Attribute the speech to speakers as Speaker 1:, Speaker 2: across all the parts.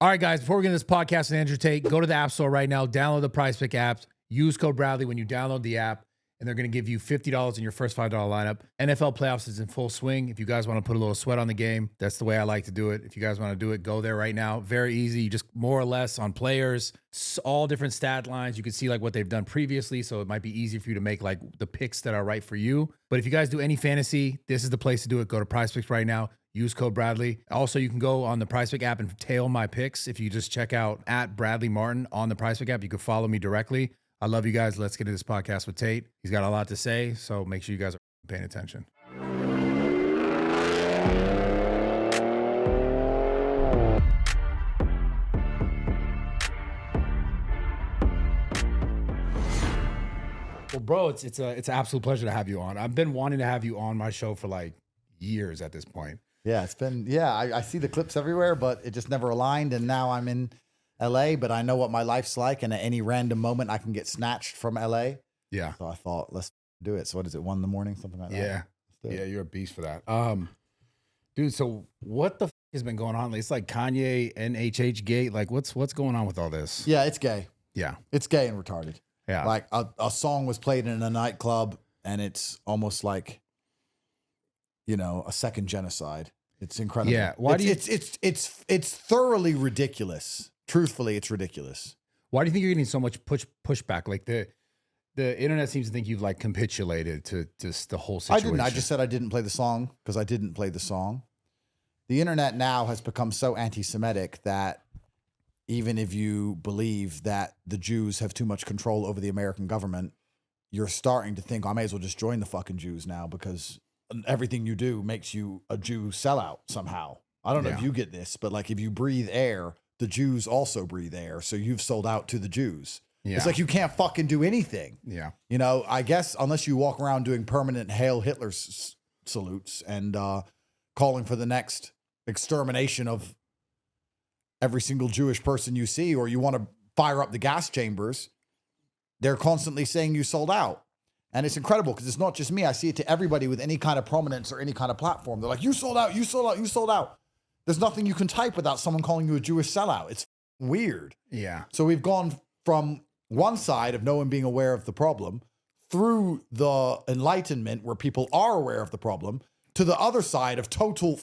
Speaker 1: All right, guys, before we get into this podcast with Andrew Tate, go to the App Store right now, download the PrizePick app, use code Bradley when you download the app, and they're going to give you $50 in your first $5 lineup. NFL playoffs is in full swing. If you guys want to put a little sweat on the game, that's the way I like to do it. If you guys want to do it, go there right now. Very easy. You just more or less on players, all different stat lines. You can see like what they've done previously, so it might be easy for you to make like the picks that are right for you. But if you guys do any fantasy, this is the place to do it. Go to PrizePicks right now. Use code Bradley. Also, you can go on the PrizePick app and tail my picks. If you just check out at Bradley Martyn on the PrizePick app, you can follow me directly. I love you guys. Let's get into this podcast with Tate. He's got a lot to say, so make sure you guys are paying attention. Well, bro, it's an absolute pleasure to have you on. I've been wanting to have you on my show for like years at this point.
Speaker 2: Yeah, it's been, I see the clips everywhere, but it just never aligned. And now I'm in LA, but I know what my life's like. And at any random moment, I can get snatched from LA. Yeah. So I thought, let's do it. So what is it, 1 a.m, something like that?
Speaker 1: Yeah. Yeah, you're a beast for that. Dude, so what the has been going on? It's like Kanye and HH gate. Like what's going on with all this?
Speaker 2: Yeah, it's gay.
Speaker 1: Yeah.
Speaker 2: It's gay and retarded.
Speaker 1: Yeah.
Speaker 2: Like a song was played in a nightclub and it's almost like, a second genocide. It's incredible.
Speaker 1: Yeah.
Speaker 2: Why do you? It's thoroughly ridiculous. Truthfully, it's ridiculous.
Speaker 1: Why do you think you're getting so much pushback? Like the internet seems to think you've like capitulated to just the whole situation.
Speaker 2: I didn't. I just said I didn't play the song because I didn't play the song. The internet now has become so anti-Semitic that even if you believe that the Jews have too much control over the American government, you're starting to think, I may as well just join the fucking Jews now because everything you do makes you a Jew sellout somehow. I don't know if you get this, but like if you breathe air, the Jews also breathe air. So you've sold out to the Jews. Yeah. It's like you can't fucking do anything.
Speaker 1: Yeah.
Speaker 2: I guess unless you walk around doing permanent Hail Hitler salutes and calling for the next extermination of every single Jewish person you see, or you want to fire up the gas chambers, they're constantly saying you sold out. And it's incredible because it's not just me. I see it to everybody with any kind of prominence or any kind of platform. They're like, you sold out, you sold out, you sold out. There's nothing you can type without someone calling you a Jewish sellout. It's weird.
Speaker 1: Yeah.
Speaker 2: So we've gone from one side of no one being aware of the problem through the Enlightenment where people are aware of the problem to the other side of total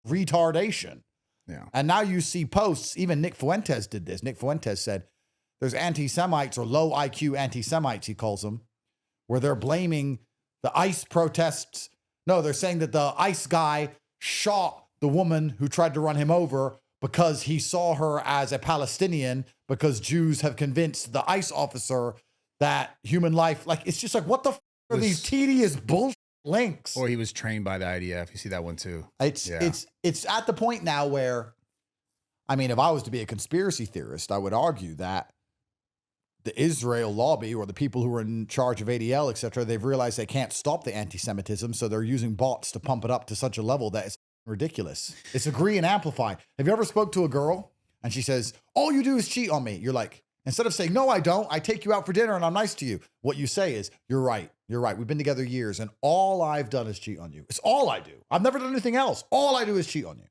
Speaker 2: retardation.
Speaker 1: Yeah.
Speaker 2: And now you see posts, even Nick Fuentes did this. Nick Fuentes said there's anti-Semites or low IQ anti-Semites, he calls them, where they're blaming the ICE protests. No, they're saying that the ICE guy shot the woman who tried to run him over because he saw her as a Palestinian because Jews have convinced the ICE officer that human life, like, it's just like, what the are these tedious bullshit links?
Speaker 1: Or he was trained by the IDF. You see that one too.
Speaker 2: It's at the point now where, I mean, if I was to be a conspiracy theorist, I would argue that the Israel lobby or the people who are in charge of ADL, et cetera, they've realized they can't stop the anti-Semitism. So they're using bots to pump it up to such a level that it's ridiculous. It's agree and amplify. Have you ever spoke to a girl and she says, all you do is cheat on me? You're like, instead of saying, no, I don't, I take you out for dinner and I'm nice to you. What you say is, you're right. You're right. We've been together years and all I've done is cheat on you. It's all I do. I've never done anything else. All I do is cheat on you.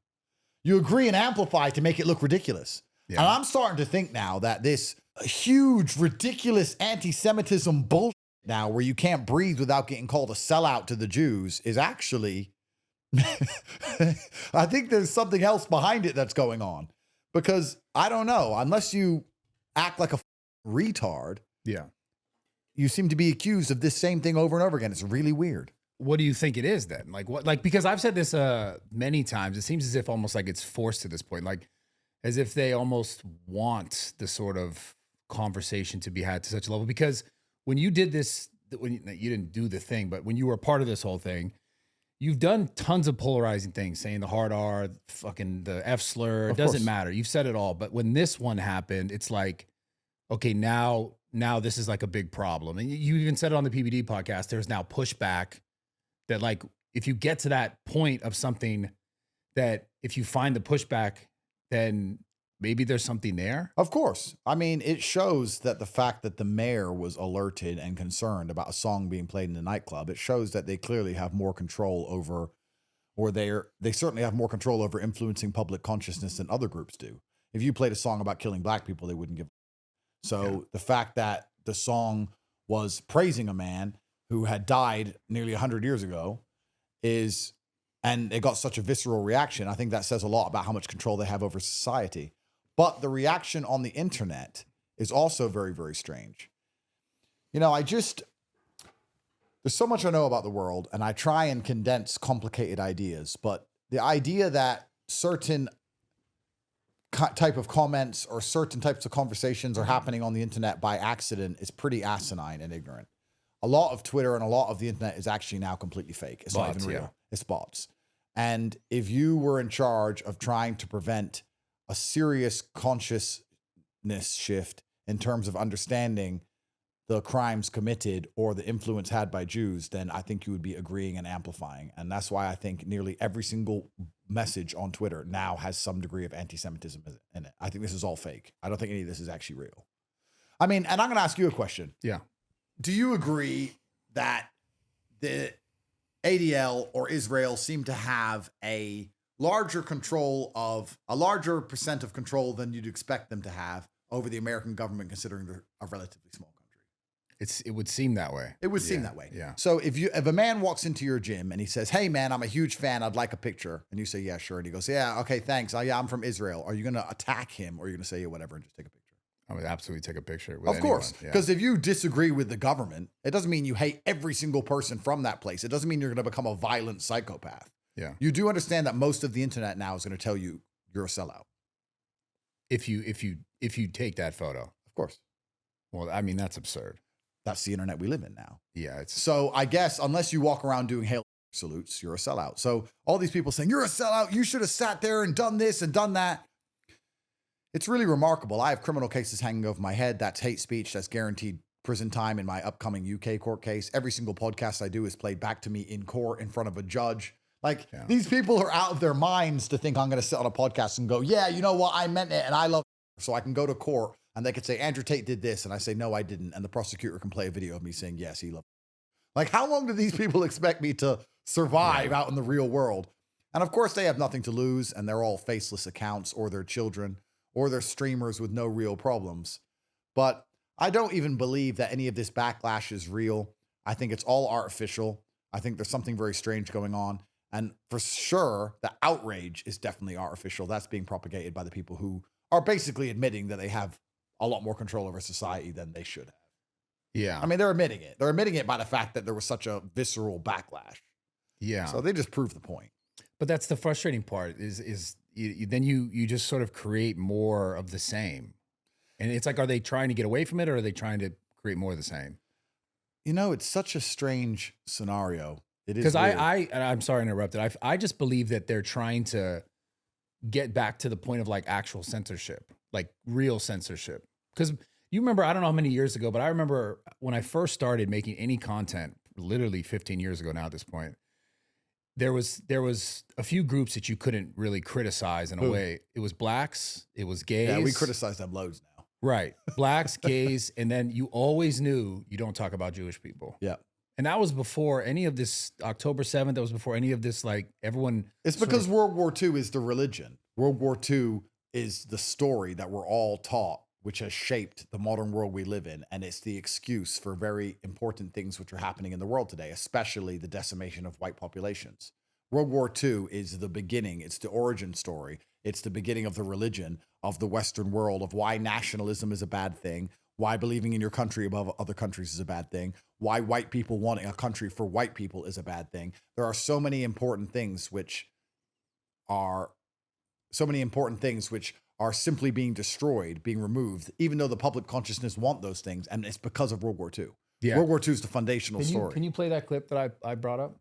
Speaker 2: You agree and amplify to make it look ridiculous. Yeah. And I'm starting to think now that this huge, ridiculous anti-Semitism bullshit now where you can't breathe without getting called a sellout to the Jews is actually, I think there's something else behind it that's going on. Because I don't know, unless you act like a retard, you seem to be accused of this same thing over and over again. It's really weird.
Speaker 1: What do you think it is then? Like what? Like because I've said this many times. It seems as if almost like it's forced to this point, like as if they almost want the sort of conversation to be had to such a level. Because when you did this, when you didn't do the thing, but when you were a part of this whole thing, you've done tons of polarizing things, saying the hard R, fucking the F slur. It doesn't matter. You've said it all. But when this one happened, it's like, okay, now this is like a big problem. And you even said it on the PBD podcast. There's now pushback that like, if you get to that point of something that if you find the pushback, then maybe there's something there.
Speaker 2: Of course. I mean, it shows that the fact that the mayor was alerted and concerned about a song being played in a nightclub, it shows that they clearly have more control over, or they certainly have more control over influencing public consciousness than other groups do. If you played a song about killing black people, they wouldn't give. So the fact that the song was praising a man who had died nearly 100 years ago and it got such a visceral reaction. I think that says a lot about how much control they have over society. But the reaction on the internet is also very, very strange. You know, there's so much I know about the world, and I try and condense complicated ideas, but the idea that certain type of comments or certain types of conversations are happening on the internet by accident is pretty asinine and ignorant. A lot of Twitter and a lot of the internet is actually now completely fake. It's not even real. Yeah. It's bots. And if you were in charge of trying to prevent a serious consciousness shift in terms of understanding the crimes committed or the influence had by Jews, then I think you would be agreeing and amplifying. And that's why I think nearly every single message on Twitter now has some degree of anti-Semitism in it. I think this is all fake. I don't think any of this is actually real. I mean, and I'm going to ask you a question. Yeah. Do you agree that the ADL or Israel seem to have a larger percent of control than you'd expect them to have over the American government, considering they're a relatively small country?
Speaker 1: It would seem that way.
Speaker 2: It would seem that way. Yeah. So if a man walks into your gym and he says, "Hey man, I'm a huge fan. I'd like a picture." And you say, "Yeah, sure." And he goes, "Yeah, okay, thanks. Oh, yeah, I'm from Israel." Are you going to attack him, or are you going to say, "Yeah, whatever," and just take a picture?
Speaker 1: I would absolutely take a picture with
Speaker 2: Of course, because if you disagree with the government, it doesn't mean you hate every single person from that place. It doesn't mean you're going to become a violent psychopath. Yeah. You do understand that most of the internet now is going to tell you you're a sellout.
Speaker 1: If you take that photo.
Speaker 2: Of course.
Speaker 1: Well, I mean, that's absurd.
Speaker 2: That's the internet we live in now.
Speaker 1: Yeah.
Speaker 2: So I guess unless you walk around doing hail salutes, you're a sellout. So all these people saying, "You're a sellout. You should have sat there and done this and done that." It's really remarkable. I have criminal cases hanging over my head. That's hate speech. That's guaranteed prison time in my upcoming UK court case. Every single podcast I do is played back to me in court in front of a judge. These people are out of their minds to think I'm going to sit on a podcast and go, "Yeah, you know what? I meant it and I love it." So I can go to court and they could say, "Andrew Tate did this." And I say, "No, I didn't." And the prosecutor can play a video of me saying, "Yes, he loved it." How long do these people expect me to survive out in the real world? And of course they have nothing to lose, and they're all faceless accounts, or their children, or they're streamers with no real problems. But I don't even believe that any of this backlash is real. I think it's all artificial. I think there's something very strange going on. And for sure, the outrage is definitely artificial. That's being propagated by the people who are basically admitting that they have a lot more control over society than they should have. Yeah. I mean, they're admitting it. They're admitting it by the fact that there was such a visceral backlash. Yeah. So they just prove the point.
Speaker 1: But that's the frustrating part is then you just sort of create more of the same. And it's like, are they trying to get away from it, or are they trying to create more of the same?
Speaker 2: You know, it's such a strange scenario. It is
Speaker 1: because I'm sorry to interrupt it. I just believe that they're trying to get back to the point of like actual censorship, like real censorship. Because you remember, I don't know how many years ago, but I remember when I first started making any content, literally 15 years ago now at this point, there was a few groups that you couldn't really criticize in a way. It was blacks, it was gays.
Speaker 2: Yeah, we criticize them loads now.
Speaker 1: Right. Blacks, gays, and then you always knew you don't talk about Jewish people. Yeah. And that was before any of this October 7th. That was before any of this, like everyone.
Speaker 2: It's because World War II is the religion. World War II is the story that we're all taught, which has shaped the modern world we live in. And it's the excuse for very important things which are happening in the world today, especially the decimation of white populations. World War II is the beginning. It's the origin story. It's the beginning of the religion of the Western world, of why nationalism is a bad thing, why believing in your country above other countries is a bad thing, why white people wanting a country for white people is a bad thing. There are so many important things which are simply being destroyed, being removed, even though the public consciousness want those things. And it's because of World War II. Yeah. World War II is the foundational story.
Speaker 1: Can you play that clip that I brought up?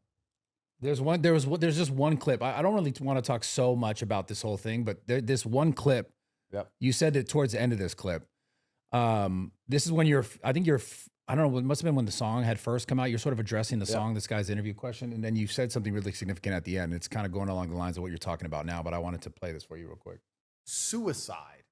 Speaker 1: There's just one clip. I don't really want to talk so much about this whole thing, but this one clip. Yep. You said that towards the end of this clip, this is when I don't know, it must have been when the song had first come out. You're sort of addressing the song, this guy's interview question, and then you said something really significant at the end. It's kind of going along the lines of what you're talking about now, but I wanted to play this for you real quick.
Speaker 2: Suicide.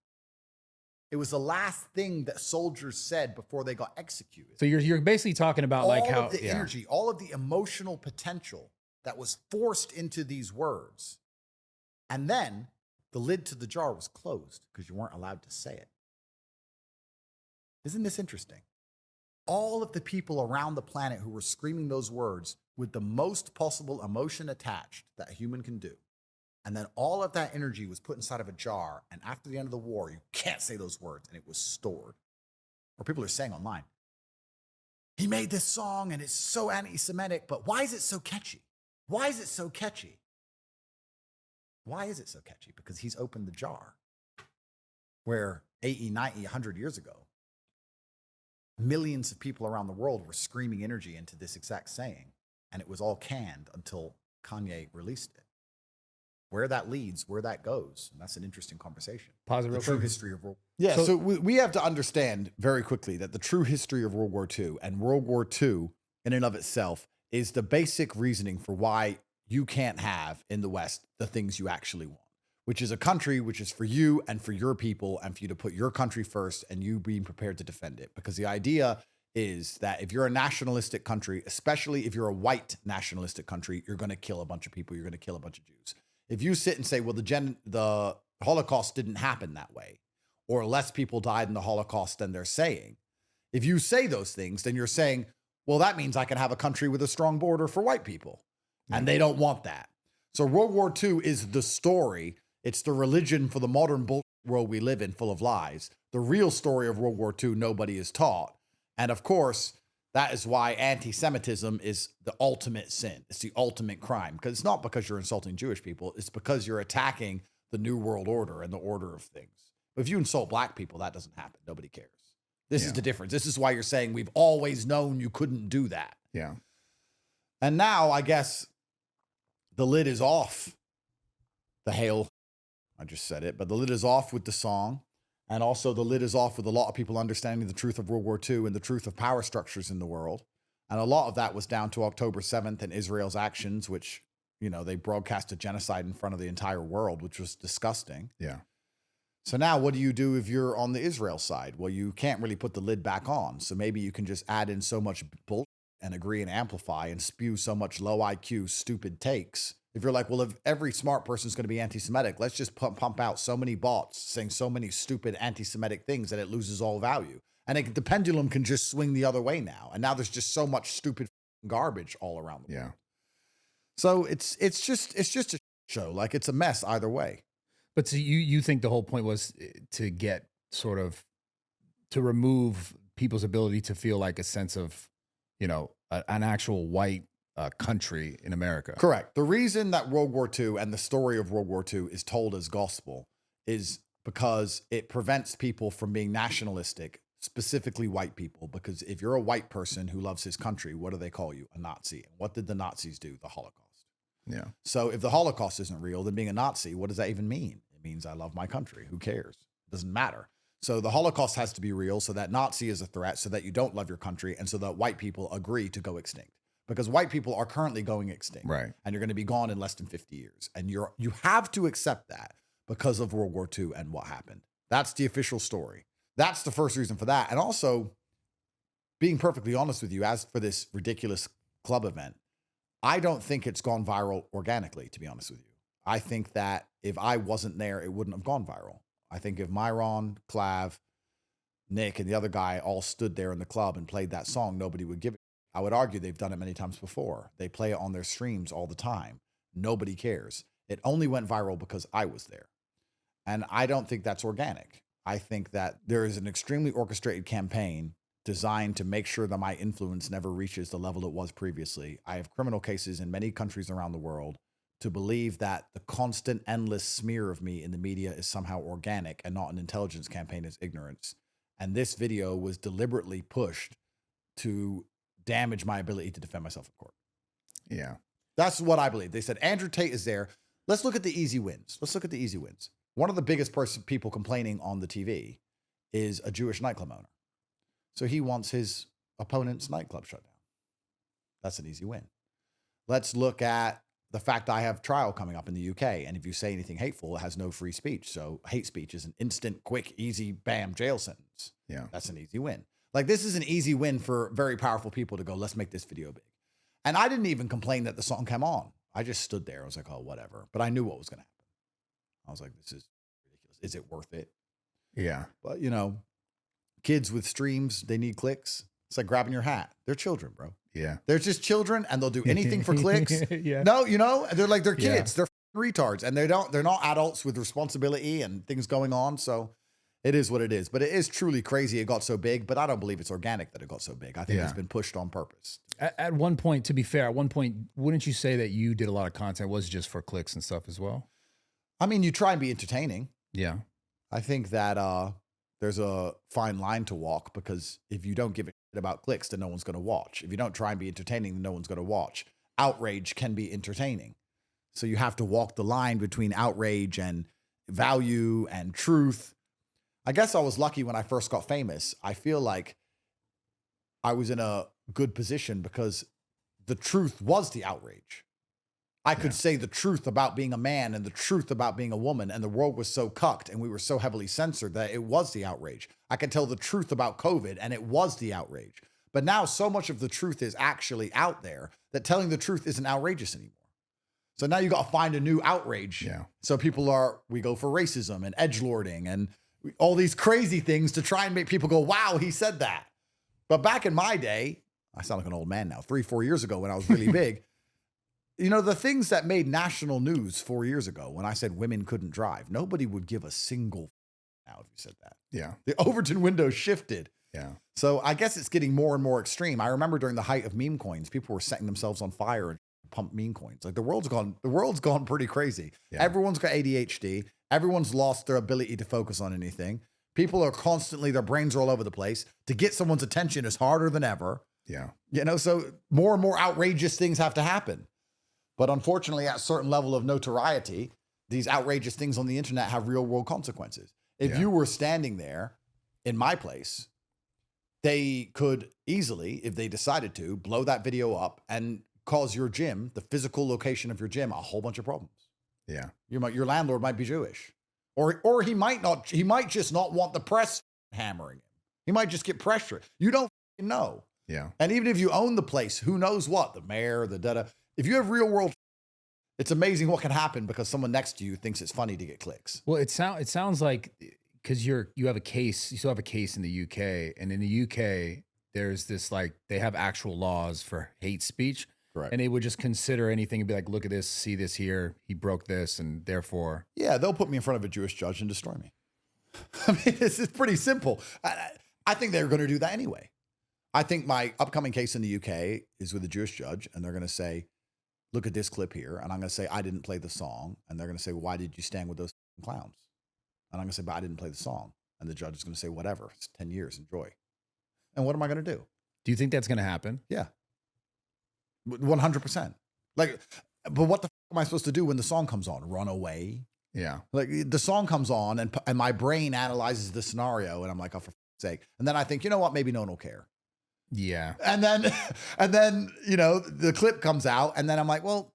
Speaker 2: It was the last thing that soldiers said before they got executed.
Speaker 1: So you're basically talking about
Speaker 2: all
Speaker 1: like how
Speaker 2: of the energy, all of the emotional potential that was forced into these words. And then the lid to the jar was closed because you weren't allowed to say it. Isn't this interesting? All of the people around the planet who were screaming those words with the most possible emotion attached that a human can do. And then all of that energy was put inside of a jar. And after the end of the war, you can't say those words. And it was stored. Or people are saying online, he made this song and it's so anti-Semitic, but why is it so catchy? Why is it so catchy? Why is it so catchy? Because he's opened the jar where 80, 90, 100 years ago, millions of people around the world were screaming energy into this exact saying, and it was all canned until Kanye released it. Where that leads, where that goes, and that's an interesting conversation.
Speaker 1: Pause it
Speaker 2: the
Speaker 1: real
Speaker 2: true
Speaker 1: quick.
Speaker 2: history of World War. Yeah, so we have to understand very quickly that the true history of World War II and World War II in and of itself is the basic reasoning for why you can't have in the West the things you actually want, which is a country which is for you and for your people and for you to put your country first and you being prepared to defend it. Because the idea is that if you're a nationalistic country, especially if you're a white nationalistic country, you're going to kill a bunch of people. You're going to kill a bunch of Jews. If you sit and say, well, the Holocaust didn't happen that way, or less people died in the Holocaust than they're saying, if you say those things, then you're saying, well, that means I can have a country with a strong border for white people. And they don't want that. So World War II is the story. It's the religion for the modern bullshit world we live in, full of lies. The real story of World War II, nobody is taught. And of course, that is why anti-Semitism is the ultimate sin. It's the ultimate crime. Because it's not because you're insulting Jewish people. It's because you're attacking the New World Order and the order of things. But if you insult black people, that doesn't happen. Nobody cares. This is the difference. This is why you're saying we've always known you couldn't do that.
Speaker 1: Yeah.
Speaker 2: And now, I guess, the lid is off. The hail, I just said it, but the lid is off with the song. And also the lid is off with a lot of people understanding the truth of World War II and the truth of power structures in the world. And a lot of that was down to October 7th and Israel's actions, which, you know, they broadcast a genocide in front of the entire world, which was disgusting.
Speaker 1: Yeah.
Speaker 2: So now what do you do if you're on the Israel side? Well, you can't really put the lid back on. So maybe you can just add in so much bullshit and agree and amplify and spew so much low IQ, stupid takes. If you're like, well, if every smart person is going to be anti-Semitic, let's just pump out so many bots saying so many stupid anti-Semitic things that it loses all value. And the pendulum can just swing the other way now. And now there's just so much stupid garbage all around the world. So it's just a show. Like, it's a mess either way.
Speaker 1: But so you think the whole point was to get sort of to remove people's ability to feel like a sense of, you know, an actual white country in America.
Speaker 2: Correct. The reason that World War II and the story of World War II is told as gospel is because it prevents people from being nationalistic, specifically white people. Because if you're a white person who loves his country, what do they call you? A Nazi. And what did the Nazis do? The Holocaust.
Speaker 1: Yeah.
Speaker 2: So if the Holocaust isn't real, then being a Nazi, what does that even mean? It means I love my country. Who cares? It doesn't matter. So the Holocaust has to be real, so that Nazi is a threat, so that you don't love your country, and so that white people agree to go extinct. Because white people are currently going extinct.
Speaker 1: Right.
Speaker 2: And you're going to be gone in less than 50 years. And you have to accept that because of World War II and what happened. That's the official story. That's the first reason for that. And also, being perfectly honest with you, as for this ridiculous club event, I don't think it's gone viral organically, to be honest with you. I think that if I wasn't there, it wouldn't have gone viral. I think if Myron, Clav, Nick, and the other guy all stood there in the club and played that song, nobody would give it. I would argue they've done it many times before. They play it on their streams all the time. Nobody cares. It only went viral because I was there. And I don't think that's organic. I think that there is an extremely orchestrated campaign designed to make sure that my influence never reaches the level it was previously. I have criminal cases in many countries around the world to believe that the constant, endless smear of me in the media is somehow organic and not an intelligence campaign is ignorance. And this video was deliberately pushed to damage my ability to defend myself in court.
Speaker 1: Yeah.
Speaker 2: That's what I believe. They said, Andrew Tate is there. Let's look at the easy wins. One of the biggest people complaining on the TV is a Jewish nightclub owner. So he wants his opponent's nightclub shut down. That's an easy win. Let's look at the fact I have trial coming up in the UK. And if you say anything hateful, it has no free speech. So hate speech is an instant, quick, easy, bam, jail sentence.
Speaker 1: Yeah.
Speaker 2: That's an easy win. Like, this is an easy win for very powerful people to go, let's make this video big. And I didn't even complain that the song came on. I just stood there. I was like, oh, whatever. But I knew what was going to happen. I was like, this is ridiculous. Is it worth it?
Speaker 1: Yeah.
Speaker 2: But, you know, kids with streams, they need clicks. It's like grabbing your hat. They're children, bro.
Speaker 1: Yeah.
Speaker 2: They're just children and they'll do anything for clicks.
Speaker 1: Yeah.
Speaker 2: No, you know, they're kids.
Speaker 1: Yeah.
Speaker 2: They're retards and they're not adults with responsibility and things going on. So it is what it is. But it is truly crazy it got so big, but I don't believe it's organic that it got so big. I think it's been pushed on purpose.
Speaker 1: At one point, to be fair, wouldn't you say that you did a lot of content was just for clicks and stuff as well?
Speaker 2: I mean, you try and be entertaining.
Speaker 1: Yeah.
Speaker 2: I think that there's a fine line to walk because if you don't give a shit about clicks, then no one's going to watch. If you don't try and be entertaining, then no one's going to watch. Outrage can be entertaining. So you have to walk the line between outrage and value and truth. I guess I was lucky when I first got famous. I feel like I was in a good position because the truth was the outrage. I could say the truth about being a man and the truth about being a woman, and the world was so cucked and we were so heavily censored that it was the outrage. I could tell the truth about COVID and it was the outrage. But now so much of the truth is actually out there that telling the truth isn't outrageous anymore. So now you got to find a new outrage.
Speaker 1: Yeah.
Speaker 2: So we go for racism and edgelording and all these crazy things to try and make people go, wow, he said that. But back in my day, I sound like an old man now, 3-4 years ago when I was really big, you know, the things that made national news 4 years ago when I said women couldn't drive, nobody would give a single now if you said that.
Speaker 1: Yeah.
Speaker 2: The Overton window shifted.
Speaker 1: Yeah.
Speaker 2: So I guess it's getting more and more extreme. I remember during the height of meme coins, people were setting themselves on fire and pump meme coins. Like the world's gone pretty crazy. Yeah. Everyone's got ADHD. Everyone's lost their ability to focus on anything. People are constantly, their brains are all over the place. To get someone's attention is harder than ever.
Speaker 1: Yeah.
Speaker 2: You know, so more and more outrageous things have to happen. But unfortunately, at a certain level of notoriety, these outrageous things on the internet have real world consequences. If you were standing there in my place, they could easily, if they decided to, blow that video up and cause your gym, the physical location of your gym, a whole bunch of problems.
Speaker 1: Yeah.
Speaker 2: Your landlord might be Jewish. Or he might just not want the press hammering him. He might just get pressure. You don't know.
Speaker 1: Yeah.
Speaker 2: And even if you own the place, who knows what? The mayor, the da-da. If you have real world, it's amazing what can happen because someone next to you thinks it's funny to get clicks.
Speaker 1: Well, it sounds like because you still have a case in the UK, and in the UK there's this like they have actual laws for hate speech.
Speaker 2: Correct.
Speaker 1: And they would just consider anything and be like, look at this, see this here, he broke this, and therefore.
Speaker 2: Yeah, they'll put me in front of a Jewish judge and destroy me. I mean, it's pretty simple. I think they're going to do that anyway. I think my upcoming case in the UK is with a Jewish judge, and they're going to say, look at this clip here. And I'm going to say, I didn't play the song. And they're going to say, well, why did you stand with those clowns? And I'm going to say, but I didn't play the song. And the judge is going to say, whatever, it's 10 years, enjoy. And what am I going to do?
Speaker 1: Do you think that's going to happen?
Speaker 2: Yeah. 100%. Like, but what the am I supposed to do when the song comes on? Run away?
Speaker 1: Yeah.
Speaker 2: Like the song comes on and my brain analyzes the scenario and I'm like, oh, for sake. And then I think, you know what? Maybe no one will care.
Speaker 1: Yeah.
Speaker 2: And then, you know, the clip comes out and then I'm like, well,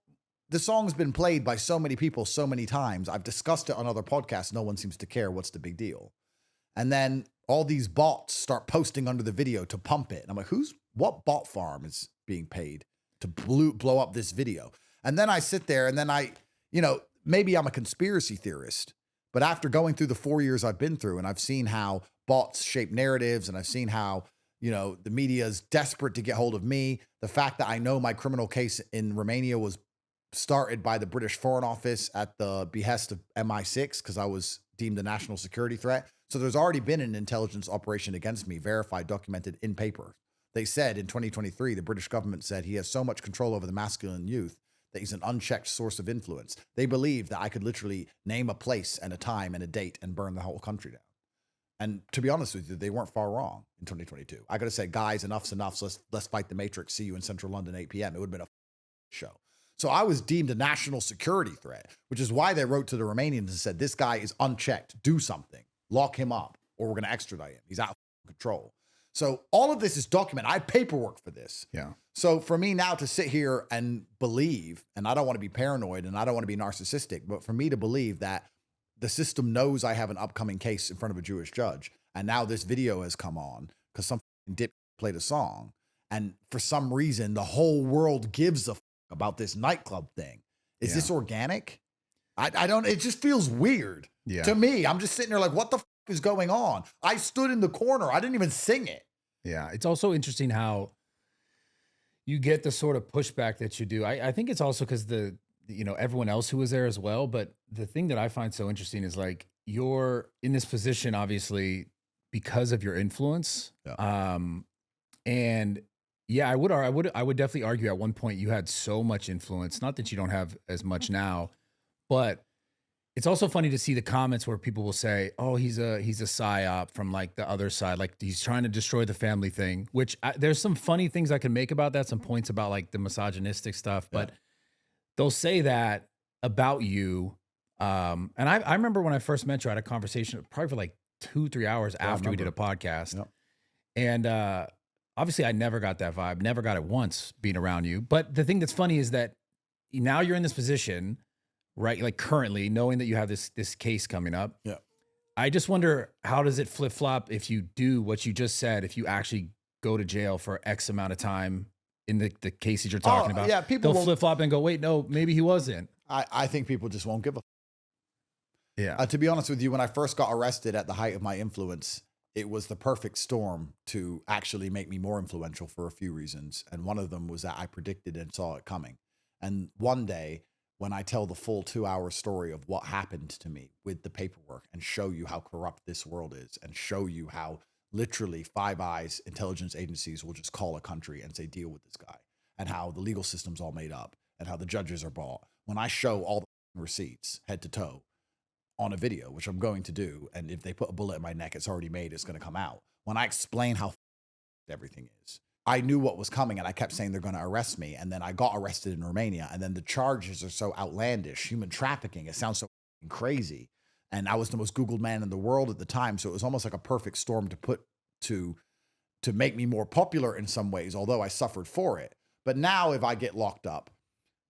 Speaker 2: the song's been played by so many people so many times. I've discussed it on other podcasts. No one seems to care. What's the big deal? And then all these bots start posting under the video to pump it. And I'm like, what bot farm is being paid to blow up this video? And then I sit there and then maybe I'm a conspiracy theorist, but after going through the 4 years I've been through and I've seen how bots shape narratives and I've seen how, the media is desperate to get hold of me. The fact that I know my criminal case in Romania was started by the British Foreign Office at the behest of MI6 because I was deemed a national security threat. So there's already been an intelligence operation against me, verified, documented in paper. They said in 2023, the British government said he has so much control over the masculine youth that he's an unchecked source of influence. They believe that I could literally name a place and a time and a date and burn the whole country down. And to be honest with you, they weren't far wrong in 2022. I got to say, guys, enough's enough. So let's fight the Matrix. See you in Central London, 8 p.m. It would have been a show. So I was deemed a national security threat, which is why they wrote to the Romanians and said, this guy is unchecked. Do something. Lock him up or we're going to extradite him. He's out of control. So all of this is documented. I have paperwork for this.
Speaker 1: Yeah.
Speaker 2: So for me now to sit here and believe, and I don't want to be paranoid and I don't want to be narcissistic, but for me to believe that the system knows I have an upcoming case in front of a Jewish judge, and now this video has come on because some dip played a song, and for some reason the whole world gives a about this nightclub thing. Is this organic? I don't, it just feels weird to me. I'm just sitting there like, what the is going on? I stood in the corner. I didn't even sing it.
Speaker 1: Yeah. It's also interesting how you get the sort of pushback that you do. I think it's also because everyone else who was there as well. But the thing that I find so interesting is like, you're in this position, obviously, because of your influence.
Speaker 2: Yeah.
Speaker 1: And yeah, I would definitely argue at one point you had so much influence. Not that you don't have as much now, but it's also funny to see the comments where people will say, "Oh, he's a psyop from like the other side, like he's trying to destroy the family thing." Which there's some funny things I can make about that, some points about like the misogynistic stuff, but they'll say that about you. And I remember when I first met you, I had a conversation probably for like 2-3 hours after we did a podcast, and obviously I never got that vibe, never got it once being around you. But the thing that's funny is that now you're in this position. Right, like currently knowing that you have this case coming up.
Speaker 2: Yeah.
Speaker 1: I just wonder, how does it flip flop if you do what you just said, if you actually go to jail for X amount of time in the cases you're talking about?
Speaker 2: Yeah, people
Speaker 1: they'll flip flop and go, wait, no, maybe he wasn't.
Speaker 2: I think people just won't give a.
Speaker 1: Yeah.
Speaker 2: To be honest with you, when I first got arrested at the height of my influence, it was the perfect storm to actually make me more influential for a few reasons. And one of them was that I predicted and saw it coming. And one day, when I tell the full 2-hour story of what happened to me with the paperwork and show you how corrupt this world is and show you how literally Five Eyes intelligence agencies will just call a country and say, deal with this guy, and how the legal system's all made up and how the judges are bought. When I show all the receipts head to toe on a video, which I'm going to do, and if they put a bullet in my neck, it's already made, it's going to come out. When I explain how everything is, I knew what was coming, and I kept saying they're going to arrest me. And then I got arrested in Romania, and then the charges are so outlandish. Human trafficking, it sounds so crazy. And I was the most Googled man in the world at the time. So it was almost like a perfect storm to put to make me more popular in some ways, although I suffered for it. But now if I get locked up,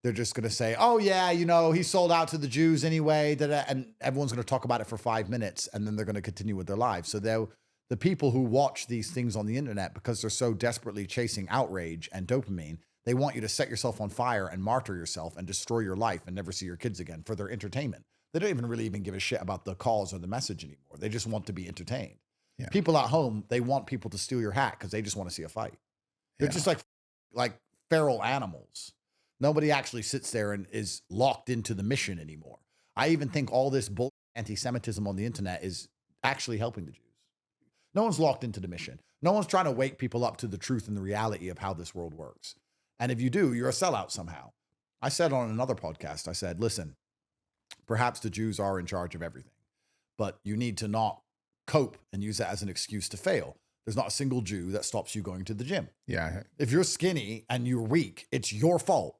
Speaker 2: they're just going to say, oh yeah, he sold out to the Jews anyway. And everyone's going to talk about it for 5 minutes, and then they're going to continue with their lives. So the people who watch these things on the internet, because they're so desperately chasing outrage and dopamine, they want you to set yourself on fire and martyr yourself and destroy your life and never see your kids again for their entertainment. They don't even give a shit about the cause or the message anymore. They just want to be entertained. Yeah. People at home, they want people to steal your hat because they just want to see a fight. They're just like feral animals. Nobody actually sits there and is locked into the mission anymore. I even think all this bull anti-Semitism on the internet is actually helping the Jews. No one's locked into the mission. No one's trying to wake people up to the truth and the reality of how this world works. And if you do, you're a sellout somehow. I said on another podcast, I said, listen, perhaps the Jews are in charge of everything, but you need to not cope and use that as an excuse to fail. There's not a single Jew that stops you going to the gym.
Speaker 1: Yeah.
Speaker 2: If you're skinny and you're weak, it's your fault.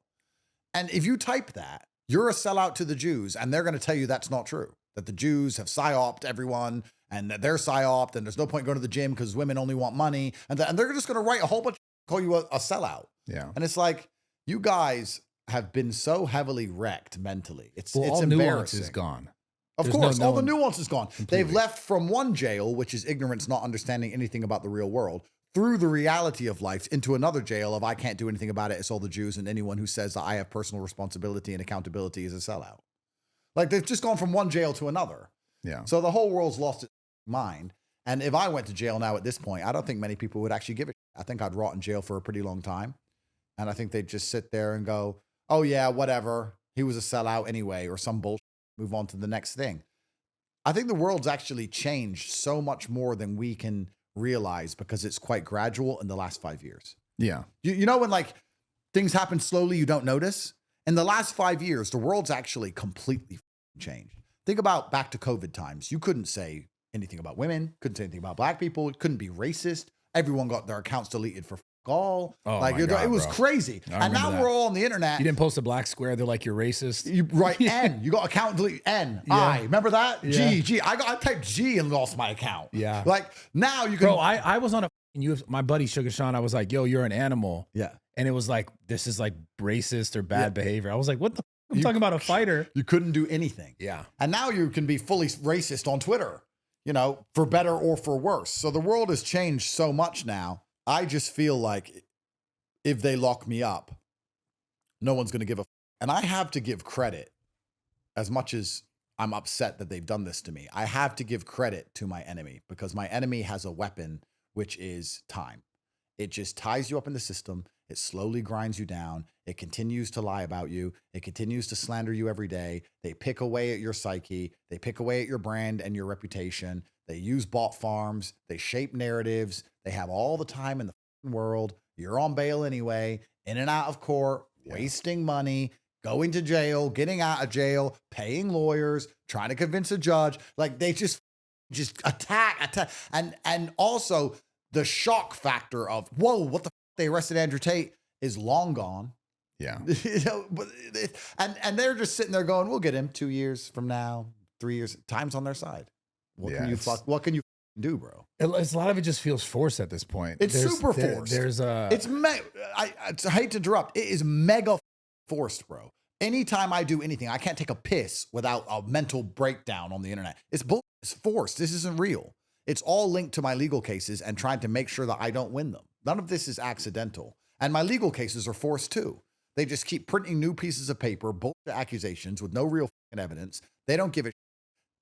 Speaker 2: And if you type that, you're a sellout to the Jews, and they're going to tell you that's not true, that the Jews have psyoped everyone, and that they're psyoped, and there's no point going to the gym because women only want money. And they're just going to write a whole bunch, call you a sellout.
Speaker 1: Yeah.
Speaker 2: And it's like, you guys have been so heavily wrecked mentally. It's
Speaker 1: all
Speaker 2: embarrassing.
Speaker 1: Nuance is gone.
Speaker 2: Of course, all the nuance is gone. Completely. They've left from one jail, which is ignorance, not understanding anything about the real world, through the reality of life, into another jail of I can't do anything about it. It's all the Jews, and anyone who says that I have personal responsibility and accountability is a sellout. Like, they've just gone from one jail to another.
Speaker 1: Yeah.
Speaker 2: So the whole world's lost its mind. And if I went to jail now at this point, I don't think many people would actually give it. I think I'd rot in jail for a pretty long time. And I think they'd just sit there and go, oh yeah, whatever. He was a sellout anyway, or some bullshit. Move on to the next thing. I think the world's actually changed so much more than we can realize because it's quite gradual in the last 5 years.
Speaker 1: Yeah.
Speaker 2: You know, when like things happen slowly, you don't notice. In the last 5 years, the world's actually completely changed. Think about back to COVID times. You couldn't say anything about women, couldn't say anything about black people, it couldn't be racist. Everyone got their accounts deleted for all.
Speaker 1: Oh
Speaker 2: like
Speaker 1: my God,
Speaker 2: it was
Speaker 1: bro.
Speaker 2: crazy. And now we're all on the internet.
Speaker 1: You didn't post a black square, they're like, you're racist.
Speaker 2: You write N. You got account delete N.
Speaker 1: Yeah.
Speaker 2: I. Remember that?
Speaker 1: Yeah.
Speaker 2: G. I typed G and lost my account.
Speaker 1: Yeah.
Speaker 2: Like now you can.
Speaker 1: Bro, I was on my buddy Sugar Sean, I was like, yo, you're an animal.
Speaker 2: Yeah.
Speaker 1: And it was like, this is like racist or bad behavior. I was like, what the I'm talking about a fighter.
Speaker 2: You couldn't do anything.
Speaker 1: Yeah.
Speaker 2: And now you can be fully racist on Twitter, you know, for better or for worse. So the world has changed so much now. I just feel like if they lock me up, no one's going to give a. And I have to give credit as much as I'm upset that they've done this to me, I have to give credit to my enemy, because my enemy has a weapon, which is time. It just ties you up in the system. It slowly grinds you down. It continues to lie about you. It continues to slander you every day. They pick away at your psyche. They pick away at your brand and your reputation. They use bot farms. They shape narratives. They have all the time in the world. You're on bail anyway, in and out of court, wasting money, going to jail, getting out of jail, paying lawyers, trying to convince a judge. Like, they just attack. And also the shock factor of, whoa, what the f***, they arrested Andrew Tate, is long gone.
Speaker 1: Yeah.
Speaker 2: And they're just sitting there going, we'll get him 2 years from now, 3 years. Time's on their side. What can you do, bro?
Speaker 1: It's a lot of it just feels forced at this point.
Speaker 2: It's super forced. I hate to interrupt. It is mega forced, bro. Anytime I do anything, I can't take a piss without a mental breakdown on the internet. It's bull. It's forced. This isn't real. It's all linked to my legal cases and trying to make sure that I don't win them. None of this is accidental. And my legal cases are forced too. They just keep printing new pieces of paper, bullshit accusations with no real evidence. They don't give a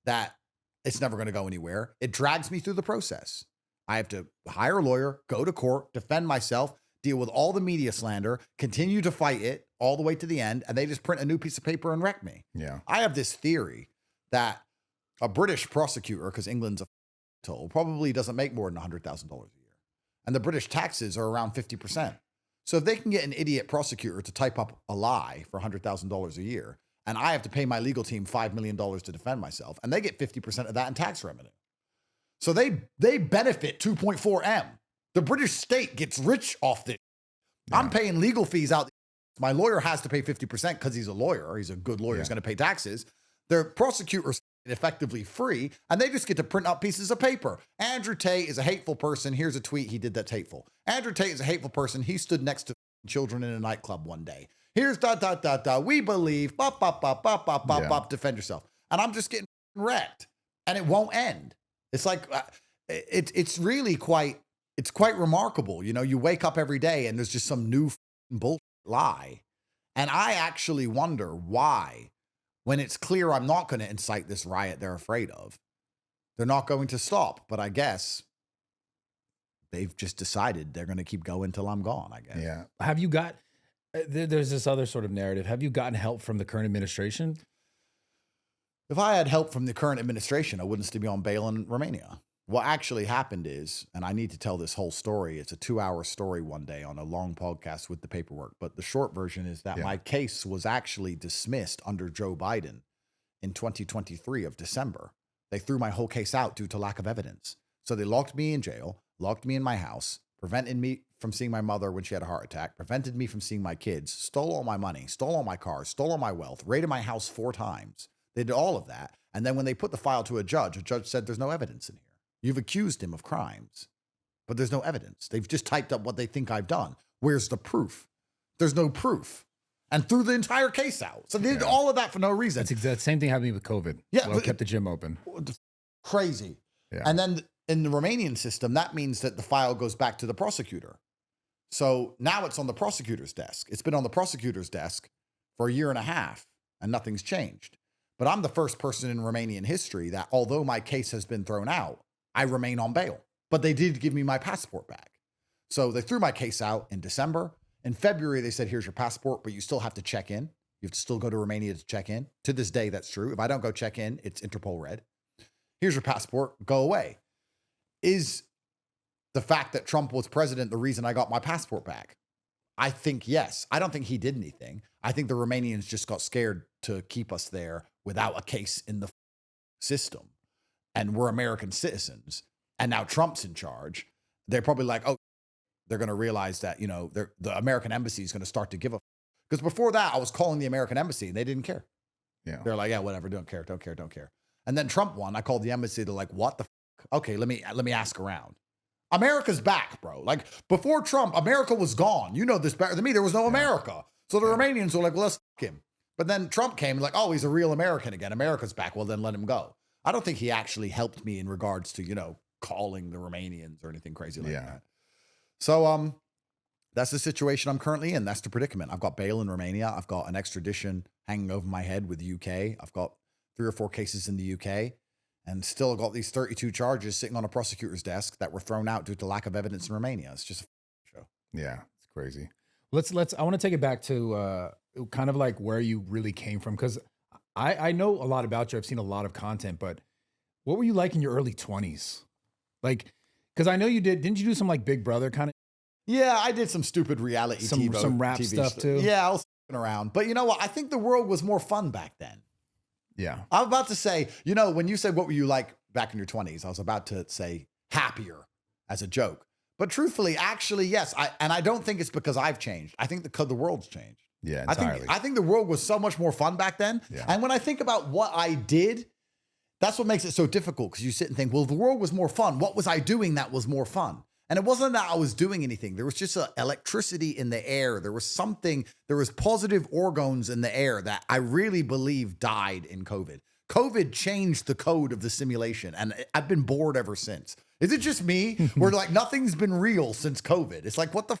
Speaker 2: that it's never going to go anywhere. It drags me through the process. I have to hire a lawyer, go to court, defend myself, deal with all the media slander, continue to fight it all the way to the end, and they just print a new piece of paper and wreck me.
Speaker 1: Yeah.
Speaker 2: I have this theory that a British prosecutor, because England's a toll, probably doesn't make more than $100,000 a year. And the British taxes are around 50%. So if they can get an idiot prosecutor to type up a lie for $100,000 a year, and I have to pay my legal team $5 million to defend myself, and they get 50% of that in tax revenue. So they benefit 2.4M. The British state gets rich off this. Yeah. I'm paying legal fees out. My lawyer has to pay 50% because he's a lawyer. He's a good lawyer. He's going to pay taxes. Their prosecutors effectively free, and they just get to print out pieces of paper. Andrew Tate is a hateful person. Here's a tweet he did that's hateful. Andrew Tate is a hateful person. He stood next to children in a nightclub one day. Here's ... We believe, defend yourself. And I'm just getting wrecked, and it won't end. It's like, it's really quite remarkable. You know, you wake up every day and there's just some new bullshit lie. And I actually wonder why, when it's clear I'm not going to incite this riot they're afraid of, they're not going to stop. But I guess they've just decided they're going to keep going till I'm gone, I guess.
Speaker 1: Yeah. Have you got, there's this other sort of narrative. Have you gotten help from the current administration?
Speaker 2: If I had help from the current administration, I wouldn't still be on bail in Romania. What actually happened is, and I need to tell this whole story, it's a 2-hour story one day on a long podcast with the paperwork, but the short version is that my case was actually dismissed under Joe Biden in 2023 of December. They threw my whole case out due to lack of evidence. So they locked me in jail, locked me in my house, prevented me from seeing my mother when she had a heart attack, prevented me from seeing my kids, stole all my money, stole all my cars, stole all my wealth, raided my house 4 times. They did all of that. And then when they put the file to a judge said, there's no evidence in here. You've accused him of crimes, but there's no evidence. They've just typed up what they think I've done. Where's the proof? There's no proof. And threw the entire case out. So they did all of that for no reason.
Speaker 1: That's the same thing happened with COVID.
Speaker 2: Yeah.
Speaker 1: Well, kept the gym open.
Speaker 2: Crazy. Yeah. And then in the Romanian system, that means that the file goes back to the prosecutor. So now it's on the prosecutor's desk. It's been on the prosecutor's desk for 1.5 years and nothing's changed. But I'm the first person in Romanian history that, although my case has been thrown out, I remain on bail. But they did give me my passport back. So they threw my case out in December. In February, they said, here's your passport, but you still have to check in. You have to still go to Romania to check in. To this day, that's true. If I don't go check in, it's Interpol red. Here's your passport, go away. Is the fact that Trump was president the reason I got my passport back? I think yes. I don't think he did anything. I think the Romanians just got scared to keep us there without a case in the system. And we're American citizens. And now Trump's in charge. They're probably like, oh, they're going to realize that, you know, the American embassy is going to start to give a, because before that I was calling the American embassy and they didn't care. Yeah. They're like, yeah, whatever. Don't care. And then Trump won. I called the embassy. They're like, what the okay, let me ask around. America's back, bro. Like before Trump, America was gone. You know this better than me. There was no America. So the Romanians were like, well, let's fuck him. But then Trump came and like, oh, he's a real American again. America's back. Well, then let him go. I don't think he actually helped me in regards to, you know, calling the Romanians or anything crazy like that. So that's the situation I'm currently in. That's the predicament. I've got bail in Romania. I've got an extradition hanging over my head with the UK. I've got 3 or 4 cases in the UK, and still got these 32 charges sitting on a prosecutor's desk that were thrown out due to lack of evidence in Romania. It's just a show.
Speaker 1: Yeah, it's crazy. I want to take it back to kind of like where you really came from, because I know a lot about you. I've seen a lot of content, but what were you like in your early 20s? Like, because I know didn't you do some like Big Brother kind of?
Speaker 2: Yeah, I did some stupid reality TV.
Speaker 1: Some rap
Speaker 2: TV
Speaker 1: stuff too.
Speaker 2: Yeah, I was around. But you know what? I think the world was more fun back then.
Speaker 1: Yeah.
Speaker 2: I was about to say, you know, when you said, what were you like back in your 20s? I was about to say happier as a joke. But truthfully, actually, yes. I don't think it's because I've changed. I think the world's changed.
Speaker 1: Yeah, entirely.
Speaker 2: I think the world was so much more fun back then.
Speaker 1: Yeah.
Speaker 2: And when I think about what I did, that's what makes it so difficult, because you sit and think, well, the world was more fun. What was I doing that was more fun? And it wasn't that I was doing anything. There was just electricity in the air. There was positive organs in the air that I really believe died in COVID. COVID changed the code of the simulation, and I've been bored ever since. Is it just me? Where like nothing's been real since COVID? It's like, what the?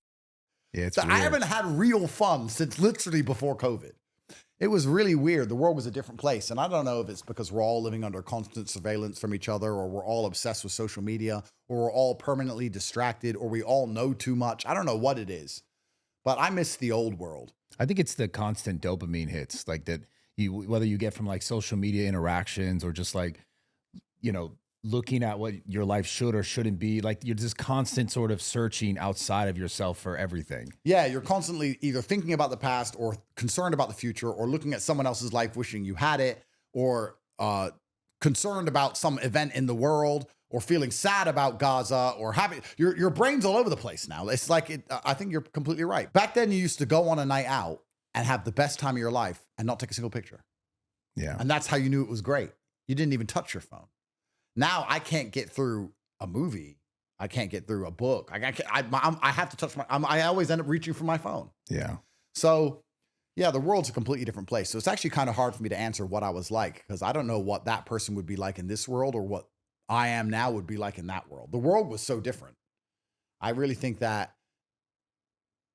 Speaker 1: Yeah, it's
Speaker 2: I haven't had real fun since literally before COVID. It was really weird. The world was a different place. And I don't know if it's because we're all living under constant surveillance from each other, or we're all obsessed with social media, or we're all permanently distracted, or we all know too much. I don't know what it is, but I miss the old world.
Speaker 1: I think it's the constant dopamine hits, like that whether you get from like social media interactions or just like, you know, looking at what your life should or shouldn't be. Like you're just constant sort of searching outside of yourself for everything.
Speaker 2: Yeah, you're constantly either thinking about the past or concerned about the future, or looking at someone else's life wishing you had it, or concerned about some event in the world, or feeling sad about Gaza, or having your brain's all over the place now. It's like I think you're completely right. Back then, you used to go on a night out and have the best time of your life and not take a single picture.
Speaker 1: Yeah,
Speaker 2: and that's how you knew it was great. You didn't even touch your phone. Now I can't get through a movie. I can't get through a book. I have to touch I always end up reaching for my phone.
Speaker 1: Yeah.
Speaker 2: So, yeah, the world's a completely different place. So it's actually kind of hard for me to answer what I was like, because I don't know what that person would be like in this world, or what I am now would be like in that world. The world was so different. I really think that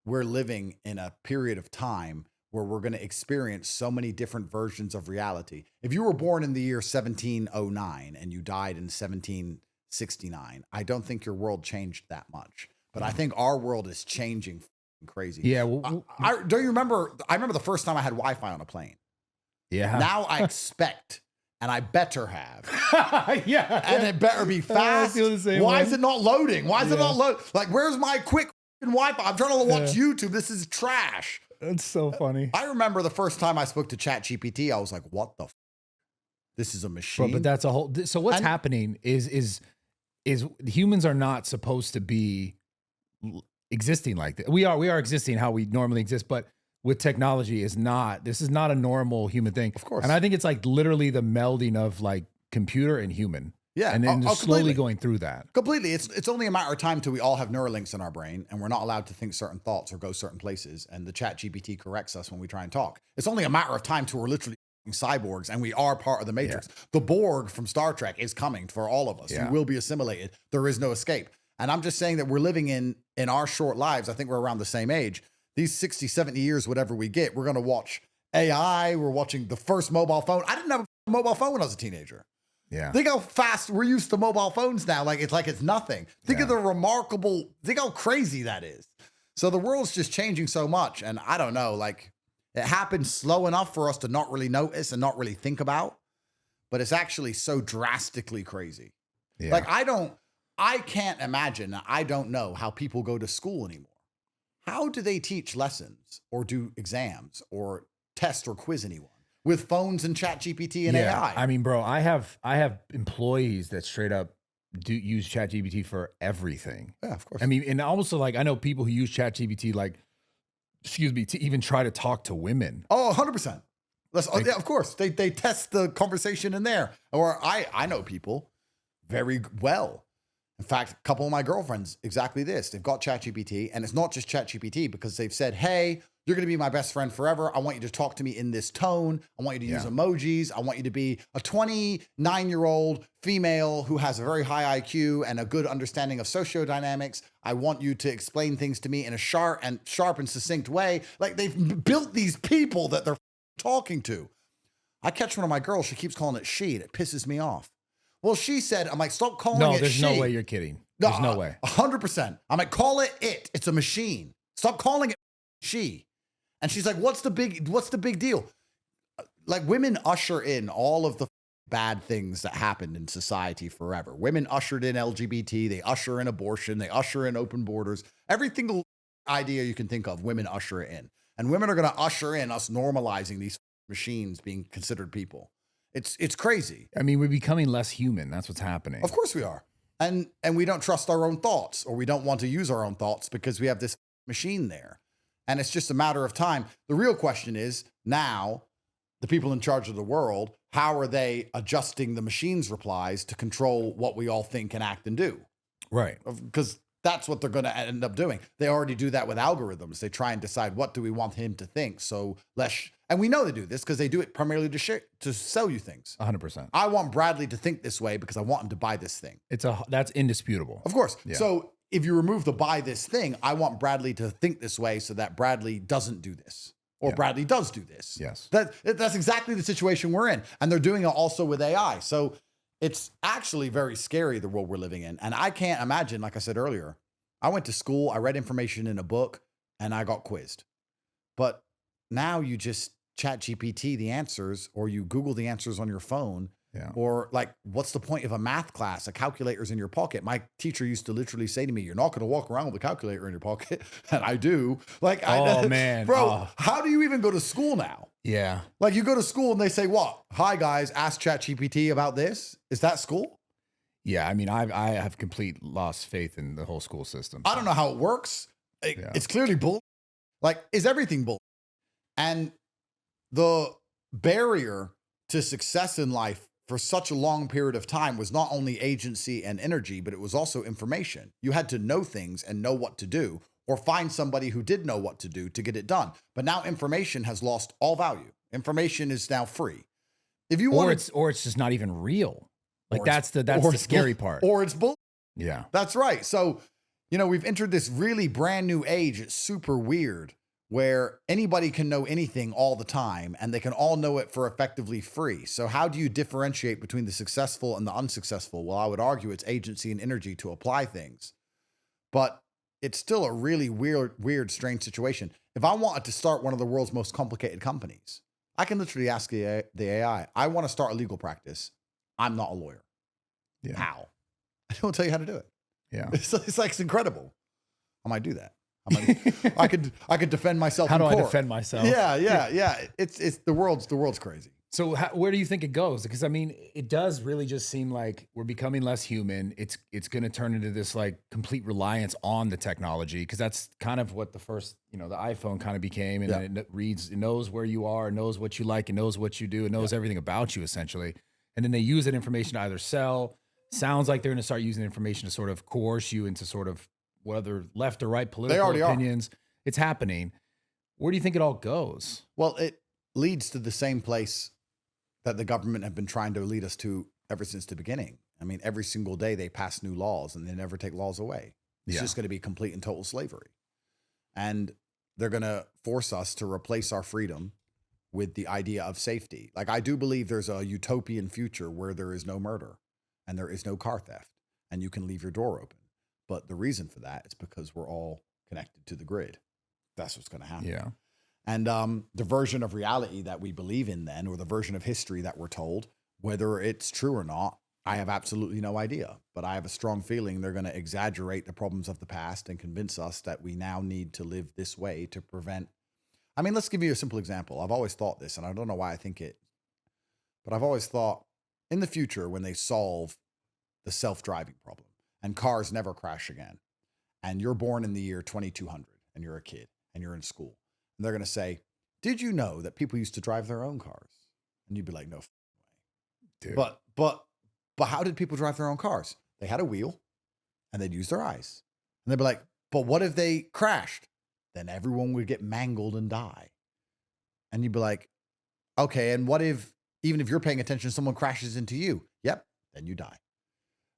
Speaker 2: we're living in a period of time where we're going to experience so many different versions of reality. If you were born in the year 1709 and you died in 1769, I don't think your world changed that much. But I think our world is changing crazy.
Speaker 1: Yeah.
Speaker 2: Do you remember? I remember the first time I had Wi-Fi on a plane.
Speaker 1: Yeah.
Speaker 2: Now I expect, and I better have.
Speaker 1: Yeah.
Speaker 2: And it better be fast. Why is it not loading? Why is it not loading? Like, where's my quick Wi-Fi? I'm trying to watch YouTube. This is trash.
Speaker 1: That's so funny.
Speaker 2: I remember the first time I spoke to ChatGPT, I was like, what the this is a machine.
Speaker 1: But that's a whole, so what's happening is humans are not supposed to be existing like that. We are existing how we normally exist, but with technology this is not a normal human thing.
Speaker 2: Of course.
Speaker 1: And I think it's like literally the melding of like computer and human.
Speaker 2: Yeah.
Speaker 1: And then slowly going through that.
Speaker 2: Completely. It's only a matter of time till we all have Neuralinks in our brain, and we're not allowed to think certain thoughts or go certain places. And the ChatGPT corrects us when we try and talk. It's only a matter of time till we're literally cyborgs, and we are part of the Matrix. Yeah. The Borg from Star Trek is coming for all of us. Yeah. We will be assimilated. There is no escape. And I'm just saying that we're living in our short lives. I think we're around the same age. These 60, 70 years, whatever we get, we're going to watch AI. We're watching the first mobile phone. I didn't have a mobile phone when I was a teenager.
Speaker 1: Yeah.
Speaker 2: Think how fast we're used to mobile phones now. Like it's nothing. Think of think how crazy that is. So the world's just changing so much. And I don't know, like it happened slow enough for us to not really notice and not really think about, but it's actually so drastically crazy. Yeah. Like I can't imagine. I don't know how people go to school anymore. How do they teach lessons or do exams or test or quiz anyone? With phones and ChatGPT and AI.
Speaker 1: I mean, bro, I have employees that straight up do use ChatGPT for everything.
Speaker 2: Yeah, of course.
Speaker 1: I mean, and also like I know people who use ChatGPT to even try to talk to women.
Speaker 2: Oh, 100%. Yeah, of course. They test the conversation in there. Or I know people very well. In fact, a couple of my girlfriends, exactly this. They've got ChatGPT, and it's not just ChatGPT because they've said, hey, you're going to be my best friend forever. I want you to talk to me in this tone. I want you to use emojis. I want you to be a 29-year-old female who has a very high IQ and a good understanding of sociodynamics. I want you to explain things to me in a sharp and succinct way. Like they've built these people that they're talking to? I catch one of my girls. She keeps calling it she, and it pisses me off. Well, she said, I'm like, stop calling it she.
Speaker 1: No, there's no way you're kidding. There's no way.
Speaker 2: 100%. I'm like, call it it. It's a machine. Stop calling it she. And she's like, what's the big deal? Like, women usher in all of the bad things that happened in society forever. Women ushered in LGBT. They usher in abortion. They usher in open borders. Every single idea you can think of, women usher it in. And women are going to usher in us normalizing these machines being considered people. It's crazy.
Speaker 1: I mean, we're becoming less human. That's what's happening.
Speaker 2: Of course we are. And we don't trust our own thoughts, or we don't want to use our own thoughts because we have this machine there. And it's just a matter of time. The real question is now, the people in charge of the world, how are they adjusting the machine's replies to control what we all think and act and do?
Speaker 1: Right.
Speaker 2: Because that's what they're going to end up doing. They already do that with algorithms. They try and decide, what do we want him to think? So and we know they do this because they do it primarily to sell you things.
Speaker 1: 100%.
Speaker 2: I want Bradley to think this way because I want him to buy this thing.
Speaker 1: That's indisputable.
Speaker 2: Of course.
Speaker 1: Yeah.
Speaker 2: So if you remove the buy this thing, I want Bradley to think this way so that Bradley doesn't do this. Or Bradley does do this.
Speaker 1: Yes.
Speaker 2: That's exactly the situation we're in. And they're doing it also with AI. So it's actually very scary, the world we're living in. And I can't imagine, like I said earlier, I went to school, I read information in a book, and I got quizzed. But now you just chat GPT the answers, or you Google the answers on your phone.
Speaker 1: Yeah.
Speaker 2: Or like, what's the point of a math class? A calculator's in your pocket. My teacher used to literally say to me, you're not going to walk around with a calculator in your pocket. And I do. Like,
Speaker 1: man.
Speaker 2: Bro, how do you even go to school now?
Speaker 1: Yeah.
Speaker 2: Like, you go to school and they say, what? Hi, guys, ask ChatGPT about this. Is that school?
Speaker 1: Yeah. I mean, I have complete lost faith in the whole school system.
Speaker 2: I don't know how it works. It's clearly bull. Like, is everything bull? And the barrier to success in life for such a long period of time was not only agency and energy, but it was also information. You had to know things and know what to do, or find somebody who did know what to do to get it done. But now information has lost all value. Information is now free. If you want,
Speaker 1: or it's just not even real. Like that's the scary part.
Speaker 2: Or it's bull.
Speaker 1: Yeah,
Speaker 2: that's right. So, we've entered this really brand new age. It's super weird, where anybody can know anything all the time, and they can all know it for effectively free. So how do you differentiate between the successful and the unsuccessful? Well, I would argue it's agency and energy to apply things, but it's still a really weird, strange situation. If I wanted to start one of the world's most complicated companies, I can literally ask the AI, I want to start a legal practice. I'm not a lawyer.
Speaker 1: Yeah.
Speaker 2: How? I don't tell you how to do it.
Speaker 1: Yeah.
Speaker 2: It's like, it's incredible. I might do that. I could defend myself.
Speaker 1: How do
Speaker 2: I
Speaker 1: defend myself?
Speaker 2: Yeah. It's the world's crazy.
Speaker 1: So where do you think it goes? Because I mean, it does really just seem like we're becoming less human. It's going to turn into this like complete reliance on the technology, because that's kind of what the first, the iPhone kind of became, and then it knows where you are, knows what you like, and knows what you do, and knows everything about you essentially. And then they use that information to either sell. Sounds like they're going to start using information to sort of coerce you into sort of whether left or right political opinions. It's happening. Where do you think it all goes?
Speaker 2: Well, it leads to the same place that the government have been trying to lead us to ever since the beginning. I mean, every single day they pass new laws and they never take laws away. It's just going to be complete and total slavery. And they're going to force us to replace our freedom with the idea of safety. Like, I do believe there's a utopian future where there is no murder and there is no car theft and you can leave your door open. But the reason for that is because we're all connected to the grid. That's what's going to happen.
Speaker 1: Yeah.
Speaker 2: And the version of reality that we believe in then, or the version of history that we're told, whether it's true or not, I have absolutely no idea. But I have a strong feeling they're going to exaggerate the problems of the past and convince us that we now need to live this way to prevent. I mean, let's give you a simple example. I've always thought this, and I don't know why I think it, but I've always thought in the future when they solve the self-driving problem and cars never crash again, and you're born in the year 2200 and you're a kid and you're in school, and they're going to say, did you know that people used to drive their own cars? And you'd be like, no way.
Speaker 1: Dude.
Speaker 2: But how did people drive their own cars? They had a wheel and they'd use their eyes. And they'd be like, but what if they crashed? Then everyone would get mangled and die. And you'd be like, okay, and what if, even if you're paying attention, someone crashes into you? Yep, then you die.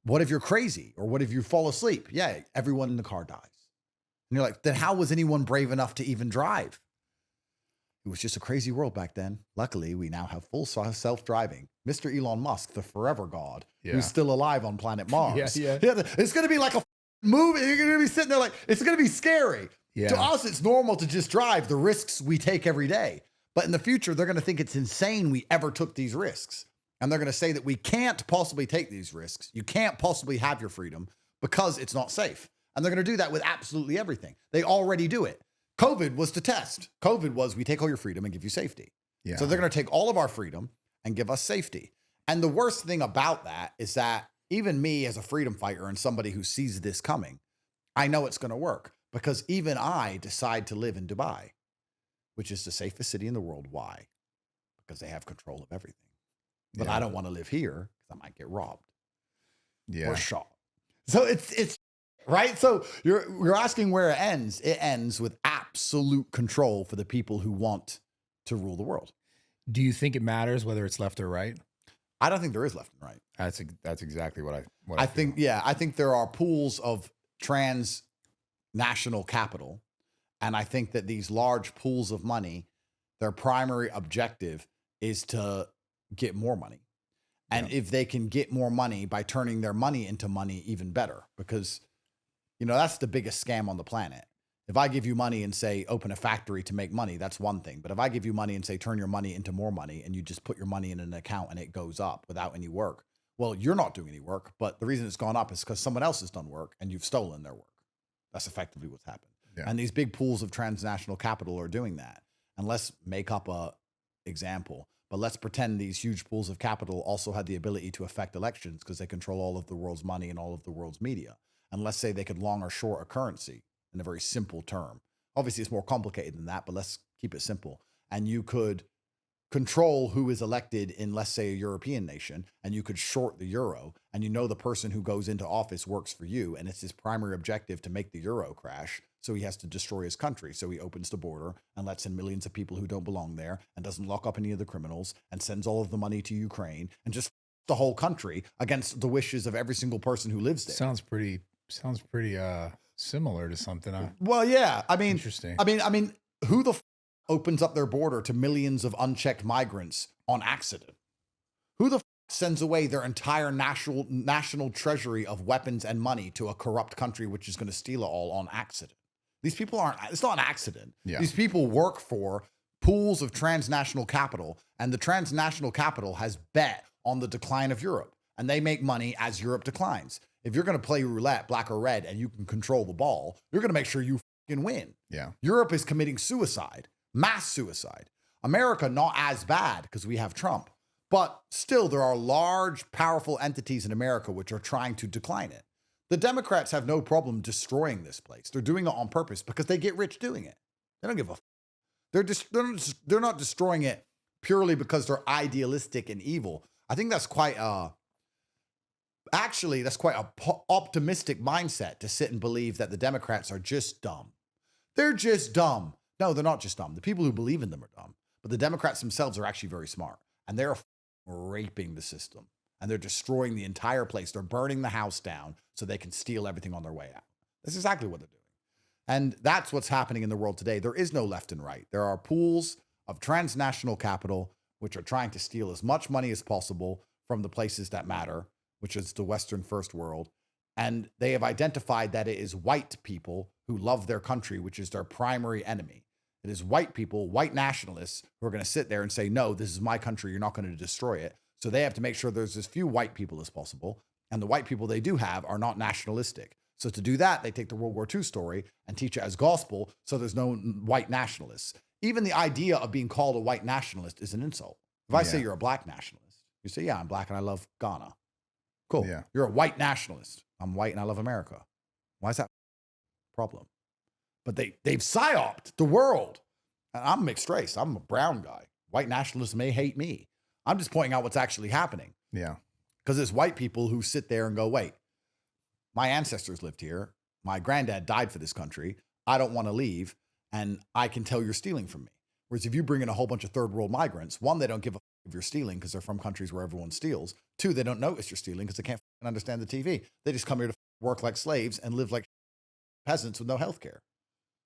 Speaker 2: What if you're crazy? Or what if you fall asleep? Yeah, everyone in the car dies. And you're like, then how was anyone brave enough to even drive? It was just a crazy world back then. Luckily, we now have full self-driving. Mr. Elon Musk, the forever god, who's still alive on planet Mars. It's going to be like a movie. You're going to be sitting there like, it's going to be scary.
Speaker 1: Yeah.
Speaker 2: To us, it's normal to just drive the risks we take every day. But in the future, they're going to think it's insane we ever took these risks. And they're going to say that we can't possibly take these risks. You can't possibly have your freedom because it's not safe. And they're going to do that with absolutely everything. They already do it. COVID was to test. COVID was we take all your freedom and give you safety.
Speaker 1: Yeah.
Speaker 2: So they're going to take all of our freedom and give us safety. And the worst thing about that is that even me as a freedom fighter and somebody who sees this coming, I know it's going to work because even I decide to live in Dubai, which is the safest city in the world. Why? Because they have control of everything. But I don't want to live here because I might get robbed or shot. So it's right. So you're asking where it ends. It ends with absolute control for the people who want to rule the world.
Speaker 1: Do you think it matters whether it's left or right?
Speaker 2: I don't think there is left and right.
Speaker 1: That's exactly what
Speaker 2: I think. Yeah, I think there are pools of transnational capital, and I think that these large pools of money, their primary objective is to get more money. And if they can get more money by turning their money into money, even better, because, you know, that's the biggest scam on the planet. If I give you money and say, open a factory to make money, that's one thing. But if I give you money and say, turn your money into more money, and you just put your money in an account and it goes up without any work, well, you're not doing any work. But the reason it's gone up is because someone else has done work and you've stolen their work. That's effectively what's happened. Yeah. And these big pools of transnational capital are doing that. And let's make up a example. But let's pretend these huge pools of capital also had the ability to affect elections because they control all of the world's money and all of the world's media. And let's say they could long or short a currency in a very simple term. Obviously, it's more complicated than that, but let's keep it simple. And you could control who is elected in, let's say, a European nation, and you could short the euro, and you know the person who goes into office works for you, and it's his primary objective to make the euro crash, so he has to destroy his country. So he opens the border and lets in millions of people who don't belong there and doesn't lock up any of the criminals and sends all of the money to Ukraine and just the whole country against the wishes of every single person who lives there.
Speaker 1: Sounds pretty similar to something.
Speaker 2: Well, yeah. I mean,
Speaker 1: interesting.
Speaker 2: I mean, who the opens up their border to millions of unchecked migrants on accident? Who the sends away their entire national treasury of weapons and money to a corrupt country which is going to steal it all on accident? These people it's not an accident. Yeah. These people work for pools of transnational capital, and the transnational capital has bet on the decline of Europe, and they make money as Europe declines. If you're going to play roulette, black or red, and you can control the ball, you're going to make sure you fucking win.
Speaker 1: Yeah.
Speaker 2: Europe is committing suicide, mass suicide. America, not as bad because we have Trump, but still there are large, powerful entities in America which are trying to decline it. The Democrats have no problem destroying this place. They're doing it on purpose because they get rich doing it. They don't give a they're not destroying it purely because they're idealistic and evil. I think that's quite that's quite a optimistic mindset to sit and believe that the Democrats are just dumb. They're just dumb. No, they're not just dumb. The people who believe in them are dumb. But the Democrats themselves are actually very smart. And they're raping the system. And they're destroying the entire place. They're burning the house down so they can steal everything on their way out. That's exactly what they're doing. And that's what's happening in the world today. There is no left and right. There are pools of transnational capital which are trying to steal as much money as possible from the places that matter, which is the Western first world. And they have identified that it is white people who love their country, which is their primary enemy. It is white people, white nationalists, who are going to sit there and say, no, this is my country. You're not going to destroy it. So they have to make sure there's as few white people as possible. And the white people they do have are not nationalistic. So to do that, they take the World War II story and teach it as gospel. So there's no white nationalists. Even the idea of being called a white nationalist is an insult. If I say you're a black nationalist, you say, yeah, I'm black and I love Ghana. Cool. Yeah. You're a white nationalist. I'm white and I love America. Why is that a problem? But they've psyoped the world. And I'm mixed race. I'm a brown guy. White nationalists may hate me. I'm just pointing out what's actually happening.
Speaker 1: Yeah.
Speaker 2: Because there's white people who sit there and go, wait, my ancestors lived here. My granddad died for this country. I don't want to leave. And I can tell you're stealing from me. Whereas if you bring in a whole bunch of third world migrants, one, they don't give a if you're stealing because they're from countries where everyone steals. Two, they don't notice you're stealing because they can't understand the TV. They just come here to work like slaves and live like peasants with no health care.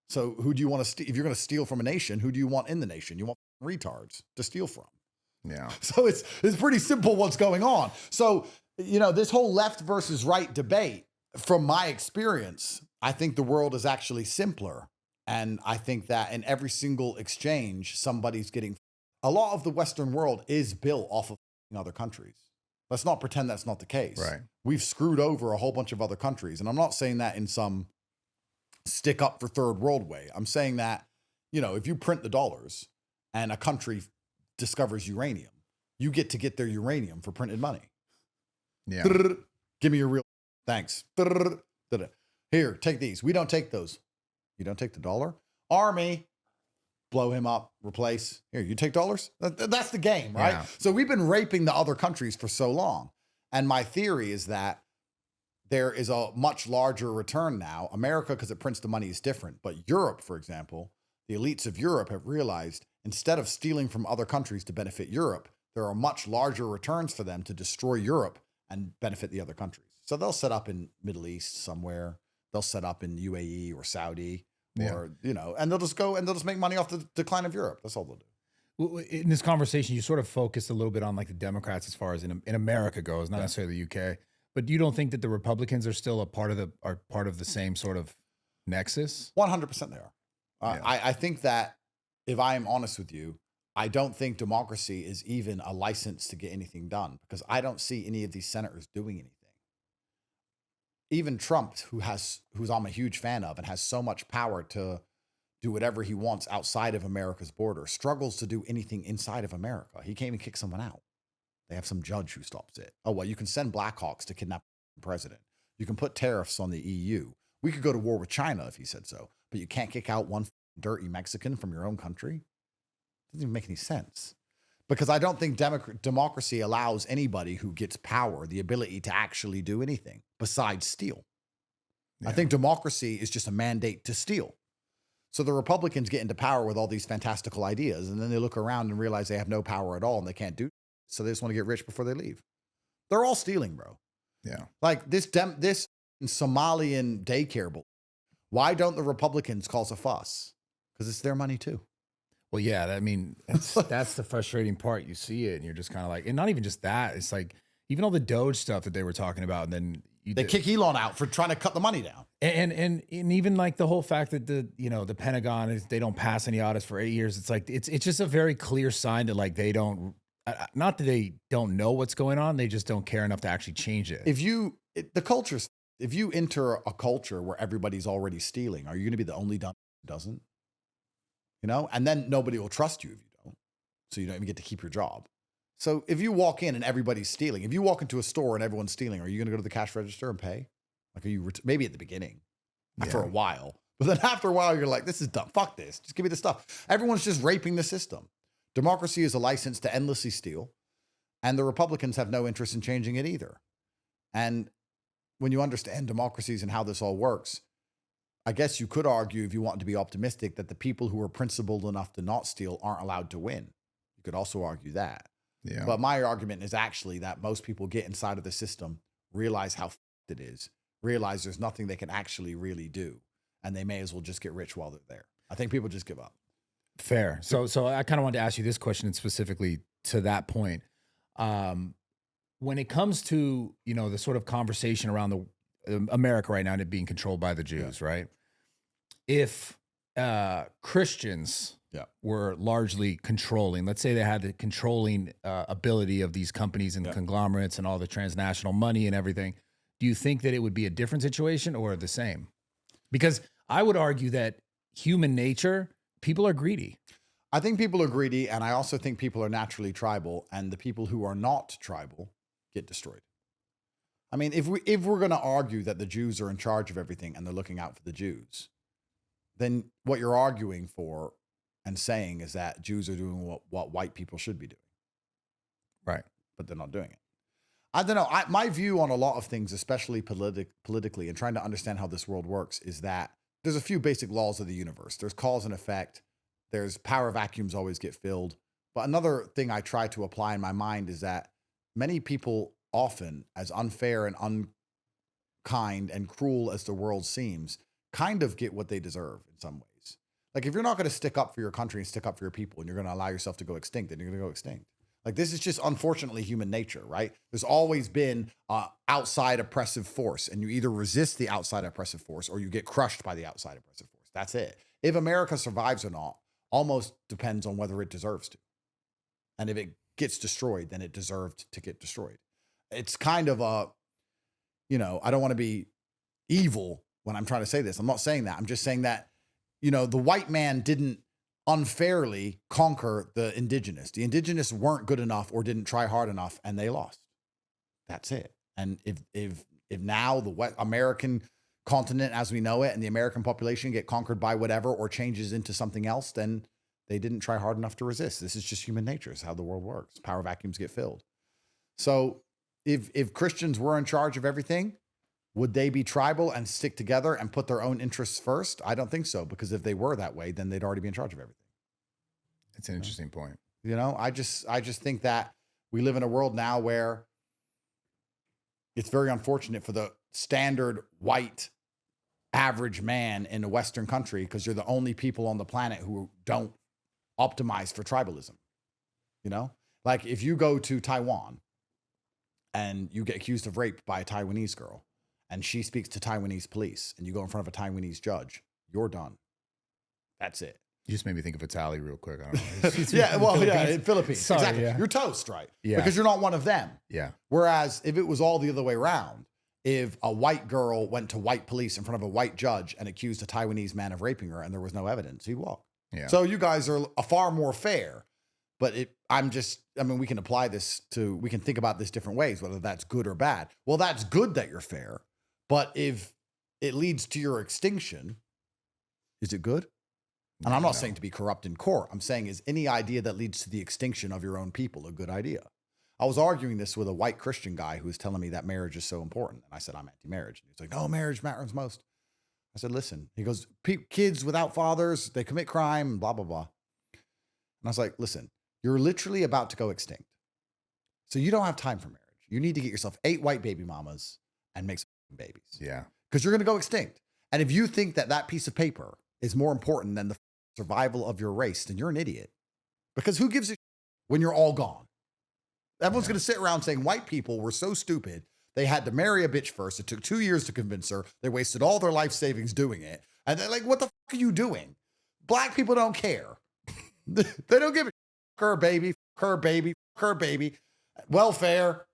Speaker 2: So who do you want to steal? If you're going to steal from a nation, who do you want in the nation? You want retards to steal from.
Speaker 1: Yeah.
Speaker 2: So it's pretty simple what's going on. So, this whole left versus right debate, from my experience, I think the world is actually simpler. And I think that in every single exchange, somebody's getting... A lot of the Western world is built off of other countries. Let's not pretend that's not the case.
Speaker 1: Right.
Speaker 2: We've screwed over a whole bunch of other countries. And I'm not saying that in some stick up for third world way. I'm saying that, if you print the dollars and a country discovers uranium, you get their uranium for printed money.
Speaker 1: Yeah.
Speaker 2: Give me your real... Thanks. Here, take these. We don't take those. You don't take the dollar? Army. Blow him up, replace. Here, you take dollars? That's the game, right?
Speaker 1: Yeah.
Speaker 2: So we've been raping the other countries for so long. And my theory is that there is a much larger return now. America, because it prints the money, is different. But Europe, for example, the elites of Europe have realized instead of stealing from other countries to benefit Europe, there are much larger returns for them to destroy Europe and benefit the other countries. So they'll set up in Middle East somewhere. They'll set up in UAE or Saudi. Or, and they'll just make money off the decline of Europe. That's all they'll do.
Speaker 1: Well, in this conversation, you sort of focused a little bit on like the Democrats as far as in America goes, not necessarily the UK. But you don't think that the Republicans are still a part of the same sort of nexus?
Speaker 2: 100% they are. I think that if I am honest with you, I don't think democracy is even a license to get anything done, because I don't see any of these senators doing anything. Even Trump, who's I'm a huge fan of and has so much power to do whatever he wants outside of America's border, struggles to do anything inside of America. He can't even kick someone out. They have some judge who stops it. Oh, well, you can send Blackhawks to kidnap the president. You can put tariffs on the EU. We could go to war with China if he said so, but you can't kick out one dirty Mexican from your own country? Doesn't even make any sense. Because I don't think democracy allows anybody who gets power the ability to actually do anything besides steal. Yeah. I think democracy is just a mandate to steal. So the Republicans get into power with all these fantastical ideas, and then they look around and realize they have no power at all and they can't do it. So they just want to get rich before they leave. They're all stealing, bro.
Speaker 1: Yeah.
Speaker 2: Like this Somalian daycare bull. Why don't the Republicans cause a fuss? Because it's their money too.
Speaker 1: Well, yeah, I mean, that's the frustrating part. You see it and you're just kind of like, and not even just that. It's like even all the Doge stuff that they were talking about. And then
Speaker 2: they kick Elon out for trying to cut the money down.
Speaker 1: And even like the whole fact that the Pentagon is, they don't pass any audits for 8 years. It's like, it's just a very clear sign that like, they don't, not that they don't know what's going on. They just don't care enough to actually change it.
Speaker 2: If you enter a culture where everybody's already stealing, are you going to be the only dumb who doesn't? And then nobody will trust you if you don't. So you don't even get to keep your job. So if you walk in and everybody's stealing, if you walk into a store and everyone's stealing, are you going to go to the cash register and pay? Like, are you maybe at the beginning, after a while, but then after a while, you're like, this is dumb. Fuck this. Just give me the stuff. Everyone's just raping the system. Democracy is a license to endlessly steal. And the Republicans have no interest in changing it either. And when you understand democracies and how this all works, I guess you could argue, if you want to be optimistic, that the people who are principled enough to not steal aren't allowed to win. You could also argue that.
Speaker 1: Yeah.
Speaker 2: But my argument is actually that most people get inside of the system, realize how it is, realize there's nothing they can actually really do, and they may as well just get rich while they're there. I think people just give up.
Speaker 1: Fair. So I kind of wanted to ask you this question, and specifically to that point. When it comes to, the sort of conversation around the America right now and it being controlled by the Jews, right? If Christians were largely controlling, let's say they had the controlling ability of these companies and conglomerates and all the transnational money and everything, do you think that it would be a different situation or the same? Because I would argue that human nature, people are greedy.
Speaker 2: I think people are greedy, and I also think people are naturally tribal, and the people who are not tribal get destroyed. I mean, if we're going to argue that the Jews are in charge of everything and they're looking out for the Jews, then what you're arguing for and saying is that Jews are doing what white people should be doing.
Speaker 1: Right.
Speaker 2: But they're not doing it. I don't know. My view on a lot of things, especially politically, and trying to understand how this world works, is that there's a few basic laws of the universe. There's cause and effect. There's power vacuums always get filled. But another thing I try to apply in my mind is that many people often, as unfair and unkind and cruel as the world seems, kind of get what they deserve in some ways. Like, if you're not going to stick up for your country and stick up for your people, and you're going to allow yourself to go extinct, then you're going to go extinct. Like, this is just unfortunately human nature, right? There's always been outside oppressive force, and you either resist the outside oppressive force or you get crushed by the outside oppressive force. That's it. If America survives or not almost depends on whether it deserves to. And if it gets destroyed, then it deserved to get destroyed. It's kind of a, I don't want to be evil when I'm trying to say this. I'm not saying that. I'm just saying that, the white man didn't unfairly conquer the indigenous. The indigenous weren't good enough or didn't try hard enough, and they lost. That's it. And if now the American continent as we know it and the American population get conquered by whatever or changes into something else, then they didn't try hard enough to resist. This is just human nature. It's how the world works. Power vacuums get filled. So if Christians were in charge of everything, would they be tribal and stick together and put their own interests first? I don't think so, because if they were that way, then they'd already be in charge of everything.
Speaker 1: It's an interesting point.
Speaker 2: I just think that we live in a world now where it's very unfortunate for the standard white average man in a Western country, because you're the only people on the planet who don't optimize for tribalism. Like, if you go to Taiwan and you get accused of rape by a Taiwanese girl and she speaks to Taiwanese police and you go in front of a Taiwanese judge, you're done. That's it.
Speaker 1: You just made me think of Italy real quick. I don't know.
Speaker 2: In Philippines.
Speaker 1: Sorry,
Speaker 2: exactly.
Speaker 1: yeah.
Speaker 2: You're toast, right?
Speaker 1: Yeah.
Speaker 2: Because you're not one of them.
Speaker 1: Yeah.
Speaker 2: Whereas if it was all the other way around, if a white girl went to white police in front of a white judge and accused a Taiwanese man of raping her and there was no evidence, he'd walk.
Speaker 1: Yeah.
Speaker 2: So you guys are far more fair. But we can apply this we can think about this different ways, whether that's good or bad. Well, that's good that you're fair. But if it leads to your extinction, is it good? And I'm not saying to be corrupt in court. I'm saying, is any idea that leads to the extinction of your own people a good idea? I was arguing this with a white Christian guy who was telling me that marriage is so important. And I said, I'm anti-marriage. And he's like, no, marriage matters most. I said, listen. He goes, kids without fathers, they commit crime, blah, blah, blah. And I was like, listen, you're literally about to go extinct. So you don't have time for marriage. You need to get yourself 8 white baby mamas and make some babies.
Speaker 1: Yeah.
Speaker 2: Because you're going to go extinct. And if you think that piece of paper is more important than the survival of your race, then you're an idiot. Because who gives a when you're all gone? Everyone's going to sit around saying white people were so stupid. They had to marry a bitch first. It took 2 years to convince her. They wasted all their life savings doing it. And they're like, what the fuck are you doing? Black people don't care. They don't give a her baby, her baby, her baby. Welfare.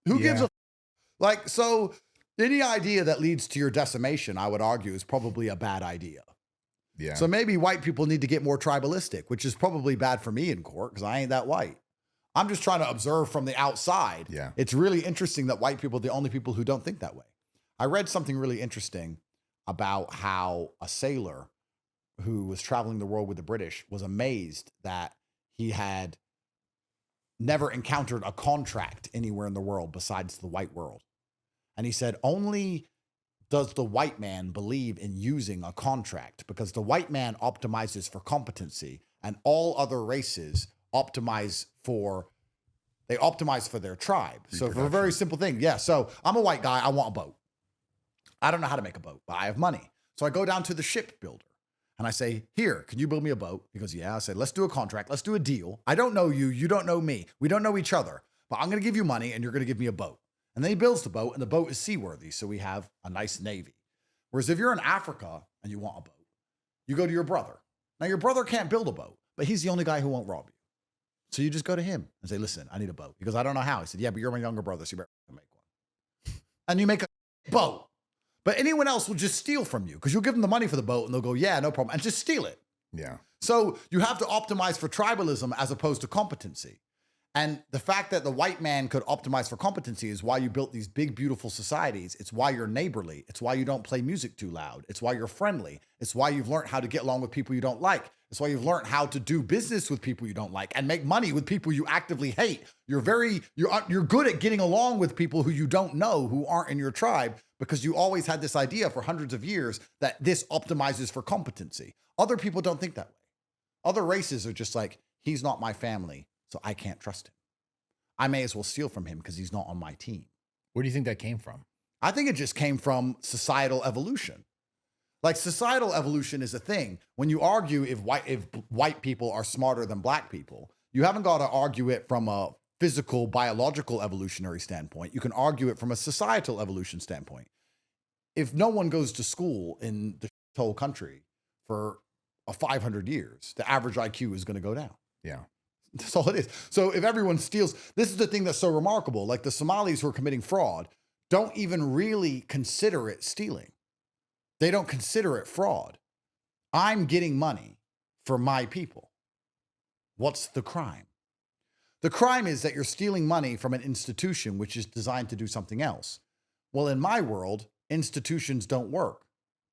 Speaker 2: Who gives a like, so any idea that leads to your decimation, I would argue, is probably a bad idea.
Speaker 1: Yeah.
Speaker 2: So maybe white people need to get more tribalistic, which is probably bad for me in court because I ain't that white. I'm just trying to observe from the outside.
Speaker 1: Yeah.
Speaker 2: It's really interesting that white people are the only people who don't think that way. I read something really interesting about how a sailor who was traveling the world with the British was amazed that he had never encountered a contract anywhere in the world besides the white world. And he said, only does the white man believe in using a contract, because the white man optimizes for competency and all other races optimize for their tribe. So for a very simple thing. Yeah. So I'm a white guy. I want a boat. I don't know how to make a boat, but I have money. So I go down to the shipbuilder and I say, here, can you build me a boat? He goes, yeah. I said, let's do a contract. Let's do a deal. I don't know you. You don't know me. We don't know each other, but I'm going to give you money and you're going to give me a boat. And then he builds the boat and the boat is seaworthy. So we have a nice navy. Whereas if you're in Africa and you want a boat, you go to your brother. Now your brother can't build a boat, but he's the only guy who won't rob you. So you just go to him and say, listen, I need a boat. He goes, I don't know how. He said, yeah, but you're my younger brother, so you better make one. And you make a boat. But anyone else will just steal from you because you'll give them the money for the boat and they'll go, yeah, no problem, and just steal it.
Speaker 1: Yeah.
Speaker 2: So you have to optimize for tribalism as opposed to competency. And the fact that the white man could optimize for competency is why you built these big, beautiful societies. It's why you're neighborly. It's why you don't play music too loud. It's why you're friendly. It's why you've learned how to get along with people you don't like. It's why you've learned how to do business with people you don't like and make money with people you actively hate. You're good at getting along with people who you don't know, who aren't in your tribe, because you always had this idea for hundreds of years that this optimizes for competency. Other people don't think that way. Other races are just like, he's not my family, so I can't trust him. I may as well steal from him because he's not on my team.
Speaker 1: Where do you think that came from?
Speaker 2: I think it just came from societal evolution. Like societal evolution is a thing. When you argue if white people are smarter than black people, you haven't got to argue it from a physical, biological evolutionary standpoint. You can argue it from a societal evolution standpoint. If no one goes to school in the whole country for 500 years, the average IQ is going to go down.
Speaker 1: Yeah.
Speaker 2: That's all it is. So if everyone steals, this is the thing that's so remarkable. Like the Somalis who are committing fraud don't even really consider it stealing. They don't consider it fraud. I'm getting money for my people. What's the crime? The crime is that you're stealing money from an institution which is designed to do something else. Well, in my world, institutions don't work.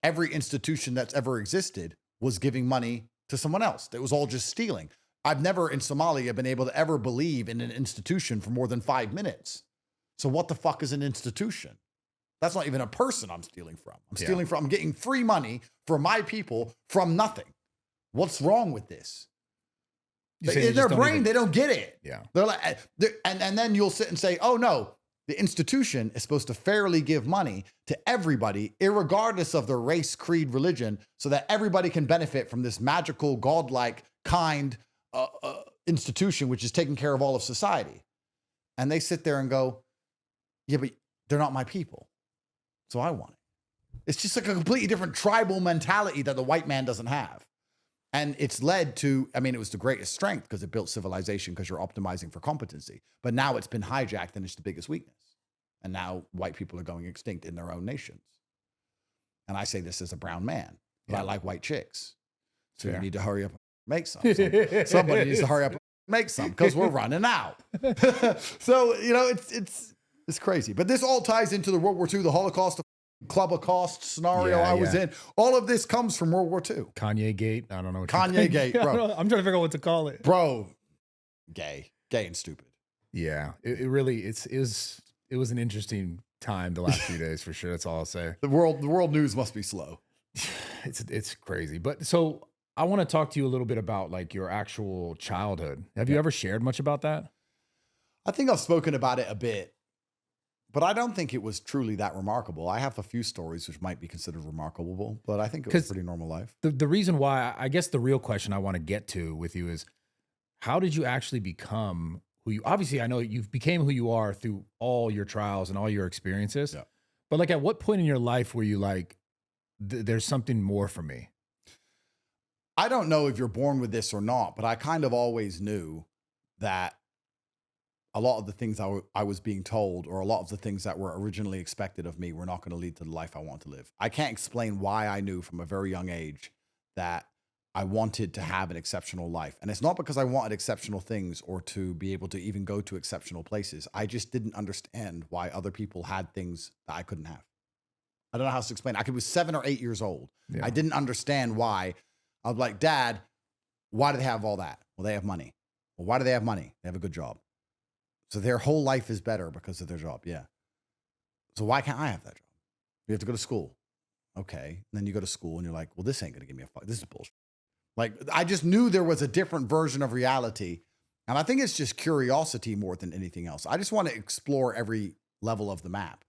Speaker 2: Every institution that's ever existed was giving money to someone else. It was all just stealing. I've never in Somalia been able to ever believe in an institution for more than 5 minutes. So what the fuck is an institution? That's not even a person I'm stealing from. I'm getting free money for my people from nothing. What's wrong with this? In their brain, they don't get it.
Speaker 1: Yeah.
Speaker 2: They're like, and then you'll sit and say, oh no, the institution is supposed to fairly give money to everybody, irregardless of their race, creed, religion, so that everybody can benefit from this magical, godlike, kind institution, which is taking care of all of society. And they sit there and go, yeah, but they're not my people. So I want it. It's just like a completely different tribal mentality that the white man doesn't have. And it's led to, I mean, it was the greatest strength because it built civilization because you're optimizing for competency. But now it's been hijacked and it's the biggest weakness. And now white people are going extinct in their own nations. And I say this as a brown man, but I like white chicks. So you need to hurry up and make some. Somebody needs to hurry up and make some because we're running out. So, you know, it's crazy. But this all ties into the World War II, the Holocaust, the Clubacost scenario I was in. All of this comes from World War II.
Speaker 1: Kanye Gate. I don't know.
Speaker 2: Kanye Gate, bro.
Speaker 1: I'm trying to figure out what to call it.
Speaker 2: Bro, gay and stupid.
Speaker 1: Yeah, it really, it was an interesting time the last few days for sure. That's all I'll say.
Speaker 2: The world news must be slow.
Speaker 1: It's crazy. But so I want to talk to you a little bit about like your actual childhood. Have you ever shared much about that?
Speaker 2: I think I've spoken about it a bit. But I don't think it was truly that remarkable. I have a few stories which might be considered remarkable, but I think it was a pretty normal life.
Speaker 1: The reason why, I guess the real question I want to get to with you is, how did you actually become who you, obviously I know you've became who you are through all your trials and all your experiences, but like at what point in your life were you like, there's something more for me?
Speaker 2: I don't know if you're born with this or not, but I kind of always knew that a lot of the things I was being told, or a lot of the things that were originally expected of me, were not going to lead to the life I want to live. I can't explain why I knew from a very young age that I wanted to have an exceptional life. And it's not because I wanted exceptional things or to be able to even go to exceptional places. I just didn't understand why other people had things that I couldn't have. I don't know how to explain. I was 7 or 8 years old. Yeah. I didn't understand why. I was like, Dad, why do they have all that? Well, they have money. Well, why do they have money? They have a good job. So their whole life is better because of their job. Yeah. So why can't I have that job? You have to go to school. Okay. And then you go to school and you're like, well, this ain't going to give me a fuck. This is bullshit. Like, I just knew there was a different version of reality. And I think it's just curiosity more than anything else. I just want to explore every level of the map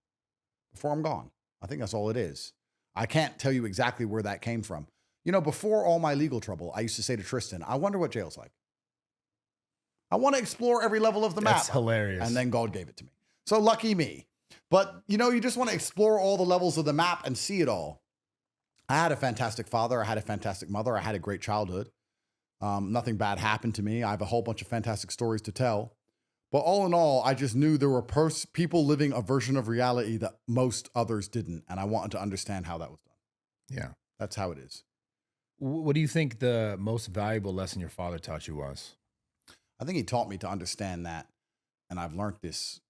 Speaker 2: before I'm gone. I think that's all it is. I can't tell you exactly where that came from. You know, before all my legal trouble, I used to say to Tristan, I wonder what jail's like. I want to explore every level of the map.
Speaker 1: That's hilarious.
Speaker 2: And then God gave it to me. So lucky me. But, you know, you just want to explore all the levels of the map and see it all. I had a fantastic father. I had a fantastic mother. I had a great childhood. Nothing bad happened to me. I have a whole bunch of fantastic stories to tell. But all in all, I just knew there were people living a version of reality that most others didn't. And I wanted to understand how that was done.
Speaker 1: Yeah.
Speaker 2: That's how it is.
Speaker 1: What do you think the most valuable lesson your father taught you was?
Speaker 2: I think he taught me to understand that, and I've learned this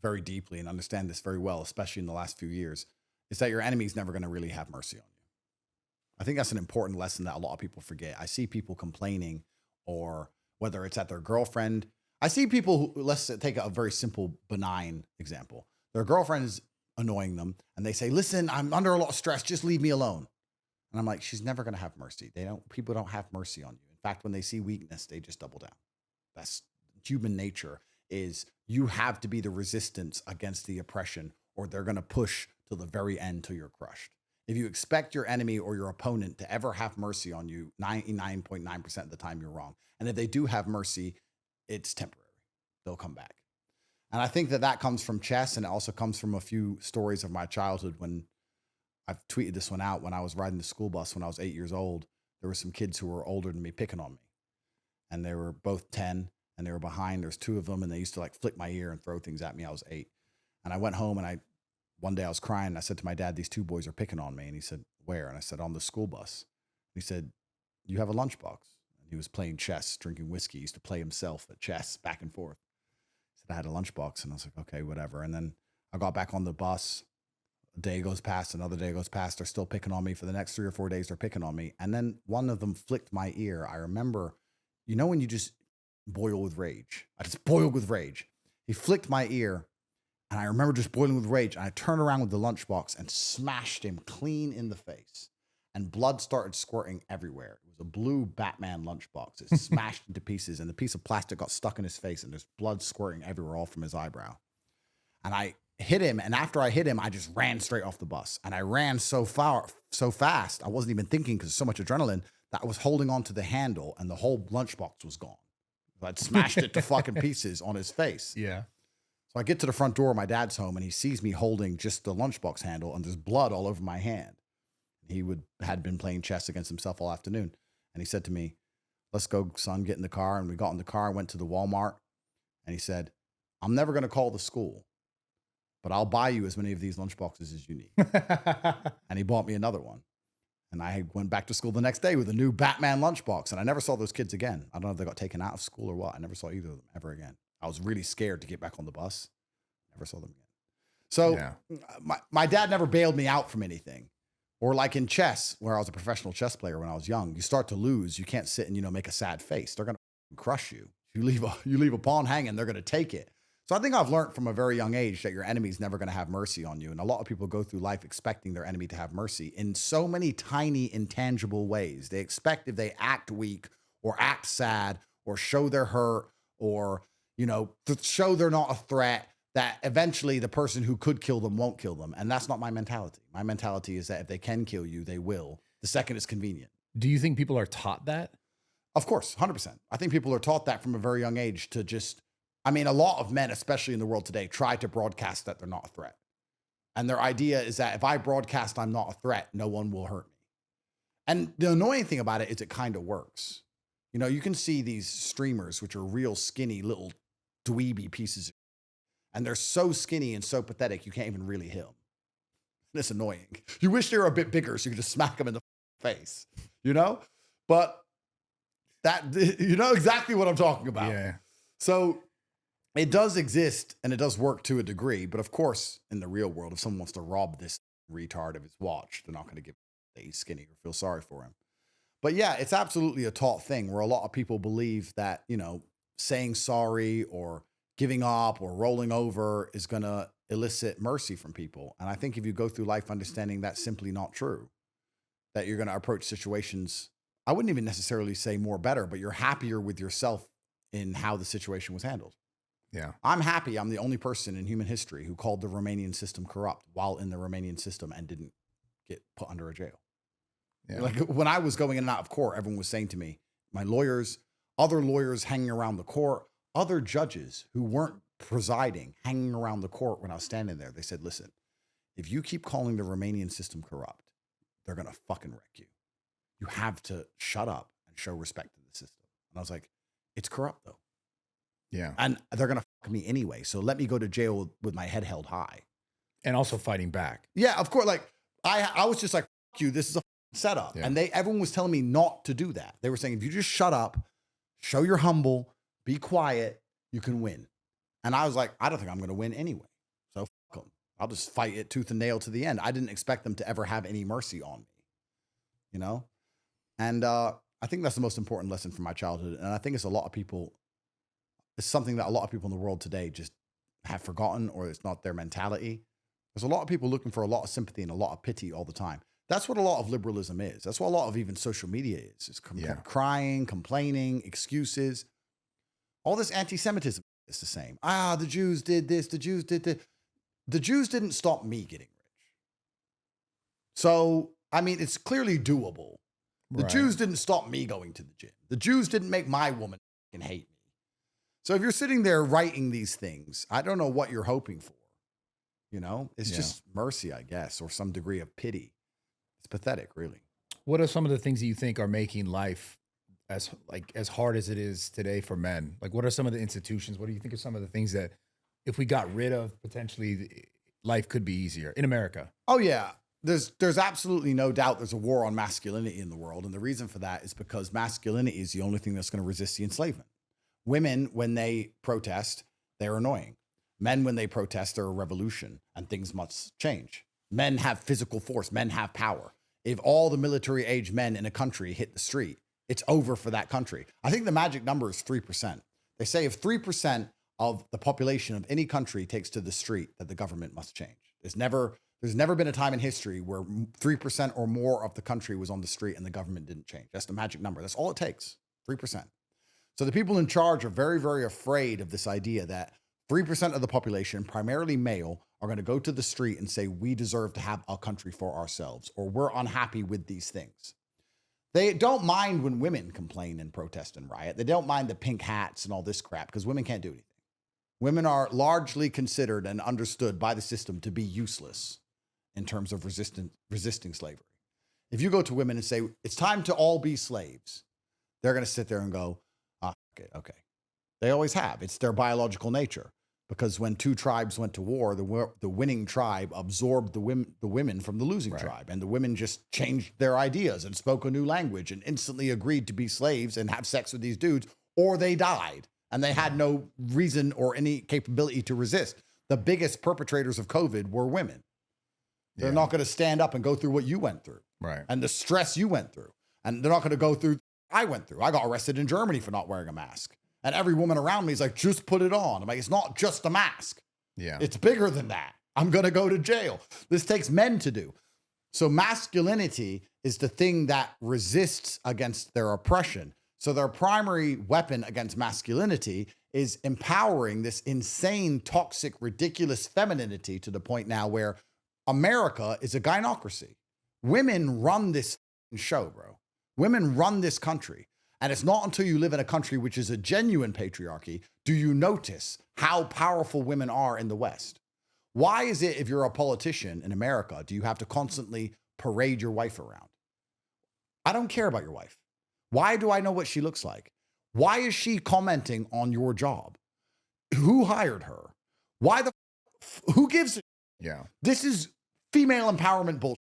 Speaker 2: very deeply and understand this very well, especially in the last few years, is that your enemy's never going to really have mercy on you. I think that's an important lesson that a lot of people forget. I see people complaining, or whether it's at their girlfriend. I see people who, let's take a very simple, benign example. Their girlfriend is annoying them, and they say, listen, I'm under a lot of stress. Just leave me alone. And I'm like, she's never going to have mercy. People don't have mercy on you. In fact, when they see weakness, they just double down. That's human nature, is you have to be the resistance against the oppression, or they're going to push till the very end till you're crushed. If you expect your enemy or your opponent to ever have mercy on you, 99.9% of the time you're wrong. And if they do have mercy, it's temporary. They'll come back. And I think that comes from chess, and it also comes from a few stories of my childhood. When I've tweeted this one out, when I was riding the school bus when I was 8 years old, there were some kids who were older than me picking on me. And they were both 10, and they were behind. There's two of them, and they used to like flick my ear and throw things at me. I was 8. And I went home, and one day I was crying, and I said to my dad, these two boys are picking on me. And he said, where? And I said, on the school bus. And he said, you have a lunchbox. And he was playing chess, drinking whiskey. He used to play himself at chess back and forth. He said, I had a lunchbox. And I was like, okay, whatever. And then I got back on the bus. A day goes past, another day goes past. They're still picking on me. For the next 3 or 4 days, they're picking on me. And then one of them flicked my ear. I remember, you know, when you just boil with rage. I just boiled with rage. He flicked my ear. And I remember just boiling with rage. And I turned around with the lunchbox and smashed him clean in the face. And blood started squirting everywhere. It was a blue Batman lunchbox. It smashed into pieces. And the piece of plastic got stuck in his face. And there's blood squirting everywhere, all from his eyebrow. And I hit him. And after I hit him, I just ran straight off the bus. And I ran so fast. I wasn't even thinking because so much adrenaline that I was holding on to the handle. And the whole lunchbox was gone. I'd smashed it to fucking pieces on his face.
Speaker 1: Yeah.
Speaker 2: So I get to the front door of my dad's home, and he sees me holding just the lunchbox handle, and there's blood all over my hand. He had been playing chess against himself all afternoon. And he said to me, let's go, son, get in the car. And we got in the car and went to the Walmart. And he said, I'm never going to call the school, but I'll buy you as many of these lunchboxes as you need. And he bought me another one. And I went back to school the next day with a new Batman lunchbox. And I never saw those kids again. I don't know if they got taken out of school or what. I never saw either of them ever again. I was really scared to get back on the bus. Never saw them again. So my dad never bailed me out from anything. Or like in chess, where I was a professional chess player when I was young, you start to lose. You can't sit and, you know, make a sad face. They're going to crush you. You leave a pawn hanging, they're going to take it. So I think I've learned from a very young age that your enemy's never going to have mercy on you. And a lot of people go through life expecting their enemy to have mercy in so many tiny, intangible ways. They expect if they act weak or act sad or show they're hurt or, you know, to show they're not a threat, that eventually the person who could kill them won't kill them. And that's not my mentality. My mentality is that if they can kill you, they will. The second it's convenient.
Speaker 1: Do you think people are taught that?
Speaker 2: Of course, 100%. I think people are taught that from a very young age to just, I mean, a lot of men, especially in the world today, try to broadcast that they're not a threat. And their idea is that if I broadcast I'm not a threat, no one will hurt me. And the annoying thing about it is it kind of works. You know, you can see these streamers, which are real skinny little dweeby pieces of, and they're so skinny and so pathetic, you can't even really hit them. It's annoying. You wish they were a bit bigger so you could just smack them in the face, you know? But that, you know exactly what I'm talking about.
Speaker 1: Yeah.
Speaker 2: So it does exist and it does work to a degree. But of course, in the real world, if someone wants to rob this retard of his watch, they're not going to give him he's skinny or feel sorry for him. But yeah, it's absolutely a taught thing where a lot of people believe that, you know, saying sorry or giving up or rolling over is going to elicit mercy from people. And I think if you go through life understanding that's simply not true, that you're going to approach situations, I wouldn't even necessarily say more better, but you're happier with yourself in how the situation was handled.
Speaker 1: Yeah.
Speaker 2: I'm happy I'm the only person in human history who called the Romanian system corrupt while in the Romanian system and didn't get put under a jail. Yeah. Like when I was going in and out of court, everyone was saying to me, my lawyers, other lawyers hanging around the court, other judges who weren't presiding, hanging around the court when I was standing there, they said, listen, if you keep calling the Romanian system corrupt, they're going to fucking wreck you. You have to shut up and show respect to the system. And I was like, it's corrupt though.
Speaker 1: Yeah.
Speaker 2: And they're going to fuck me anyway. So let me go to jail with my head held high.
Speaker 1: And also fighting back.
Speaker 2: Yeah, of course. Like I was just like, fuck you, this is a setup. Yeah. And everyone was telling me not to do that. They were saying, if you just shut up, show you're humble, be quiet, you can win. And I was like, I don't think I'm going to win anyway. So fuck them. I'll just fight it tooth and nail to the end. I didn't expect them to ever have any mercy on me, you know? And I think that's the most important lesson from my childhood. And I think it's something that a lot of people in the world today just have forgotten, or it's not their mentality. There's a lot of people looking for a lot of sympathy and a lot of pity all the time. That's what a lot of liberalism is. That's what a lot of even social media is. It's crying, complaining, excuses. All this anti-Semitism is the same. The Jews did this. The Jews did that. The Jews didn't stop me getting rich. So, I mean, it's clearly doable. The
Speaker 1: Right.
Speaker 2: Jews didn't stop me going to the gym. The Jews didn't make my woman fucking hate me. So if you're sitting there writing these things, I don't know what you're hoping for. You know, it's just mercy, I guess, or some degree of pity. It's pathetic, really.
Speaker 1: What are some of the things that you think are making life as hard as it is today for men? Like, what are some of the institutions? What do you think are some of the things that, if we got rid of, potentially life could be easier in America?
Speaker 2: Oh yeah, there's absolutely no doubt there's a war on masculinity in the world, and the reason for that is because masculinity is the only thing that's going to resist the enslavement. Women, when they protest, they're annoying. Men, when they protest, are a revolution, and things must change. Men have physical force. Men have power. If all the military-age men in a country hit the street, it's over for that country. I think the magic number is 3%. They say if 3% of the population of any country takes to the street, that the government must change. There's never been a time in history where 3% or more of the country was on the street and the government didn't change. That's the magic number. That's all it takes, 3%. So the people in charge are very, very afraid of this idea that 3% of the population, primarily male, are going to go to the street and say, we deserve to have a country for ourselves, or we're unhappy with these things. They don't mind when women complain and protest and riot. They don't mind the pink hats and all this crap because women can't do anything. Women are largely considered and understood by the system to be useless in terms of resisting slavery. If you go to women and say, it's time to all be slaves, they're going to sit there and go, okay. They always have. It's their biological nature. Because when two tribes went to war, the winning tribe absorbed the women from the losing tribe. And the women just changed their ideas and spoke a new language and instantly agreed to be slaves and have sex with these dudes, or they died. And they had no reason or any capability to resist. The biggest perpetrators of COVID were women. They're not going to stand up and go through what you went through.
Speaker 1: Right.
Speaker 2: And the stress you went through. And they're not going to go through I went through. I got arrested in Germany for not wearing a mask. And every woman around me is like, just put it on. I'm like, it's not just a mask.
Speaker 1: Yeah.
Speaker 2: It's bigger than that. I'm going to go to jail. This takes men to do. So masculinity is the thing that resists against their oppression. So their primary weapon against masculinity is empowering this insane, toxic, ridiculous femininity to the point now where America is a gynocracy. Women run this show, bro. Women run this country. And it's not until you live in a country which is a genuine patriarchy do you notice how powerful women are in the West. Why is it if you're a politician in America, do you have to constantly parade your wife around? I don't care about your wife. Why do I know what she looks like? Why is she commenting on your job? Who hired her? Who gives a
Speaker 1: Yeah.
Speaker 2: This is female empowerment bullshit.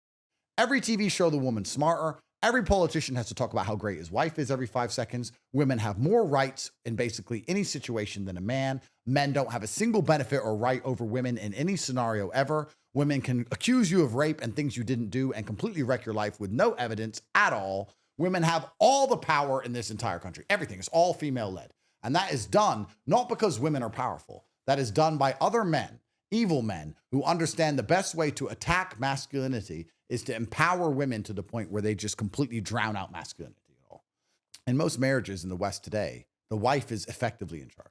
Speaker 2: Every TV show, the woman's smarter. Every politician has to talk about how great his wife is every 5 seconds. Women have more rights in basically any situation than a man. Men don't have a single benefit or right over women in any scenario ever. Women can accuse you of rape and things you didn't do and completely wreck your life with no evidence at all. Women have all the power in this entire country. Everything is all female-led. And that is done not because women are powerful. That is done by other men, evil men, who understand the best way to attack masculinity is to empower women to the point where they just completely drown out masculinity at all. In most marriages in the West today, the wife is effectively in charge.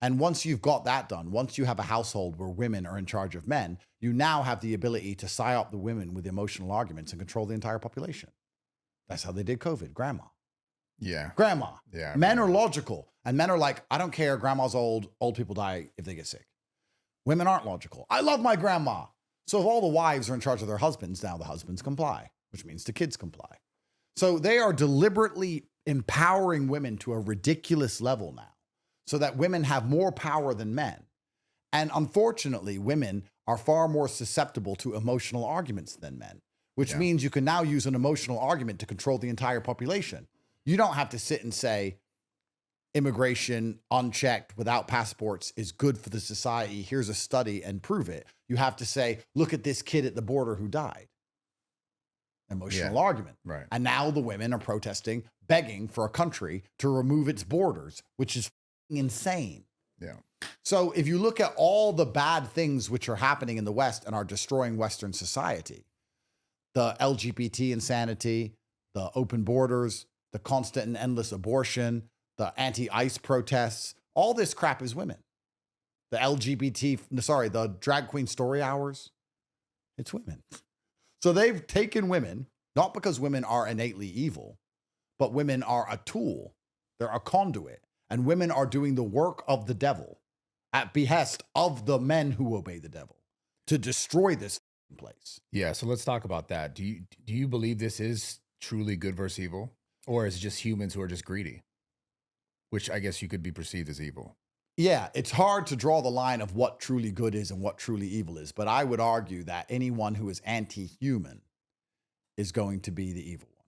Speaker 2: And once you've got that done, once you have a household where women are in charge of men, you now have the ability to psyop the women with emotional arguments and control the entire population. That's how they did COVID. Grandma.
Speaker 1: Yeah.
Speaker 2: Grandma.
Speaker 1: Yeah.
Speaker 2: Men are logical. And men are like, I don't care. Grandma's old. Old people die if they get sick. Women aren't logical. I love my grandma. So if all the wives are in charge of their husbands, now the husbands comply, which means the kids comply. So they are deliberately empowering women to a ridiculous level now so that women have more power than men. And unfortunately, women are far more susceptible to emotional arguments than men, which means you can now use an emotional argument to control the entire population. You don't have to sit and say, immigration unchecked without passports is good for the society. Here's a study and prove it. You have to say, look at this kid at the border who died. Emotional argument.
Speaker 1: Right.
Speaker 2: And now the women are protesting, begging for a country to remove its borders, which is insane.
Speaker 1: Yeah.
Speaker 2: So if you look at all the bad things which are happening in the West and are destroying Western society, the LGBT insanity, the open borders, the constant and endless abortion, the anti-ICE protests, all this crap is women. The the drag queen story hours, it's women. So they've taken women, not because women are innately evil, but women are a tool. They're a conduit. And women are doing the work of the devil at behest of the men who obey the devil to destroy this place.
Speaker 1: Yeah, so let's talk about that. Do you believe this is truly good versus evil? Or is it just humans who are just greedy? Which I guess you could be perceived as evil.
Speaker 2: Yeah, it's hard to draw the line of what truly good is and what truly evil is. But I would argue that anyone who is anti-human is going to be the evil one.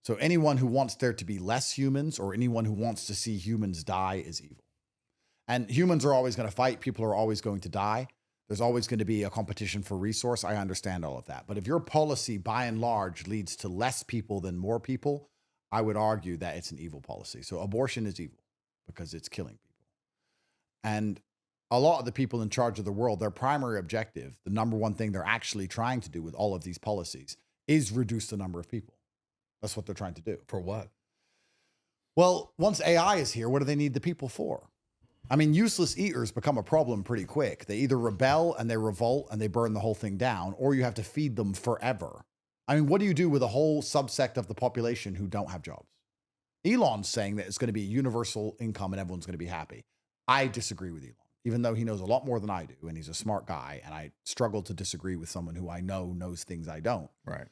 Speaker 2: So anyone who wants there to be less humans or anyone who wants to see humans die is evil. And humans are always going to fight. People are always going to die. There's always going to be a competition for resource. I understand all of that. But if your policy, by and large, leads to less people than more people, I would argue that it's an evil policy. So abortion is evil because it's killing people. And a lot of the people in charge of the world, their primary objective, the number one thing they're actually trying to do with all of these policies is reduce the number of people. That's what they're trying to do.
Speaker 1: For what?
Speaker 2: Well, once AI is here, what do they need the people for? I mean, useless eaters become a problem pretty quick. They either rebel and they revolt and they burn the whole thing down, or you have to feed them forever. I mean, what do you do with a whole subsect of the population who don't have jobs? Elon's saying that it's going to be a universal income and everyone's going to be happy. I disagree with Elon, even though he knows a lot more than I do, and he's a smart guy, and I struggle to disagree with someone who I know knows things I don't.
Speaker 1: Right.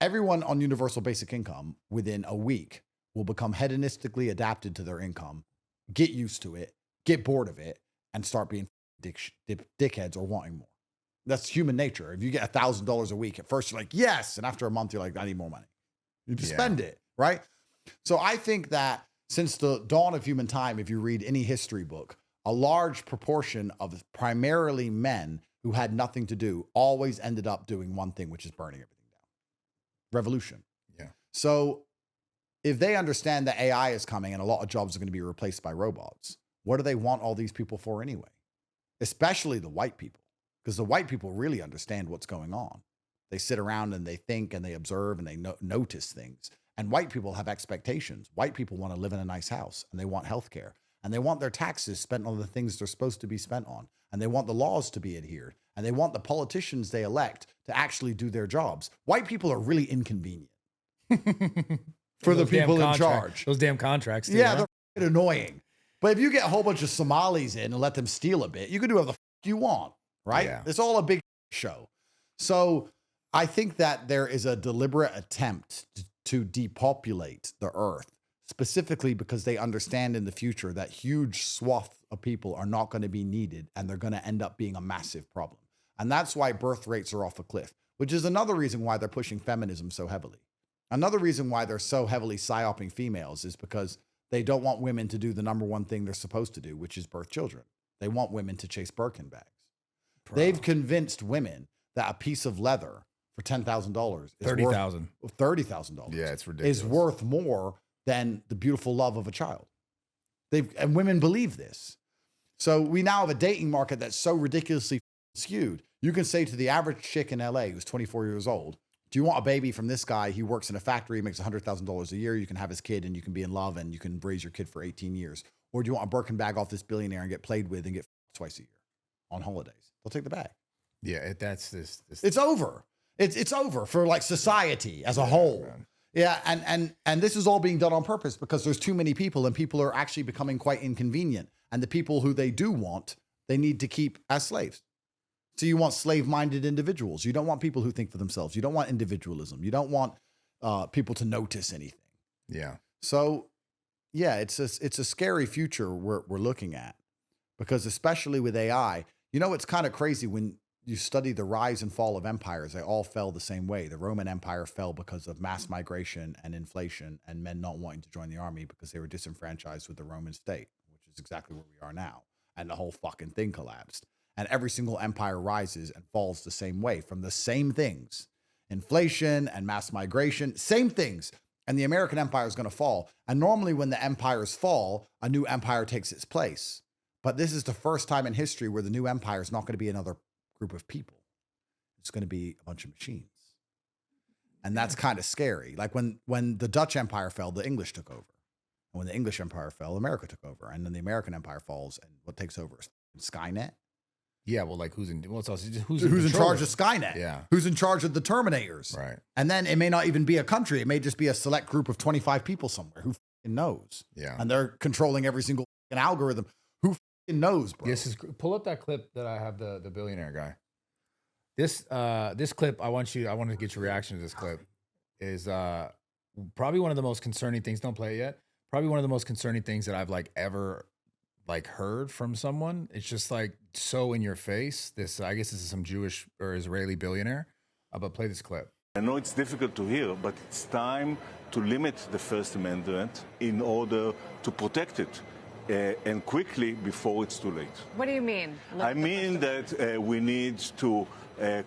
Speaker 2: Everyone on universal basic income within a week will become hedonistically adapted to their income, get used to it, get bored of it, and start being dickheads or wanting more. That's human nature. If you get $1,000 a week, at first you're like, yes. And after a month, you're like, I need more money. You just spend it, right? So I think that since the dawn of human time, if you read any history book, a large proportion of primarily men who had nothing to do always ended up doing one thing, which is burning everything down. Revolution.
Speaker 1: Yeah.
Speaker 2: So if they understand that AI is coming and a lot of jobs are going to be replaced by robots, what do they want all these people for anyway? Especially the white people, because the white people really understand what's going on. They sit around and they think and they observe and they notice things. And white people have expectations. White people want to live in a nice house and they want healthcare and they want their taxes spent on the things they're supposed to be spent on. And they want the laws to be adhered and they want the politicians they elect to actually do their jobs. White people are really inconvenient for the people in charge.
Speaker 1: Those damn contracts. Too,
Speaker 2: yeah, they're annoying. But if you get a whole bunch of Somalis in and let them steal a bit, you can do whatever the fuck you want, right?
Speaker 1: Yeah.
Speaker 2: It's all a big show. So I think that there is a deliberate attempt to depopulate the earth, specifically because they understand in the future that huge swaths of people are not going to be needed and they're going to end up being a massive problem. And that's why birth rates are off a cliff, which is another reason why they're pushing feminism so heavily. Another reason why they're so heavily psyoping females is because they don't want women to do the number one thing they're supposed to do, which is birth children. They want women to chase Birkin bags. Bro. They've convinced women that a piece of leather for $10,000 is $30,000.
Speaker 1: Yeah, it's ridiculous.
Speaker 2: Is worth more than the beautiful love of a child. And women believe this. So we now have a dating market that's so ridiculously skewed. You can say to the average chick in LA who's 24 years old, do you want a baby from this guy? He works in a factory, makes $100,000 a year. You can have his kid and you can be in love and you can raise your kid for 18 years. Or do you want a Birkin bag off this billionaire and get played with and get twice a year on holidays? They'll take the bag.
Speaker 1: Yeah, that's this.
Speaker 2: It's over. It's over for like society as a whole. Man. Yeah, and this is all being done on purpose because there's too many people and people are actually becoming quite inconvenient. And the people who they do want, they need to keep as slaves. So you want slave-minded individuals. You don't want people who think for themselves. You don't want individualism. You don't want people to notice anything.
Speaker 1: Yeah.
Speaker 2: So, yeah, it's a scary future we're looking at because especially with AI, you know, it's kind of crazy when you study the rise and fall of empires. They all fell the same way. The Roman Empire fell because of mass migration and inflation and men not wanting to join the army because they were disenfranchised with the Roman state, which is exactly where we are now. And the whole fucking thing collapsed. And every single empire rises and falls the same way from the same things. Inflation and mass migration, same things. And the American empire is going to fall. And normally when the empires fall, a new empire takes its place. But this is the first time in history where the new empire is not going to be another group of people. It's going to be a bunch of machines. And that's kind of scary. Like when the Dutch Empire fell, the English took over. And when the English Empire fell, America took over. And then the American Empire falls and what takes over is Skynet.
Speaker 1: Yeah, well, like who's in
Speaker 2: Who's in charge of Skynet?
Speaker 1: Yeah.
Speaker 2: Who's in charge of the Terminators?
Speaker 1: Right.
Speaker 2: And then it may not even be a country. It may just be a select group of 25 people somewhere. Who f***ing knows?
Speaker 1: Yeah.
Speaker 2: And they're controlling every single algorithm. Who f***ing knows, bro?
Speaker 1: Pull up that clip that I have the billionaire guy. This clip, I want to get your reaction to this clip. Is probably one of the most concerning things. Don't play it yet. Probably one of the most concerning things that I've like ever like heard from someone. It's just like so in your face. I guess this is some Jewish or Israeli billionaire. But play this clip.
Speaker 3: I know it's difficult to hear, but it's time to limit the First Amendment in order to protect it, and quickly before it's too late.
Speaker 4: What do you mean?
Speaker 3: I mean that we need to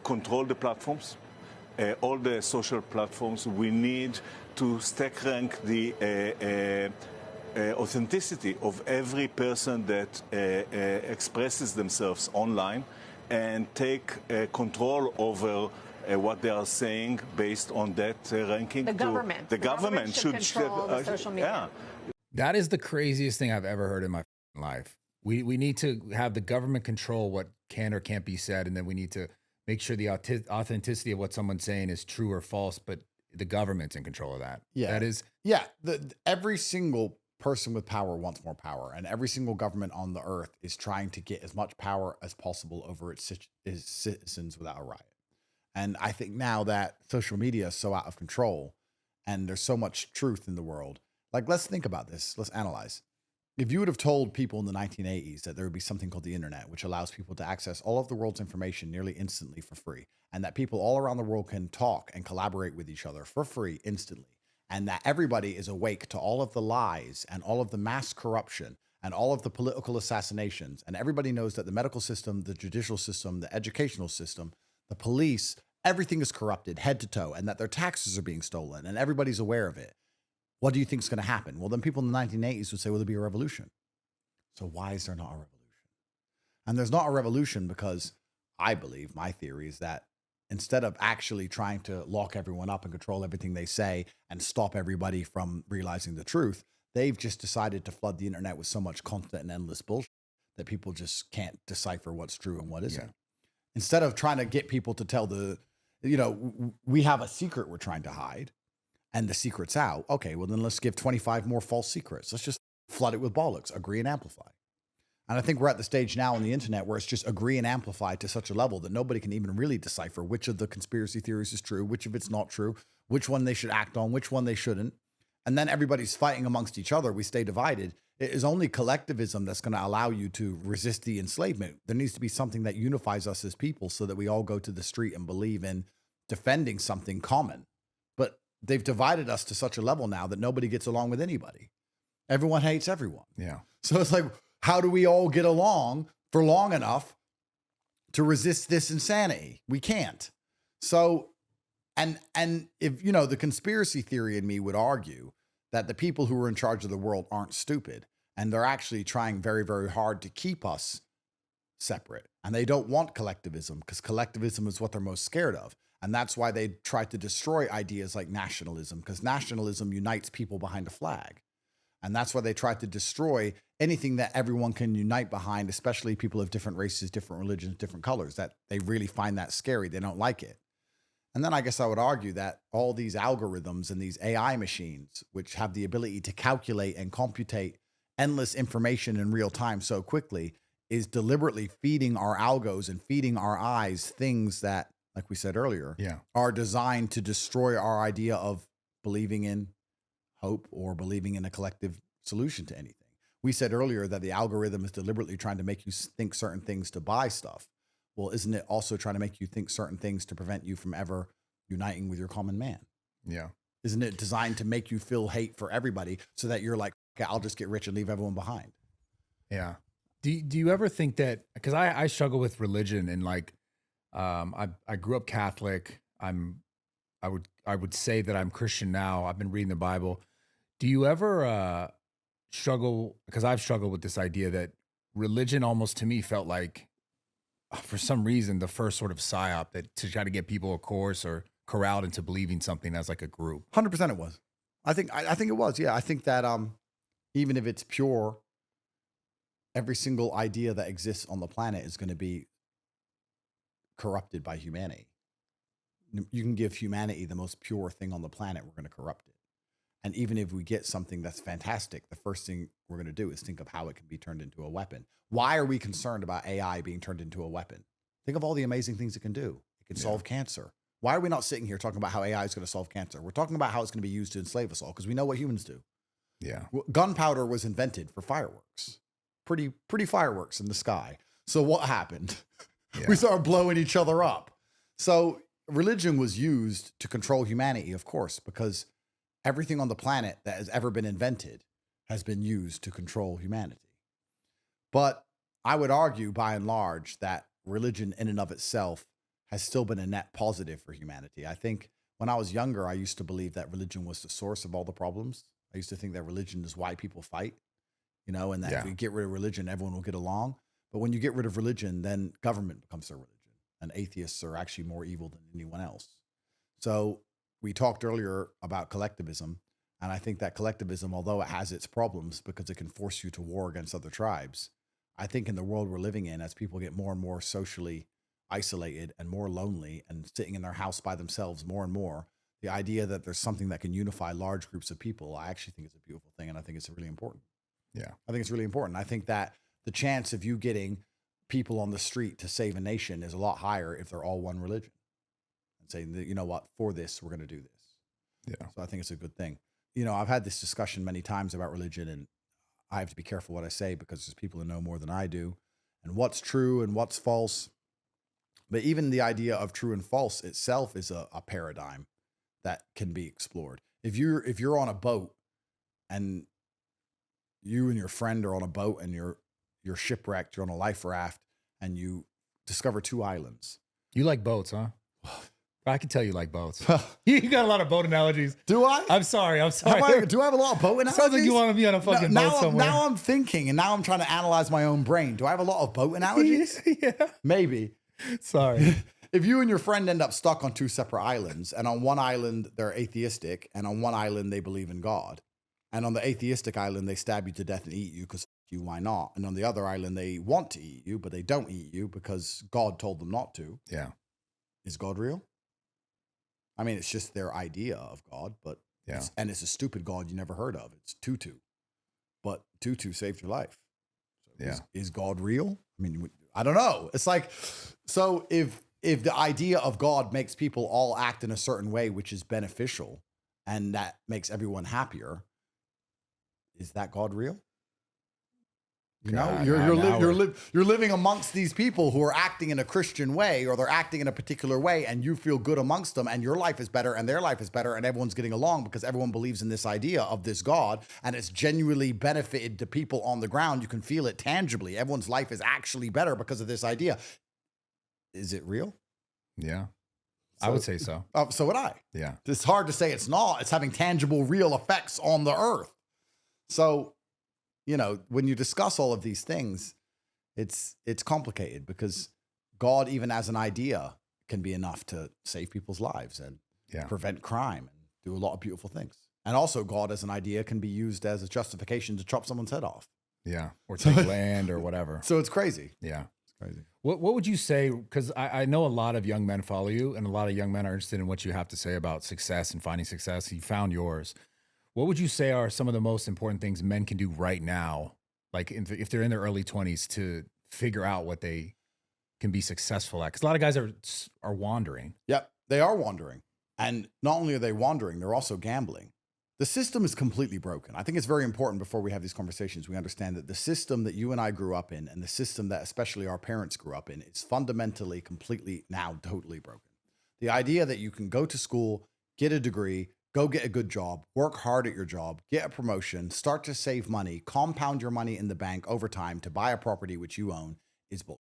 Speaker 3: control the platforms, all the social platforms. We need to stack rank the authenticity of every person that expresses themselves online and take control over what they are saying based on that ranking.
Speaker 4: The government.
Speaker 3: The government should
Speaker 4: control the social media.
Speaker 3: Yeah.
Speaker 1: That is the craziest thing I've ever heard in my life. We need to have the government control what can or can't be said, and then we need to make sure the authenticity of what someone's saying is true or false, but the government's in control of that.
Speaker 2: Yeah.
Speaker 1: That is.
Speaker 2: Yeah. Every single person with power wants more power, and every single government on the earth is trying to get as much power as possible over its citizens without a riot. And I think now that social media is so out of control and there's so much truth in the world, like, let's think about this. Let's analyze. If you would have told people in the 1980s that there would be something called the internet, which allows people to access all of the world's information nearly instantly for free, and that people all around the world can talk and collaborate with each other for free instantly, and that everybody is awake to all of the lies and all of the mass corruption and all of the political assassinations, and everybody knows that the medical system, the judicial system, the educational system, the police, everything is corrupted head to toe, and that their taxes are being stolen, and everybody's aware of it. What do you think is going to happen? Well, then people in the 1980s would say, well, there'll be a revolution. So why is there not a revolution? And there's not a revolution because I believe, my theory is that instead of actually trying to lock everyone up and control everything they say and stop everybody from realizing the truth, they've just decided to flood the internet with so much constant and endless bullshit that people just can't decipher what's true and what isn't.
Speaker 1: Yeah.
Speaker 2: Instead of trying to get people to tell we have a secret we're trying to hide and the secret's out. Okay, well then let's give 25 more false secrets. Let's just flood it with bollocks, agree and amplify. And I think we're at the stage now on the internet where it's just agree and amplify to such a level that nobody can even really decipher which of the conspiracy theories is true, which of it's not true, which one they should act on, which one they shouldn't. And then everybody's fighting amongst each other. We stay divided. It is only collectivism that's going to allow you to resist the enslavement. There needs to be something that unifies us as people so that we all go to the street and believe in defending something common. But they've divided us to such a level now that nobody gets along with anybody. Everyone hates everyone.
Speaker 1: Yeah.
Speaker 2: So it's like, how do we all get along for long enough to resist this insanity? We can't. So, and if, the conspiracy theory in me would argue that the people who are in charge of the world aren't stupid, and they're actually trying very, very hard to keep us separate. And they don't want collectivism because collectivism is what they're most scared of. And that's why they try to destroy ideas like nationalism, because nationalism unites people behind a flag. And that's why they try to destroy anything that everyone can unite behind, especially people of different races, different religions, different colors, that they really find that scary. They don't like it. And then I guess I would argue that all these algorithms and these AI machines, which have the ability to calculate and computate endless information in real time so quickly, is deliberately feeding our algos and feeding our eyes things that, like we said earlier, are designed to destroy our idea of believing in hope or believing in a collective solution to anything. We said earlier that the algorithm is deliberately trying to make you think certain things to buy stuff. Well, isn't it also trying to make you think certain things to prevent you from ever uniting with your common man?
Speaker 1: Yeah.
Speaker 2: Isn't it designed to make you feel hate for everybody so that you're like, okay, I'll just get rich and leave everyone behind?
Speaker 1: Yeah. Do you ever think that, because I struggle with religion and like, I grew up Catholic. I would say that I'm Christian now. I've been reading the Bible. Do you ever struggle? Because I've struggled with this idea that religion almost to me felt like, for some reason, the first sort of psyop that to try to get people, of course, or corralled into believing something as like a group.
Speaker 2: 100% it was. I think it was. Yeah, I think that even if it's pure, every single idea that exists on the planet is going to be corrupted by humanity. You can give humanity the most pure thing on the planet, we're going to corrupt it. And even if we get something that's fantastic, the first thing we're going to do is think of how it can be turned into a weapon. Why are we concerned about AI being turned into a weapon? Think of all the amazing things it can do. It can solve cancer. Why are we not sitting here talking about how AI is going to solve cancer? We're talking about how it's going to be used to enslave us all because we know what humans do.
Speaker 1: Yeah.
Speaker 2: Gunpowder was invented for fireworks. Pretty fireworks in the sky. So what happened?
Speaker 1: Yeah.
Speaker 2: We started blowing each other up. So religion was used to control humanity, of course, because everything on the planet that has ever been invented has been used to control humanity. But I would argue, by and large, that religion in and of itself has still been a net positive for humanity. I think when I was younger, I used to believe that religion was the source of all the problems. I used to think that religion is why people fight, and that if we get rid of religion, everyone will get along. But when you get rid of religion, then government becomes their religion, and atheists are actually more evil than anyone else. So we talked earlier about collectivism, and I think that collectivism, although it has its problems because it can force you to war against other tribes, I think in the world we're living in, as people get more and more socially isolated and more lonely and sitting in their house by themselves more and more, the idea that there's something that can unify large groups of people, I actually think is a beautiful thing, and I think it's really important.
Speaker 1: Yeah.
Speaker 2: I think it's really important. I think that the chance of you getting people on the street to save a nation is a lot higher if they're all one religion and saying that, you know what, for this, we're going to do this.
Speaker 1: Yeah.
Speaker 2: So I think it's a good thing. I've had this discussion many times about religion, and I have to be careful what I say because there's people who know more than I do and what's true and what's false. But even the idea of true and false itself is a paradigm that can be explored. If you're on a boat and you and your friend are on a boat and you're shipwrecked, you're on a life raft, and you discover two islands.
Speaker 1: You like boats, huh? I can tell you like boats. You got a lot of boat analogies.
Speaker 2: Do I?
Speaker 1: I'm sorry.
Speaker 2: Do I have a lot of boat analogies?
Speaker 1: Sounds like you want to be on a fucking boat somewhere.
Speaker 2: Now I'm thinking, and now I'm trying to analyze my own brain. Do I have a lot of boat analogies?
Speaker 1: Yeah.
Speaker 2: Maybe.
Speaker 1: Sorry.
Speaker 2: If you and your friend end up stuck on two separate islands, and on one island they're atheistic, and on one island they believe in God, and on the atheistic island they stab you to death and eat you because you, why not? And on the other island they want to eat you, but they don't eat you because God told them not to.
Speaker 1: Yeah.
Speaker 2: Is God real? I mean, it's just their idea of God, but it's a stupid God you never heard of. It's Tutu, but Tutu saved your life. So is God real? I mean, I don't know. It's like, so if the idea of God makes people all act in a certain way, which is beneficial, and that makes everyone happier, is that God real? You're living amongst these people who are acting in a Christian way, or they're acting in a particular way, and you feel good amongst them, and your life is better, and their life is better, and everyone's getting along because everyone believes in this idea of this God, and it's genuinely benefited to people on the ground. You can feel it tangibly. Everyone's life is actually better because of this idea. Is it real?
Speaker 1: Yeah. I would say so.
Speaker 2: So would I.
Speaker 1: Yeah.
Speaker 2: It's hard to say it's not. It's having tangible, real effects on the earth. So, when you discuss all of these things, it's complicated because God, even as an idea, can be enough to save people's lives and prevent crime and do a lot of beautiful things. And also God as an idea can be used as a justification to chop someone's head off.
Speaker 1: Yeah. Or take land or whatever.
Speaker 2: So it's crazy.
Speaker 1: Yeah.
Speaker 2: It's crazy.
Speaker 1: What would you say? Because I know a lot of young men follow you, and a lot of young men are interested in what you have to say about success and finding success. You found yours. What would you say are some of the most important things men can do right now, like if they're in their early 20s, to figure out what they can be successful at? Because a lot of guys are wandering.
Speaker 2: Yep, they are wandering. And not only are they wandering, they're also gambling. The system is completely broken. I think it's very important before we have these conversations, we understand that the system that you and I grew up in and the system that especially our parents grew up in is fundamentally, completely, now totally broken. The idea that you can go to school, get a degree, go get a good job, work hard at your job, get a promotion, start to save money, compound your money in the bank over time to buy a property which you own is bullshit.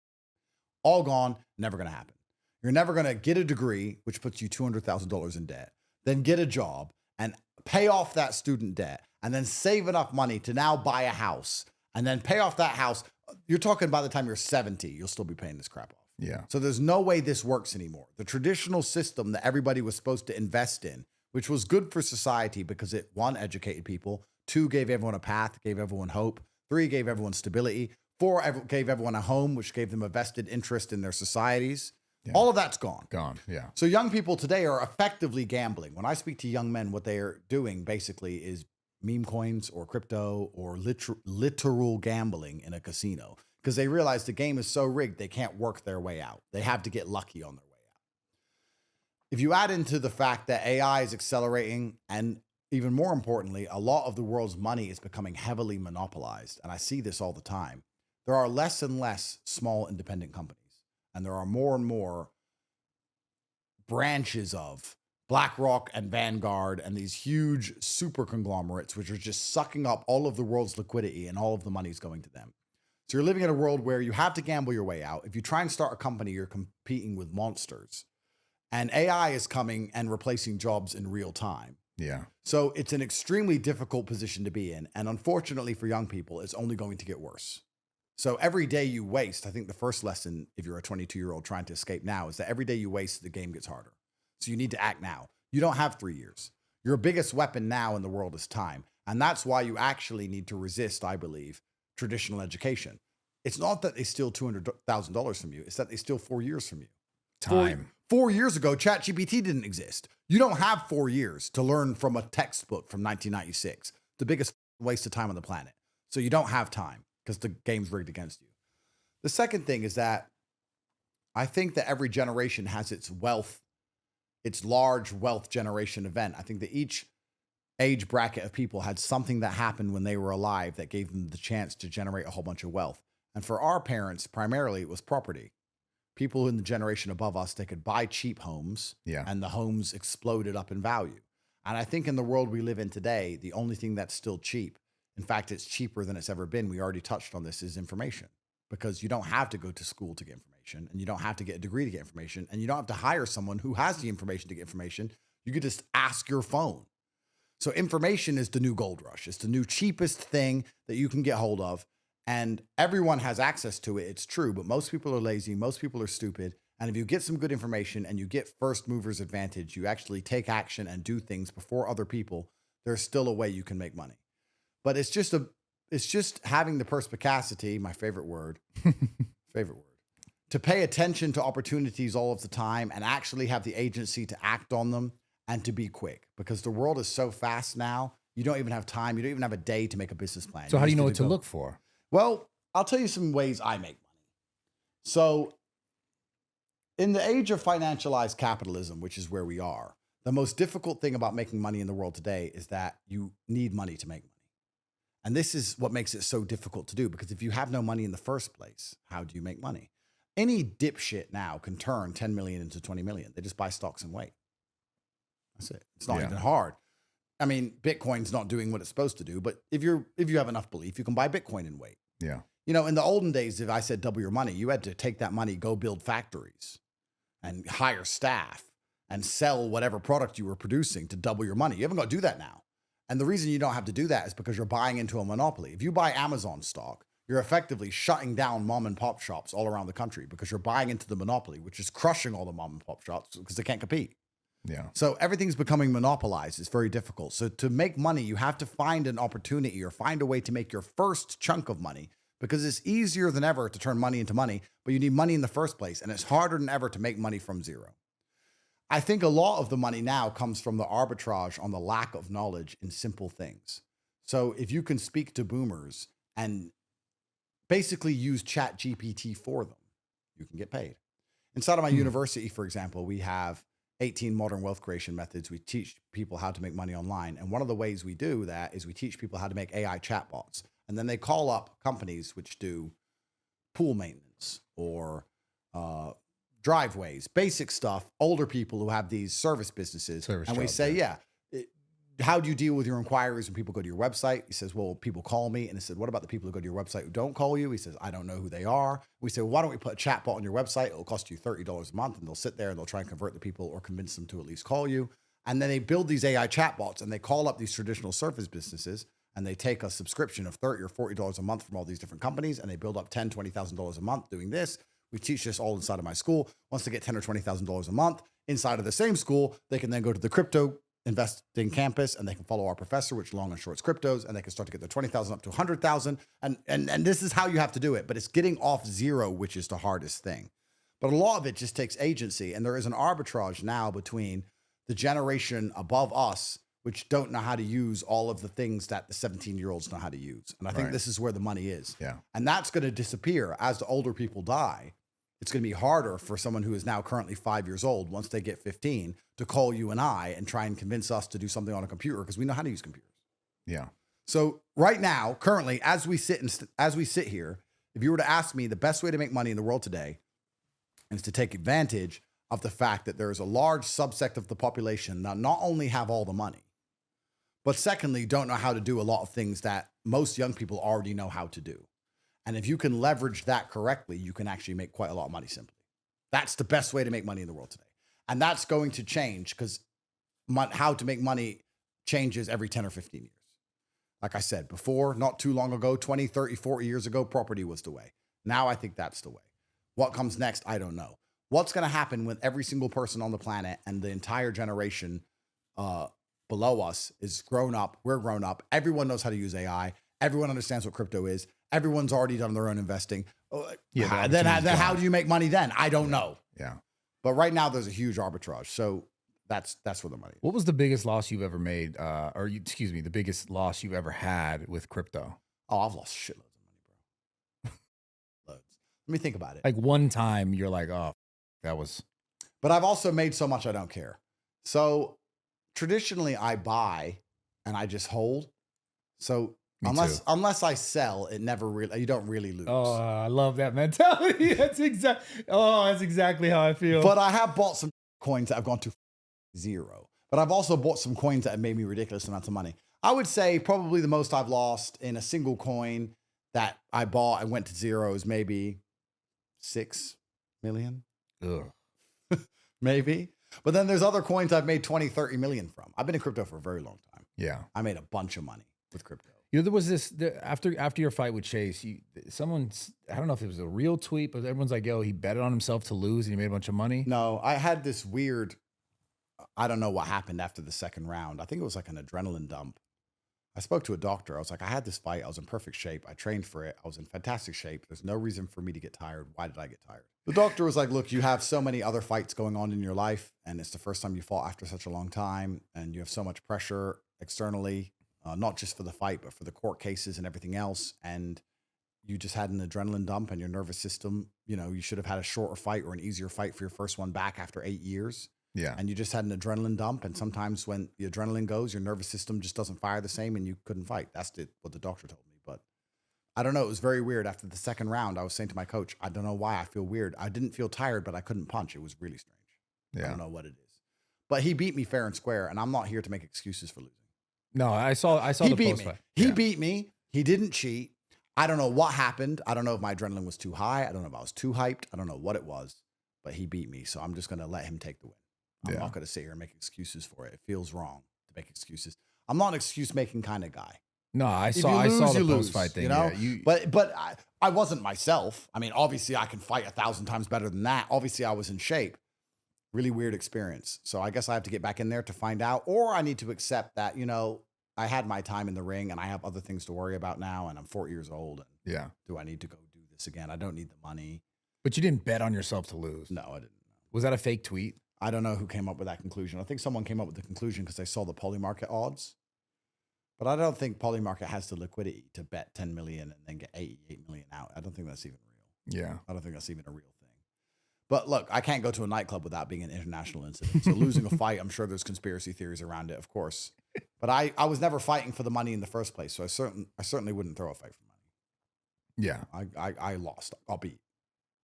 Speaker 2: All gone, never going to happen. You're never going to get a degree, which puts you $200,000 in debt, then get a job and pay off that student debt, and then save enough money to now buy a house, and then pay off that house. You're talking by the time you're 70, you'll still be paying this crap off.
Speaker 1: Yeah.
Speaker 2: So there's no way this works anymore. The traditional system that everybody was supposed to invest in, which was good for society because it, 1, educated people, 2, gave everyone a path, gave everyone hope, 3, gave everyone stability, 4, gave everyone a home, which gave them a vested interest in their societies.
Speaker 1: Yeah.
Speaker 2: All of that's gone.
Speaker 1: Gone. Yeah.
Speaker 2: So young people today are effectively gambling. When I speak to young men, what they are doing basically is meme coins or crypto or literal gambling in a casino because they realize the game is so rigged they can't work their way out. They have to get lucky on their way out. If you add into the fact that AI is accelerating and even more importantly, a lot of the world's money is becoming heavily monopolized, and I see this all the time, there are less and less small independent companies. And there are more and more branches of BlackRock and Vanguard and these huge super conglomerates, which are just sucking up all of the world's liquidity and all of the money is going to them. So you're living in a world where you have to gamble your way out. If you try and start a company, you're competing with monsters. And AI is coming and replacing jobs in real time.
Speaker 1: Yeah.
Speaker 2: So it's an extremely difficult position to be in. And unfortunately for young people, it's only going to get worse. So every day you waste, I think the first lesson, if you're a 22-year-old trying to escape now, is that every day you waste, the game gets harder. So you need to act now. You don't have 3 years. Your biggest weapon now in the world is time. And that's why you actually need to resist, I believe, traditional education. It's not that they steal $200,000 from you. It's that they steal 4 years from you.
Speaker 1: Time.
Speaker 2: 4 years ago, ChatGPT didn't exist. You don't have 4 years to learn from a textbook from 1996. The biggest waste of time on the planet. So you don't have time because the game's rigged against you. The second thing is that I think that every generation has its wealth, its large wealth generation event. I think that each age bracket of people had something that happened when they were alive that gave them the chance to generate a whole bunch of wealth. And for our parents, primarily, it was property. People in the generation above us, they could buy cheap homes, and the homes exploded up in value. And I think in the world we live in today, the only thing that's still cheap, in fact, it's cheaper than it's ever been, we already touched on this, is information. Because you don't have to go to school to get information, and you don't have to get a degree to get information, and you don't have to hire someone who has the information to get information. You could just ask your phone. So information is the new gold rush. It's the new cheapest thing that you can get hold of. And everyone has access to it. It's true, but most people are lazy. Most people are stupid. And if you get some good information and you get first movers advantage, you actually take action and do things before other people, there's still a way you can make money. But it's just having the perspicacity, my favorite word, to pay attention to opportunities all of the time and actually have the agency to act on them and to be quick, because the world is so fast now. You don't even have time. You don't even have a day to make a business plan.
Speaker 1: So how do you know what to look for?
Speaker 2: Well, I'll tell you some ways I make money. So in the age of financialized capitalism, which is where we are, the most difficult thing about making money in the world today is that you need money to make money. And this is what makes it so difficult to do, because if you have no money in the first place, how do you make money? Any dipshit now can turn 10 million into 20 million. They just buy stocks and wait. That's it. It's not even hard. I mean, Bitcoin's not doing what it's supposed to do, but if you have enough belief, you can buy Bitcoin and wait.
Speaker 1: Yeah.
Speaker 2: You know, in the olden days, if I said double your money, you had to take that money, go build factories and hire staff and sell whatever product you were producing to double your money. You haven't got to do that now. And the reason you don't have to do that is because you're buying into a monopoly. If you buy Amazon stock, you're effectively shutting down mom and pop shops all around the country because you're buying into the monopoly, which is crushing all the mom and pop shops because they can't compete.
Speaker 1: Yeah.
Speaker 2: So everything's becoming monopolized. It's very difficult. So to make money, you have to find an opportunity or find a way to make your first chunk of money, because it's easier than ever to turn money into money, but you need money in the first place. And it's harder than ever to make money from zero. I think a lot of the money now comes from the arbitrage on the lack of knowledge in simple things. So if you can speak to boomers and basically use ChatGPT for them, you can get paid. Inside of my university, for example, we have 18 modern wealth creation methods. We teach people how to make money online. And one of the ways we do that is we teach people how to make AI chatbots. And then they call up companies which do pool maintenance or driveways, basic stuff, older people who have these service businesses. And we say, how do you deal with your inquiries when people go to your website? He says, well, people call me. And he said, what about the people who go to your website who don't call you? He says, I don't know who they are. We say, well, why don't we put a chatbot on your website? It'll cost you $30 a month. And they'll sit there and they'll try and convert the people or convince them to at least call you. And then they build these AI chatbots and they call up these traditional service businesses and they take a subscription of $30 or $40 a month from all these different companies. And they build up $10,000, $20,000 a month doing this. We teach this all inside of my school. Once they get $10,000 or $20,000 a month inside of the same school, they can then go to the crypto investing campus and they can follow our professor, which long and shorts cryptos, and they can start to get their 20,000 up to 100,000. And this is how you have to do it. But it's getting off zero, which is the hardest thing. But a lot of it just takes agency. And there is an arbitrage now between the generation above us, which don't know how to use all of the things that the 17-year-olds know how to use. And I think this is where the money is.
Speaker 1: Yeah.
Speaker 2: And that's going to disappear as the older people die. It's going to be harder for someone who is now currently 5 years old, once they get 15, to call you and I and try and convince us to do something on a computer because we know how to use computers.
Speaker 1: Yeah.
Speaker 2: So right now, currently, as we sit here, if you were to ask me the best way to make money in the world today is to take advantage of the fact that there is a large subsect of the population that not only have all the money, but secondly, don't know how to do a lot of things that most young people already know how to do. And if you can leverage that correctly, you can actually make quite a lot of money simply. That's the best way to make money in the world today. And that's going to change because how to make money changes every 10 or 15 years. Like I said before, not too long ago, 20, 30, 40 years ago, property was the way. Now I think that's the way. What comes next, I don't know. What's going to happen with every single person on the planet and the entire generation below us is grown up. We're grown up. Everyone knows how to use AI. Everyone understands what crypto is. Everyone's already done their own investing.
Speaker 1: Yeah.
Speaker 2: Then how do you make money then? I don't know.
Speaker 1: Yeah.
Speaker 2: But right now there's a huge arbitrage. So that's where the money is.
Speaker 1: What was the biggest loss you've ever made? The biggest loss you've ever had with crypto?
Speaker 2: Oh, I've lost shitloads of money, bro. Loads. Let me think about it.
Speaker 1: Like one time you're like, oh, that was.
Speaker 2: But I've also made so much I don't care. So traditionally I buy and I just hold. So unless I sell, you don't really lose.
Speaker 1: Oh, I love that mentality. That's exactly how I feel.
Speaker 2: But I have bought some coins that have gone to zero. But I've also bought some coins that have made me ridiculous amounts of money. I would say probably the most I've lost in a single coin that I bought and went to zero is maybe 6 million.
Speaker 1: Ugh.
Speaker 2: Maybe. But then there's other coins I've made 20, 30 million from. I've been in crypto for a very long time.
Speaker 1: Yeah.
Speaker 2: I made a bunch of money with crypto.
Speaker 1: You know, there was this after your fight with Chase. I don't know if it was a real tweet, but everyone's like, "Yo, he betted on himself to lose and he made a bunch of money."
Speaker 2: No, I had this weird. I don't know what happened after the second round. I think it was like an adrenaline dump. I spoke to a doctor. I was like, I had this fight. I was in perfect shape. I trained for it. I was in fantastic shape. There's no reason for me to get tired. Why did I get tired? The doctor was like, look, you have so many other fights going on in your life, and it's the first time you fought after such a long time, and you have so much pressure externally. Not just for the fight, but for the court cases and everything else. And you just had an adrenaline dump and your nervous system, you should have had a shorter fight or an easier fight for your first one back after 8 years.
Speaker 1: Yeah.
Speaker 2: And you just had an adrenaline dump. And sometimes when the adrenaline goes, your nervous system just doesn't fire the same and you couldn't fight. That's what the doctor told me. But I don't know. It was very weird. After the second round, I was saying to my coach, I don't know why I feel weird. I didn't feel tired, but I couldn't punch. It was really strange.
Speaker 1: Yeah.
Speaker 2: I don't know what it is. But he beat me fair and square. And I'm not here to make excuses for losing.
Speaker 1: No, I saw
Speaker 2: He
Speaker 1: the
Speaker 2: beat
Speaker 1: post
Speaker 2: me.
Speaker 1: fight.
Speaker 2: He beat me. He didn't cheat. I don't know what happened. I don't know if my adrenaline was too high. I don't know if I was too hyped. I don't know what it was, but he beat me. So I'm just going to let him take the win. I'm not going to sit here and make excuses for it. It feels wrong to make excuses. I'm not an excuse making kind of guy.
Speaker 1: No, I saw the post fight thing.
Speaker 2: But I wasn't myself. I mean, obviously I can fight 1,000 times better than that. Obviously I was in shape. Really weird experience. So I guess I have to get back in there to find out, or I need to accept that, I had my time in the ring and I have other things to worry about now. And I'm 40 years old. And
Speaker 1: yeah.
Speaker 2: Do I need to go do this again? I don't need the money.
Speaker 1: But you didn't bet on yourself to lose.
Speaker 2: No, I didn't.
Speaker 1: Was that a fake tweet?
Speaker 2: I don't know who came up with that conclusion. I think someone came up with the conclusion because they saw the Polymarket odds. But I don't think Polymarket has the liquidity to bet 10 million and then get 88 million out. I don't think that's even real.
Speaker 1: Yeah.
Speaker 2: I don't think that's even a real thing. But look, I can't go to a nightclub without being an international incident. So losing a fight, I'm sure there's conspiracy theories around it, of course. But I was never fighting for the money in the first place. So I certainly wouldn't throw a fight for money.
Speaker 1: Yeah.
Speaker 2: I lost. I'll beat.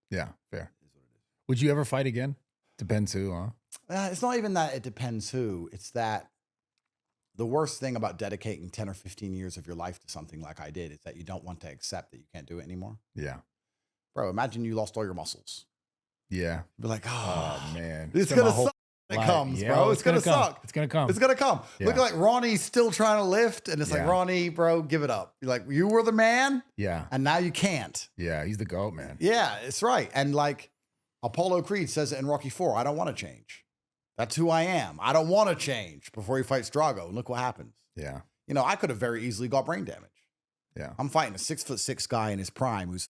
Speaker 1: Yeah, fair. Would you ever fight again? Depends who, huh?
Speaker 2: It's not even that it depends who. It's that the worst thing about dedicating 10 or 15 years of your life to something like I did is that you don't want to accept that you can't do it anymore.
Speaker 1: Yeah.
Speaker 2: Bro, imagine you lost all your muscles.
Speaker 1: Yeah.
Speaker 2: You'd be like,
Speaker 1: oh man.
Speaker 2: It's going to suck when it comes, bro. It's going to suck.
Speaker 1: It's going to come.
Speaker 2: It's going to come.
Speaker 1: Yeah.
Speaker 2: Look like Ronnie's still trying to lift. And it's like, Ronnie, bro, give it up. You're like, you were the man.
Speaker 1: Yeah.
Speaker 2: And now you can't.
Speaker 1: Yeah. He's the GOAT, man.
Speaker 2: Yeah, it's right. And like Apollo Creed says it in Rocky IV, I don't want to change. That's who I am. I don't want to change before he fights Drago. And look what happens.
Speaker 1: Yeah.
Speaker 2: I could have very easily got brain damage.
Speaker 1: Yeah.
Speaker 2: I'm fighting a 6'6" guy in his prime who's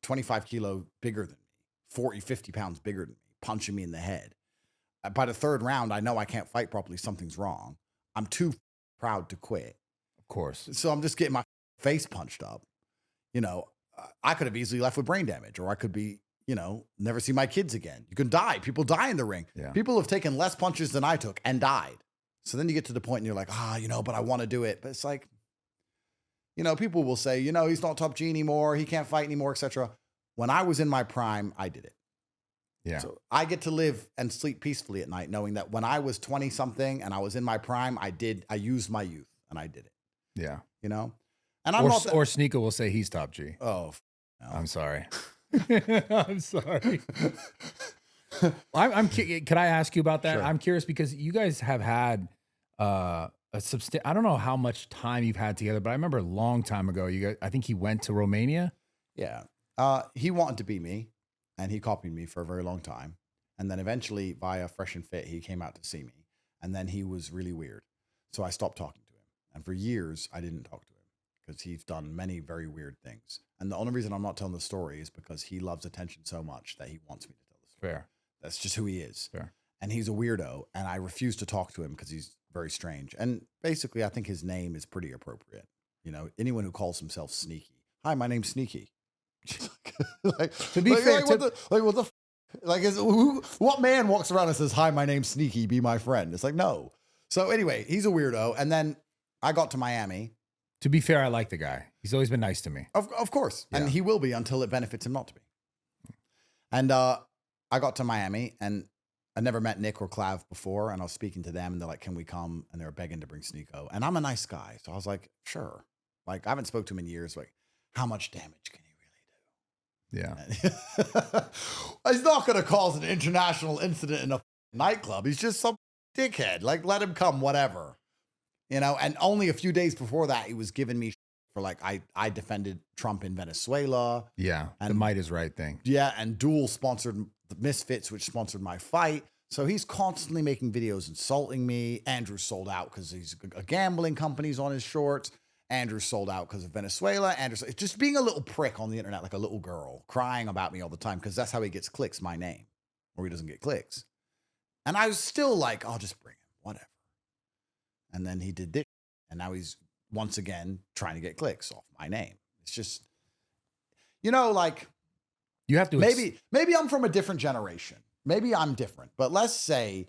Speaker 2: 25 kilo bigger than me, 40, 50 pounds bigger than me, punching me in the head. By the third round, I know I can't fight properly. Something's wrong. I'm too proud to quit.
Speaker 1: Of course.
Speaker 2: So I'm just getting my face punched up. You know, I could have easily left with brain damage, or I could be, you know, never see my kids again. You can die. People die in the ring.
Speaker 1: Yeah.
Speaker 2: People have taken less punches than I took and died. So then you get to the point and you're like, you know, but I want to do it. But it's like, you know, people will say, you know, he's not top G anymore. He can't fight anymore, etc. When I was in my prime, I did it.
Speaker 1: Yeah.
Speaker 2: So I get to live and sleep peacefully at night, knowing that when I was 20 something and I was in my prime, I used my youth and I did it.
Speaker 1: Yeah.
Speaker 2: You know, and I'm not
Speaker 1: or Sneeko will say he's top G.
Speaker 2: Oh, no.
Speaker 1: I'm sorry. I'm sorry. Can I ask you about that?
Speaker 2: Sure.
Speaker 1: I'm curious because you guys have had I don't know how much time you've had together, but I remember a long time ago, I think he went to Romania.
Speaker 2: Yeah. He wanted to be me, and he copied me for a very long time. And then eventually, via Fresh and Fit, he came out to see me. And then he was really weird. So I stopped talking to him. And for years, I didn't talk to him because he's done many very weird things. And the only reason I'm not telling the story is because he loves attention so much that he wants me to tell the story.
Speaker 1: Fair.
Speaker 2: That's just who he is.
Speaker 1: Fair.
Speaker 2: And he's a weirdo. And I refuse to talk to him because he's very strange. And basically, I think his name is pretty appropriate. You know, anyone who calls himself Sneaky. Hi, my name's Sneaky.
Speaker 1: To be fair,
Speaker 2: what man walks around and says, "Hi, my name's Sneaky, be my friend"? It's like, no. So anyway, he's a weirdo. And then I got to Miami.
Speaker 1: To be fair, I like the guy. He's always been nice to me.
Speaker 2: Of course. Yeah. And he will be until it benefits him not to be. And I got to Miami, and I never met Nick or Clav before. And I was speaking to them, and they're like, "Can we come?" And they were begging to bring Sneeko. And I'm a nice guy. So I was like, sure. Like, I haven't spoke to him in years. Like, how much damage can he really do?
Speaker 1: Yeah.
Speaker 2: He's not going to cause an international incident in a nightclub. He's just some dickhead. Like, let him come, whatever. You know, and only a few days before that, he was giving me for like, I defended Trump in Venezuela.
Speaker 1: Yeah.
Speaker 2: And
Speaker 1: the might is right thing.
Speaker 2: Yeah. And Duel sponsored the Misfits, which sponsored my fight. So he's constantly making videos insulting me. Andrew sold out because he's a gambling company's on his shorts. Andrew sold out because of Venezuela. Andrew just being a little prick on the internet, like a little girl, crying about me all the time because that's how he gets clicks, my name, or he doesn't get clicks. And I was still like, I'll just bring him, whatever. And then he did this, and now he's once again trying to get clicks off my name. It's just, you know, like
Speaker 1: you have to
Speaker 2: maybe I'm from a different generation. Maybe I'm different, but let's say,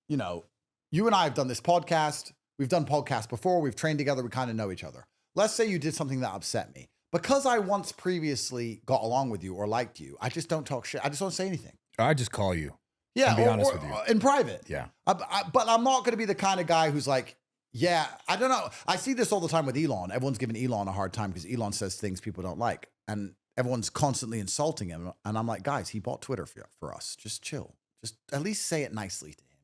Speaker 2: you know, you and I have done this podcast. We've done podcasts before. We've trained together. We kind of know each other. Let's say you did something that upset me. Because I once previously got along with you or liked you, I just don't talk shit. I just don't say anything.
Speaker 1: I just call you.
Speaker 2: Yeah.
Speaker 1: And be honest with you.
Speaker 2: In private.
Speaker 1: Yeah.
Speaker 2: But I'm not going to be the kind of guy who's like, yeah, I don't know. I see this all the time with Elon. Everyone's giving Elon a hard time because Elon says things people don't like. And everyone's constantly insulting him. And I'm like, guys, he bought Twitter for us. Just chill. Just at least say it nicely to him.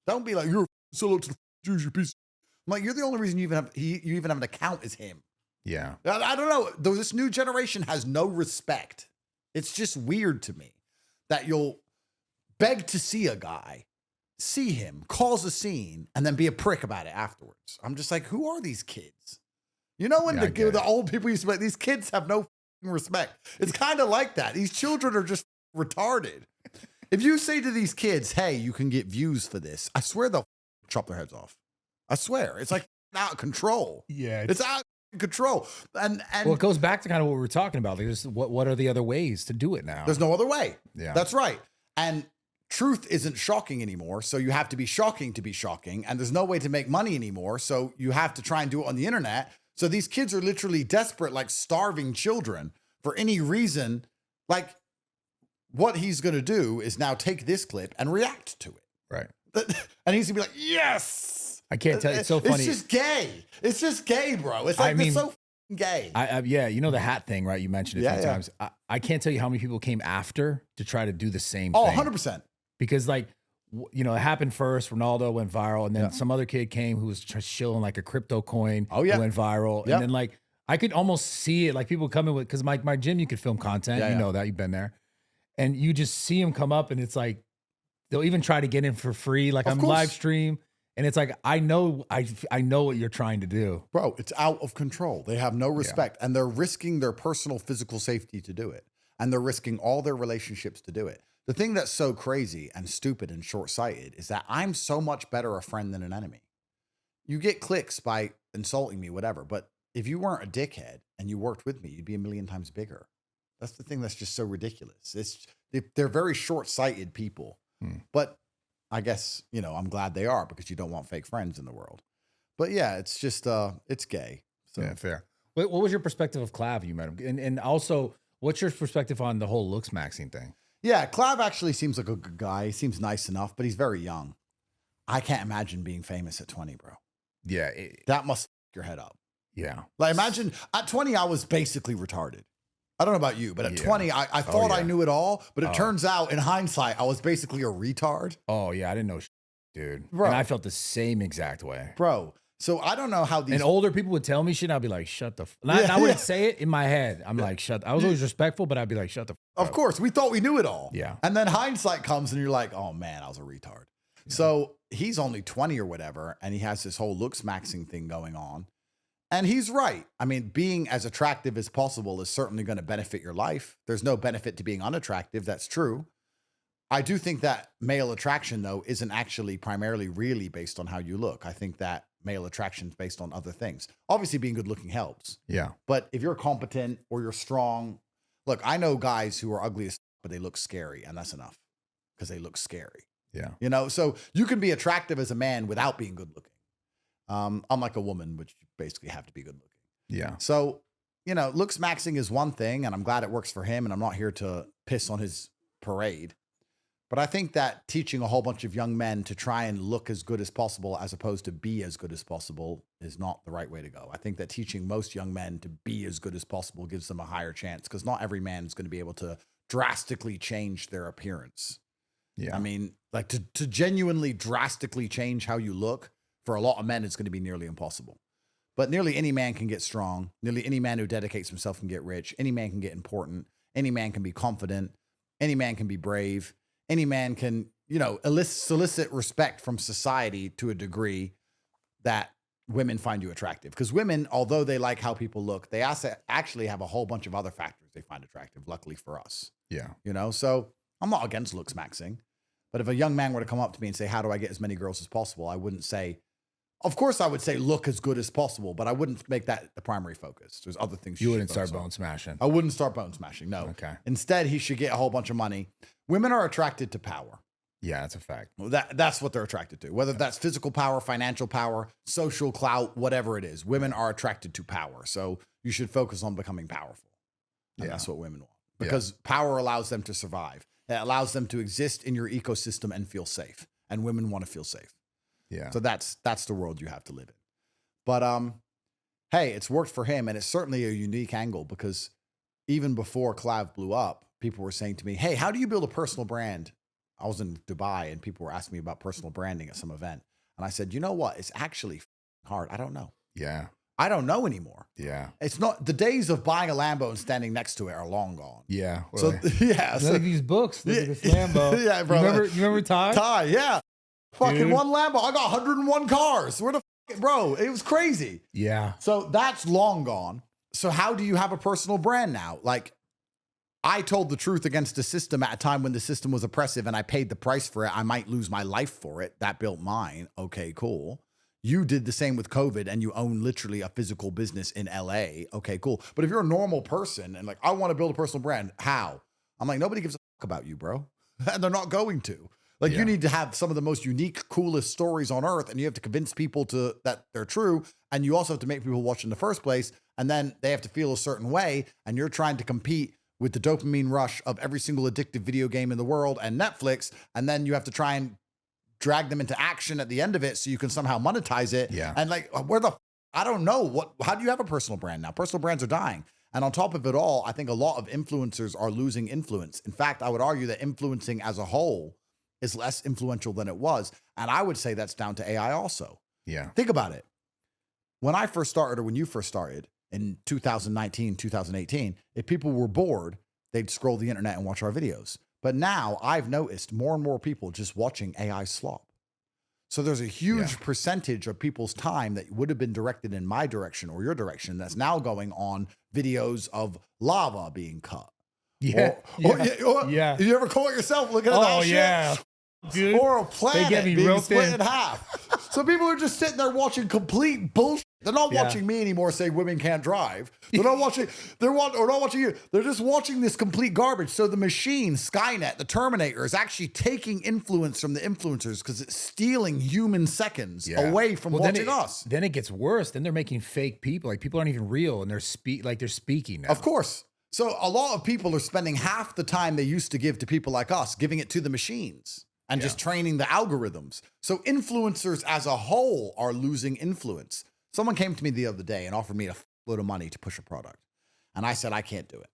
Speaker 2: Don't be like, you're solo to the Jews, you piece. I'm like, you're the only reason you even have an account is him.
Speaker 1: Yeah.
Speaker 2: I don't know. Though this new generation has no respect. It's just weird to me that you'll beg to see a guy, see him, cause a scene, and then be a prick about it afterwards. I'm just like, who are these kids? You know, when the old people used to be like, these kids have no respect. It's kind of like that. These children are just retarded. If you say to these kids, hey, you can get views for this, I swear they'll chop their heads off. I swear. It's like out of control.
Speaker 1: Yeah.
Speaker 2: It's out of control. And
Speaker 1: well, it goes back to kind of what we were talking about. Like, what are the other ways to do it now?
Speaker 2: There's no other way.
Speaker 1: Yeah.
Speaker 2: That's right. And truth isn't shocking anymore. So you have to be shocking to be shocking. And there's no way to make money anymore. So you have to try and do it on the internet. So these kids are literally desperate, like starving children for any reason. Like, what he's going to do is now take this clip and react to it.
Speaker 1: Right.
Speaker 2: And he's going to be like, yes.
Speaker 1: I can't tell you. It's so funny.
Speaker 2: It's just gay. It's just gay, bro. It's like, it's so gay.
Speaker 1: Yeah. You know the hat thing, right? You mentioned it a few times. I can't tell you how many people came after to try to do the same thing.
Speaker 2: 100%.
Speaker 1: Because like, you know, it happened first. Ronaldo went viral. And then some other kid came who was just shilling like a crypto coin.
Speaker 2: Oh, yeah.
Speaker 1: Who went viral. And then like, I could almost see it. Like people coming with, because my gym, you could film content. You know that. You've been there. And you just see them come up and it's like, they'll even try to get in for free. Like I'm live stream. And it's like, I know what you're trying to do.
Speaker 2: Bro, it's out of control. They have no respect and they're risking their personal physical safety to do it. and they're risking all their relationships to do it. The thing that's so crazy and stupid and short-sighted is that I'm so much better a friend than an enemy. You get clicks by insulting me, whatever, but if you weren't a dickhead and you worked with me, you'd be a million times bigger. That's the thing that's just so ridiculous. They're very short-sighted people, but I guess, I'm glad they are, because you don't want fake friends in the world. But yeah, it's just, it's gay. So.
Speaker 1: Yeah, fair. What was your perspective of Clav? You met him, and also, what's your perspective on the whole looks maxing thing?
Speaker 2: Yeah, Clav actually seems like a good guy. He seems nice enough, but he's very young. I can't imagine being famous at 20, bro.
Speaker 1: Yeah,
Speaker 2: that must f your head up.
Speaker 1: Yeah,
Speaker 2: like imagine at 20, I was basically retarded. I don't know about you, but at 20, I thought I knew it all, but it turns out in hindsight, I was basically a retard.
Speaker 1: Oh yeah, I didn't know, dude.
Speaker 2: Bro.
Speaker 1: And I felt the same exact way,
Speaker 2: bro. So I don't know how these
Speaker 1: and older people would tell me shit, and I'd be like, "Shut the." I wouldn't say it in my head. I'm like, "Shut." I was always respectful, but I'd be like, "Shut the."
Speaker 2: Of course, we thought we knew it all.
Speaker 1: Yeah.
Speaker 2: And then hindsight comes, and you're like, "Oh man, I was a retard." Yeah. So he's only 20 or whatever, and he has this whole looks maxing thing going on. And he's right. I mean, being as attractive as possible is certainly going to benefit your life. There's no benefit to being unattractive. That's true. I do think that male attraction, though, isn't actually primarily really based on how you look. I think that male attraction is based on other things. Obviously, being good looking helps.
Speaker 1: Yeah.
Speaker 2: But if you're competent or you're strong, look, I know guys who are ugly as but they look scary, and that's enough because they look scary.
Speaker 1: Yeah.
Speaker 2: So you can be attractive as a man without being good looking. Unlike a woman, which you basically have to be good looking.
Speaker 1: Yeah.
Speaker 2: So, looks maxing is one thing, and I'm glad it works for him, and I'm not here to piss on his parade. But I think that teaching a whole bunch of young men to try and look as good as possible as opposed to be as good as possible is not the right way to go. I think that teaching most young men to be as good as possible gives them a higher chance, because not every man is going to be able to drastically change their appearance.
Speaker 1: Yeah.
Speaker 2: I mean, like to genuinely drastically change how you look, for a lot of men, it's going to be nearly impossible. But nearly any man can get strong. Nearly any man who dedicates himself can get rich. Any man can get important. Any man can be confident. Any man can be brave. Any man can, solicit respect from society to a degree that women find you attractive. Because women, although they like how people look, they actually have a whole bunch of other factors they find attractive, luckily for us.
Speaker 1: Yeah.
Speaker 2: So I'm not against looks maxing. But if a young man were to come up to me and say, how do I get as many girls as possible? I wouldn't say, of course I would say look as good as possible, but I wouldn't make that the primary focus. There's other things.
Speaker 1: You wouldn't start bone smashing.
Speaker 2: I wouldn't start bone smashing. No.
Speaker 1: Okay.
Speaker 2: Instead, he should get a whole bunch of money. Women are attracted to power.
Speaker 1: Yeah, that's a fact.
Speaker 2: That's what they're attracted to. Whether that's physical power, financial power, social clout, whatever it is, women are attracted to power. So you should focus on becoming powerful. And that's what women want, because power allows them to survive. It allows them to exist in your ecosystem and feel safe. And women want to feel safe.
Speaker 1: Yeah.
Speaker 2: So that's the world you have to live in. But hey, it's worked for him, and it's certainly a unique angle, because even before Clav blew up, people were saying to me, "Hey, how do you build a personal brand?" I was in Dubai, and people were asking me about personal branding at some event, and I said, "You know what? It's actually hard. I don't know.
Speaker 1: Yeah.
Speaker 2: I don't know anymore.
Speaker 1: Yeah.
Speaker 2: It's not, the days of buying a Lambo and standing next to it are long gone."
Speaker 1: Yeah.
Speaker 2: So yeah.
Speaker 1: Look at these books. Look at this Lambo.
Speaker 2: Yeah, bro.
Speaker 1: You remember Ty?
Speaker 2: Ty, yeah. Fucking
Speaker 1: Dude.
Speaker 2: one Lambo. I got 101 cars. Where the bro? It was crazy.
Speaker 1: Yeah.
Speaker 2: So that's long gone. So how do you have a personal brand now? Like, I told the truth against the system at a time when the system was oppressive, and I paid the price for it. I might lose my life for it. That built mine. Okay, cool. You did the same with COVID, and you own literally a physical business in LA. Okay, cool. But if you're a normal person and like, I want to build a personal brand, how? I'm like, nobody gives a fuck about you, bro. And they're not going to. Like, you need to have some of the most unique, coolest stories on earth, and you have to convince people that they're true. And you also have to make people watch in the first place. And then they have to feel a certain way. And you're trying to compete with the dopamine rush of every single addictive video game in the world and Netflix. And then you have to try and drag them into action at the end of it so you can somehow monetize it.
Speaker 1: Yeah.
Speaker 2: And like, I don't know how do you have a personal brand now? Personal brands are dying. And on top of it all, I think a lot of influencers are losing influence. In fact, I would argue that influencing as a whole is less influential than it was. And I would say that's down to AI also.
Speaker 1: Yeah.
Speaker 2: Think about it. When I first started, or when you first started in 2019, 2018, if people were bored, they'd scroll the internet and watch our videos. But now I've noticed more and more people just watching AI slop. So there's a huge percentage of people's time that would have been directed in my direction or your direction that's now going on videos of lava being cut,
Speaker 1: Yeah. Yeah.
Speaker 2: You ever caught yourself looking at that
Speaker 1: Oh,
Speaker 2: shit?
Speaker 1: yeah. Dude.
Speaker 2: Or a planet
Speaker 1: get me
Speaker 2: being
Speaker 1: real
Speaker 2: split
Speaker 1: thin.
Speaker 2: in half. So people are just sitting there watching complete bullshit. They're not
Speaker 1: Yeah.
Speaker 2: watching me anymore say women can't drive. They're not watching, or not watching you. They're just watching this complete garbage. So the machine, Skynet, the Terminator, is actually taking influence from the influencers because it's stealing human seconds away from watching us.
Speaker 1: Then it gets worse. Then they're making fake people. Like people aren't even real and they're speaking now.
Speaker 2: Of course. So a lot of people are spending half the time they used to give to people like us, giving it to the machines and just training the algorithms. So influencers as a whole are losing influence. Someone came to me the other day and offered me a load of money to push a product. And I said, I can't do it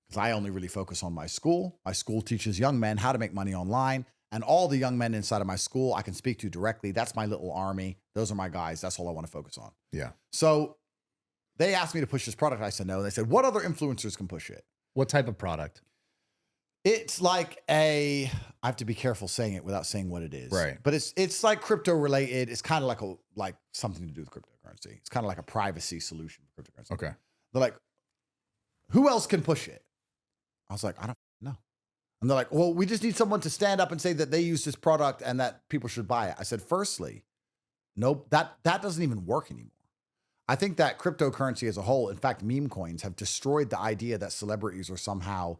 Speaker 2: because I only really focus on my school. My school teaches young men how to make money online. And all the young men inside of my school, I can speak to directly. That's my little army. Those are my guys. That's all I want to focus on.
Speaker 1: Yeah.
Speaker 2: So they asked me to push this product. I said no. They said, what other influencers can push it?
Speaker 1: What type of product?
Speaker 2: It's like I have to be careful saying it without saying what it is.
Speaker 1: Right.
Speaker 2: But it's like crypto related. It's kind of like something to do with cryptocurrency. It's kind of like a privacy solution for cryptocurrency.
Speaker 1: Okay.
Speaker 2: They're like, who else can push it? I was like, I don't know. And they're like, well, we just need someone to stand up and say that they use this product and that people should buy it. I said, firstly, nope, that doesn't even work anymore. I think that cryptocurrency as a whole, in fact, meme coins have destroyed the idea that celebrities are somehow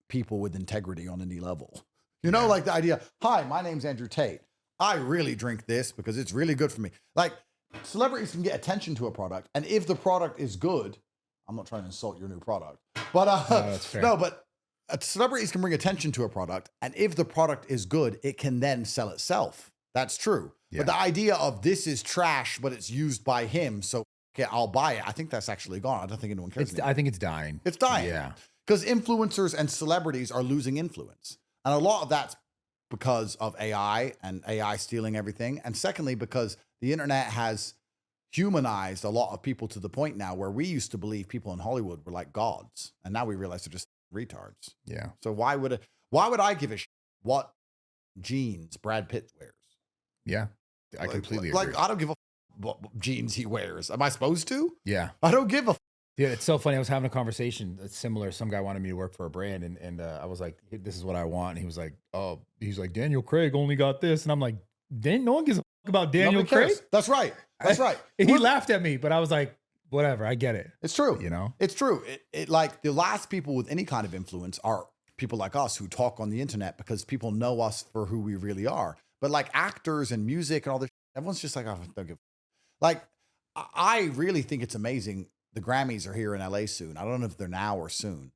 Speaker 2: people with integrity on any level. You know, like the idea, hi, my name's Andrew Tate. I really drink this because it's really good for me. Like celebrities can get attention to a product. And if the product is good, I'm not trying to insult your new product, but
Speaker 1: that's fair.
Speaker 2: no, but celebrities can bring attention to a product. And if the product is good, it can then sell itself. That's true.
Speaker 1: Yeah.
Speaker 2: But the idea of this is trash, but it's used by him. So okay, I'll buy it. I think that's actually gone. I don't think anyone cares.
Speaker 1: I think it's dying.
Speaker 2: It's dying.
Speaker 1: Yeah.
Speaker 2: Because influencers and celebrities are losing influence. And a lot of that's because of AI and AI stealing everything. And secondly, because the internet has humanized a lot of people to the point now where we used to believe people in Hollywood were like gods. And now we realize they're just retards.
Speaker 1: Yeah.
Speaker 2: So why would I give a shit what jeans Brad Pitt wears?
Speaker 1: Yeah. I completely agree.
Speaker 2: Like, I don't give a what jeans he wears. Am I supposed to?
Speaker 1: Yeah.
Speaker 2: I don't give a
Speaker 1: Yeah, it's so funny. I was having a conversation that's similar. Some guy wanted me to work for a brand, and I was like, hey, "This is what I want." And he was like, "Oh, he's like Daniel Craig only got this," and I'm like, "No one gives a fuck about Daniel
Speaker 2: Nobody cares.
Speaker 1: Craig."
Speaker 2: That's right. That's right.
Speaker 1: And he laughed at me, but I was like, "Whatever, I get it."
Speaker 2: It's true.
Speaker 1: You know,
Speaker 2: it's true. It like the last people with any kind of influence are people like us who talk on the internet because people know us for who we really are. But like actors and music and all this, everyone's just like, "Oh, don't give." Like, I really think it's amazing. The Grammys are here in LA soon. I don't know if they're now or soon,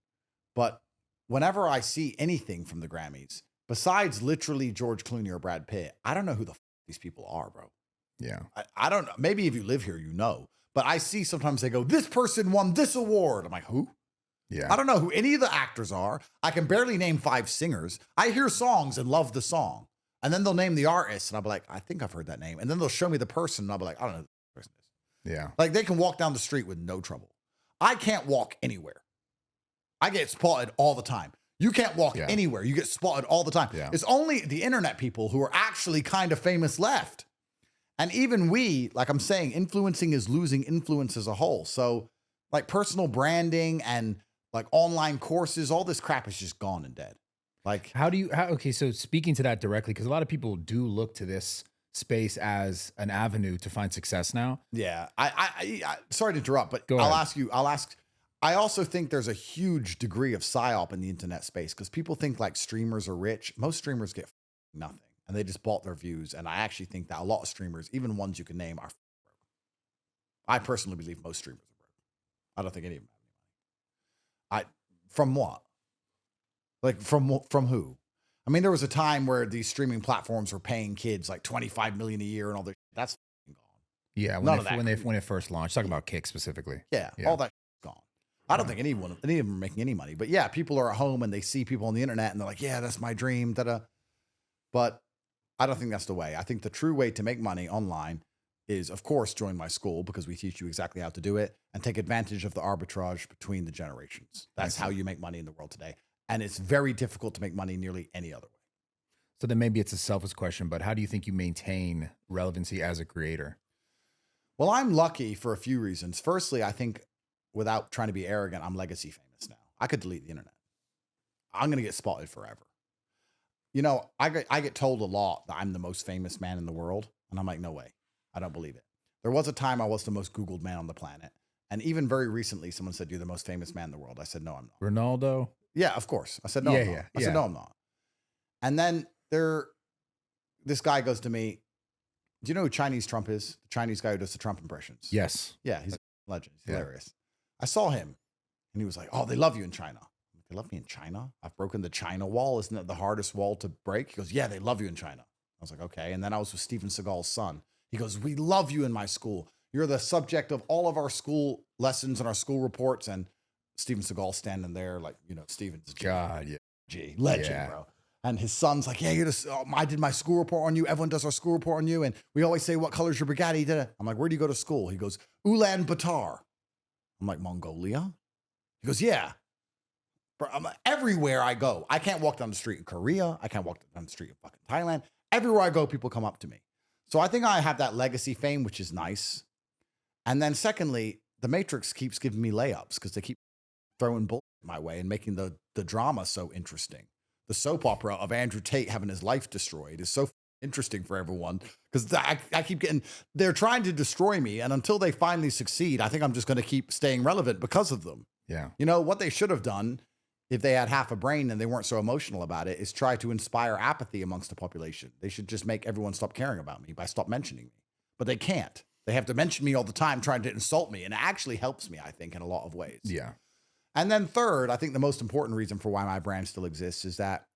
Speaker 2: but whenever I see anything from the Grammys, besides literally George Clooney or Brad Pitt, I don't know who the these people are, bro.
Speaker 1: yeah.
Speaker 2: I don't know. Maybe if you live here, you know, but I see sometimes they go, this person won this award. I'm like, who?
Speaker 1: Yeah.
Speaker 2: I don't know who any of the actors are. I can barely name 5 singers. I hear songs and love the song. And then they'll name the artist and I'll be like, I think I've heard that name. And then they'll show me the person and I'll be like, I don't know who the person is.
Speaker 1: Yeah.
Speaker 2: Like they can walk down the street with no trouble. I can't walk anywhere. I get spotted all the time. You can't walk anywhere. You get spotted all the time.
Speaker 1: Yeah.
Speaker 2: It's only the internet people who are actually kind of famous left. And even we, like I'm saying, influencing is losing influence as a whole. So like personal branding and like online courses, all this crap is just gone and dead. Like
Speaker 1: okay, so speaking to that directly, because a lot of people do look to this space as an avenue to find success now.
Speaker 2: Yeah. I sorry to interrupt, but
Speaker 1: Go
Speaker 2: I'll
Speaker 1: ahead.
Speaker 2: ask. I also think there's a huge degree of psyop in the internet space because people think like streamers are rich. Most streamers get nothing and they just bought their views. And I actually think that a lot of streamers, even ones you can name, are broke. I personally believe most streamers are broke. I don't think any of them have any money. From what? Like from who? I mean, there was a time where these streaming platforms were paying kids like $25 million a year and all this. That's gone.
Speaker 1: Yeah, when it first launched, talking about Kick specifically.
Speaker 2: Yeah, all that gone. I don't think any of them are making any money. But yeah, people are at home and they see people on the internet and they're like, yeah, that's my dream. But I don't think that's the way. I think the true way to make money online is, of course, join my school because we teach you exactly how to do it and take advantage of the arbitrage between the generations. That's how you make money in the world today. And it's very difficult to make money nearly any other way.
Speaker 1: So then maybe it's a selfish question, but how do you think you maintain relevancy as a creator?
Speaker 2: Well, I'm lucky for a few reasons. Firstly, I think without trying to be arrogant, I'm legacy famous now. I could delete the internet. I'm going to get spotted forever. You know, I get told a lot that I'm the most famous man in the world. And I'm like, no way. I don't believe it. There was a time I was the most Googled man on the planet. And even very recently, someone said, you're the most famous man in the world. I said, no, I'm not.
Speaker 1: Ronaldo?
Speaker 2: Yeah, of course. I said, no, I'm not. I said, no, I'm not. And then this guy goes to me, do you know who Chinese Trump is? The Chinese guy who does the Trump impressions.
Speaker 1: Yes.
Speaker 2: Yeah, he's a legend. He's hilarious. I saw him and he was like, oh, they love you in China. They love me in China? I've broken the China wall. Isn't it the hardest wall to break? He goes, yeah, they love you in China. I was like, okay. And then I was with Steven Seagal's son. He goes, we love you in my school. You're the subject of all of our school lessons and our school reports. And Steven Seagal standing there like, you know, Steven's legend, bro. And his son's like, yeah, I did my school report on you. Everyone does our school report on you. And we always say, what color's your Bugatti? I'm like, where do you go to school? He goes, Ulaanbaatar. I'm like, Mongolia? He goes, yeah. Bro, everywhere I go, I can't walk down the street in Korea. I can't walk down the street in fucking Thailand. Everywhere I go, people come up to me. So I think I have that legacy fame, which is nice. And then secondly, the Matrix keeps giving me layups because they keep throwing bullshit my way and making the drama so interesting. The soap opera of Andrew Tate having his life destroyed is so interesting for everyone because I keep getting, they're trying to destroy me. And until they finally succeed, I think I'm just going to keep staying relevant because of them.
Speaker 1: Yeah.
Speaker 2: You know, what they should have done if they had half a brain and they weren't so emotional about it is try to inspire apathy amongst the population. They should just make everyone stop caring about me by stop mentioning me. But they can't. They have to mention me all the time trying to insult me. And it actually helps me, I think, in a lot of ways.
Speaker 1: Yeah.
Speaker 2: And then third, I think the most important reason for why my brand still exists is that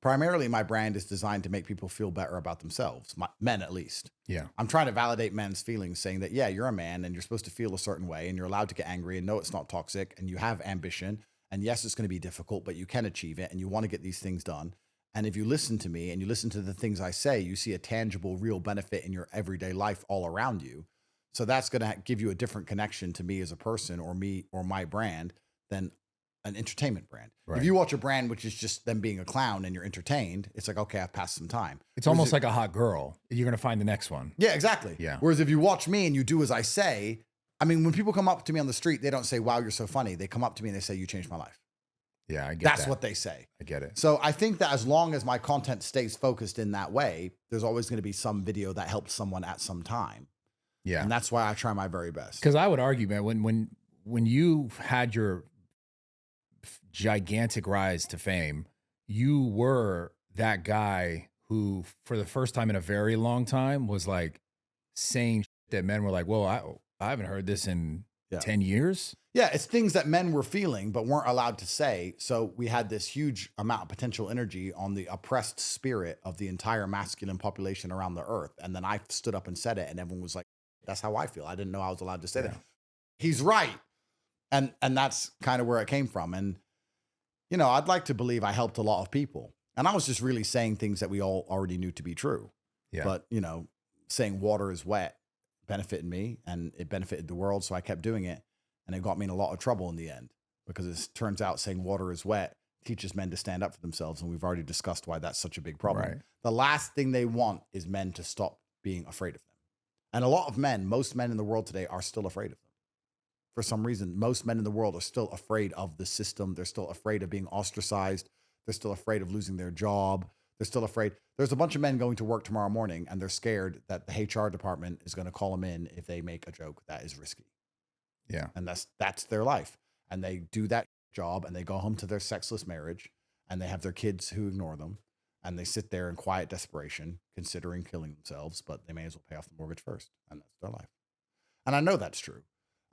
Speaker 2: primarily my brand is designed to make people feel better about themselves, men at least.
Speaker 1: Yeah.
Speaker 2: I'm trying to validate men's feelings, saying that, yeah, you're a man and you're supposed to feel a certain way and you're allowed to get angry and no, it's not toxic and you have ambition. And yes, it's going to be difficult, but you can achieve it and you want to get these things done. And if you listen to me and you listen to the things I say, you see a tangible, real benefit in your everyday life all around you. So that's going to give you a different connection to me as a person or me or my brand than an entertainment brand.
Speaker 1: Right.
Speaker 2: If you watch a brand, which is just them being a clown and you're entertained, it's like, okay, I've passed some time.
Speaker 1: It's almost like a hot girl. You're going to find the next one.
Speaker 2: Yeah, exactly.
Speaker 1: Yeah.
Speaker 2: Whereas if you watch me and you do as I say, I mean, when people come up to me on the street, they don't say, wow, you're so funny. They come up to me and they say, you changed my life.
Speaker 1: Yeah, I get
Speaker 2: That's
Speaker 1: that.
Speaker 2: what they say.
Speaker 1: I get it.
Speaker 2: So I think that as long as my content stays focused in that way, there's always going to be some video that helps someone at some time.
Speaker 1: Yeah.
Speaker 2: And that's why I try my very best.
Speaker 1: Because I would argue, man, when you had your gigantic rise to fame, you were that guy who, for the first time in a very long time, was like saying that men were like, "Whoa, I haven't heard this in 10 years."
Speaker 2: Yeah, it's things that men were feeling but weren't allowed to say. So we had this huge amount of potential energy on the oppressed spirit of the entire masculine population around the earth. And then I stood up and said it, and everyone was like, "That's how I feel. I didn't know I was allowed to say that." He's right. And that's kind of where it came from. And you know, I'd like to believe I helped a lot of people. And I was just really saying things that we all already knew to be true.
Speaker 1: Yeah.
Speaker 2: But, you know, saying water is wet benefited me and it benefited the world. So I kept doing it. And it got me in a lot of trouble in the end because it turns out saying water is wet teaches men to stand up for themselves. And we've already discussed why that's such a big problem.
Speaker 1: Right.
Speaker 2: The last thing they want is men to stop being afraid of them. And a lot of men, most men in the world today are still afraid of them. For some reason, most men in the world are still afraid of the system. They're still afraid of being ostracized. They're still afraid of losing their job. They're still afraid. There's a bunch of men going to work tomorrow morning and they're scared that the HR department is going to call them in if they make a joke that is risky.
Speaker 1: Yeah.
Speaker 2: And that's their life. And they do that job and they go home to their sexless marriage and they have their kids who ignore them and they sit there in quiet desperation considering killing themselves, but they may as well pay off the mortgage first. And that's their life. And I know that's true.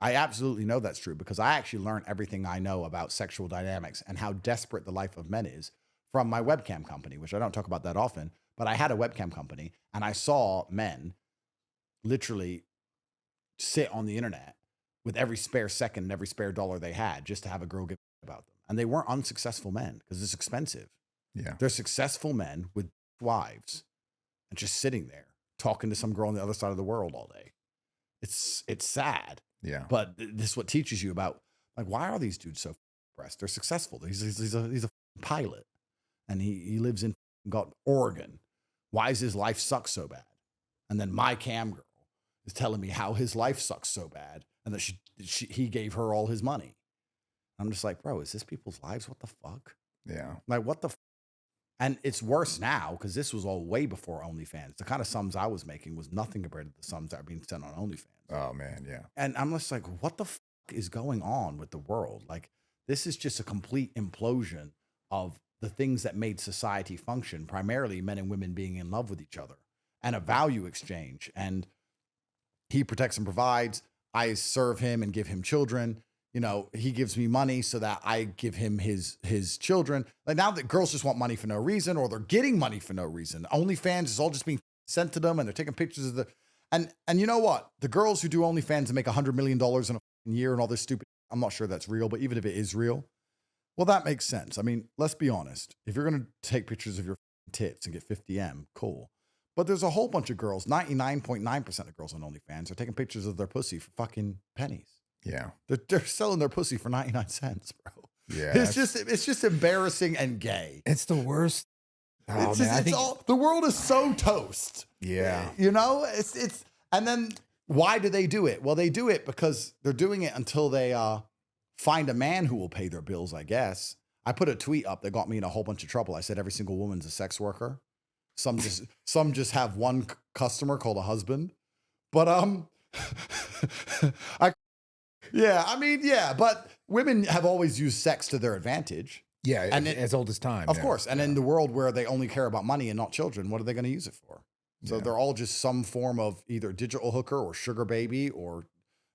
Speaker 2: I absolutely know that's true because I actually learned everything I know about sexual dynamics and how desperate the life of men is from my webcam company, which I don't talk about that often, but I had a webcam company and I saw men literally sit on the internet with every spare second and every spare dollar they had just to have a girl give about them. And they weren't unsuccessful men because it's expensive.
Speaker 1: Yeah.
Speaker 2: They're successful men with wives and just sitting there talking to some girl on the other side of the world all day. It's sad.
Speaker 1: Yeah.
Speaker 2: But this is what teaches you about, like, why are these dudes so depressed? They're successful. He's a pilot and he lives in Oregon. Why does his life suck so bad? And then my cam girl is telling me how his life sucks so bad and that he gave her all his money. I'm just like, bro, is this people's lives? What the fuck?
Speaker 1: Yeah.
Speaker 2: Like, what the and it's worse now because this was all way before OnlyFans. The kind of sums I was making was nothing compared to the sums that are being sent on OnlyFans.
Speaker 1: Oh man, yeah.
Speaker 2: And I'm just like, what the is going on with the world? Like, this is just a complete implosion of the things that made society function, primarily men and women being in love with each other and a value exchange. And he protects and provides. I serve him and give him children. You know, he gives me money so that I give him his children. Like, now that girls just want money for no reason, or they're getting money for no reason. OnlyFans is all just being sent to them, and they're taking pictures of the. And you know what? The girls who do OnlyFans and make $100 million in a year and all this stupid, I'm not sure that's real, but even if it is real, well, that makes sense. I mean, let's be honest. If you're going to take pictures of your tits and get 50M, cool. But there's a whole bunch of girls, 99.9% of girls on OnlyFans are taking pictures of their pussy for fucking pennies.
Speaker 1: Yeah.
Speaker 2: They're selling their pussy for 99 cents, bro.
Speaker 1: Yeah.
Speaker 2: It's just embarrassing and gay.
Speaker 1: It's the worst. Oh,
Speaker 2: It's
Speaker 1: man,
Speaker 2: just,
Speaker 1: I think
Speaker 2: the world is so toast.
Speaker 1: Yeah.
Speaker 2: You know, it's and then why do they do it? Well, they do it because they're doing it until they find a man who will pay their bills, I guess. I put a tweet up that got me in a whole bunch of trouble. I said every single woman's a sex worker. Some just have one customer called a husband. But but women have always used sex to their advantage.
Speaker 1: Yeah,
Speaker 2: and
Speaker 1: as old as time.
Speaker 2: Of course. And in the world where they only care about money and not children, what are they going to use it for? So they're all just some form of either digital hooker or sugar baby or,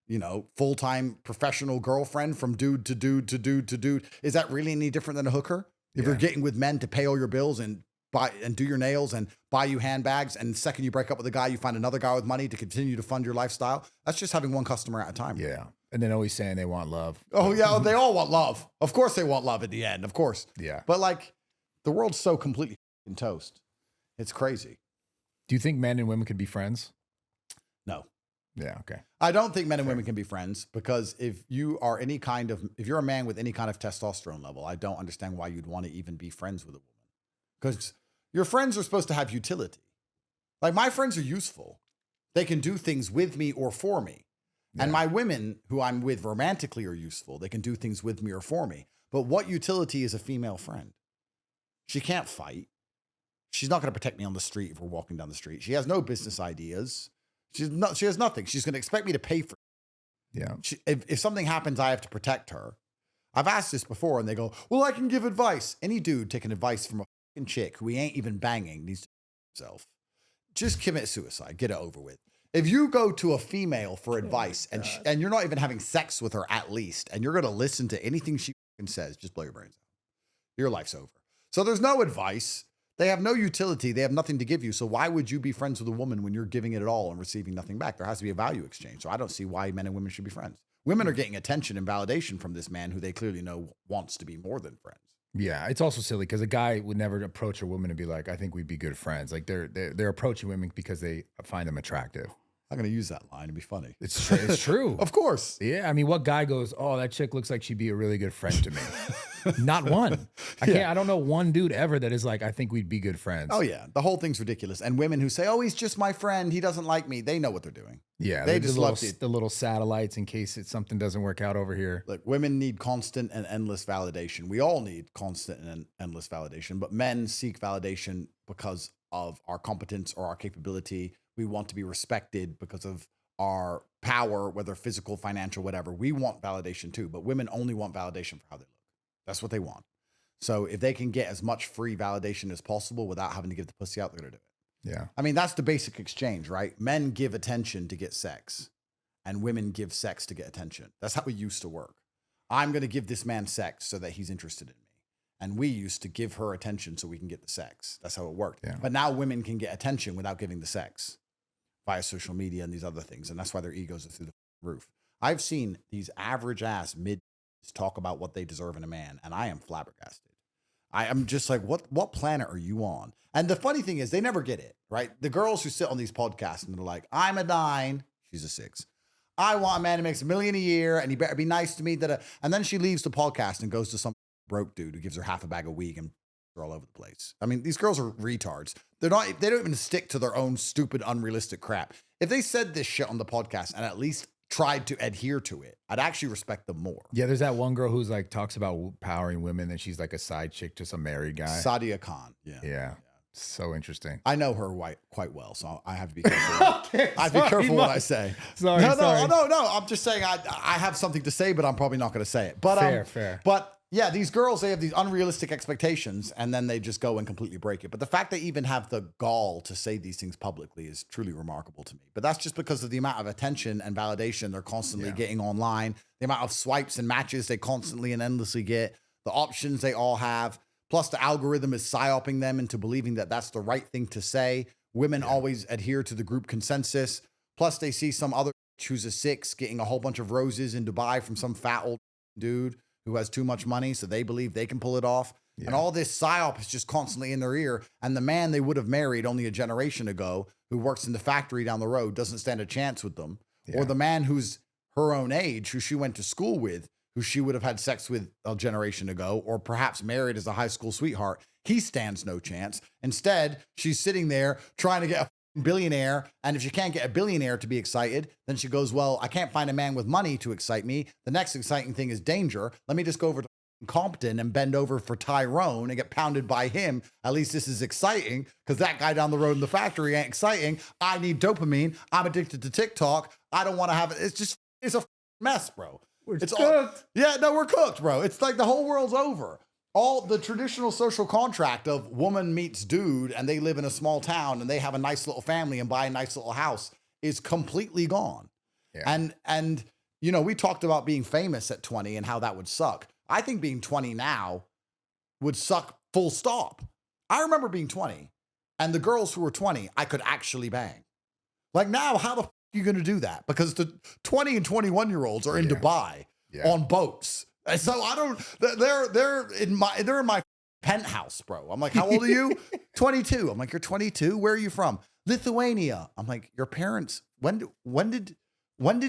Speaker 2: you know, full-time professional girlfriend from dude to dude to dude to dude. Is that really any different than a hooker? If you're getting with men to pay all your bills and buy and do your nails and buy you handbags, and the second you break up with a guy, you find another guy with money to continue to fund your lifestyle. That's just having one customer at a time.
Speaker 1: Yeah. And then always saying they want love.
Speaker 2: Oh, yeah. They all want love. Of course they want love at the end. Of course.
Speaker 1: Yeah.
Speaker 2: But like, the world's so completely in toast. It's crazy.
Speaker 1: Do you think men and women could be friends?
Speaker 2: No.
Speaker 1: Yeah. Okay.
Speaker 2: I don't think men and women can be friends, because if you're a man with any kind of testosterone level, I don't understand why you'd want to even be friends with a woman. Because your friends are supposed to have utility. Like, my friends are useful. They can do things with me or for me. Yeah. And my women who I'm with romantically are useful. They can do things with me or for me. But what utility is a female friend? She can't fight. She's not going to protect me on the street if we're walking down the street. She has no business ideas. She has nothing. She's going to expect me to pay for it.
Speaker 1: Yeah.
Speaker 2: If something happens, I have to protect her. I've asked this before, and they go, well, I can give advice. Any dude taking advice from a fucking chick who he ain't even banging needs to himself. Just commit suicide. Get it over with. If you go to a female for advice and you're not even having sex with her at least, and you're going to listen to anything she says, just blow your brains out. Your life's over. So there's no advice. They have no utility. They have nothing to give you. So why would you be friends with a woman when you're giving it all and receiving nothing back? There has to be a value exchange. So I don't see why men and women should be friends. Women are getting attention and validation from this man who they clearly know wants to be more than friends.
Speaker 1: Yeah, it's also silly because a guy would never approach a woman and be like, I think we'd be good friends. Like they're approaching women because they find them attractive.
Speaker 2: I'm going to use that line to be funny.
Speaker 1: It's true.
Speaker 2: Of course.
Speaker 1: Yeah. I mean, what guy goes, oh, that chick looks like she'd be a really good friend to me? Not one. I don't know one dude ever that is like, I think we'd be good friends.
Speaker 2: Oh, yeah. The whole thing's ridiculous. And women who say, oh, he's just my friend, he doesn't like me, they know what they're doing.
Speaker 1: Yeah.
Speaker 2: They just love
Speaker 1: the little satellites in case something doesn't work out over here.
Speaker 2: Look, women need constant and endless validation. We all need constant and endless validation, but men seek validation because of our competence or our capability. We want to be respected because of our power, whether physical, financial, whatever. We want validation too, but women only want validation for how they look. That's what they want. So if they can get as much free validation as possible without having to give the pussy out, they're going to do it.
Speaker 1: Yeah.
Speaker 2: I mean, that's the basic exchange, right? Men give attention to get sex, and women give sex to get attention. That's how it used to work. I'm going to give this man sex so that he's interested in me. And we used to give her attention so we can get the sex. That's how it worked. Yeah. But now women can get attention without giving the sex via social media and these other things. And that's why their egos are through the roof. I've seen these average ass mid talk about what they deserve in a man, and I am flabbergasted. I am just like, what planet are you on? And the funny thing is, they never get it, right? The girls who sit on these podcasts and they're like, I'm a 9, she's a 6. I want a man who makes $1 million a year, and he better be nice to me. And then she leaves the podcast and goes to some broke dude who gives her half a bag of weed and they're all over the place. I mean, these girls are retards. They don't even stick to their own stupid, unrealistic crap. If they said this shit on the podcast and at least tried to adhere to it, I'd actually respect them more.
Speaker 1: Yeah, there's that one girl who's like talks about empowering women, and she's like a side chick to some married guy.
Speaker 2: Sadia Khan.
Speaker 1: Yeah. So interesting.
Speaker 2: I know her quite well, so I have to be careful. I have to be careful what I say.
Speaker 1: Sorry.
Speaker 2: No. I'm just saying I have something to say, but I'm probably not going to say it. But
Speaker 1: fair.
Speaker 2: But yeah, these girls, they have these unrealistic expectations, and then they just go and completely break it. But the fact they even have the gall to say these things publicly is truly remarkable to me. But that's just because of the amount of attention and validation they're constantly getting online, the amount of swipes and matches they constantly and endlessly get, the options they all have. Plus, the algorithm is psyoping them into believing that that's the right thing to say. Women always adhere to the group consensus. Plus, they see some other who's a 6 getting a whole bunch of roses in Dubai from some fat old dude who has too much money, so they believe they can pull it off. Yeah. And all this psyop is just constantly in their ear. And the man they would have married only a generation ago, who works in the factory down the road, doesn't stand a chance with them. Yeah. Or the man who's her own age, who she went to school with, who she would have had sex with a generation ago, or perhaps married as a high school sweetheart, he stands no chance. Instead, she's sitting there trying to get a billionaire, and if she can't get a billionaire to be excited, then she goes, well, I can't find a man with money to excite me. The next exciting thing is danger. Let me just go over to Compton and bend over for Tyrone and get pounded by him. At least this is exciting, because that guy down the road in the factory ain't exciting. I need dopamine. I'm addicted to TikTok. I don't want to have it. It's a mess, bro.
Speaker 1: It's cooked.
Speaker 2: We're cooked, bro. It's like the whole world's over. All the traditional social contract of woman meets dude and they live in a small town and they have a nice little family and buy a nice little house is completely gone. Yeah. And you know, we talked about being famous at 20 and how that would suck. I think being 20 now would suck full stop. I remember being 20 and the girls who were 20, I could actually bang. Like now, how the you going to do that? Because the 20 and 21-year-olds are in Dubai on boats. And so I don't, they're in my penthouse, bro. I'm like, how old are you? 22. I'm like, you're 22. Where are you from? Lithuania. I'm like, your parents, when did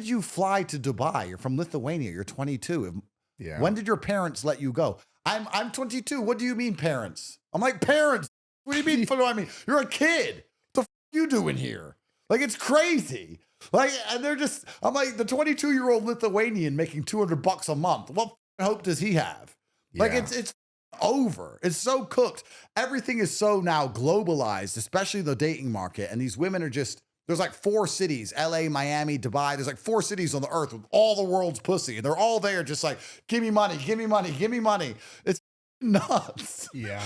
Speaker 2: you fly to Dubai? You're from Lithuania. You're 22. Yeah. When did your parents let you go? I'm 22. What do you mean parents? I'm like, parents. What do you mean? What do I mean? You're a kid. What the f you doing here? Like, it's crazy. Like, and they're just, I'm like, the 22-year-old Lithuanian making $200 a month. What hope does he have? Like, it's over. It's so cooked. Everything is so now globalized, especially the dating market. And these women are just, there's like 4 cities, LA, Miami, Dubai. There's like 4 cities on the earth with all the world's pussy. And they're all there just like, give me money, give me money, give me money. It's nuts. Yeah.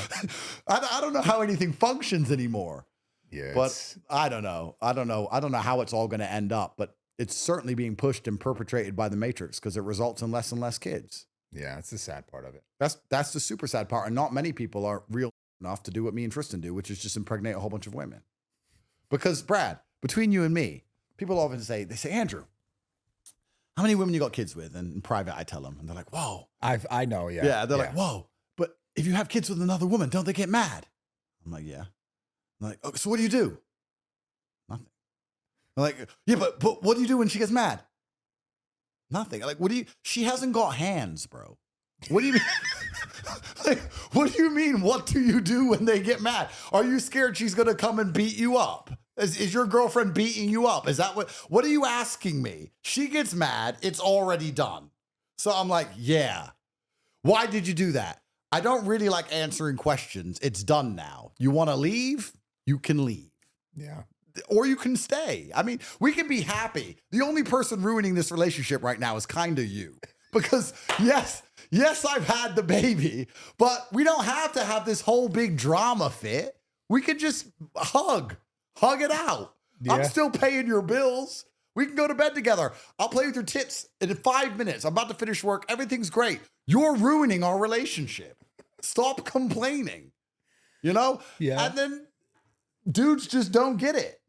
Speaker 2: I don't know how anything functions anymore. Yeah, but I don't know. I don't know how it's all going to end up, but it's certainly being pushed and perpetrated by the Matrix because it results in less and less kids.
Speaker 1: Yeah, it's the sad part of it.
Speaker 2: That's the super sad part. And not many people are real enough to do what me and Tristan do, which is just impregnate a whole bunch of women. Because Brad, between you and me, people often say, Andrew, how many women you got kids with? And in private, I tell them, and they're like, whoa.
Speaker 1: I know, yeah.
Speaker 2: Yeah, they're like, whoa. But if you have kids with another woman, don't they get mad? I'm like, yeah. I'm like, oh, so what do you do? Nothing. I'm like, yeah, but what do you do when she gets mad? Nothing. Like, she hasn't got hands, bro. What do you mean? Like, what do you mean? What do you do when they get mad? Are you scared she's going to come and beat you up? Is your girlfriend beating you up? Is that what are you asking me? She gets mad. It's already done. So I'm like, yeah. Why did you do that? I don't really like answering questions. It's done now. You want to leave? You can leave.
Speaker 1: Yeah.
Speaker 2: Or you can stay. I mean, we can be happy. The only person ruining this relationship right now is kind of you. Because yes, I've had the baby, but we don't have to have this whole big drama fit. We could just hug it out. Yeah. I'm still paying your bills. We can go to bed together. I'll play with your tits in 5 minutes. I'm about to finish work. Everything's great. You're ruining our relationship. Stop complaining. You know? Yeah. And then dudes just don't get it.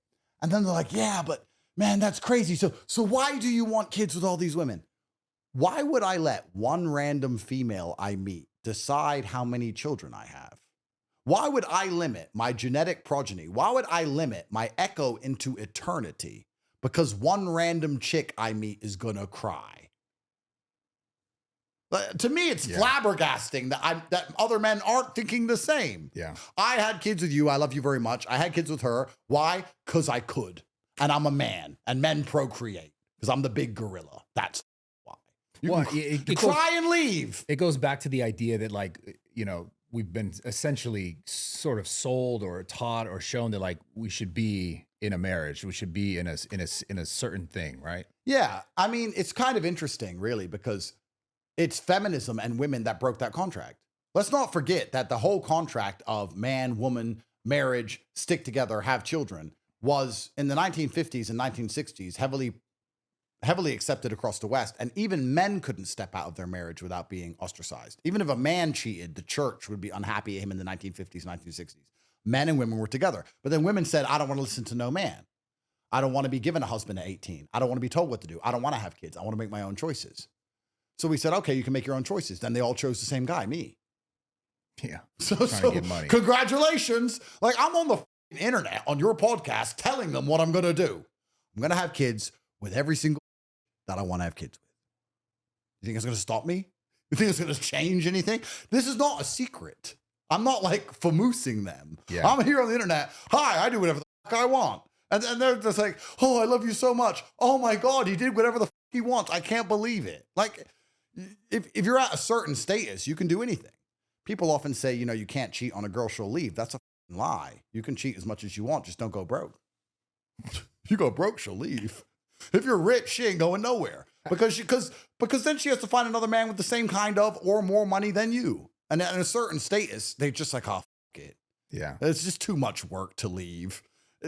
Speaker 2: And then they're like, yeah, but man, that's crazy. So why do you want kids with all these women? Why would I let one random female I meet decide how many children I have? Why would I limit my genetic progeny? Why would I limit my echo into eternity? Because one random chick I meet is gonna cry. To me, it's flabbergasting that other men aren't thinking the same.
Speaker 1: Yeah.
Speaker 2: I had kids with you. I love you very much. I had kids with her. Why? Because I could. And I'm a man. And men procreate. because I'm the big gorilla. That's why. You
Speaker 1: Well,
Speaker 2: can
Speaker 1: it
Speaker 2: cry and leave.
Speaker 1: It goes back to the idea that, like, you know, we've been essentially sort of sold or taught or shown that, like, we should be in a marriage, we should be in a certain thing, right?
Speaker 2: Yeah, I mean, it's kind of interesting, really, because it's feminism and women that broke that contract. Let's not forget that the whole contract of man, woman, marriage, stick together, have children was in the 1950s and 1960s heavily accepted across the West. And even men couldn't step out of their marriage without being ostracized. Even if a man cheated, the church would be unhappy at him in the 1950s, 1960s. Men and women were together. But then women said, I don't want to listen to no man. I don't want to be given a husband at 18. I don't want to be told what to do. I don't want to have kids. I want to make my own choices. So we said, okay, you can make your own choices. Then they all chose the same guy, me.
Speaker 1: Yeah.
Speaker 2: So
Speaker 1: to get money.
Speaker 2: Congratulations. Like, I'm on the internet on your podcast telling them what I'm going to do. I'm going to have kids with every single that I want to have kids with. You think it's going to stop me? You think it's going to change anything? This is not a secret. I'm not like famoosing them.
Speaker 1: Yeah.
Speaker 2: I'm here on the internet. Hi, I do whatever the fuck I want. And they're just like, oh, I love you so much. Oh my God, he did whatever the fuck he wants. I can't believe it. Like, if you're at a certain status, you can do anything. People often say, you know, you can't cheat on a girl, she'll leave. That's a lie. You can cheat as much as you want, just don't go broke. You go broke, she'll leave. If you're rich, she ain't going nowhere because then she has to find another man with the same kind of or more money than you. And at a certain status, they just like, oh, fuck it.
Speaker 1: Yeah.
Speaker 2: It's just too much work to leave.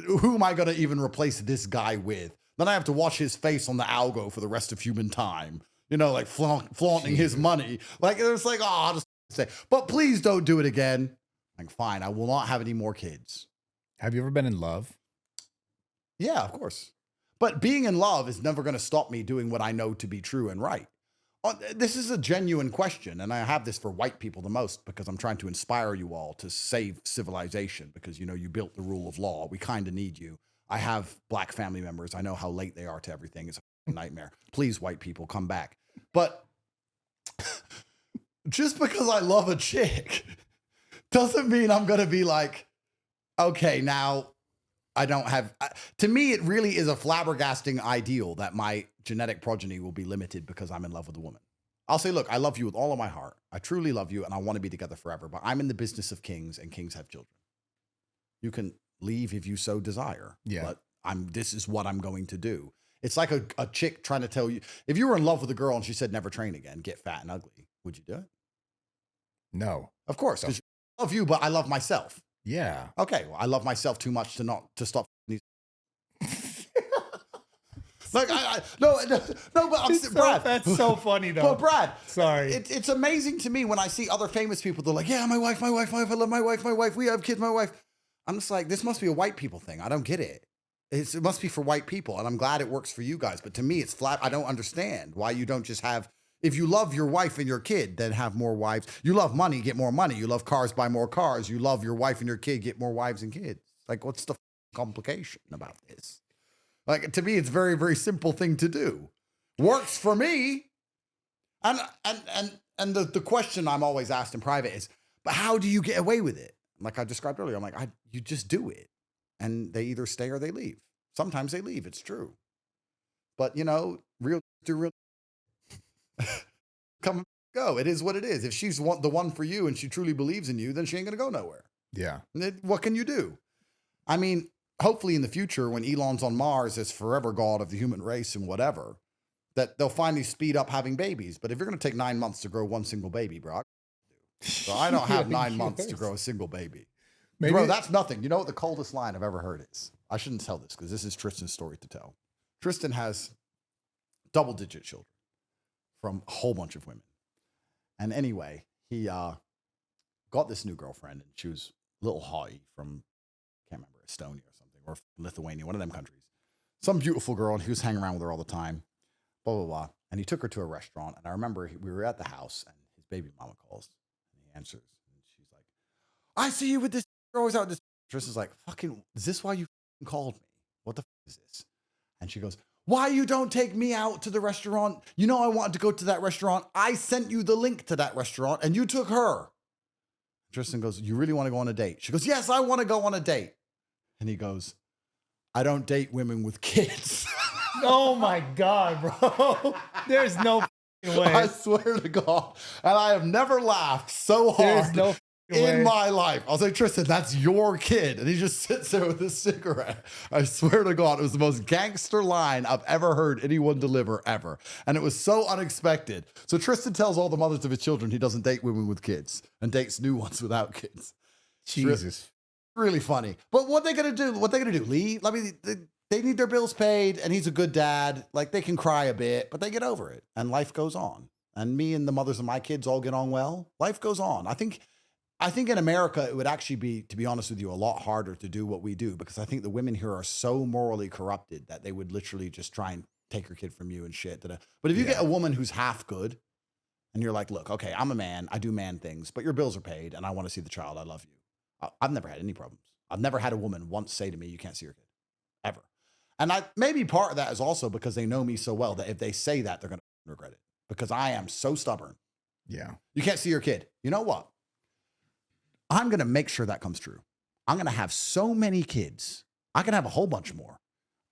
Speaker 2: Who am I going to even replace this guy with? Then I have to watch his face on the algo for the rest of human time. You know, like flaunting his money. Like, it's like, oh, I'll just say, but please don't do it again. Like, fine, I will not have any more kids.
Speaker 1: Have you ever been in love?
Speaker 2: Yeah, of course. But being in love is never going to stop me doing what I know to be true and right. This is a genuine question, and I have this for white people the most because I'm trying to inspire you all to save civilization because, you know, you built the rule of law. We kind of need you. I have black family members. I know how late they are to everything. It's a nightmare. Please, white people, come back. But just because I love a chick doesn't mean I'm going to be like, okay, now I don't have, to me, it really is a flabbergasting ideal that my genetic progeny will be limited because I'm in love with a woman. I'll say, look, I love you with all of my heart. I truly love you and I want to be together forever, but I'm in the business of kings and kings have children. You can leave if you so desire.
Speaker 1: Yeah.
Speaker 2: But this is what I'm going to do. It's like a chick trying to tell you, if you were in love with a girl and she said, never train again, get fat and ugly, would you do it? No. Of course, because I love you, but I love myself.
Speaker 1: Yeah.
Speaker 2: Okay, well, I love myself too much to stop these. Like, no, but I'm Brad.
Speaker 1: That's so funny, though.
Speaker 2: But Brad,
Speaker 1: sorry.
Speaker 2: It's amazing to me when I see other famous people. They're like, yeah, my wife, I love my wife. We have kids, my wife. I'm just like, this must be a white people thing. I don't get it. It must be for white people, and I'm glad it works for you guys. But to me, it's flat. I don't understand why you don't just have. If you love your wife and your kid, then have more wives. You love money, get more money. You love cars, buy more cars. You love your wife and your kid, get more wives and kids. Like, what's the complication about this? Like, to me, it's a very, very simple thing to do. Works for me. And the question I'm always asked in private is, but how do you get away with it? Like I described earlier, I'm like, you just do it. And they either stay or they leave. Sometimes they leave, it's true. But, you know, real come go. It is what it is. If she's the one for you and she truly believes in you, then she ain't going to go nowhere.
Speaker 1: Yeah.
Speaker 2: What can you do? I mean, hopefully in the future, when Elon's on Mars as forever god of the human race and whatever, that they'll finally speed up having babies. But if you're going to take 9 months to grow one single baby, bro, so I don't have 9 months to grow a single baby. Maybe. Bro, that's nothing. You know what the coldest line I've ever heard is? I shouldn't tell this because this is Tristan's story to tell. Tristan has double-digit children from a whole bunch of women. And anyway, he got this new girlfriend, and she was a little haughty from, I can't remember, Estonia or something, or Lithuania, one of them countries. Some beautiful girl, and he was hanging around with her all the time, blah, blah, blah. And he took her to a restaurant, and I remember we were at the house, and his baby mama calls, and he answers, and she's like, I see you with this, you're always out with this. Tristan's like, fucking, is this why you called me? What the is this? And she goes, why you don't take me out to the restaurant? You know I wanted to go to that restaurant. I sent you the link to that restaurant, and you took her. Tristan goes, you really want to go on a date? She goes, yes, I want to go on a date. And he goes, I don't date women with kids.
Speaker 1: Oh my God, bro. There's no way.
Speaker 2: I swear to God. And I have never laughed so hard
Speaker 1: There's no
Speaker 2: in my life. I was like, Tristan, that's your kid. And he just sits there with a cigarette. I swear to God, it was the most gangster line I've ever heard anyone deliver ever. And it was so unexpected. So Tristan tells all the mothers of his children he doesn't date women with kids and dates new ones without kids.
Speaker 1: Jesus.
Speaker 2: Really funny. But what they gonna do? What they gonna do? Leave? I mean, they need their bills paid, and he's a good dad. Like, they can cry a bit, but they get over it, and life goes on. And me and the mothers of my kids all get on well. Life goes on. I think in America, it would actually be, to be honest with you, a lot harder to do what we do, because I think the women here are so morally corrupted that they would literally just try and take your kid from you and shit. But if you get a woman who's half good, and you're like, look, okay, I'm a man, I do man things, but your bills are paid, and I want to see the child, I love you. I've never had any problems. I've never had a woman once say to me, you can't see your kid, ever. And maybe part of that is also because they know me so well that if they say that, they're going to regret it, because I am so stubborn.
Speaker 1: Yeah.
Speaker 2: You can't see your kid. You know what? I'm going to make sure that comes true. I'm going to have so many kids. I can have a whole bunch more.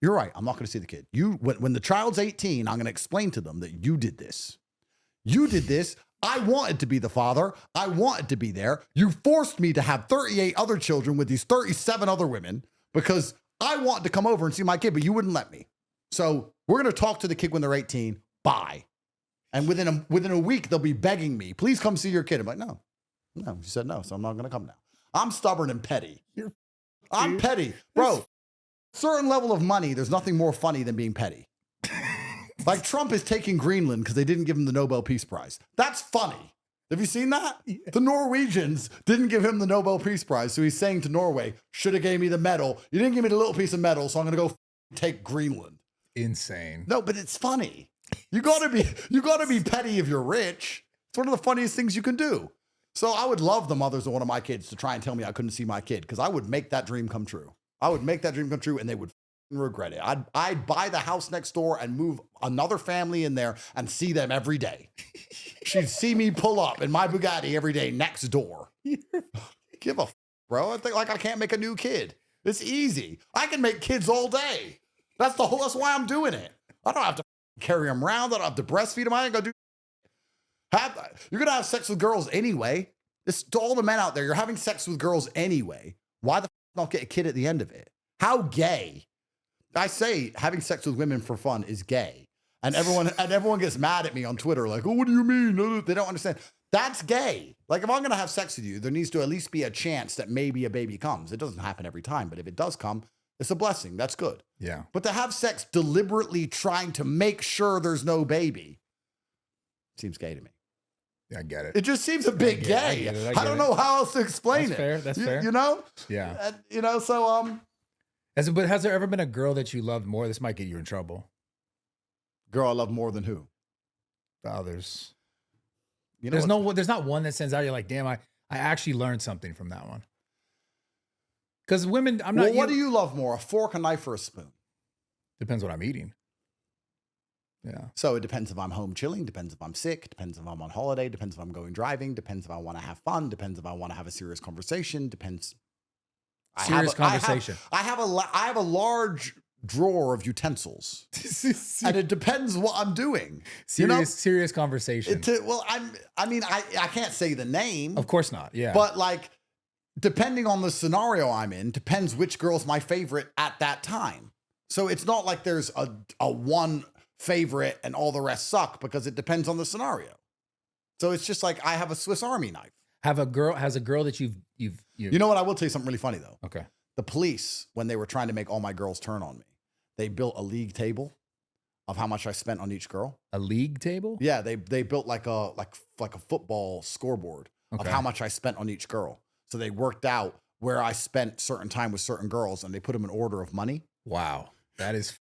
Speaker 2: You're right. I'm not going to see the kid. When the child's 18, I'm going to explain to them that you did this. You did this. I wanted to be the father. I wanted to be there. You forced me to have 38 other children with these 37 other women because I wanted to come over and see my kid, but you wouldn't let me. So we're going to talk to the kid when they're 18. Bye. And within a week, they'll be begging me, please come see your kid. I'm like, no, you said no, so I'm not going to come now. I'm stubborn and petty. I'm petty. Bro, certain level of money, there's nothing more funny than being petty. Like Trump is taking Greenland because they didn't give him the Nobel Peace Prize. That's funny. Have you seen that? Yeah. The Norwegians didn't give him the Nobel Peace Prize. So he's saying to Norway, should have gave me the medal. You didn't give me the little piece of metal, so I'm going to go take Greenland.
Speaker 1: Insane.
Speaker 2: No, but it's funny. You gotta be petty if you're rich. It's one of the funniest things you can do. So I would love the mothers of one of my kids to try and tell me I couldn't see my kid, because I would make that dream come true. I would make that dream come true, and they would regret it. I'd buy the house next door and move another family in there and see them every day. She'd see me pull up in my Bugatti every day next door. Give a bro. I think like I can't make a new kid. It's easy. I can make kids all day. That's why I'm doing it. I don't have to carry them around. I don't have to breastfeed them. I ain't gonna do. You're gonna have sex with girls anyway. This to all the men out there. You're having sex with girls anyway. Why the not get a kid at the end of it? How gay? I say having sex with women for fun is gay, and everyone gets mad at me on Twitter. Like, oh, what do you mean? They don't understand. That's gay. Like, if I'm gonna have sex with you, there needs to at least be a chance that maybe a baby comes. It doesn't happen every time, but if it does come, it's a blessing. That's good.
Speaker 1: Yeah.
Speaker 2: But to have sex deliberately trying to make sure there's no baby seems gay to me.
Speaker 1: Yeah, I get it.
Speaker 2: It just seems a bit gay. I don't know how else to explain it.
Speaker 1: That's fair.
Speaker 2: You know?
Speaker 1: Yeah.
Speaker 2: So
Speaker 1: But has there ever been a girl that you loved more? This might get you in trouble.
Speaker 2: Girl I love more than who?
Speaker 1: Others.
Speaker 2: You know,
Speaker 1: there's not one that sends out. You're like, damn, I actually learned something from that one. Because women, I'm not.
Speaker 2: Well, what do you love more, a fork, a knife, or a spoon?
Speaker 1: Depends what I'm eating. Yeah.
Speaker 2: So it depends if I'm home chilling, depends if I'm sick, depends if I'm on holiday, depends if I'm going driving, depends if I want to have fun, depends if I want to have a serious conversation, depends.
Speaker 1: Serious conversation.
Speaker 2: I have a large drawer of utensils, and it depends what I'm doing.
Speaker 1: Serious conversation.
Speaker 2: I can't say the name.
Speaker 1: Of course not. Yeah.
Speaker 2: But like, depending on the scenario I'm in, depends which girl's my favorite at that time. So it's not like there's a one favorite and all the rest suck, because it depends on the scenario. So it's just like I have a Swiss Army knife.
Speaker 1: Has a girl that you've
Speaker 2: You know what? I will tell you something really funny though.
Speaker 1: Okay.
Speaker 2: The police, when they were trying to make all my girls turn on me, they built a league table of how much I spent on each girl.
Speaker 1: A league table?
Speaker 2: Yeah, they built like a football scoreboard of how much I spent on each girl. So they worked out where I spent certain time with certain girls, and they put them in order of money.
Speaker 1: Wow. That is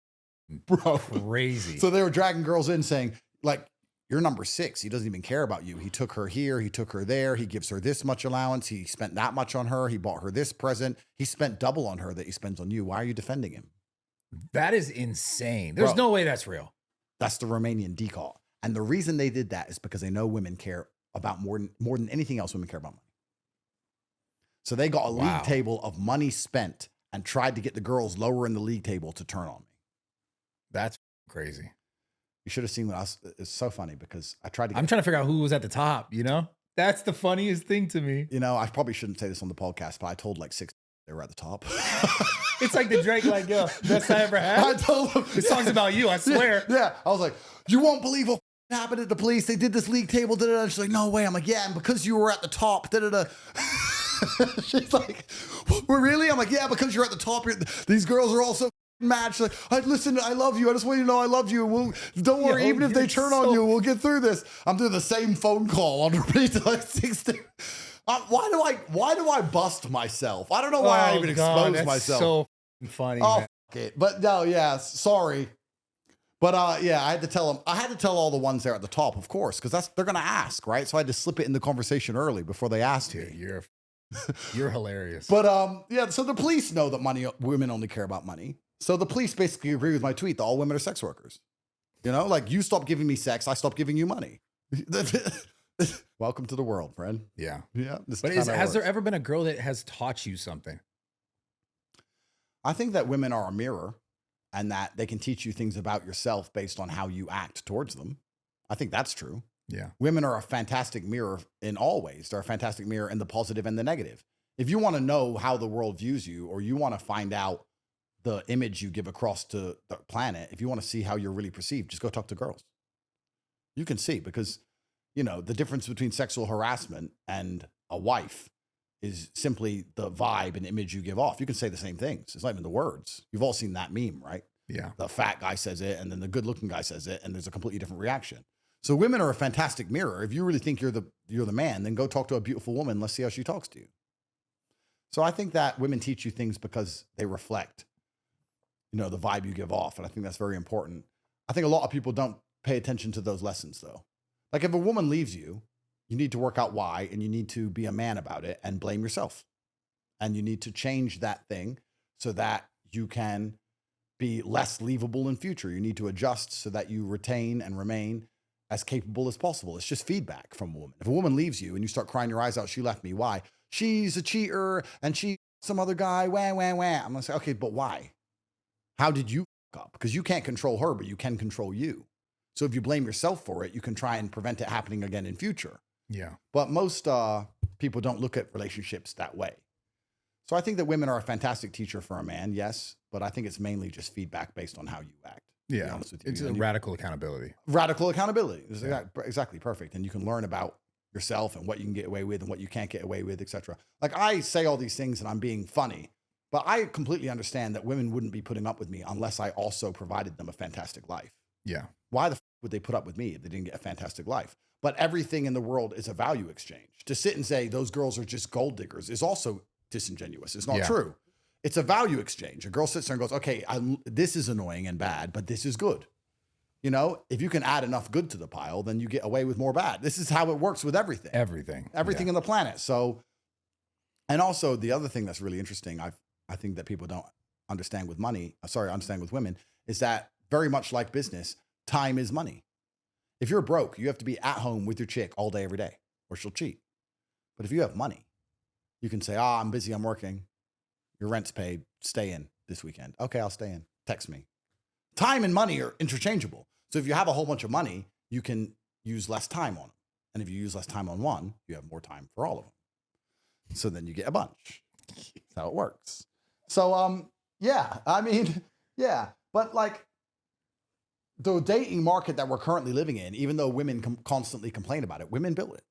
Speaker 2: bro
Speaker 1: crazy.
Speaker 2: So they were dragging girls in saying, like, you're number 6. He doesn't even care about you. He took her here. He took her there. He gives her this much allowance. He spent that much on her. He bought her this present. He spent double on her that he spends on you. Why are you defending him?
Speaker 1: That is insane. There's no way that's real.
Speaker 2: That's the Romanian decal. And the reason they did that is because they know women care about more than anything else. Women care about money. So they got a league table of money spent and tried to get the girls lower in the league table to turn on me.
Speaker 1: That's crazy.
Speaker 2: You should have seen what I was. It's so funny because I tried to.
Speaker 1: I'm trying to figure out who was at the top. You know, that's the funniest thing to me.
Speaker 2: You know, I probably shouldn't say this on the podcast, but I told like 6 they were at the top.
Speaker 1: It's like the Drake, like, yo, best I ever had.
Speaker 2: I told them
Speaker 1: This song's about you, I swear.
Speaker 2: Yeah, I was like, you won't believe what happened at the police. They did this league table. Da, da, da. She's like, no way. I'm like, yeah, and because you were at the top. Da, da, da. She's like, well, really? I'm like, yeah, because you're at the top. These girls are all so mad. She's like, listen, I love you. I just want you to know I love you. Don't worry,
Speaker 1: Yo,
Speaker 2: even if they
Speaker 1: you're
Speaker 2: turn
Speaker 1: so-
Speaker 2: on you, we'll get through this. I'm doing the same phone call on repeat to like 16. Why do I bust myself? I don't know why I even expose
Speaker 1: that's
Speaker 2: myself.
Speaker 1: So funny.
Speaker 2: Oh,
Speaker 1: man.
Speaker 2: fuck it. But no, yeah, sorry. But yeah, I had to tell them. I had to tell all the ones there at the top, of course, because they're gonna ask, right? So I had to slip it in the conversation early before they asked
Speaker 1: Dude,
Speaker 2: me.
Speaker 1: you're hilarious.
Speaker 2: But yeah, so the police know that women only care about money. So the police basically agree with my tweet that all women are sex workers. You know, like you stop giving me sex, I stop giving you money. Welcome to the world, friend.
Speaker 1: Yeah.
Speaker 2: Yeah.
Speaker 1: But has there ever been a girl that has taught you something?
Speaker 2: I think that women are a mirror and that they can teach you things about yourself based on how you act towards them. I think that's true.
Speaker 1: Yeah.
Speaker 2: Women are a fantastic mirror in all ways. They're a fantastic mirror in the positive and the negative. If you want to know how the world views you, or you want to find out the image you give across to the planet, if you want to see how you're really perceived, just go talk to girls. You can see, because, you know, the difference between sexual harassment and a wife is simply the vibe and image you give off. You can say the same things. It's not even the words. You've all seen that meme, right?
Speaker 1: Yeah.
Speaker 2: The fat guy says it, and then the good looking guy says it, and there's a completely different reaction. So women are a fantastic mirror. If you really think you're the man, then go talk to a beautiful woman. Let's see how she talks to you. So I think that women teach you things because they reflect, you know, the vibe you give off. And I think that's very important. I think a lot of people don't pay attention to those lessons though. Like if a woman leaves you, you need to work out why, and you need to be a man about it and blame yourself. And you need to change that thing so that you can be less leavable in future. You need to adjust so that you retain and remain as capable as possible. It's just feedback from a woman. If a woman leaves you and you start crying your eyes out, she left me. Why? She's a cheater and she some other guy. Wah, wah, wah. I'm gonna say, okay, but why? How did you fuck up? Because you can't control her, but you can control you. So if you blame yourself for it, you can try and prevent it happening again in future.
Speaker 1: Yeah.
Speaker 2: But most people don't look at relationships that way. So I think that women are a fantastic teacher for a man, yes, but I think it's mainly just feedback based on how you act. To be
Speaker 1: Yeah.
Speaker 2: honest with you.
Speaker 1: It's a radical accountability.
Speaker 2: Radical accountability. It's exactly perfect. And you can learn about yourself and what you can get away with and what you can't get away with, etc. Like I say all these things and I'm being funny, but I completely understand that women wouldn't be putting up with me unless I also provided them a fantastic life.
Speaker 1: Yeah.
Speaker 2: Why the would they put up with me if they didn't get a fantastic life? But everything in the world is a value exchange. To sit and say those girls are just gold diggers is also disingenuous. It's not true. It's a value exchange. A girl sits there and goes, okay, this is annoying and bad, but this is good. You know, if you can add enough good to the pile, then you get away with more bad. This is how it works with everything. Everything
Speaker 1: Yeah.
Speaker 2: in the planet. So, and also the other thing that's really interesting, I think that people don't understand with understand with women, is that very much like business, time is money. If you're broke, you have to be at home with your chick all day, every day, or she'll cheat. But if you have money, you can say, I'm busy, I'm working. Your rent's paid, stay in this weekend. Okay, I'll stay in, text me. Time and money are interchangeable. So if you have a whole bunch of money, you can use less time on them. And if you use less time on one, you have more time for all of them. So then you get a bunch. That's how it works. So, yeah, I mean, yeah, but like the dating market that we're currently living in, even though women constantly complain about it, women built it.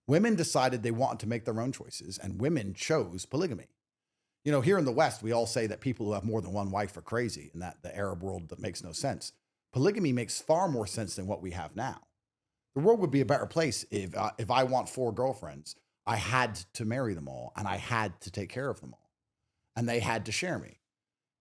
Speaker 2: Women decided they wanted to make their own choices, and women chose polygamy. You know, here in the West, we all say that people who have more than one wife are crazy, and that the Arab world that makes no sense. Polygamy makes far more sense than what we have now. The world would be a better place if I want 4 girlfriends, I had to marry them all, and I had to take care of them all. And they had to share me.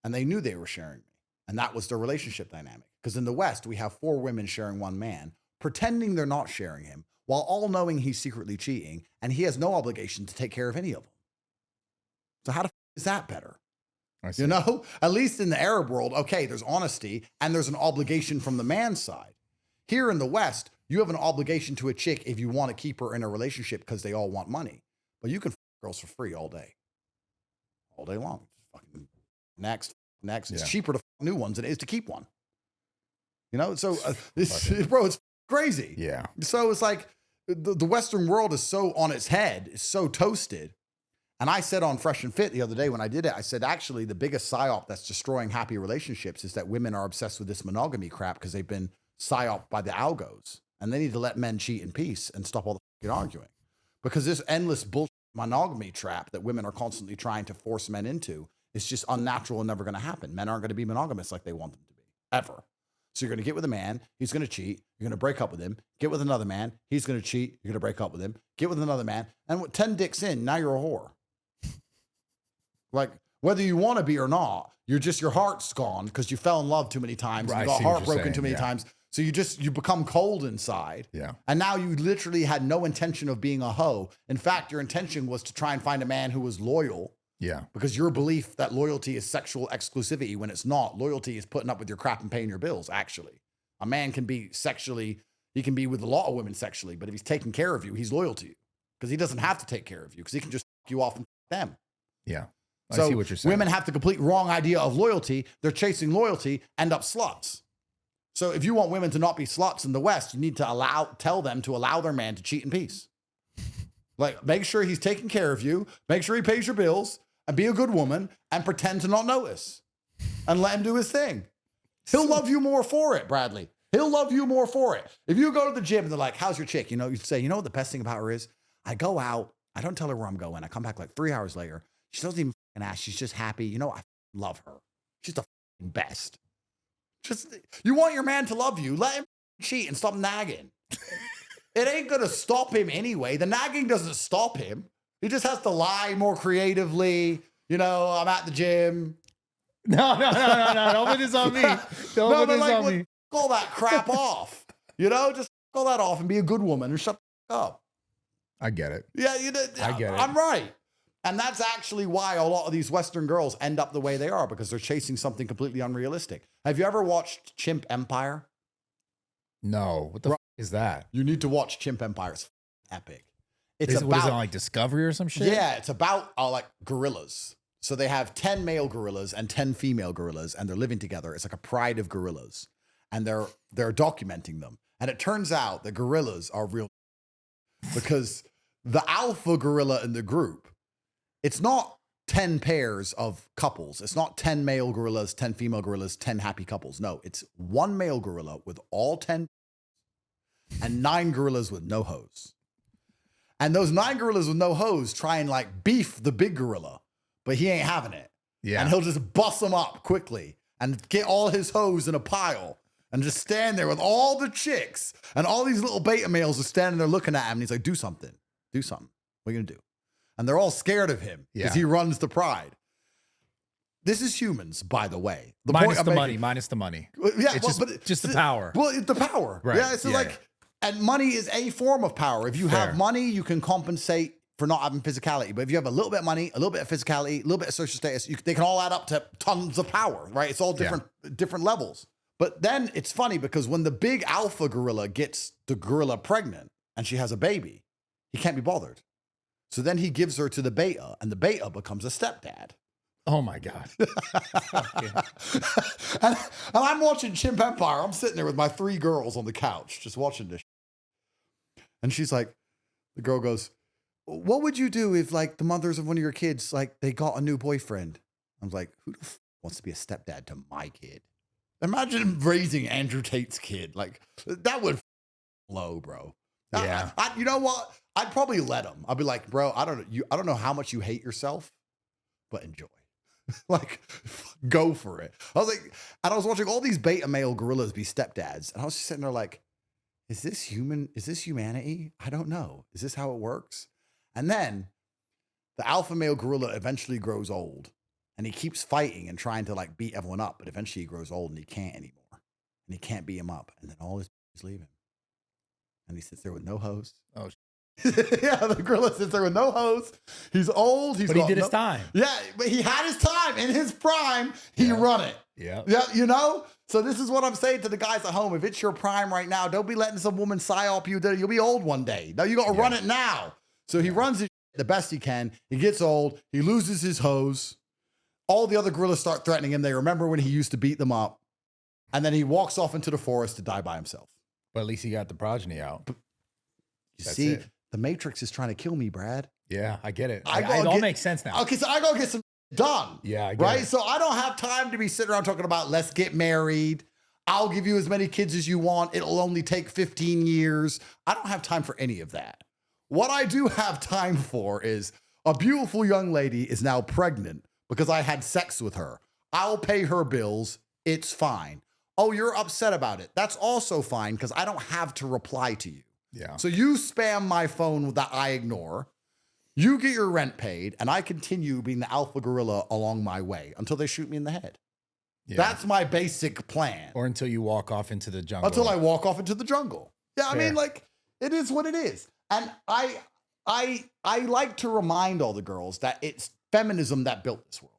Speaker 2: And they knew they were sharing me. And that was their relationship dynamic. Because in the West, we have 4 women sharing one man, pretending they're not sharing him, while all knowing he's secretly cheating, and he has no obligation to take care of any of them. So how the f is that better? You know, at least in the Arab world, okay, there's honesty and there's an obligation from the man's side. Here in the West, you have an obligation to a chick if you want to keep her in a relationship because they all want money. But you can f girls for free all day long. Fucking next.
Speaker 1: Yeah.
Speaker 2: It's cheaper to f new ones than it is to keep one. You know, so bro, it's crazy.
Speaker 1: Yeah.
Speaker 2: So it's like the Western world is so on its head, it's so toasted. And I said on Fresh and Fit the other day when I did it, I said, actually, the biggest psyop that's destroying happy relationships is that women are obsessed with this monogamy crap because they've been psyoped by the algos. And they need to let men cheat in peace and stop all the fucking arguing. Because this endless bullshit monogamy trap that women are constantly trying to force men into is just unnatural and never going to happen. Men aren't going to be monogamous like they want them to be, ever. So you're going to get with a man, he's going to cheat, you're going to break up with him, get with another man, he's going to cheat, you're going to break up with him, get with another man, and with 10 dicks in, now you're a whore. Like, whether you want to be or not, your heart's gone because you fell in love too many times,
Speaker 1: Right,
Speaker 2: you
Speaker 1: I
Speaker 2: got
Speaker 1: see what you're
Speaker 2: heartbroken
Speaker 1: saying,
Speaker 2: too many
Speaker 1: yeah.
Speaker 2: times. So you become cold inside.
Speaker 1: Yeah.
Speaker 2: And now you literally had no intention of being a hoe. In fact, your intention was to try and find a man who was loyal.
Speaker 1: Yeah.
Speaker 2: Because your belief that loyalty is sexual exclusivity when it's not. Loyalty is putting up with your crap and paying your bills, actually. A man can be sexually, he can be with a lot of women sexually, but if he's taking care of you, he's loyal to you. Because he doesn't have to take care of you because he can just fuck you off and fuck them.
Speaker 1: Yeah. I
Speaker 2: So
Speaker 1: see what you're saying.
Speaker 2: women have the complete wrong idea of loyalty. They're chasing loyalty, end up sluts. So if you want women to not be sluts in the West, you need to tell them to allow their man to cheat in peace. Like, make sure he's taking care of you, make sure he pays your bills, and be a good woman and pretend to not notice and let him do his thing. He'll love you more for it, Bradley. He'll love you more for it. If you go to the gym and they're like, how's your chick? You know, you say, you know what the best thing about her is? I go out, I don't tell her where I'm going. I come back like 3 hours later. She doesn't even fucking ask. She's just happy. You know, I love her. She's the best. You want your man to love you, let him cheat and stop nagging. It ain't going to stop him anyway. The nagging doesn't stop him. He just has to lie more creatively. You know, I'm at the gym.
Speaker 1: No. Don't put this on me. Don't put this on me.
Speaker 2: All that crap off. You know, just all that off and be a good woman and shut the fuck up.
Speaker 1: I get it.
Speaker 2: Yeah, you did.
Speaker 1: I get it.
Speaker 2: I'm right. And that's actually why a lot of these Western girls end up the way they are, because they're chasing something completely unrealistic. Have you ever watched Chimp Empire?
Speaker 1: No. What the f is that?
Speaker 2: You need to watch Chimp Empire. It's epic. It's
Speaker 1: What is it on, like Discovery or some shit?
Speaker 2: Yeah, it's about like gorillas. So they have 10 male gorillas and 10 female gorillas, and they're living together. It's like a pride of gorillas, and they're documenting them. And it turns out that gorillas are real because the alpha gorilla in the group, it's not 10 pairs of couples. It's not 10 male gorillas, 10 female gorillas, 10 happy couples. No, it's one male gorilla with all 10 and 9 gorillas with no hose. And those 9 gorillas with no hose try and like beef the big gorilla, but he ain't having it.
Speaker 1: Yeah.
Speaker 2: And he'll just bust them up quickly and get all his hose in a pile and just stand there with all the chicks. And all these little beta males are standing there looking at him. And he's like, do something. Do something. What are you going to do? And they're all scared of him because he runs the pride. This is humans, by the way.
Speaker 1: Minus the money.
Speaker 2: Yeah,
Speaker 1: it's just the power.
Speaker 2: Well, it's the power.
Speaker 1: Right.
Speaker 2: Yeah, so and money is a form of power. If you have money, you can compensate for not having physicality. But if you have a little bit of money, a little bit of physicality, a little bit of social status, they can all add up to tons of power, right? It's all different levels. But then it's funny because when the big alpha gorilla gets the gorilla pregnant and she has a baby, he can't be bothered. So then he gives her to the beta, and the beta becomes a stepdad.
Speaker 1: Oh my God.
Speaker 2: and I'm watching Chimp Empire. I'm sitting there with my 3 girls on the couch, just watching this. And she's like, the girl goes, what would you do if like the mothers of one of your kids, like they got a new boyfriend? I was like, who the f wants to be a stepdad to my kid? Imagine raising Andrew Tate's kid. Like that would blow, bro.
Speaker 1: Yeah.
Speaker 2: You know what? I'd probably let him. I'd be like, bro, I don't know how much you hate yourself, but enjoy. Like, go for it. I was like, and I was watching all these beta male gorillas be stepdads, and I was just sitting there like, is this human? Is this humanity? I don't know. Is this how it works? And then the alpha male gorilla eventually grows old, and he keeps fighting and trying to like beat everyone up, but eventually he grows old and he can't anymore, and he can't beat him up, and then all his leave him, and he sits there with no hose.
Speaker 1: Oh.
Speaker 2: Yeah, the gorilla sits there with no hose. He's old. He
Speaker 1: did his time.
Speaker 2: Yeah, but he had his time. In his prime, he run it.
Speaker 1: Yeah.
Speaker 2: Yeah, you know? So this is what I'm saying to the guys at home. If it's your prime right now, don't be letting some woman psyop you. You'll be old one day. No, you got to run it now. So he runs it the best he can. He gets old. He loses his hose. All the other gorillas start threatening him. They remember when he used to beat them up. And then he walks off into the forest to die by himself.
Speaker 1: But at least he got the progeny out.
Speaker 2: You
Speaker 1: That's
Speaker 2: see,
Speaker 1: it.
Speaker 2: the Matrix is trying to kill me, Brad.
Speaker 1: Yeah, I get it.
Speaker 2: I
Speaker 1: It
Speaker 2: gotta
Speaker 1: all
Speaker 2: get-
Speaker 1: makes sense now.
Speaker 2: Okay, so I gotta get some done.
Speaker 1: Yeah, I get
Speaker 2: right?
Speaker 1: it.
Speaker 2: So I don't have time to be sitting around talking about let's get married. I'll give you as many kids as you want. It'll only take 15 years. I don't have time for any of that. What I do have time for is a beautiful young lady is now pregnant because I had sex with her. I'll pay her bills. It's fine. Oh, you're upset about it. That's also fine because I don't have to reply to you.
Speaker 1: Yeah.
Speaker 2: So you spam my phone that I ignore. You get your rent paid, and I continue being the alpha gorilla along my way until they shoot me in the head.
Speaker 1: Yeah.
Speaker 2: That's my basic plan.
Speaker 1: Or until you walk off into the jungle.
Speaker 2: Until I walk off into the jungle. Yeah, I
Speaker 1: Fair.
Speaker 2: mean, like, it is what it is. And I like to remind all the girls that it's feminism that built this world.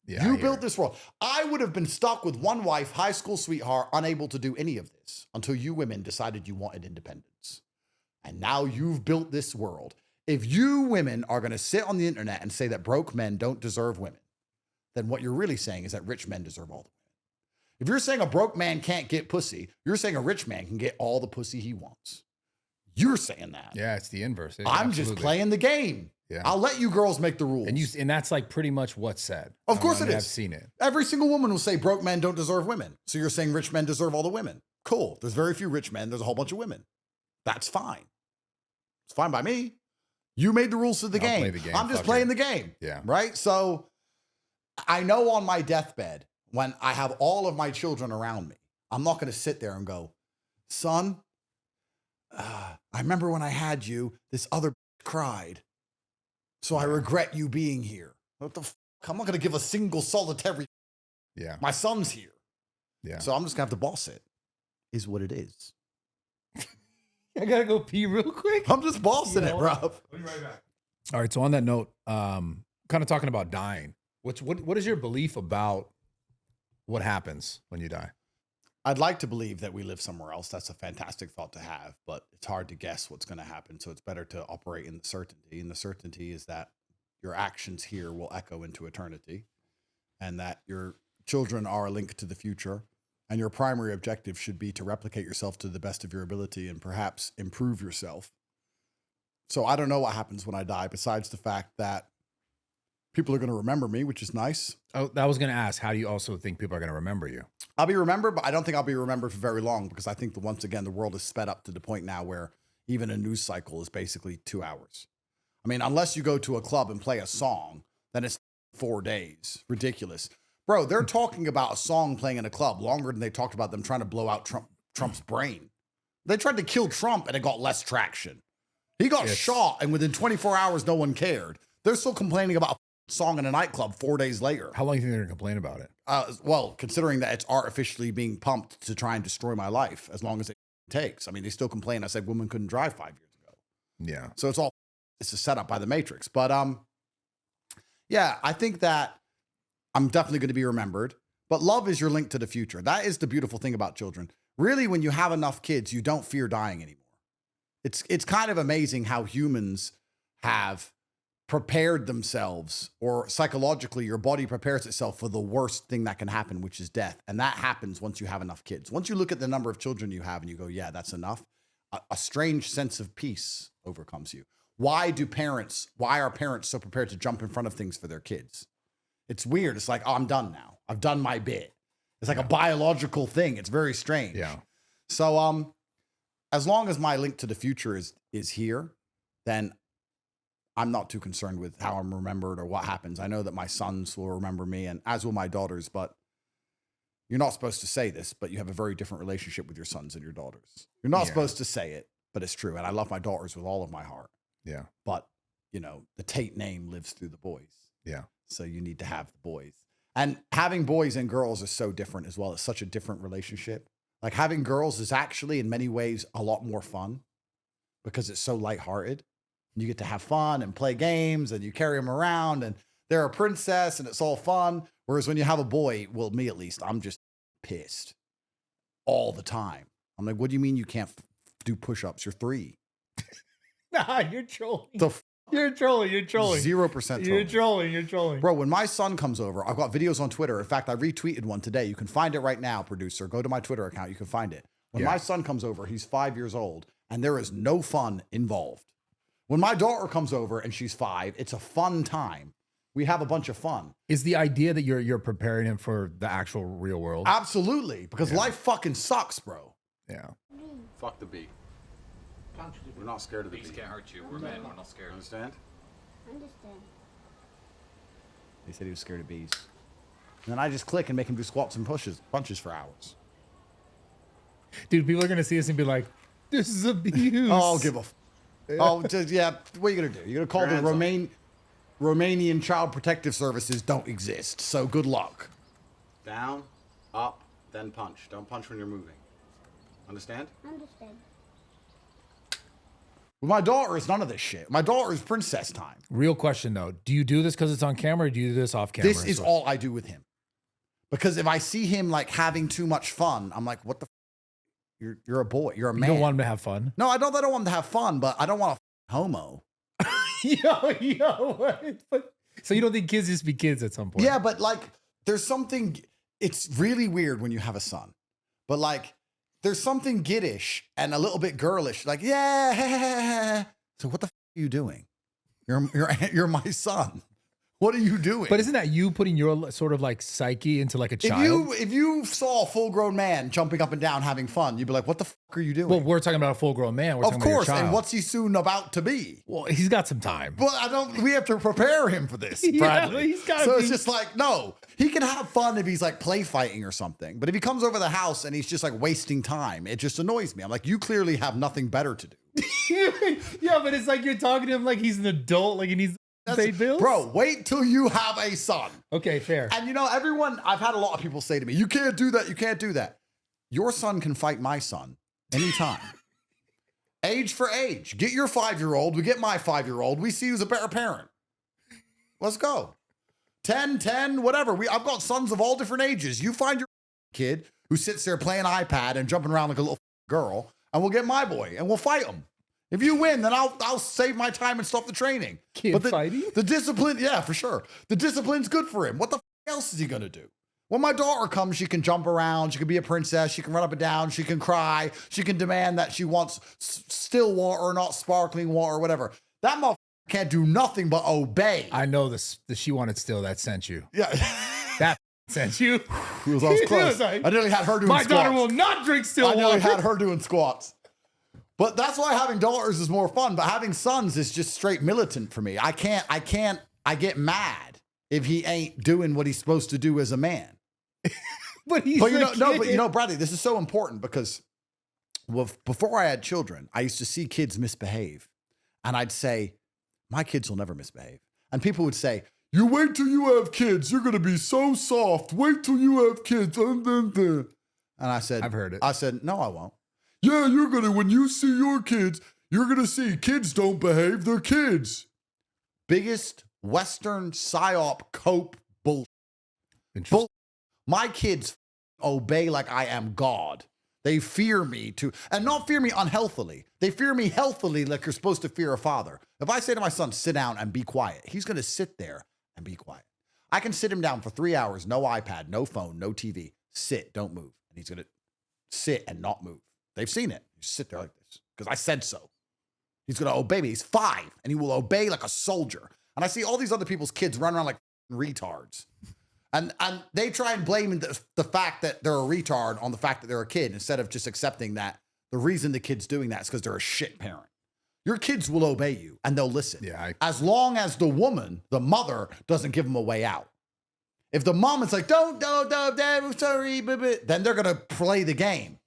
Speaker 1: Yeah,
Speaker 2: You
Speaker 1: I hear
Speaker 2: built
Speaker 1: it.
Speaker 2: this world. I would have been stuck with one wife, high school sweetheart, unable to do any of this until you women decided you wanted independence. And now you've built this world. If you women are going to sit on the internet and say that broke men don't deserve women, then what you're really saying is that rich men deserve all the women. If you're saying a broke man can't get pussy, you're saying a rich man can get all the pussy he wants. You're saying that.
Speaker 1: Yeah, it's the inverse.
Speaker 2: I'm just
Speaker 1: Absolutely.
Speaker 2: playing the game.
Speaker 1: Yeah.
Speaker 2: I'll let you girls make the rules.
Speaker 1: And that's like pretty much what's said.
Speaker 2: Of course it is.
Speaker 1: I've seen it.
Speaker 2: Every single woman will say broke men don't deserve women. So you're saying rich men deserve all the women. Cool. There's very few rich men. There's a whole bunch of women. That's fine. It's fine by me. You made the rules of the
Speaker 1: I'll
Speaker 2: game.
Speaker 1: play the game.
Speaker 2: I'm just
Speaker 1: Fuck
Speaker 2: playing
Speaker 1: it.
Speaker 2: the game.
Speaker 1: Yeah.
Speaker 2: Right? So I know on my deathbed, when I have all of my children around me, I'm not going to sit there and go, son, I remember when I had you, this other cried. So I regret you being here. What the fuck? I'm not going to give a single solitary.
Speaker 1: Yeah.
Speaker 2: My son's here.
Speaker 1: Yeah.
Speaker 2: So I'm just going to have to boss it. Is what it is.
Speaker 1: I gotta go pee real quick.
Speaker 2: I'm just bossing it, bro.
Speaker 1: All right. So on that note, kind of talking about dying. What is your belief about what happens when you die?
Speaker 2: I'd like to believe that we live somewhere else. That's a fantastic thought to have, but it's hard to guess what's going to happen. So it's better to operate in the certainty. And the certainty is that your actions here will echo into eternity and that your children are a link to the future. And your primary objective should be to replicate yourself to the best of your ability and perhaps improve yourself. So I don't know what happens when I die, besides the fact that people are going to remember me, which is nice.
Speaker 1: Oh, I was going to ask, how do you also think people are going to remember you?
Speaker 2: I'll be remembered, but I don't think I'll be remembered for very long because I think that once again, the world is sped up to the point now where even a news cycle is basically 2 hours. I mean, unless you go to a club and play a song, then it's 4 days. Ridiculous. Bro, they're talking about a song playing in a club longer than they talked about them trying to blow out Trump's brain. They tried to kill Trump and it got less traction. He got shot and within 24 hours, no one cared. They're still complaining about a song in a nightclub 4 days later.
Speaker 1: How long do you think they're going to complain about it?
Speaker 2: Well, considering that it's artificially being pumped to try and destroy my life as long as it takes. I mean, they still complain. I said women couldn't drive 5 years ago.
Speaker 1: Yeah.
Speaker 2: So it's a setup by the Matrix. But yeah, I think that I'm definitely going to be remembered. But love is your link to the future. That is the beautiful thing about children. Really, when you have enough kids, you don't fear dying anymore. It's kind of amazing how humans have prepared themselves, or psychologically, your body prepares itself for the worst thing that can happen, which is death. And that happens once you have enough kids. Once you look at the number of children you have and you go, yeah, that's enough, a strange sense of peace overcomes you. Why are parents so prepared to jump in front of things for their kids? It's weird. It's like, oh, I'm done now. I've done my bit. It's like a biological thing. It's very strange.
Speaker 1: Yeah.
Speaker 2: So as long as my link to the future is here, then I'm not too concerned with how I'm remembered or what happens. I know that my sons will remember me, and as will my daughters, but you're not supposed to say this, but you have a very different relationship with your sons and your daughters. You're not supposed to say it, but it's true. And I love my daughters with all of my heart.
Speaker 1: Yeah.
Speaker 2: But, the Tate name lives through the boys.
Speaker 1: Yeah.
Speaker 2: So you need to have the boys. And having boys and girls is so different as well. It's such a different relationship. Like having girls is actually in many ways a lot more fun because it's so lighthearted. You get to have fun and play games and you carry them around and they're a princess and it's all fun. Whereas when you have a boy, well, me at least, I'm just pissed all the time. I'm like, what do you mean you can't do push-ups? You're 3.
Speaker 1: Nah, you're trolling.
Speaker 2: The
Speaker 1: You're trolling. You're trolling.
Speaker 2: 0%
Speaker 1: You're trolling. You're trolling.
Speaker 2: Bro, when my son comes over, I've got videos on Twitter. In fact, I retweeted one today. You can find it right now, producer. Go to my Twitter account. You can find it. When my son comes over, he's 5 years old, and there is no fun involved. When my daughter comes over and she's 5, it's a fun time. We have a bunch of fun.
Speaker 1: Is the idea that you're preparing him for the actual real world?
Speaker 2: Absolutely, because life fucking sucks, bro.
Speaker 1: Yeah.
Speaker 2: Fuck the bee. We're not scared of the
Speaker 5: Bees
Speaker 2: bee.
Speaker 5: can't hurt you. We're men. We're not scared.
Speaker 2: Understand?
Speaker 6: Understand.
Speaker 2: He said he was scared of bees. And then I just click and make him do squats and punches for hours.
Speaker 1: Dude, people are going to see us and be like, this is abuse.
Speaker 2: Oh, I'll give a... Oh, just, yeah. What are you going to do? You're going to call the Romanian Child Protective Services don't exist. So good luck. Down, up, then punch. Don't punch when you're moving. Understand?
Speaker 6: Understand.
Speaker 2: With my daughter, it's none of this shit. My daughter is princess time.
Speaker 1: Real question, though. Do you do this because it's on camera or do you do this off camera?
Speaker 2: This is all I do with him. Because if I see him like having too much fun, I'm like, what the f? You're a boy. You're a man.
Speaker 1: You don't want him to have fun?
Speaker 2: No, I don't want him to have fun, but I don't want a homo.
Speaker 1: So you don't think kids just be kids at some point?
Speaker 2: Yeah, but like there's something, it's really weird when you have a son. But like there's something giddish and a little bit girlish. Like, yeah. So what the f are you doing? You're my son. What are you doing?
Speaker 1: But isn't that you putting your sort of like psyche into like a child?
Speaker 2: If you saw a full-grown man jumping up and down having fun, you'd be like, what the fuck are you doing?
Speaker 1: Well, we're talking about a full-grown man. We're
Speaker 2: of
Speaker 1: talking about your
Speaker 2: course,
Speaker 1: child.
Speaker 2: and what's he soon about to be?
Speaker 1: Well, he's got some time.
Speaker 2: Well, we have to prepare him for this,
Speaker 1: Yeah,
Speaker 2: Bradley.
Speaker 1: he's gotta
Speaker 2: so
Speaker 1: be-
Speaker 2: it's just like, no, he can have fun if he's like play fighting or something. But if he comes over the house and he's just like wasting time, it just annoys me. I'm like, you clearly have nothing better to do.
Speaker 1: Yeah, but it's like you're talking to him like he's an adult, like he needs to pay bills.
Speaker 2: Bro, wait till you have a son.
Speaker 1: Okay, fair.
Speaker 2: And you know, I've had a lot of people say to me, you can't do that, you can't do that. Your son can fight my son anytime. Age for age. Get your 5-year-old, we get my 5-year-old, we see who's a better parent. Let's go. 10, whatever. I've got sons of all different ages. You find your kid who sits there playing iPad and jumping around like a little girl, and we'll get my boy and we'll fight him. If you win, then I'll save my time and stop the training.
Speaker 1: Kid fighting?
Speaker 2: The discipline, yeah, for sure. The discipline's good for him. What the f else is he gonna do? When my daughter comes, she can jump around, she can be a princess, she can run up and down, she can cry, she can demand that she wants still water, not sparkling water, whatever. That motherfucker can't do nothing but obey.
Speaker 1: I know the she wanted still that sent you.
Speaker 2: Yeah.
Speaker 1: That sent you.
Speaker 2: I was close. I nearly had her doing
Speaker 1: My
Speaker 2: squats.
Speaker 1: daughter will not drink still
Speaker 2: I nearly
Speaker 1: water.
Speaker 2: had her doing squats. But that's why having daughters is more fun. But having sons is just straight militant for me. I get mad if he ain't doing what he's supposed to do as a man.
Speaker 1: But he's
Speaker 2: But you know,
Speaker 1: a
Speaker 2: no,
Speaker 1: kid.
Speaker 2: but you know, Bradley, this is so important because before I had children, I used to see kids misbehave. And I'd say, my kids will never misbehave. And people would say, you wait till you have kids. You're going to be so soft. Wait till you have kids. And I said,
Speaker 1: I've heard it.
Speaker 2: I said, no, I won't. Yeah, you're going to, when you see your kids, you're going to see kids don't behave. They're kids. Biggest Western psyop cope bull.
Speaker 1: Interesting.
Speaker 2: My kids obey like I am God. They fear me and not fear me unhealthily. They fear me healthily like you're supposed to fear a father. If I say to my son, sit down and be quiet, he's going to sit there and be quiet. I can sit him down for 3 hours, no iPad, no phone, no TV. Sit, don't move. And he's going to sit and not move. They've seen it. You sit there like this because I said so. He's going to obey me. He's 5 and he will obey like a soldier. And I see all these other people's kids run around like retards. And they try and blame the fact that they're a retard on the fact that they're a kid instead of just accepting that the reason the kid's doing that is because they're a shit parent. Your kids will obey you and they'll listen.
Speaker 1: Yeah,
Speaker 2: as long as the woman, the mother, doesn't give them a way out. If the mom is like, don't, Dad, I'm sorry, then they're going to play the game.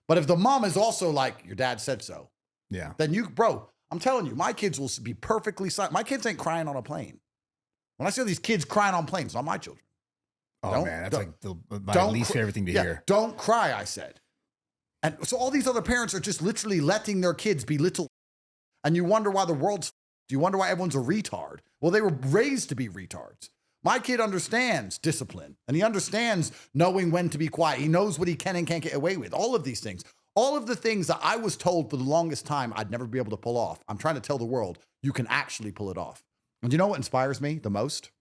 Speaker 2: But if the mom is also like, your dad said so,
Speaker 1: yeah,
Speaker 2: then bro, I'm telling you, my kids will be perfectly silent. My kids ain't crying on a plane. When I see these kids crying on planes, it's not my children.
Speaker 1: Oh man, that's like my least favorite thing to hear.
Speaker 2: Don't cry, I said. And so all these other parents are just literally letting their kids be little. And you wonder why the world's, you wonder why everyone's a retard. Well, they were raised to be retards. My kid understands discipline and he understands knowing when to be quiet. He knows what he can and can't get away with. All of these things. All of the things that I was told for the longest time I'd never be able to pull off. I'm trying to tell the world you can actually pull it off. And you know what inspires me the most?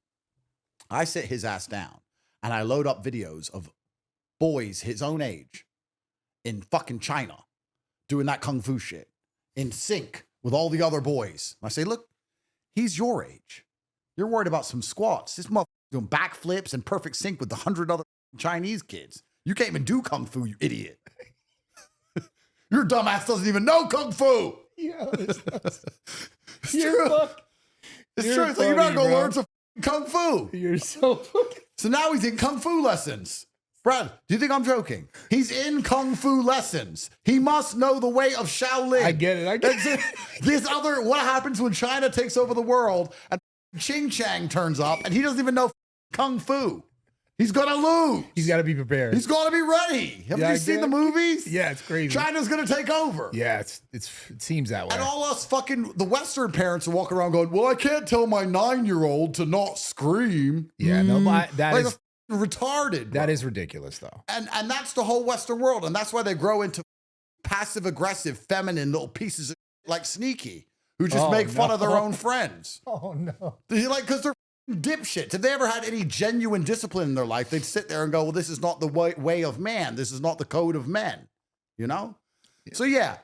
Speaker 2: I sit his ass down and I load up videos of boys his own age in fucking China doing that kung fu shit in sync with all the other boys. I say, look, he's your age. You're worried about some squats. This motherfucker doing backflips in perfect sync with the 100 other Chinese kids. You can't even do kung fu, you idiot. Your dumbass doesn't even know kung fu.
Speaker 1: Yeah,
Speaker 2: it's
Speaker 1: you're
Speaker 2: true. It's true. It's like, you're not going to learn some kung fu.
Speaker 1: You're so funny.
Speaker 2: So now he's in kung fu lessons. Brad, do you think I'm joking? He's in kung fu lessons. He must know the way of Shaolin.
Speaker 1: I get it.
Speaker 2: What happens when China takes over the world and Ching Chang turns up and he doesn't even know kung fu? He's going to lose.
Speaker 1: He's got to be prepared.
Speaker 2: He's going to be ready. Haven't you seen the movies?
Speaker 1: Yeah, it's crazy.
Speaker 2: China's going to take over.
Speaker 1: Yeah, it seems that way.
Speaker 2: And all us the Western parents are walking around going, well, I can't tell my 9-year-old to not scream.
Speaker 1: Yeah, no, but that
Speaker 2: like
Speaker 1: is
Speaker 2: retarded.
Speaker 1: That is ridiculous, though.
Speaker 2: And that's the whole Western world. And that's why they grow into passive-aggressive, feminine little pieces of like Sneaky, who just make fun of their own friends.
Speaker 1: Oh, no.
Speaker 2: Because they're dipshits. If they ever had any genuine discipline in their life, they'd sit there and go, well, this is not the way of man. This is not the code of men, you know? Yeah. So yeah,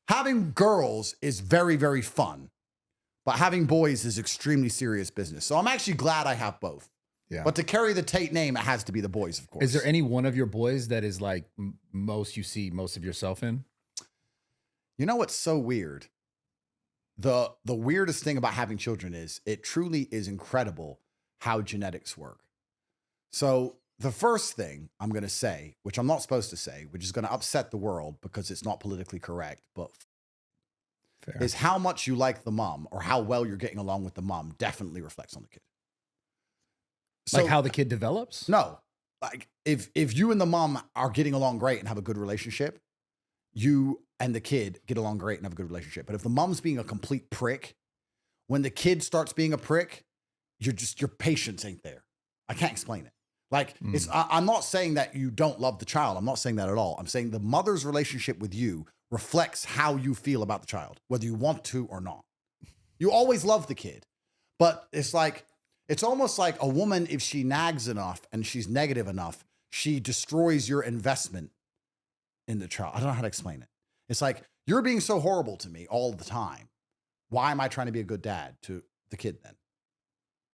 Speaker 2: having girls is very, very fun, but having boys is extremely serious business. So I'm actually glad I have both.
Speaker 1: Yeah.
Speaker 2: But to carry the Tate name, it has to be the boys, of course.
Speaker 1: Is there any one of your boys that is like you see most of yourself in?
Speaker 2: You know what's so weird? The weirdest thing about having children is it truly is incredible how genetics work. So the first thing I'm going to say, which I'm not supposed to say, which is going to upset the world because it's not politically correct, but
Speaker 1: Fair.
Speaker 2: Is how much you like the mom or how well you're getting along with the mom definitely reflects on the kid. So,
Speaker 1: like how the kid develops?
Speaker 2: No. Like if you and the mom are getting along great and have a good relationship, you and the kid get along great and have a good relationship. But if the mom's being a complete prick, when the kid starts being a prick, your patience ain't there. I can't explain it. Like I'm not saying that you don't love the child. I'm not saying that at all. I'm saying the mother's relationship with you reflects how you feel about the child, whether you want to or not. You always love the kid, but it's almost like a woman, if she nags enough and she's negative enough, she destroys your investment in the child. I don't know how to explain it. It's like, you're being so horrible to me all the time. Why am I trying to be a good dad to the kid then?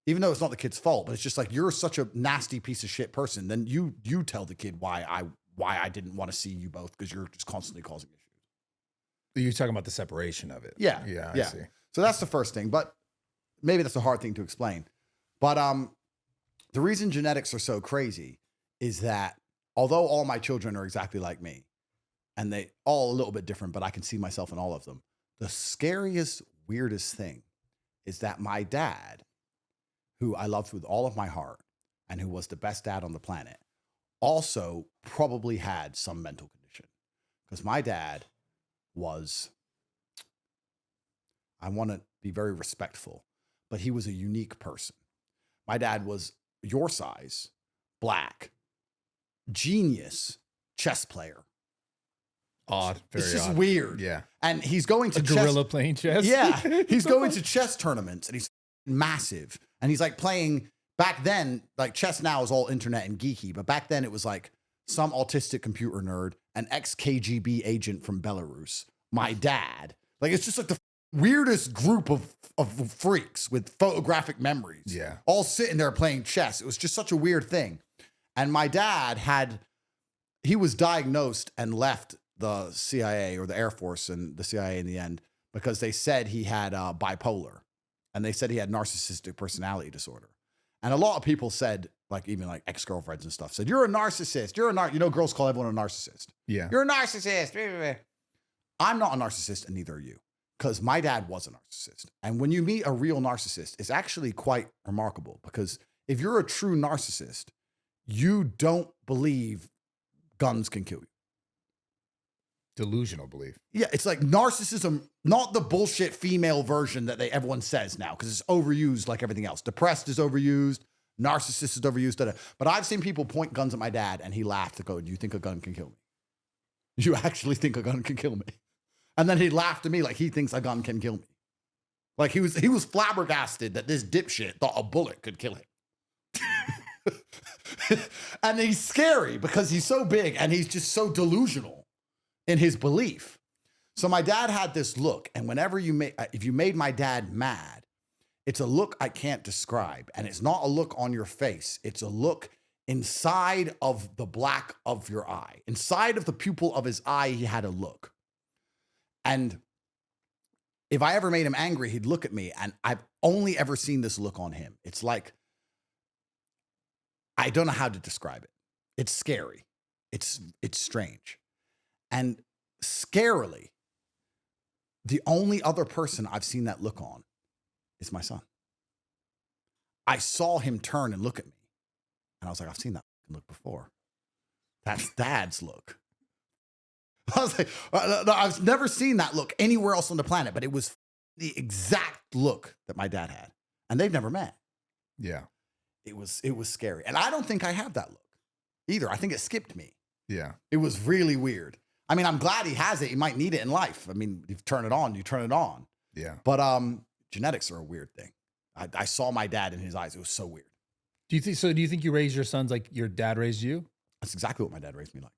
Speaker 2: Even though it's not the kid's fault, but it's just like, you're such a nasty piece of shit person. Then you tell the kid why I didn't want to see you both, because you're just constantly causing issues.
Speaker 1: You're talking about the separation of it.
Speaker 2: Yeah.
Speaker 1: I see.
Speaker 2: So that's the first thing, but maybe that's a hard thing to explain. But the reason genetics are so crazy is that although all my children are exactly like me, and they all a little bit different, but I can see myself in all of them, the scariest, weirdest thing is that my dad, who I loved with all of my heart and who was the best dad on the planet, also probably had some mental condition. Because my dad was, I want to be very respectful, but he was a unique person. My dad was your size, black, genius chess player.
Speaker 1: Odd. Very
Speaker 2: it's just
Speaker 1: odd.
Speaker 2: weird.
Speaker 1: Yeah.
Speaker 2: And he's going to
Speaker 1: a gorilla playing chess.
Speaker 2: Yeah. He's going to chess tournaments and he's massive. And he's like playing back then, like chess now is all internet and geeky, but back then it was like some autistic computer nerd, an ex-KGB agent from Belarus, my dad. Like it's just like the weirdest group of freaks with photographic memories.
Speaker 1: Yeah.
Speaker 2: All sitting there playing chess. It was just such a weird thing. And my dad he was diagnosed and left the CIA or the Air Force and the CIA in the end because they said he had bipolar and they said he had narcissistic personality disorder. And a lot of people said, like even like ex-girlfriends and stuff, said, you're a narcissist. Girls call everyone a narcissist.
Speaker 1: Yeah.
Speaker 2: You're a narcissist. I'm not a narcissist and neither are you, because my dad was a narcissist. And when you meet a real narcissist, it's actually quite remarkable, because if you're a true narcissist, you don't believe guns can kill you.
Speaker 1: Delusional belief.
Speaker 2: Yeah, it's like narcissism, not the bullshit female version that everyone says now, because it's overused like everything else. Depressed is overused, narcissist is overused. But I've seen people point guns at my dad and he laughed to go, do you think a gun can kill me? You actually think a gun can kill me? And then he laughed at me like he thinks a gun can kill me. Like he was flabbergasted that this dipshit thought a bullet could kill him. And he's scary because he's so big and he's just so delusional in his belief. So my dad had this look, and whenever if you made my dad mad, it's a look I can't describe. And it's not a look on your face. It's a look inside of the black of your eye. Inside of the pupil of his eye, he had a look. And if I ever made him angry, he'd look at me, and I've only ever seen this look on him. It's like, I don't know how to describe it. It's scary. It's strange. And scarily, the only other person I've seen that look on is my son. I saw him turn and look at me. And I was like, I've seen that look before. That's Dad's look. I was like, no, I've never seen that look anywhere else on the planet, but it was the exact look that my dad had. And they've never met.
Speaker 1: Yeah.
Speaker 2: It was scary. And I don't think I have that look either. I think it skipped me.
Speaker 1: Yeah.
Speaker 2: It was really weird. I mean, I'm glad he has it. He might need it in life. I mean, you turn it on, you turn it on.
Speaker 1: Yeah.
Speaker 2: But genetics are a weird thing. I saw my dad in his eyes. It was so weird.
Speaker 1: Do you think you raised your sons like your dad raised you?
Speaker 2: That's exactly what my dad raised me like.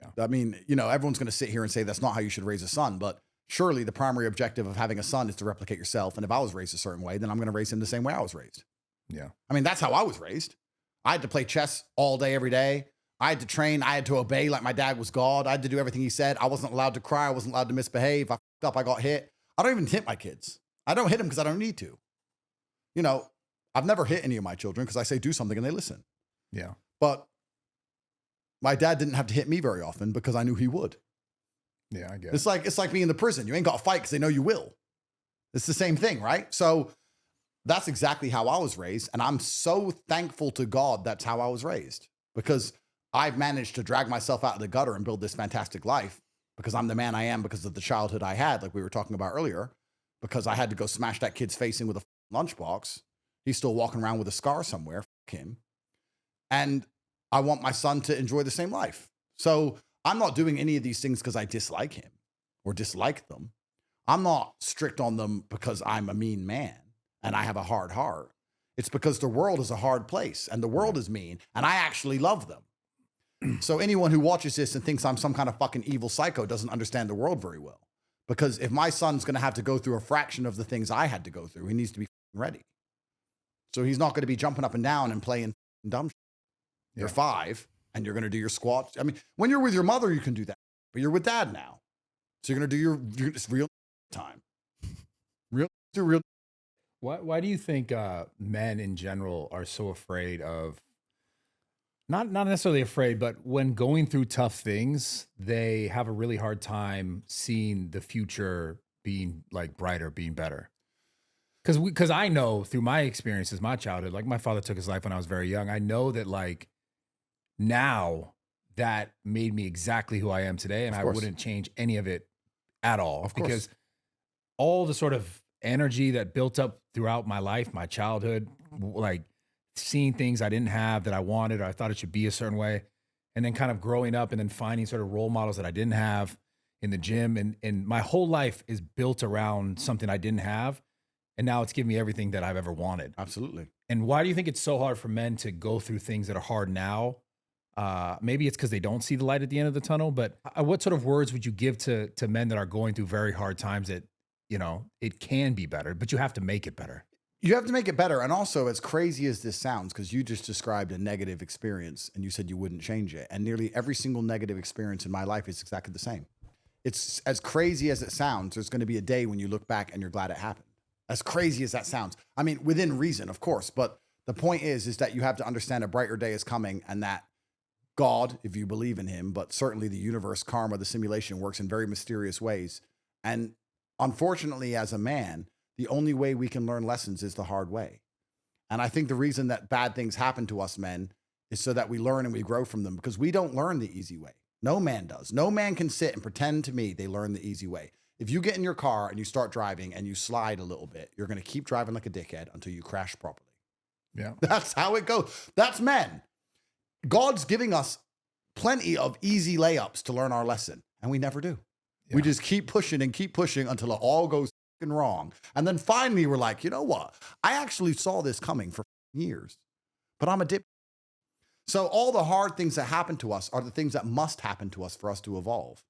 Speaker 1: Yeah.
Speaker 2: I mean, everyone's going to sit here and say that's not how you should raise a son, but surely the primary objective of having a son is to replicate yourself. And if I was raised a certain way, then I'm going to raise him the same way I was raised.
Speaker 1: Yeah.
Speaker 2: I mean, that's how I was raised. I had to play chess all day, every day. I had to train. I had to obey like my dad was God. I had to do everything he said. I wasn't allowed to cry. I wasn't allowed to misbehave. I fucked up. I got hit. I don't even hit my kids. I don't hit them because I don't need to. I've never hit any of my children because I say do something and they listen.
Speaker 1: Yeah.
Speaker 2: But my dad didn't have to hit me very often because I knew he would.
Speaker 1: Yeah, I guess.
Speaker 2: It's like being in the prison. You ain't got to fight because they know you will. It's the same thing, right? So that's exactly how I was raised. And I'm so thankful to God that's how I was raised, because I've managed to drag myself out of the gutter and build this fantastic life because I'm the man I am because of the childhood I had, like we were talking about earlier, because I had to go smash that kid's face in with a lunchbox. He's still walking around with a scar somewhere. Fuck him. And I want my son to enjoy the same life. So I'm not doing any of these things because I dislike him or dislike them. I'm not strict on them because I'm a mean man and I have a hard heart. It's because the world is a hard place and the world is mean and I actually love them. So anyone who watches this and thinks I'm some kind of fucking evil psycho doesn't understand the world very well. Because if my son's going to have to go through a fraction of the things I had to go through, he needs to be ready. So he's not going to be jumping up and down and playing dumb shit. Yeah. You're 5 and you're going to do your squats. I mean, when you're with your mother, you can do that, but you're with dad now. So you're going to do your real time. Real.
Speaker 1: Why do you think men in general are so afraid of, not necessarily afraid, but when going through tough things, they have a really hard time seeing the future being like brighter, being better? Because I know through my experiences, my childhood, like my father took his life when I was very young. I know that like now that made me exactly who I am today. And I wouldn't change any of it at all. Because all the sort of energy that built up throughout my life, my childhood, like seeing things I didn't have that I wanted, or I thought it should be a certain way. And then kind of growing up and then finding sort of role models that I didn't have in the gym. And my whole life is built around something I didn't have. And now it's given me everything that I've ever wanted.
Speaker 2: Absolutely.
Speaker 1: And why do you think it's so hard for men to go through things that are hard now? Maybe it's because they don't see the light at the end of the tunnel, but what sort of words would you give to men that are going through very hard times that, it can be better, but you have to make it better?
Speaker 2: You have to make it better. And also, as crazy as this sounds, because you just described a negative experience and you said you wouldn't change it. And nearly every single negative experience in my life is exactly the same. It's as crazy as it sounds. There's going to be a day when you look back and you're glad it happened. As crazy as that sounds. I mean, within reason, of course, but the point is that you have to understand a brighter day is coming and that God, if you believe in him, but certainly the universe, karma, the simulation works in very mysterious ways. And unfortunately, as a man, the only way we can learn lessons is the hard way. And I think the reason that bad things happen to us men is so that we learn and we grow from them, because we don't learn the easy way. No man does. No man can sit and pretend to me they learn the easy way. If you get in your car and you start driving and you slide a little bit, you're going to keep driving like a dickhead until you crash properly.
Speaker 1: Yeah.
Speaker 2: That's how it goes. That's men. God's giving us plenty of easy layups to learn our lesson. And we never do.
Speaker 1: Yeah.
Speaker 2: We just keep pushing until it all goes fucking wrong. And then finally we're like, you know what? I actually saw this coming for years, but I'm a dip. So all the hard things that happen to us are the things that must happen to us for us to evolve.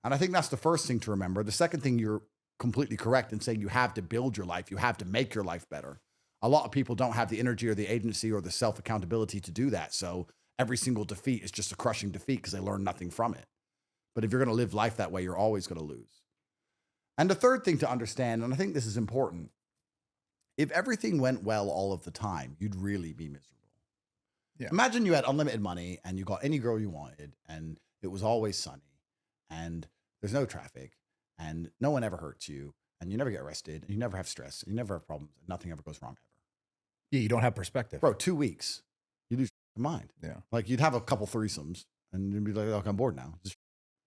Speaker 2: And I think that's the first thing to remember. The second thing, you're completely correct in saying you have to build your life. You have to make your life better. A lot of people don't have the energy or the agency or the self-accountability to do that. So every single defeat is just a crushing defeat because they learn nothing from it. But if you're going to live life that way, you're always going to lose. And the third thing to understand, and I think this is important, if everything went well all of the time, you'd really be miserable.
Speaker 1: Yeah.
Speaker 2: Imagine you had unlimited money and you got any girl you wanted and it was always sunny and there's no traffic and no one ever hurts you and you never get arrested and you never have stress and you never have problems and nothing ever goes wrong ever.
Speaker 1: Yeah, you don't have perspective.
Speaker 2: Bro, 2 weeks, you lose your mind.
Speaker 1: Yeah.
Speaker 2: Like you'd have a couple threesomes and you'd be like, okay, I'm bored now.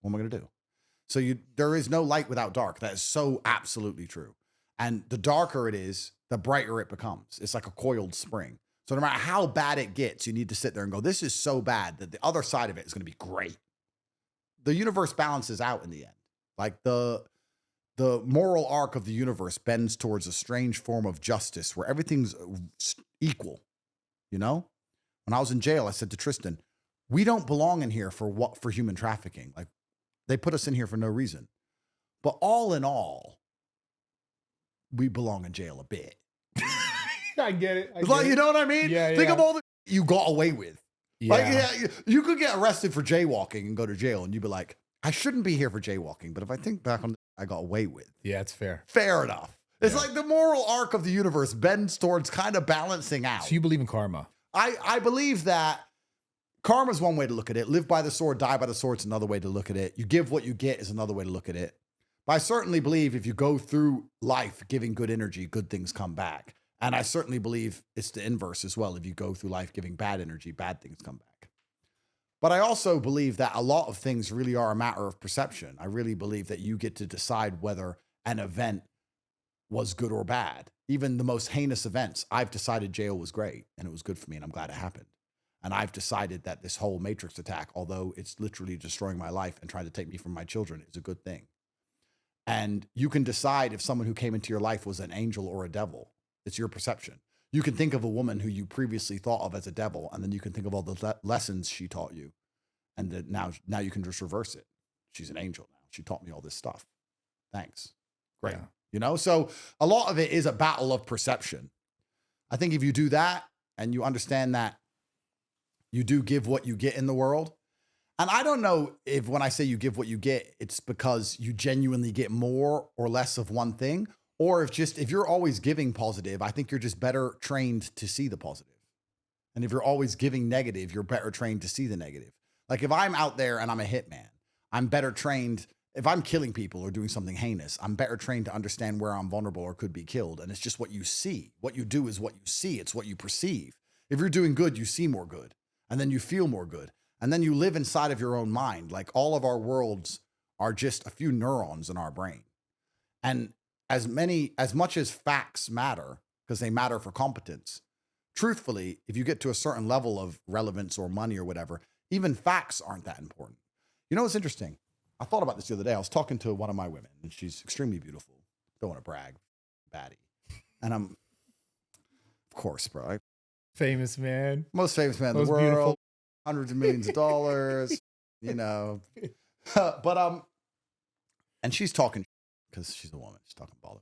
Speaker 2: What am I going to do? So there is no light without dark. That is so absolutely true. And the darker it is, the brighter it becomes. It's like a coiled spring. So no matter how bad it gets, you need to sit there and go, this is so bad that the other side of it is going to be great. The universe balances out in the end. Like the moral arc of the universe bends towards a strange form of justice where everything's equal. You know, when I was in jail, I said to Tristan, we don't belong in here for human trafficking. Like they put us in here for no reason. But all in all, we belong in jail a bit.
Speaker 1: I get it.
Speaker 2: You know what I mean?
Speaker 1: Yeah,
Speaker 2: Think of all the you got away with.
Speaker 1: Yeah.
Speaker 2: Like, yeah, you could get arrested for jaywalking and go to jail, and you'd be like, I shouldn't be here for jaywalking. But if I think back on I got away with.
Speaker 1: Yeah, it's fair.
Speaker 2: Fair enough. It's
Speaker 1: Yeah.
Speaker 2: like the moral arc of the universe bends towards kind of balancing out.
Speaker 1: So you believe in karma?
Speaker 2: I believe that karma is one way to look at it. Live by the sword, die by the sword is another way to look at it. You give what you get is another way to look at it. But I certainly believe if you go through life giving good energy, good things come back. And I certainly believe it's the inverse as well. If you go through life giving bad energy, bad things come back. But I also believe that a lot of things really are a matter of perception. I really believe that you get to decide whether an event was good or bad. Even the most heinous events, I've decided jail was great and it was good for me and I'm glad it happened. And I've decided that this whole Matrix attack, although it's literally destroying my life and trying to take me from my children, is a good thing. And you can decide if someone who came into your life was an angel or a devil. It's your perception. You can think of a woman who you previously thought of as a devil, and then you can think of all the lessons she taught you. And that now you can just reverse it. She's an angel now. She taught me all this stuff. Thanks. Great.
Speaker 1: Yeah.
Speaker 2: You know, so a lot of it is a battle of perception. I think if you do that and you understand that you do give what you get in the world. And I don't know if when I say you give what you get, it's because you genuinely get more or less of one thing, or if you're always giving positive, I think you're just better trained to see the positive. And if you're always giving negative, you're better trained to see the negative. Like if I'm out there and I'm a hitman, I'm better trained. If I'm killing people or doing something heinous, I'm better trained to understand where I'm vulnerable or could be killed. And it's just what you see. What you do is what you see. It's what you perceive. If you're doing good, you see more good. And then you feel more good. And then you live inside of your own mind. Like all of our worlds are just a few neurons in our brain. And as much as facts matter, because they matter for competence, truthfully, if you get to a certain level of relevance or money or whatever, even facts aren't that important. You know what's interesting? I thought about this the other day. I was talking to one of my women, and she's extremely beautiful. Don't want to brag, baddie. And I'm, of course, bro,
Speaker 1: Famous man.
Speaker 2: most famous man in the
Speaker 1: Most
Speaker 2: world,
Speaker 1: beautiful.
Speaker 2: hundreds of millions of dollars, you know. And she's talking because she's a woman. She's talking bollocks.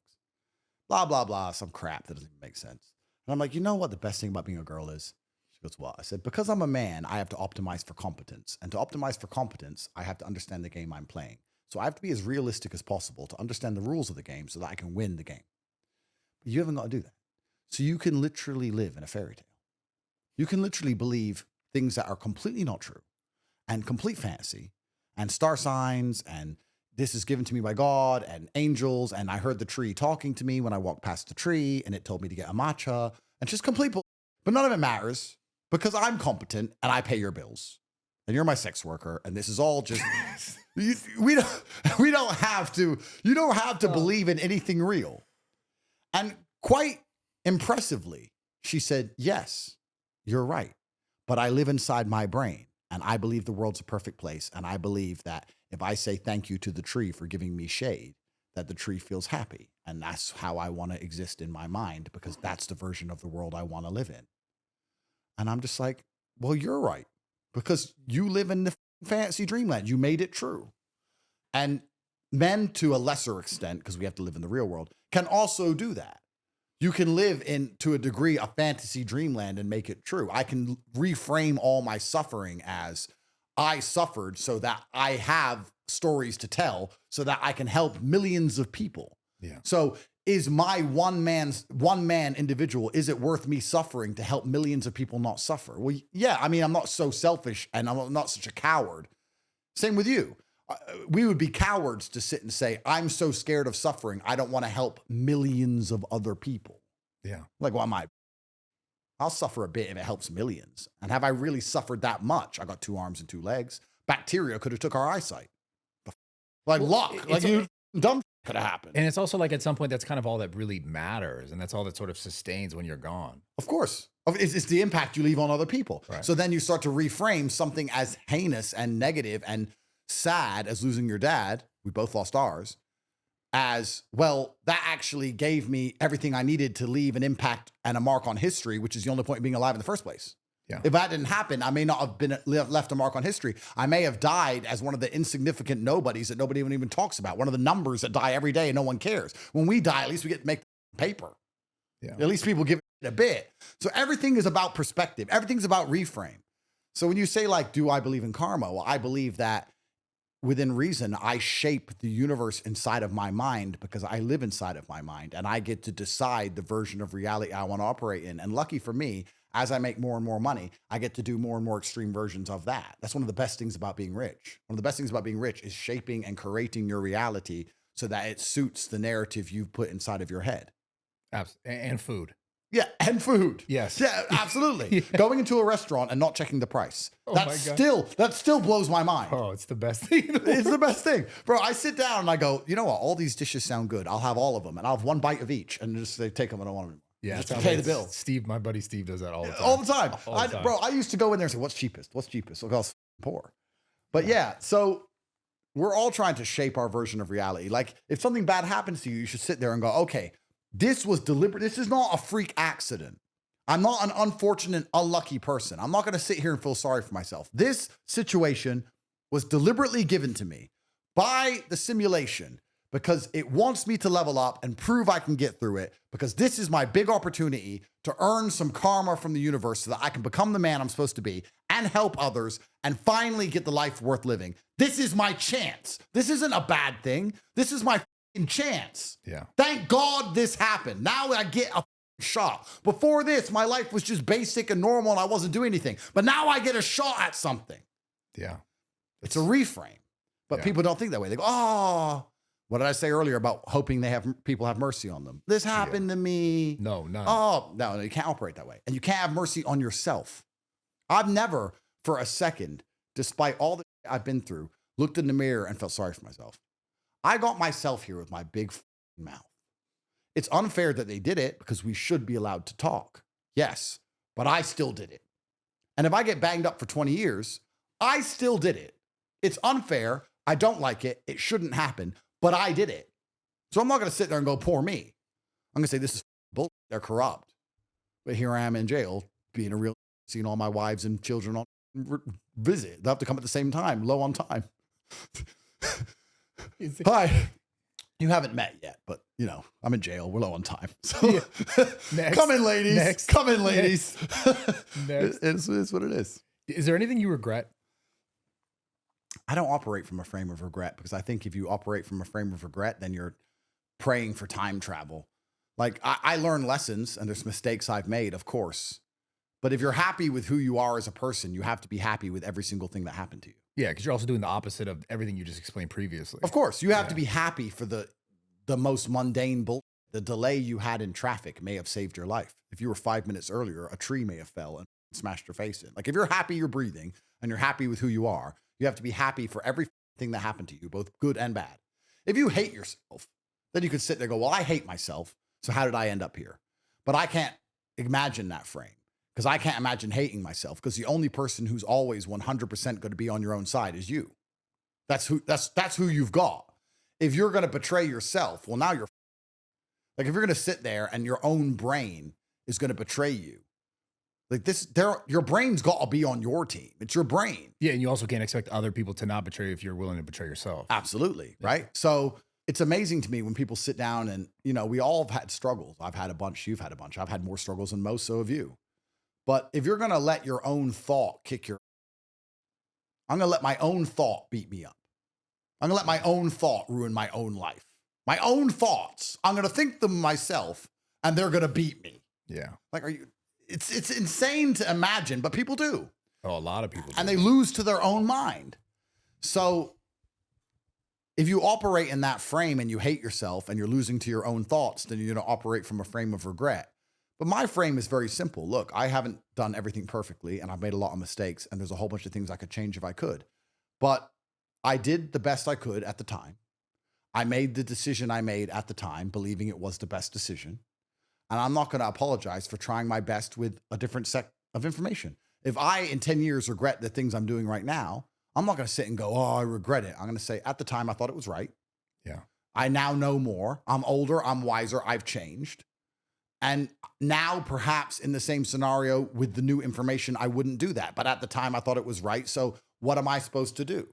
Speaker 2: Blah, blah, blah, some crap that doesn't even make sense. And I'm like, you know what the best thing about being a girl is? She goes, what? I said, because I'm a man, I have to optimize for competence. And to optimize for competence, I have to understand the game I'm playing. So I have to be as realistic as possible to understand the rules of the game so that I can win the game. But you haven't got to do that. So you can literally live in a fairy tale. You can literally believe things that are completely not true and complete fantasy and star signs and this is given to me by God and angels. And I heard the tree talking to me when I walked past the tree and it told me to get a matcha and just complete. But none of it matters because I'm competent and I pay your bills and you're my sex worker. And this is all just, we don't have to, you don't have to believe in anything real. And quite impressively, she said, yes, you're right. But I live inside my brain and I believe the world's a perfect place. And I believe that if I say thank you to the tree for giving me shade, that the tree feels happy. And that's how I want to exist in my mind, because that's the version of the world I want to live in. And I'm just like, well, you're right, because you live in the fantasy dreamland. You made it true. And men, to a lesser extent, because we have to live in the real world, can also do that. You can live in, to a degree, a fantasy dreamland and make it true. I can reframe all my suffering as I suffered so that I have stories to tell so that I can help millions of people.
Speaker 1: Yeah.
Speaker 2: So is my one man individual, is it worth me suffering to help millions of people not suffer? Well, yeah, I mean, I'm not so selfish and I'm not such a coward. Same with you. We would be cowards to sit and say, I'm so scared of suffering, I don't want to help millions of other people.
Speaker 1: Yeah.
Speaker 2: Like, well, I'll suffer a bit if it helps millions. And have I really suffered that much? I got 2 arms and 2 legs. Bacteria could have took our eyesight. Like, well, luck. Like, dumb could have happened.
Speaker 1: And it's also like at some point, that's kind of all that really matters. And that's all that sort of sustains when you're gone.
Speaker 2: Of course. It's the impact you leave on other people.
Speaker 1: Right.
Speaker 2: So then you start to reframe something as heinous and negative and sad as losing your dad. We both lost ours. As, well, that actually gave me everything I needed to leave an impact and a mark on history, which is the only point of being alive in the first place.
Speaker 1: Yeah.
Speaker 2: If that didn't happen, I may not have left a mark on history. I may have died as one of the insignificant nobodies that nobody even talks about. One of the numbers that die every day and no one cares. When we die, at least we get to make paper.
Speaker 1: Yeah.
Speaker 2: At least people give it a bit. So everything is about perspective. Everything's about reframe. So when you say, like, do I believe in karma? Well, I believe that within reason, I shape the universe inside of my mind because I live inside of my mind and I get to decide the version of reality I want to operate in. And lucky for me, as I make more and more money, I get to do more and more extreme versions of that. That's one of the best things about being rich. One of the best things about being rich is shaping and curating your reality so that it suits the narrative you've put inside of your head.
Speaker 1: And food.
Speaker 2: Yeah, and food.
Speaker 1: Yes.
Speaker 2: Yeah, absolutely.
Speaker 1: Yeah.
Speaker 2: Going into a restaurant and not checking the price.
Speaker 1: Oh
Speaker 2: That still blows my mind.
Speaker 1: Oh, it's the best thing.
Speaker 2: It's the best thing. Bro, I sit down and I go, you know what? All these dishes sound good. I'll have all of them and I'll have one bite of each and just say, take them. I don't want them anymore.
Speaker 1: Yeah,
Speaker 2: just to pay the bill.
Speaker 1: Steve, my buddy Steve does that all the time.
Speaker 2: All the time.
Speaker 1: All the time.
Speaker 2: Bro, I used to go in there and say, what's cheapest? What's cheapest? Look, I was poor. But yeah, so we're all trying to shape our version of reality. Like, if something bad happens to you, you should sit there and go, okay, this was deliberate. This is not a freak accident. I'm not an unfortunate, unlucky person. I'm not going to sit here and feel sorry for myself. This situation was deliberately given to me by the simulation because it wants me to level up and prove I can get through it, because this is my big opportunity to earn some karma from the universe so that I can become the man I'm supposed to be and help others and finally get the life worth living. This is my chance. This isn't a bad thing. This is my chance.
Speaker 1: Yeah.
Speaker 2: Thank God this happened. Now I get a shot. Before this, my life was just basic and normal and I wasn't doing anything. But now I get a shot at something.
Speaker 1: Yeah.
Speaker 2: It's a reframe. But people don't think that way. They go, oh, what did I say earlier about hoping people have mercy on them? This happened to me.
Speaker 1: No, none.
Speaker 2: Oh, no, you can't operate that way. And you can't have mercy on yourself. I've never, for a second, despite all that I've been through, looked in the mirror and felt sorry for myself. I got myself here with my big mouth. It's unfair that they did it because we should be allowed to talk. Yes, but I still did it. And if I get banged up for 20 years, I still did it. It's unfair. I don't like it. It shouldn't happen, but I did it. So I'm not going to sit there and go, poor me. I'm going to say, this is bullshit. They're corrupt. But here I am in jail, being a real, seeing all my wives and children on visit. They'll have to come at the same time, low on time. Hi. You haven't met yet, but you know, I'm in jail. We're low on time. So come in, ladies.
Speaker 1: Next.
Speaker 2: Come in, ladies.
Speaker 1: Next.
Speaker 2: It's what it is.
Speaker 1: Is there anything you regret?
Speaker 2: I don't operate from a frame of regret, because I think if you operate from a frame of regret, then you're praying for time travel. Like, I learn lessons and there's mistakes I've made, of course. But if you're happy with who you are as a person, you have to be happy with every single thing that happened to you.
Speaker 1: Yeah, because you're also doing the opposite of everything you just explained previously.
Speaker 2: Of course, you have to be happy for the most mundane bull. The delay you had in traffic may have saved your life. If you were 5 minutes earlier, a tree may have fell and smashed your face in. Like, if you're happy you're breathing and you're happy with who you are, you have to be happy for everything that happened to you, both good and bad. If you hate yourself, then you could sit there and go, well, I hate myself, so how did I end up here? But I can't imagine that frame, because I can't imagine hating myself, because the only person who's always 100% going to be on your own side is you. That's who you've got. If you're going to betray yourself, well, now you're like, if you're going to sit there and your own brain is going to betray you, like this, your brain's got to be on your team. It's your brain.
Speaker 1: Yeah, and you also can't expect other people to not betray you if you're willing to betray yourself.
Speaker 2: Absolutely, right? So it's amazing to me when people sit down and, we all have had struggles. I've had a bunch. You've had a bunch. I've had more struggles than most, so have you. But if you're going to let your own thought I'm going to let my own thought beat me up. I'm going to let my own thought ruin my own life. My own thoughts. I'm going to think them myself, and they're going to beat me.
Speaker 1: Yeah.
Speaker 2: Like, it's insane to imagine, but people do.
Speaker 1: Oh, a lot of people do.
Speaker 2: And they lose to their own mind. So if you operate in that frame and you hate yourself and you're losing to your own thoughts, then you're going to operate from a frame of regret. But my frame is very simple. Look, I haven't done everything perfectly, and I've made a lot of mistakes, and there's a whole bunch of things I could change if I could. But I did the best I could at the time. I made the decision I made at the time, believing it was the best decision. And I'm not going to apologize for trying my best with a different set of information. If I, in 10 years, regret the things I'm doing right now, I'm not going to sit and go, oh, I regret it. I'm going to say, at the time, I thought it was right.
Speaker 1: Yeah.
Speaker 2: I now know more. I'm older. I'm wiser. I've changed. And now, perhaps in the same scenario with the new information, I wouldn't do that. But at the time, I thought it was right. So what am I supposed to do?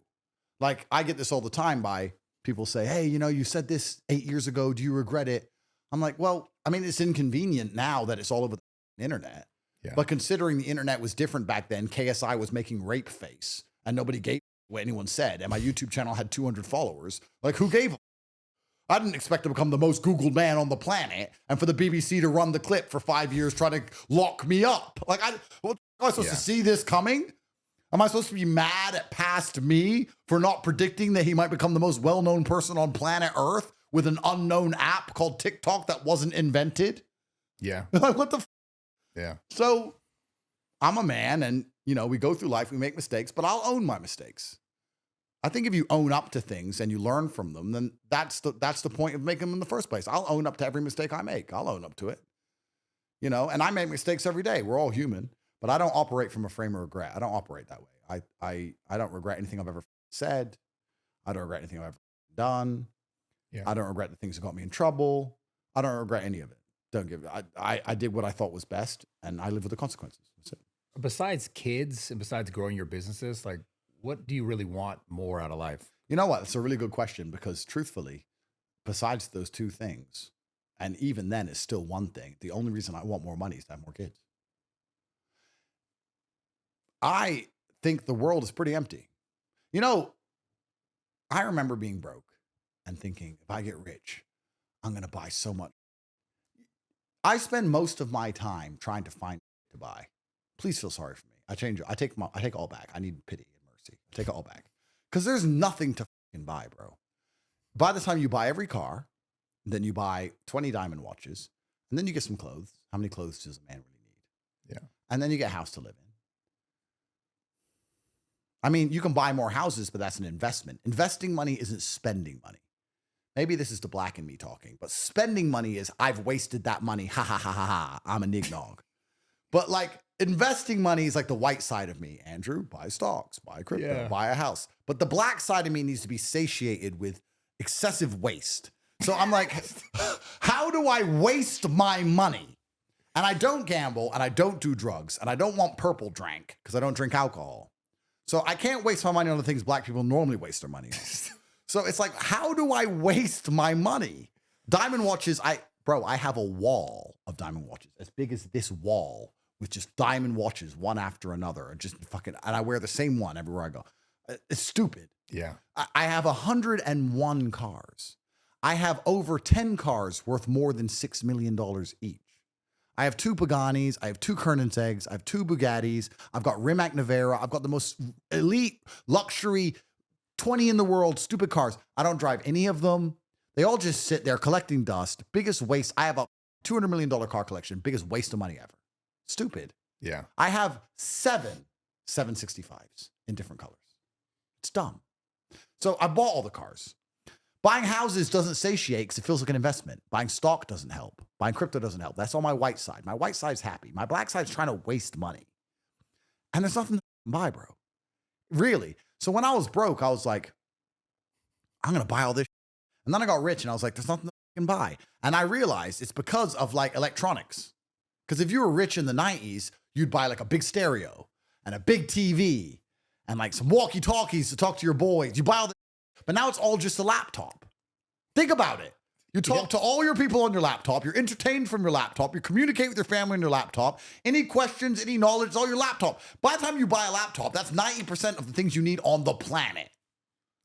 Speaker 2: Like, I get this all the time by people say, hey, you said this 8 years ago. Do you regret it? I'm like, well, I mean, it's inconvenient now that it's all over the internet.
Speaker 1: Yeah.
Speaker 2: But considering the internet was different back then, KSI was making rape face and nobody gave what anyone said. And my YouTube channel had 200 followers. Like, who gave them? I didn't expect to become the most Googled man on the planet and for the BBC to run the clip for 5 years trying to lock me up. Like, am I supposed to see this coming? Am I supposed to be mad at past me for not predicting that he might become the most well-known person on planet Earth with an unknown app called TikTok that wasn't invented?
Speaker 1: Yeah.
Speaker 2: Like, what the
Speaker 1: Yeah.
Speaker 2: So I'm a man and, we go through life, we make mistakes, but I'll own my mistakes. I think if you own up to things and you learn from them, then that's the point of making them in the first place. I'll own up to every mistake I make. I'll own up to it. And I make mistakes every day. We're all human, but I don't operate from a frame of regret. I don't operate that way. I don't regret anything I've ever said. I don't regret anything I've ever done.
Speaker 1: Yeah.
Speaker 2: I don't regret the things that got me in trouble. I don't regret any of it. I did what I thought was best, and I live with the consequences. That's it.
Speaker 1: Besides kids and besides growing your businesses, like, what do you really want more out of life?
Speaker 2: You know what? It's a really good question because truthfully, besides those two things, and even then it's still one thing, the only reason I want more money is to have more kids. I think the world is pretty empty. I remember being broke and thinking, if I get rich, I'm going to buy so much. I spend most of my time trying to find to buy. Please feel sorry for me. I take it all back. I need pity and mercy. I take it all back. Because there's nothing to fucking buy, bro. By the time you buy every car, then you buy 20 diamond watches, and then you get some clothes. How many clothes does a man really need?
Speaker 1: Yeah.
Speaker 2: And then you get a house to live in. I mean, you can buy more houses, but that's an investment. Investing money isn't spending money. Maybe this is the black in me talking, but spending money is I've wasted that money. Ha ha ha ha ha. I'm a nignog. But like investing money is like the white side of me. Andrew, buy stocks, buy crypto, buy a house. But the black side of me needs to be satiated with excessive waste. So I'm like, how do I waste my money? And I don't gamble and I don't do drugs and I don't want purple drank because I don't drink alcohol. So I can't waste my money on the things black people normally waste their money on. So it's like, how do I waste my money? Diamond watches, I have a wall of diamond watches as big as this wall with just diamond watches, one after another, and I wear the same one everywhere I go. It's stupid.
Speaker 1: Yeah.
Speaker 2: I have 101 cars. I have over 10 cars worth more than $6 million each. I have 2 Paganis. I have 2 Kernensegs. I have 2 Bugattis. I've got Rimac Nevera. I've got the most elite luxury 20 in the world stupid cars. I don't drive any of them. They all just sit there collecting dust. Biggest waste. I have a $200 million car collection. Biggest waste of money ever. Stupid.
Speaker 1: Yeah.
Speaker 2: I have 7 765s in different colors. It's dumb. So I bought all the cars. Buying houses doesn't satiate because it feels like an investment. Buying stock doesn't help. Buying crypto doesn't help. That's on my white side. My white side's happy. My black side's trying to waste money. And there's nothing to buy, bro. Really. So when I was broke, I was like, I'm going to buy all this. And then I got rich and I was like, there's nothing to fucking buy. And I realized it's because of like electronics. Because if you were rich in the 90s, you'd buy like a big stereo and a big TV and like some walkie-talkies to talk to your boys. You buy all this, but now it's all just a laptop. Think about it. You talk to all your people on your laptop. You're entertained from your laptop. You communicate with your family on your laptop. Any questions, any knowledge, it's all your laptop. By the time you buy a laptop, that's 90% of the things you need on the planet.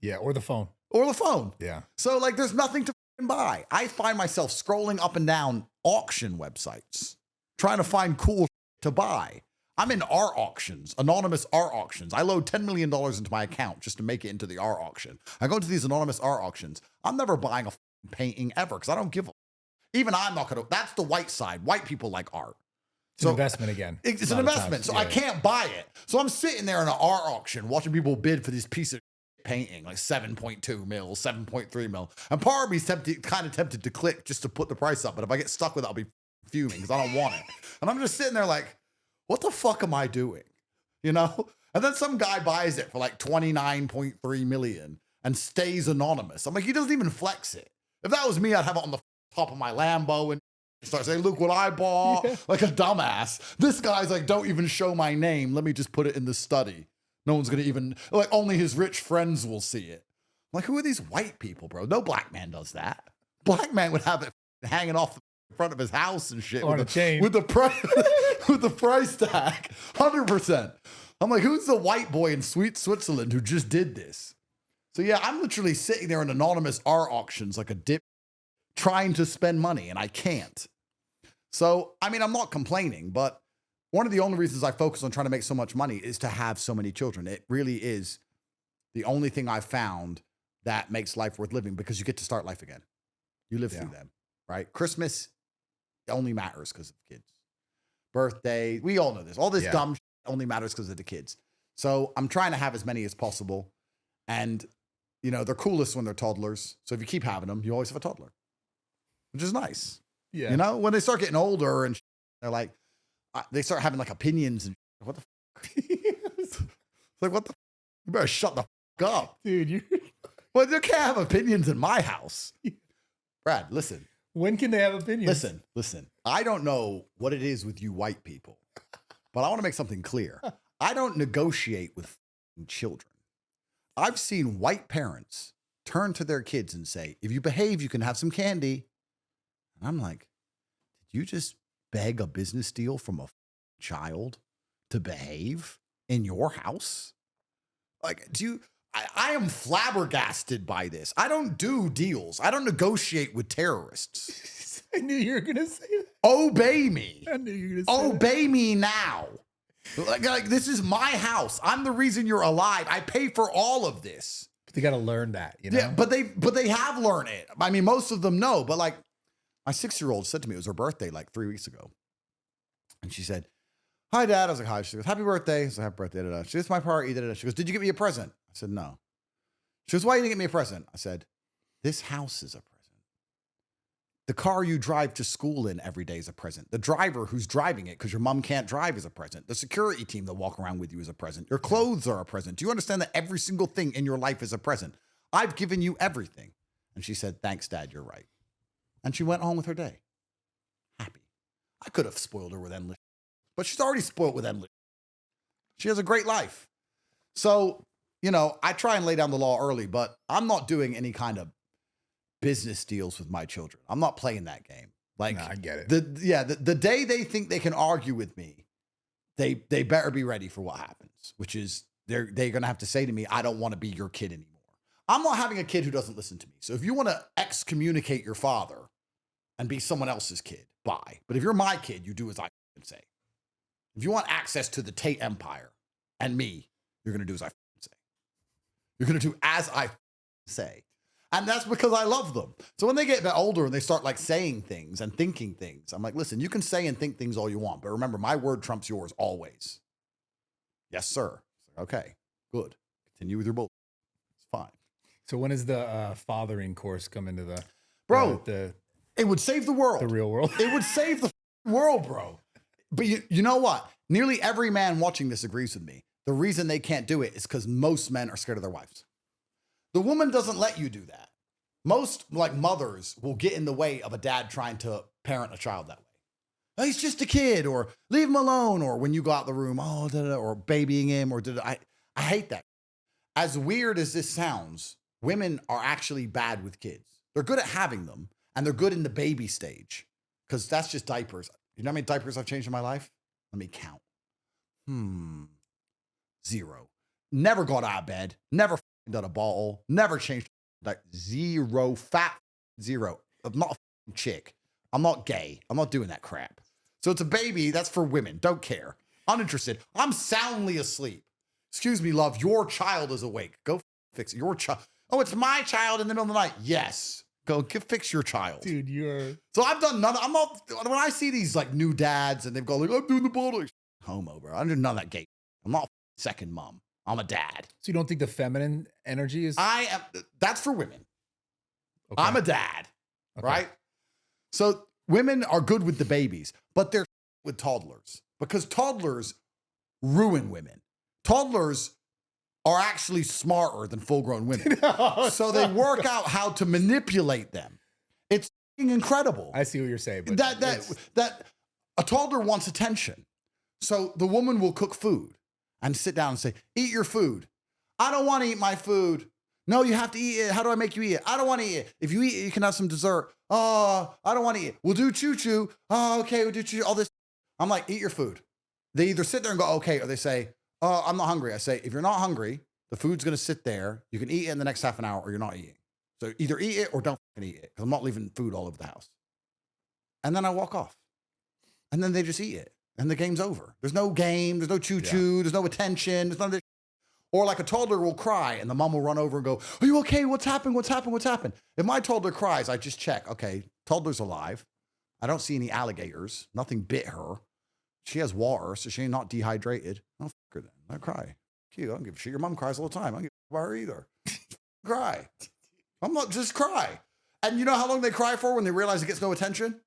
Speaker 1: Yeah, or the phone.
Speaker 2: Or the phone.
Speaker 1: Yeah.
Speaker 2: So like there's nothing to buy. I find myself scrolling up and down auction websites, trying to find cool to buy. I'm in art auctions, anonymous art auctions. I load $10 million into my account just to make it into the art auction. I go to these anonymous art auctions. I'm never buying a painting ever because I don't give a. Even I'm not going to. That's the white side. White people like art.
Speaker 1: It's an investment again.
Speaker 2: It's an investment. So I can't buy it. So I'm sitting there in an art auction watching people bid for this piece of painting, like 7.2 mil, 7.3 mil. And part of me is kind of tempted to click just to put the price up. But if I get stuck with it, I'll be fuming because I don't want it. And I'm just sitting there like, what the fuck am I doing? You know? And then some guy buys it for like 29.3 million and stays anonymous. I'm like, he doesn't even flex it. If that was me, I'd have it on the top of my Lambo and start saying, look what I bought, like a dumbass. This guy's like, don't even show my name. Let me just put it in the study. No one's going to even, like, only his rich friends will see it. I'm like, who are these white people, bro? No black man does that. Black man would have it hanging off the front of his house and shit.
Speaker 1: On a chain.
Speaker 2: With the price, with the price tag. 100%. I'm like, who's the white boy in sweet Switzerland who just did this? So yeah, I'm literally sitting there in anonymous art auctions like a dip trying to spend money and I can't. So, I mean, I'm not complaining, but one of the only reasons I focus on trying to make so much money is to have so many children. It really is the only thing I've found that makes life worth living because you get to start life again. You live through them, right? Christmas only matters because of kids. Birthday, we all know this. All this dumb shit only matters because of the kids. So I'm trying to have as many as possible. And, you know, they're coolest when they're toddlers. So if you keep having them, you always have a toddler, which is nice.
Speaker 1: Yeah.
Speaker 2: You know, when they start getting older and they're like, they start having like opinions and what the fuck? It's like, what the fuck? You better shut the fuck up.
Speaker 1: Dude,
Speaker 2: Well, you can't have opinions in my house. Brad, listen.
Speaker 1: When can they have opinions?
Speaker 2: Listen. I don't know what it is with you white people, but I want to make something clear. I don't negotiate with children. I've seen white parents turn to their kids and say, if you behave, you can have some candy. And I'm like, did you just beg a business deal from a child to behave in your house? Like, I am flabbergasted by this. I don't do deals. I don't negotiate with terrorists.
Speaker 1: I knew you were going to say that.
Speaker 2: Obey me.
Speaker 1: I knew you were going to say
Speaker 2: Obey me now. Like, this is my house. I'm the reason you're alive. I pay for all of this.
Speaker 1: They got to learn that, you know?
Speaker 2: Yeah, but they have learned it. I mean, most of them know, but like my 6-year-old said to me, it was her birthday like 3 weeks ago. And she said, hi, Dad. I was like, hi. She goes, happy birthday. I was like, happy birthday. Da-da. She goes, it's my party. Da-da. She goes, did you get me a present? I said, no. She goes, why you didn't get me a present? I said, this house is a present. The car you drive to school in every day is a present. The driver who's driving it because your mom can't drive is a present. The security team that walk around with you is a present. Your clothes are a present. Do you understand that every single thing in your life is a present? I've given you everything. And she said, thanks, Dad, you're right. And she went on with her day. Happy. I could have spoiled her with endless, but she's already spoiled with endless. She has a great life. So, you know, I try and lay down the law early, but I'm not doing any kind of business deals with my children. I'm not playing that game. Like,
Speaker 1: I get it.
Speaker 2: The day they think they can argue with me, they better be ready for what happens, which is they're going to have to say to me, I don't want to be your kid anymore. I'm not having a kid who doesn't listen to me. So if you want to excommunicate your father and be someone else's kid, bye. But if you're my kid, you do as I say. If you want access to the Tate empire and me, you're going to do as I say. You're going to do as I say. And that's because I love them. So when they get a bit older and they start like saying things and thinking things, I'm like, listen, you can say and think things all you want, but remember, my word trumps yours always. Yes, sir. Okay, good. Continue with your bull. It's fine.
Speaker 1: So when is the fathering course come into the
Speaker 2: bro?
Speaker 1: The
Speaker 2: it would save the world.
Speaker 1: The real world.
Speaker 2: It would save the world, bro. But you know what? Nearly every man watching this agrees with me. The reason they can't do it is because most men are scared of their wives. The woman doesn't let you do that. Most like mothers will get in the way of a dad trying to parent a child that way. Oh, he's just a kid, or leave him alone, or when you go out the room, or babying him, or I hate that. As weird as this sounds, women are actually bad with kids. They're good at having them, and they're good in the baby stage, because that's just diapers. You know how many diapers I've changed in my life? Let me count. 0. Never got out of bed. Never done a bottle. Never changed. Like 0. Fat 0. I'm not a chick. I'm not gay. I'm not doing that crap. So it's a baby. That's for women. Don't care. Uninterested. I'm soundly asleep. Excuse me, love. Your child is awake. Go fix it. Your child. Oh, it's my child in the middle of the night. Yes. Go fix your child.
Speaker 1: Dude, you're...
Speaker 2: So I've done none. I'm not... When I see these like new dads and they've gone like, I'm doing the bottle. Homo, bro. I'm doing none of that gay. I'm not a second mom. I'm a dad.
Speaker 1: So you don't think the feminine energy is...
Speaker 2: I am... That's for women.
Speaker 1: Okay.
Speaker 2: I'm a dad.
Speaker 1: Okay.
Speaker 2: Right? So women are good with the babies, but they're with toddlers because toddlers ruin women. Toddlers are actually smarter than full-grown women. So they work out how to manipulate them. It's incredible.
Speaker 1: I see what you're saying. But
Speaker 2: That a toddler wants attention. So the woman will cook food and sit down and say, eat your food. I don't want to eat my food. No, you have to eat it. How do I make you eat it? I don't want to eat it. If you eat it, you can have some dessert. Oh, I don't want to eat it. We'll do choo-choo. Oh, okay, we'll do choo-choo. All this. I'm like, eat your food. They either sit there and go, okay, or they say, oh, I'm not hungry. I say, if you're not hungry, the food's going to sit there. You can eat it in the next half an hour or you're not eating. So either eat it or don't eat it because I'm not leaving food all over the house. And then I walk off. And then they just eat it. And the game's over. There's no game. There's no choo-choo. There's no attention. There's none of this. Or like a toddler will cry and the mom will run over and go, are you okay? What's happened? What's happened? What's happened? If my toddler cries, I just check. Okay, toddler's alive. I don't see any alligators. Nothing bit her. She has water, so she's not dehydrated. I'll fuck her then. Let her cry. Cute. I don't give a shit. Your mom cries all the time. I don't give a fuck about her either. Cry. I'm not, just cry. And you know how long they cry for when they realize it gets no attention?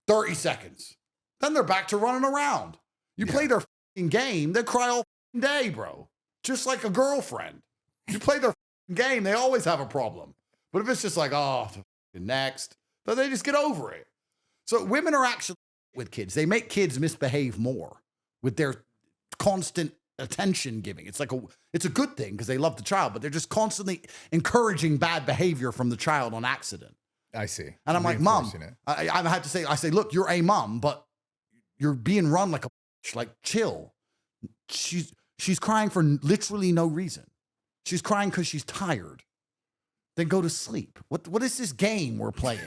Speaker 2: 30 seconds. Then they're back to running around. You play their game, they cry all day, bro. Just like a girlfriend. You play their game, they always have a problem. But if it's just like, oh, next, then they just get over it. So women are actually with kids. They make kids misbehave more with their constant attention giving. It's a good thing because they love the child, but they're just constantly encouraging bad behavior from the child on accident.
Speaker 1: I see.
Speaker 2: And I'm like, mom, I have to say, look, you're a mom, but you're being run like a bitch, like chill. She's crying for literally no reason. She's crying because she's tired. Then go to sleep. What is this game we're playing?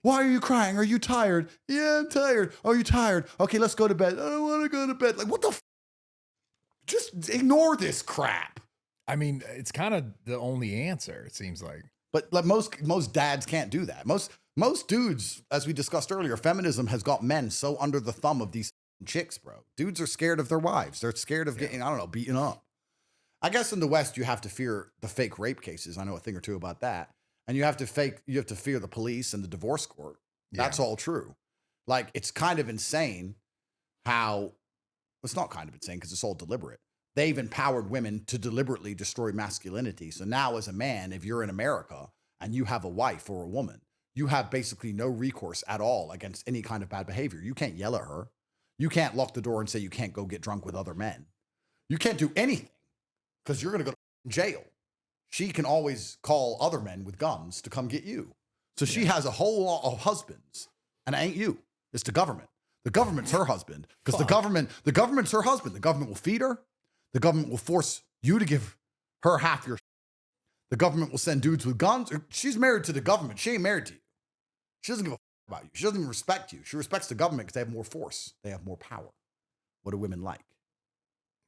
Speaker 2: Why are you crying? Are you tired? Yeah, I'm tired. Are you tired? Okay, let's go to bed. I don't want to go to bed. Like, what the Just ignore this crap.
Speaker 1: I mean, it's kind of the only answer, it seems like.
Speaker 2: But like most dads can't do that. Most dudes, as we discussed earlier, feminism has got men so under the thumb of these chicks, bro. Dudes are scared of their wives. They're scared of getting, I don't know, beaten up. I guess in the West, you have to fear the fake rape cases. I know a thing or two about that. And you have to fear the police and the divorce court. That's all true. Like, it's kind of insane how, it's not kind of insane because it's all deliberate. They've empowered women to deliberately destroy masculinity. So now as a man, if you're in America and you have a wife or a woman, you have basically no recourse at all against any kind of bad behavior. You can't yell at her. You can't lock the door and say you can't go get drunk with other men. You can't do anything because you're going to go to jail. She can always call other men with guns to come get you. So she has a whole lot of husbands, and it ain't you. It's the government. The government's her husband because the government's her husband. The government will feed her. The government will force you to give her half your. The government will send dudes with guns. She's married to the government. She ain't married to you. She doesn't give a fuck about you. She doesn't even respect you. She respects the government because they have more force. They have more power. What do women like?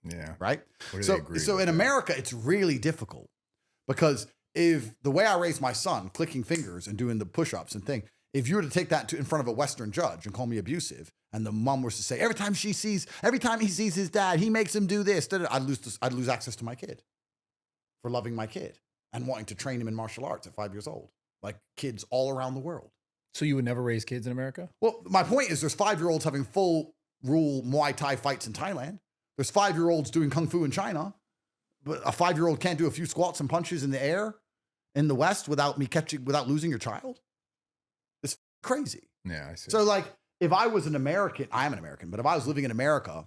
Speaker 1: Yeah.
Speaker 2: Right? So in America, it's really difficult because if the way I raise my son, clicking fingers and doing the push-ups and thing, if you were to take that in front of a Western judge and call me abusive, and the mom was to say, every time he sees his dad, he makes him do this, I'd lose access to my kid for loving my kid and wanting to train him in martial arts at 5 years old, like kids all around the world.
Speaker 1: So you would never raise kids in America?
Speaker 2: Well, my point is there's 5-year-olds having full rule Muay Thai fights in Thailand. There's 5-year-olds doing Kung Fu in China, but a 5-year-old can't do a few squats and punches in the air in the West without losing your child? It's crazy.
Speaker 1: Yeah, I see.
Speaker 2: So like, if I was an American, I am an American, but if I was living in America,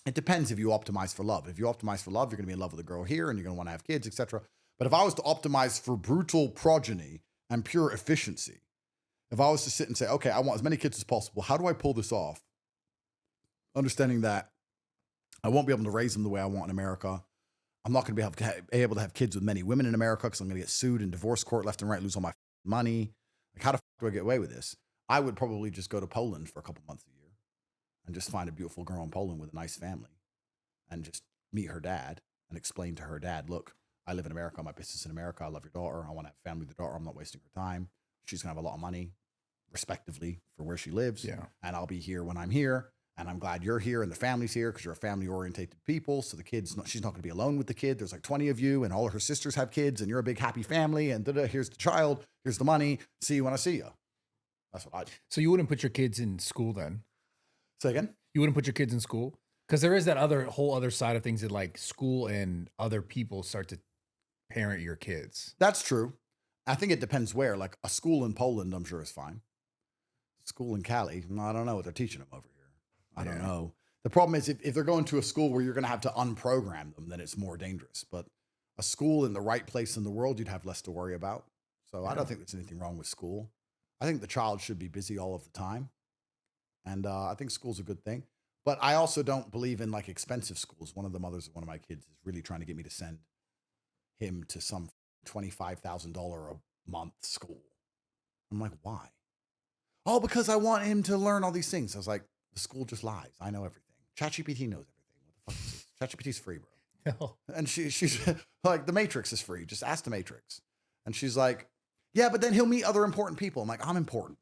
Speaker 2: it depends if you optimize for love. If you optimize for love, you're going to be in love with a girl here and you're going to want to have kids, etc. But if I was to optimize for brutal progeny and pure efficiency, if I was to sit and say, okay, I want as many kids as possible, how do I pull this off? Understanding that I won't be able to raise them the way I want in America. I'm not going to be able to have kids with many women in America because I'm going to get sued in divorce court left and right, lose all my money. Like, how the fuck do I get away with this? I would probably just go to Poland for a couple months a year and just find a beautiful girl in Poland with a nice family and just meet her dad and explain to her dad, look, I live in America. My business in America. I love your daughter. I want to have a family with your daughter. I'm not wasting her time. She's going to have a lot of money, respectively, for where she lives.
Speaker 1: Yeah.
Speaker 2: And I'll be here when I'm here. And I'm glad you're here and the family's here because you're a family-oriented people. So the kids, she's not going to be alone with the kid. There's like 20 of you and all of her sisters have kids and you're a big happy family and here's the child, here's the money. See you when I see you. That's what I do.
Speaker 1: So you wouldn't put your kids in school then?
Speaker 2: Say again?
Speaker 1: You wouldn't put your kids in school? Because there is that whole other side of things that like school and other people start to parent your kids.
Speaker 2: That's true. I think it depends where. Like a school in Poland, I'm sure is fine. School in Cali, I don't know what they're teaching them over here. I don't know. The problem is if they're going to a school where you're going to have to unprogram them, then it's more dangerous. But a school in the right place in the world, you'd have less to worry about. So I don't think there's anything wrong with school. I think the child should be busy all of the time. And I think school's a good thing. But I also don't believe in like expensive schools. One of the mothers of one of my kids is really trying to get me to send him to some $25,000 a month school. I'm like, why? Oh, because I want him to learn all these things. I was like, the school just lies. I know everything. ChatGPT knows everything. What the fuck is this? ChatGPT's free, bro.
Speaker 1: No.
Speaker 2: And she's like, the Matrix is free. Just ask the Matrix. And she's like, yeah, but then he'll meet other important people. I'm like, I'm important.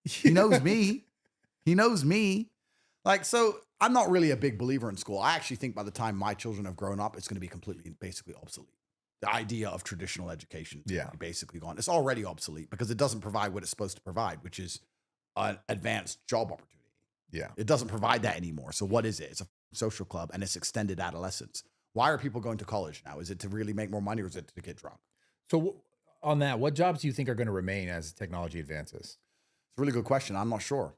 Speaker 2: He knows me. He knows me. Like, so I'm not really a big believer in school. I actually think by the time my children have grown up, it's going to be completely, basically obsolete. The idea of traditional education is basically gone. It's already obsolete because it doesn't provide what it's supposed to provide, which is an advanced job opportunity.
Speaker 1: Yeah.
Speaker 2: It doesn't provide that anymore. So what is it? It's a social club and it's extended adolescence. Why are people going to college now? Is it to really make more money or is it to get drunk?
Speaker 1: So on that, what jobs do you think are going to remain as technology advances?
Speaker 2: It's a really good question. I'm not sure.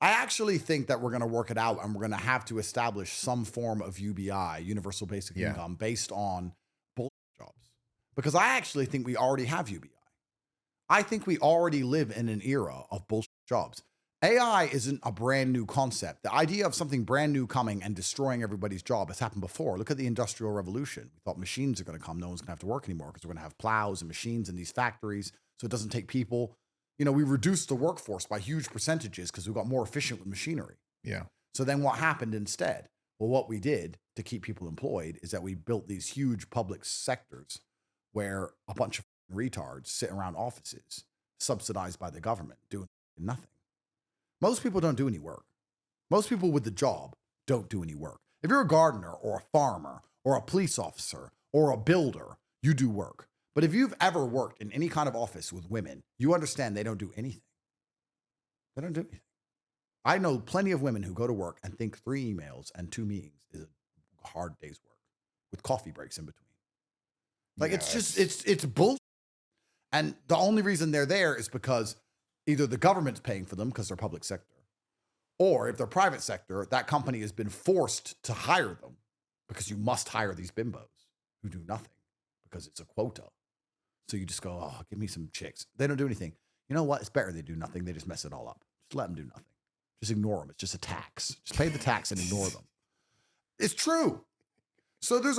Speaker 2: I actually think that we're going to work it out and we're going to have to establish some form of UBI, universal basic income, based on bullshit jobs. Because I actually think we already have UBI. I think we already live in an era of bullshit jobs. AI isn't a brand new concept. The idea of something brand new coming and destroying everybody's job has happened before. Look at the Industrial Revolution. We thought machines are going to come. No one's going to have to work anymore because we're going to have plows and machines in these factories. So it doesn't take people. You know, we reduced the workforce by huge percentages because we got more efficient with machinery.
Speaker 1: Yeah.
Speaker 2: So then what happened instead? Well, what we did to keep people employed is that we built these huge public sectors where a bunch of retards sit around offices subsidized by the government doing nothing. Most people don't do any work. Most people with the job don't do any work. If you're a gardener or a farmer or a police officer or a builder, you do work. But if you've ever worked in any kind of office with women, you understand they don't do anything. They don't do anything. I know plenty of women who go to work and think 3 emails and 2 meetings is a hard day's work with coffee breaks in between. Like, it's just, it's bullshit. And the only reason they're there is because either the government's paying for them because they're public sector, or if they're private sector, that company has been forced to hire them because you must hire these bimbos who do nothing because it's a quota. So you just go, oh, give me some chicks. They don't do anything. You know what? It's better they do nothing. They just mess it all up. Just let them do nothing. Just ignore them. It's just a tax. Just pay the tax and ignore them. It's true. So there's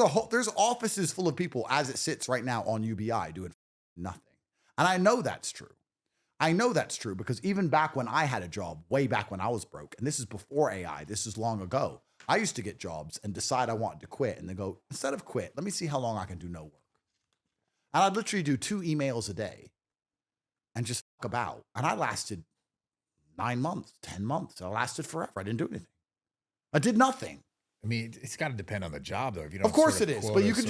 Speaker 2: offices full of people as it sits right now on UBI doing nothing. And I know that's true. I know that's true because even back when I had a job, way back when I was broke, and this is before AI, this is long ago, I used to get jobs and decide I wanted to quit and then go, instead of quit, let me see how long I can do no work. And I'd literally do 2 emails a day and just fuck about. And I lasted 9 months, 10 months. I lasted forever. I didn't do anything. I did nothing.
Speaker 1: I mean, it's got to depend on the job, though. If you don't,
Speaker 2: of course it is, but you can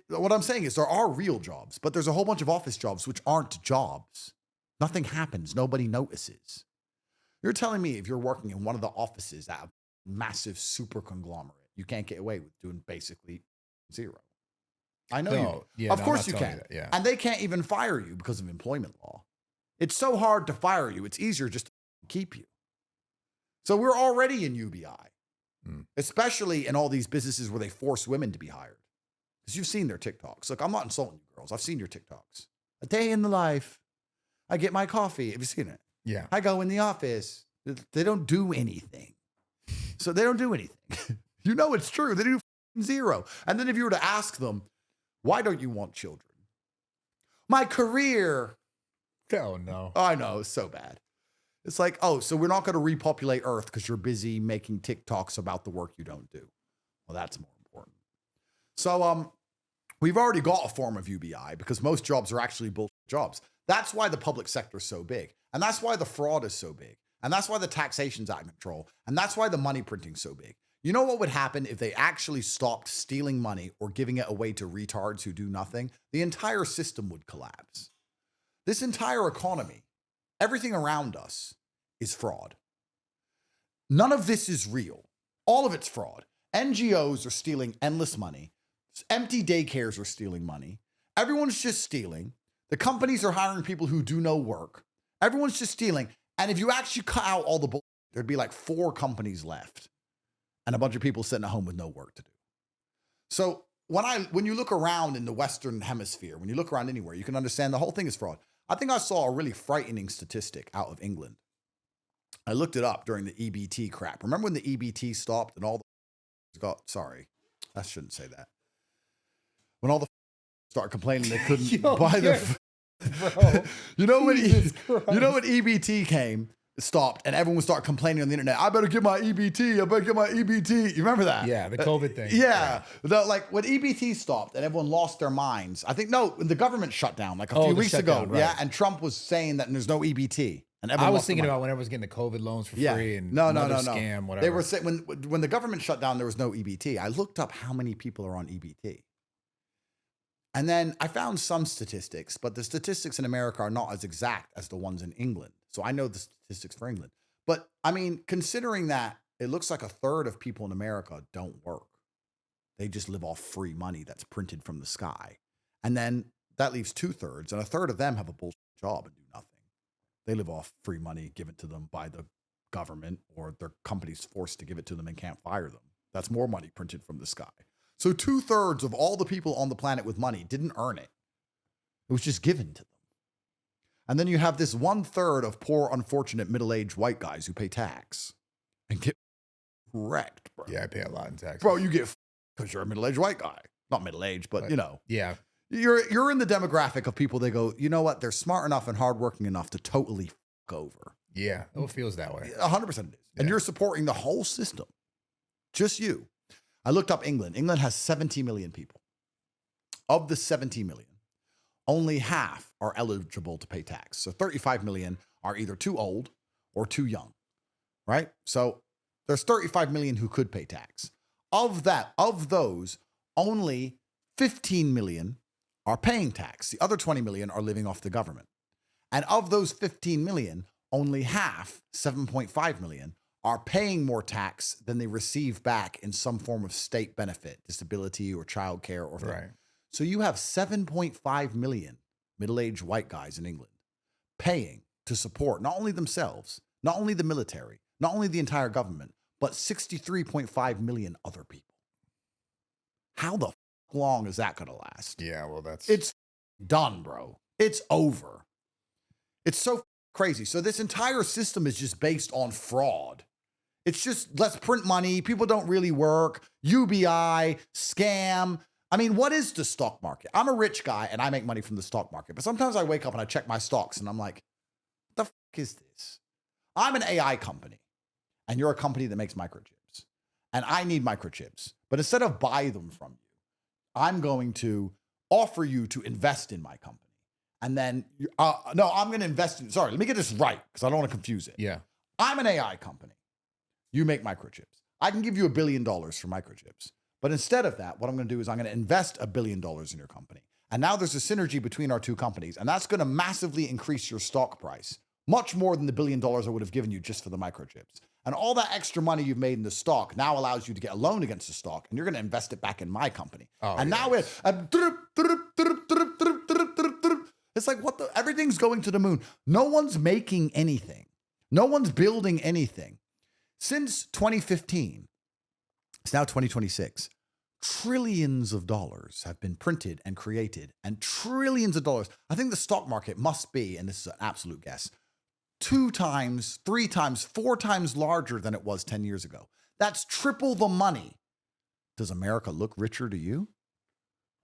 Speaker 2: what I'm saying is there are real jobs, but there's a whole bunch of office jobs which aren't jobs. Nothing happens. Nobody notices. You're telling me if you're working in one of the offices at a massive super conglomerate, you can't get away with doing basically zero. I know
Speaker 1: No,
Speaker 2: you.
Speaker 1: yeah,
Speaker 2: Of
Speaker 1: no, I'm
Speaker 2: course
Speaker 1: not
Speaker 2: you
Speaker 1: telling
Speaker 2: can.
Speaker 1: you that, yeah.
Speaker 2: And they can't even fire you because of employment law. It's so hard to fire you. It's easier just to keep you. So we're already in UBI, especially in all these businesses where they force women to be hired. Because you've seen their TikToks. Look, I'm not insulting you girls. I've seen your TikToks. A day in the life. I get my coffee. Have you seen it?
Speaker 1: Yeah.
Speaker 2: I go in the office. They don't do anything. So they don't do anything. You know it's true. They do zero. And then if you were to ask them, why don't you want children? My career.
Speaker 1: Oh, no.
Speaker 2: Oh, I know. It's so bad. It's like, oh, so we're not going to repopulate Earth because you're busy making TikToks about the work you don't do. Well, that's more important. So we've already got a form of UBI because most jobs are actually bullshit jobs. That's why the public sector is so big. And that's why the fraud is so big. And that's why the taxation's out of control. And that's why the money printing's so big. You know what would happen if they actually stopped stealing money or giving it away to retards who do nothing? The entire system would collapse. This entire economy, everything around us is fraud. None of this is real. All of it's fraud. NGOs are stealing endless money. Empty daycares are stealing money. Everyone's just stealing. The companies are hiring people who do no work. Everyone's just stealing. And if you actually cut out all the bullshit, there'd be like 4 companies left and a bunch of people sitting at home with no work to do. So when you look around in the Western hemisphere, when you look around anywhere, you can understand the whole thing is fraud. I think I saw a really frightening statistic out of England. I looked it up during the EBT crap. Remember when the EBT stopped and all the sorry, I shouldn't say that. When all the started complaining they couldn't buy their
Speaker 1: Bro.
Speaker 2: you know when EBT stopped and everyone started complaining on the internet, I better get my EBT, I better get my EBT. You remember that?
Speaker 1: Yeah, the COVID thing.
Speaker 2: Yeah. Like when EBT stopped and everyone lost their minds, I think, no, the government shut down like a few weeks ago.
Speaker 1: shutdown, right.
Speaker 2: Yeah. And Trump was saying that there's no EBT. And everyone
Speaker 1: I was
Speaker 2: lost their
Speaker 1: thinking
Speaker 2: mind.
Speaker 1: about when everyone's getting the COVID loans for free and
Speaker 2: no.
Speaker 1: scam, whatever.
Speaker 2: They were saying when the government shut down, there was no EBT. I looked up how many people are on EBT. And then I found some statistics, but the statistics in America are not as exact as the ones in England. So I know the statistics for England. But I mean, considering that it looks like a third of people in America don't work. They just live off free money that's printed from the sky. And then that leaves 2/3, and a third of them have a bullshit job and do nothing. They live off free money given to them by the government, or their company's forced to give it to them and can't fire them. That's more money printed from the sky. So 2/3 of all the people on the planet with money didn't earn it. It was just given to them. And then you have this 1/3 of poor, unfortunate, middle-aged white guys who pay tax and get wrecked, bro.
Speaker 1: Yeah, I pay a lot in taxes.
Speaker 2: Bro, you get because you're a middle-aged white guy. Not middle-aged, but you know.
Speaker 1: Yeah.
Speaker 2: You're in the demographic of people they go, you know what? They're smart enough and hardworking enough to totally over.
Speaker 1: Yeah. It feels that way.
Speaker 2: 100% it is. And you're supporting the whole system. Just you. I looked up England. England has 70 million people. Of the 70 million, only half are eligible to pay tax. So 35 million are either too old or too young, right? So there's 35 million who could pay tax. Of those, only 15 million are paying tax. The other 20 million are living off the government. And of those 15 million, only half, 7.5 million, are paying more tax than they receive back in some form of state benefit, disability or childcare or thing.
Speaker 1: Right.
Speaker 2: So you have 7.5 million middle-aged white guys in England paying to support not only themselves, not only the military, not only the entire government, but 63.5 million other people. How the long is that going to last?
Speaker 1: Yeah, well,
Speaker 2: It's done, bro. It's over. It's so crazy. So this entire system is just based on fraud. It's just, let's print money. People don't really work. UBI, scam. I mean, what is the stock market? I'm a rich guy and I make money from the stock market. But sometimes I wake up and I check my stocks and I'm like, what the fuck is this? I'm an AI company and you're a company that makes microchips. And I need microchips. But instead of buy them from you, I'm going to offer you to invest in my company. And then, no, I'm going to invest in, sorry, let me get this right because I don't want to confuse it.
Speaker 1: Yeah.
Speaker 2: I'm an AI company. You make microchips. I can give you $1 billion for microchips. But instead of that, what I'm going to do is I'm going to invest $1 billion in your company. And now there's a synergy between our two companies. And that's going to massively increase your stock price, much more than the $1 billion I would have given you just for the microchips. And all that extra money you've made in the stock now allows you to get a loan against the stock, and you're going to invest it back in my company. Now it's like, what the? Everything's going to the moon. No one's making anything. No one's building anything. Since 2015, it's now 2026. Trillions of dollars have been printed and created, and trillions of dollars. I think the stock market must be, and this is an absolute guess, 2 times, 3 times, 4 times larger than it was 10 years ago. That's triple the money. Does America look richer to you?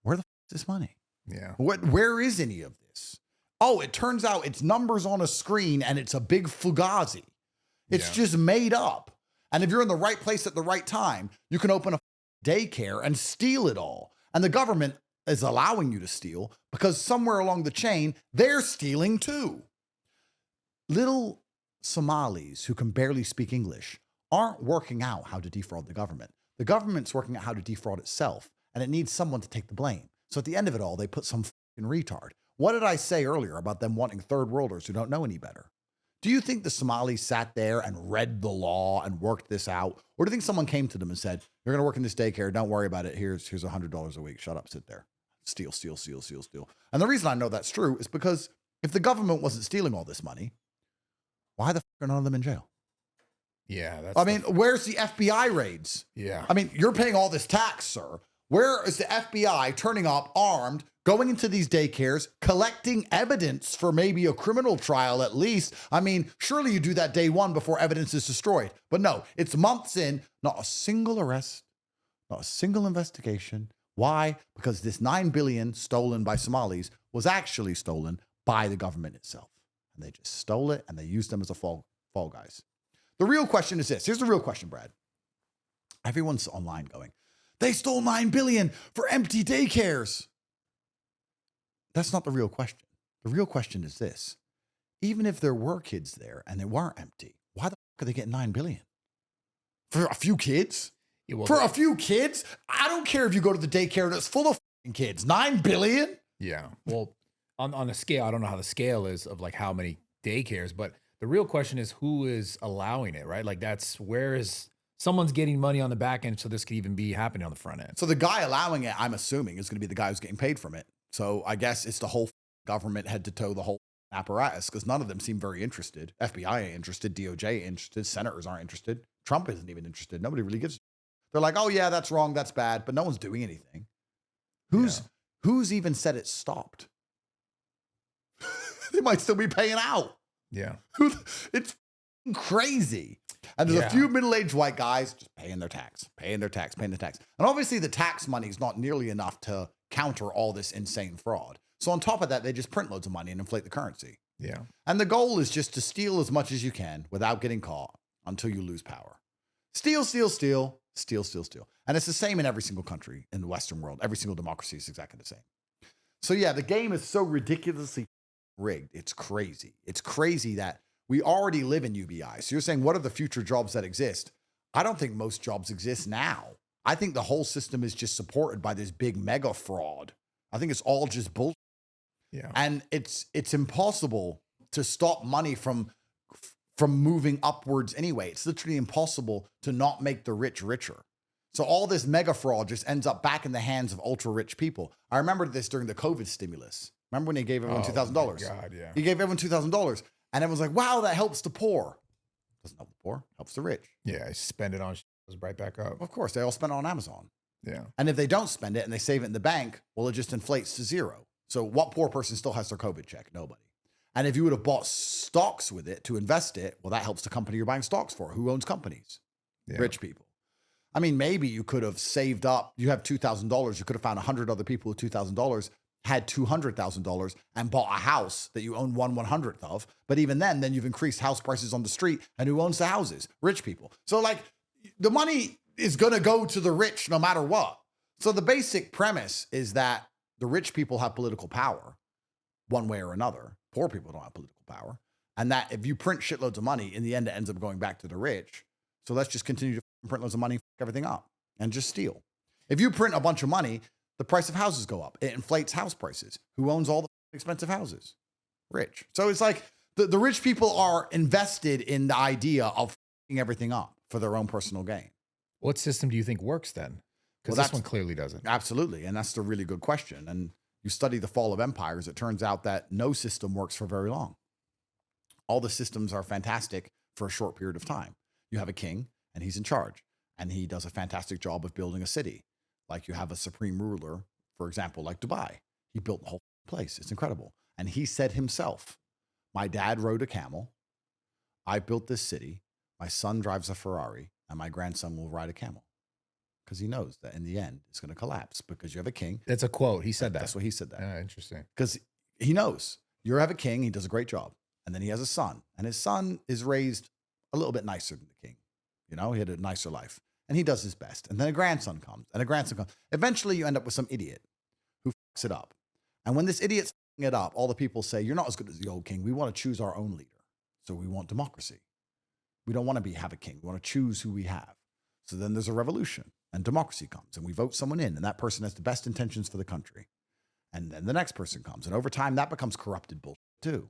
Speaker 2: Where the f is this money?
Speaker 1: Yeah.
Speaker 2: Where is any of this? Oh, it turns out it's numbers on a screen and it's a big fugazi. It's just made up. And if you're in the right place at the right time, you can open a daycare and steal it all. And the government is allowing you to steal because somewhere along the chain, they're stealing too. Little Somalis who can barely speak English aren't working out how to defraud the government. The government's working out how to defraud itself, and it needs someone to take the blame. So at the end of it all, they put some fucking retard. What did I say earlier about them wanting third worlders who don't know any better? Do you think the Somalis sat there and read the law and worked this out? Or do you think someone came to them and said, you're going to work in this daycare, don't worry about it, here's $100 a week, shut up, sit there. Steal, steal, steal, steal, steal. And the reason I know that's true is because if the government wasn't stealing all this money, why the fuck are none of them in jail?
Speaker 1: Yeah.
Speaker 2: Where's the FBI raids?
Speaker 1: Yeah.
Speaker 2: I mean, you're paying all this tax, sir. Where is the FBI turning up armed, going into these daycares, collecting evidence for maybe a criminal trial at least? I mean, surely you do that day one before evidence is destroyed. But no, it's months in, not a single arrest, not a single investigation. Why? Because this $9 billion stolen by Somalis was actually stolen by the government itself. And they just stole it and they used them as a fall guys. The real question is this. Here's the real question, Brad. Everyone's online going, they stole $9 billion for empty daycares. That's not the real question. The real question is this. Even if there were kids there and they weren't empty, why the fuck are they getting $9 billion? For a few kids?
Speaker 1: Yeah, well,
Speaker 2: for a few kids? I don't care if you go to the daycare that's full of kids. $9 billion?
Speaker 1: Yeah. Well, on a scale, I don't know how the scale is of like how many daycares, but the real question is who is allowing it, right? Like where is someone's getting money on the back end so this could even be happening on the front end.
Speaker 2: So the guy allowing it, I'm assuming, is going to be the guy who's getting paid from it. So I guess it's the whole government head to toe, the whole apparatus, because none of them seem very interested. FBI ain't interested. DOJ ain't interested. Senators aren't interested. Trump isn't even interested. Nobody really gives. They're like, oh yeah, that's wrong. That's bad. But no one's doing anything. Who's even said it stopped? They might still be paying out.
Speaker 1: Yeah.
Speaker 2: It's crazy. And there's a few middle-aged white guys just paying their tax. And obviously the tax money is not nearly enough to counter all this insane fraud. So on top of that, they just print loads of money and inflate the currency.
Speaker 1: Yeah.
Speaker 2: And the goal is just to steal as much as you can without getting caught until you lose power. Steal, steal, steal, steal, steal, steal. And it's the same in every single country in the Western world. Every single democracy is exactly the same. So yeah, the game is so ridiculously rigged. It's crazy. It's crazy that we already live in UBI. So you're saying, what are the future jobs that exist? I don't think most jobs exist now. I think the whole system is just supported by this big mega fraud. I think it's all just bullshit.
Speaker 1: Yeah.
Speaker 2: And it's impossible to stop money from moving upwards anyway. It's literally impossible to not make the rich richer. So all this mega fraud just ends up back in the hands of ultra rich people. I remember this during the COVID stimulus. Remember when he gave everyone $2,000?
Speaker 1: God, yeah.
Speaker 2: He gave everyone $2,000. And everyone's like, wow, that helps the poor. Doesn't help the poor, helps the rich.
Speaker 1: Yeah, spend it on goes right back up.
Speaker 2: Of course, they all spend it on Amazon.
Speaker 1: Yeah.
Speaker 2: And if they don't spend it and they save it in the bank, well, it just inflates to zero. So what poor person still has their COVID check? Nobody. And if you would have bought stocks with it to invest it, well, that helps the company you're buying stocks for. Who owns companies?
Speaker 1: Yeah.
Speaker 2: Rich people. I mean, maybe you could have saved up. You have $2,000. You could have found 100 other people with $2,000, had $200,000 and bought a house that you own 1/100th of. But even then you've increased house prices on the street. And who owns the houses? Rich people. So like the money is going to go to the rich no matter what. So the basic premise is that the rich people have political power one way or another. Poor people don't have political power. And that if you print shitloads of money, in the end, it ends up going back to the rich. So let's just continue to print loads of money, fuck everything up, and just steal. If you print a bunch of money, the price of houses go up. It inflates house prices. Who owns all the expensive houses? Rich. So it's like the rich people are invested in the idea of f***ing everything up for their own personal gain.
Speaker 1: What system do you think works then? Because this one clearly doesn't.
Speaker 2: Absolutely. And that's the really good question. And you study the fall of empires, it turns out that no system works for very long. All the systems are fantastic for a short period of time. You have a king and he's in charge and he does a fantastic job of building a city. Like you have a supreme ruler, for example, like Dubai. He built the whole place. It's incredible. And he said himself, my dad rode a camel. I built this city. My son drives a Ferrari and my grandson will ride a camel. Because he knows that in the end, it's going to collapse because you have a king.
Speaker 1: That's a quote. He said that.
Speaker 2: That's what he said that.
Speaker 1: Interesting.
Speaker 2: Because he knows you have a king. He does a great job. And then he has a son. And his son is raised a little bit nicer than the king. You know, he had a nicer life. And he does his best. And then a grandson comes. And a grandson comes. Eventually, you end up with some idiot who fucks it up. And when this idiot's fucking it up, all the people say, you're not as good as the old king. We want to choose our own leader. So we want democracy. We don't want to have a king. We want to choose who we have. So then there's a revolution. And democracy comes. And we vote someone in. And that person has the best intentions for the country. And then the next person comes. And over time, that becomes corrupted bullshit too.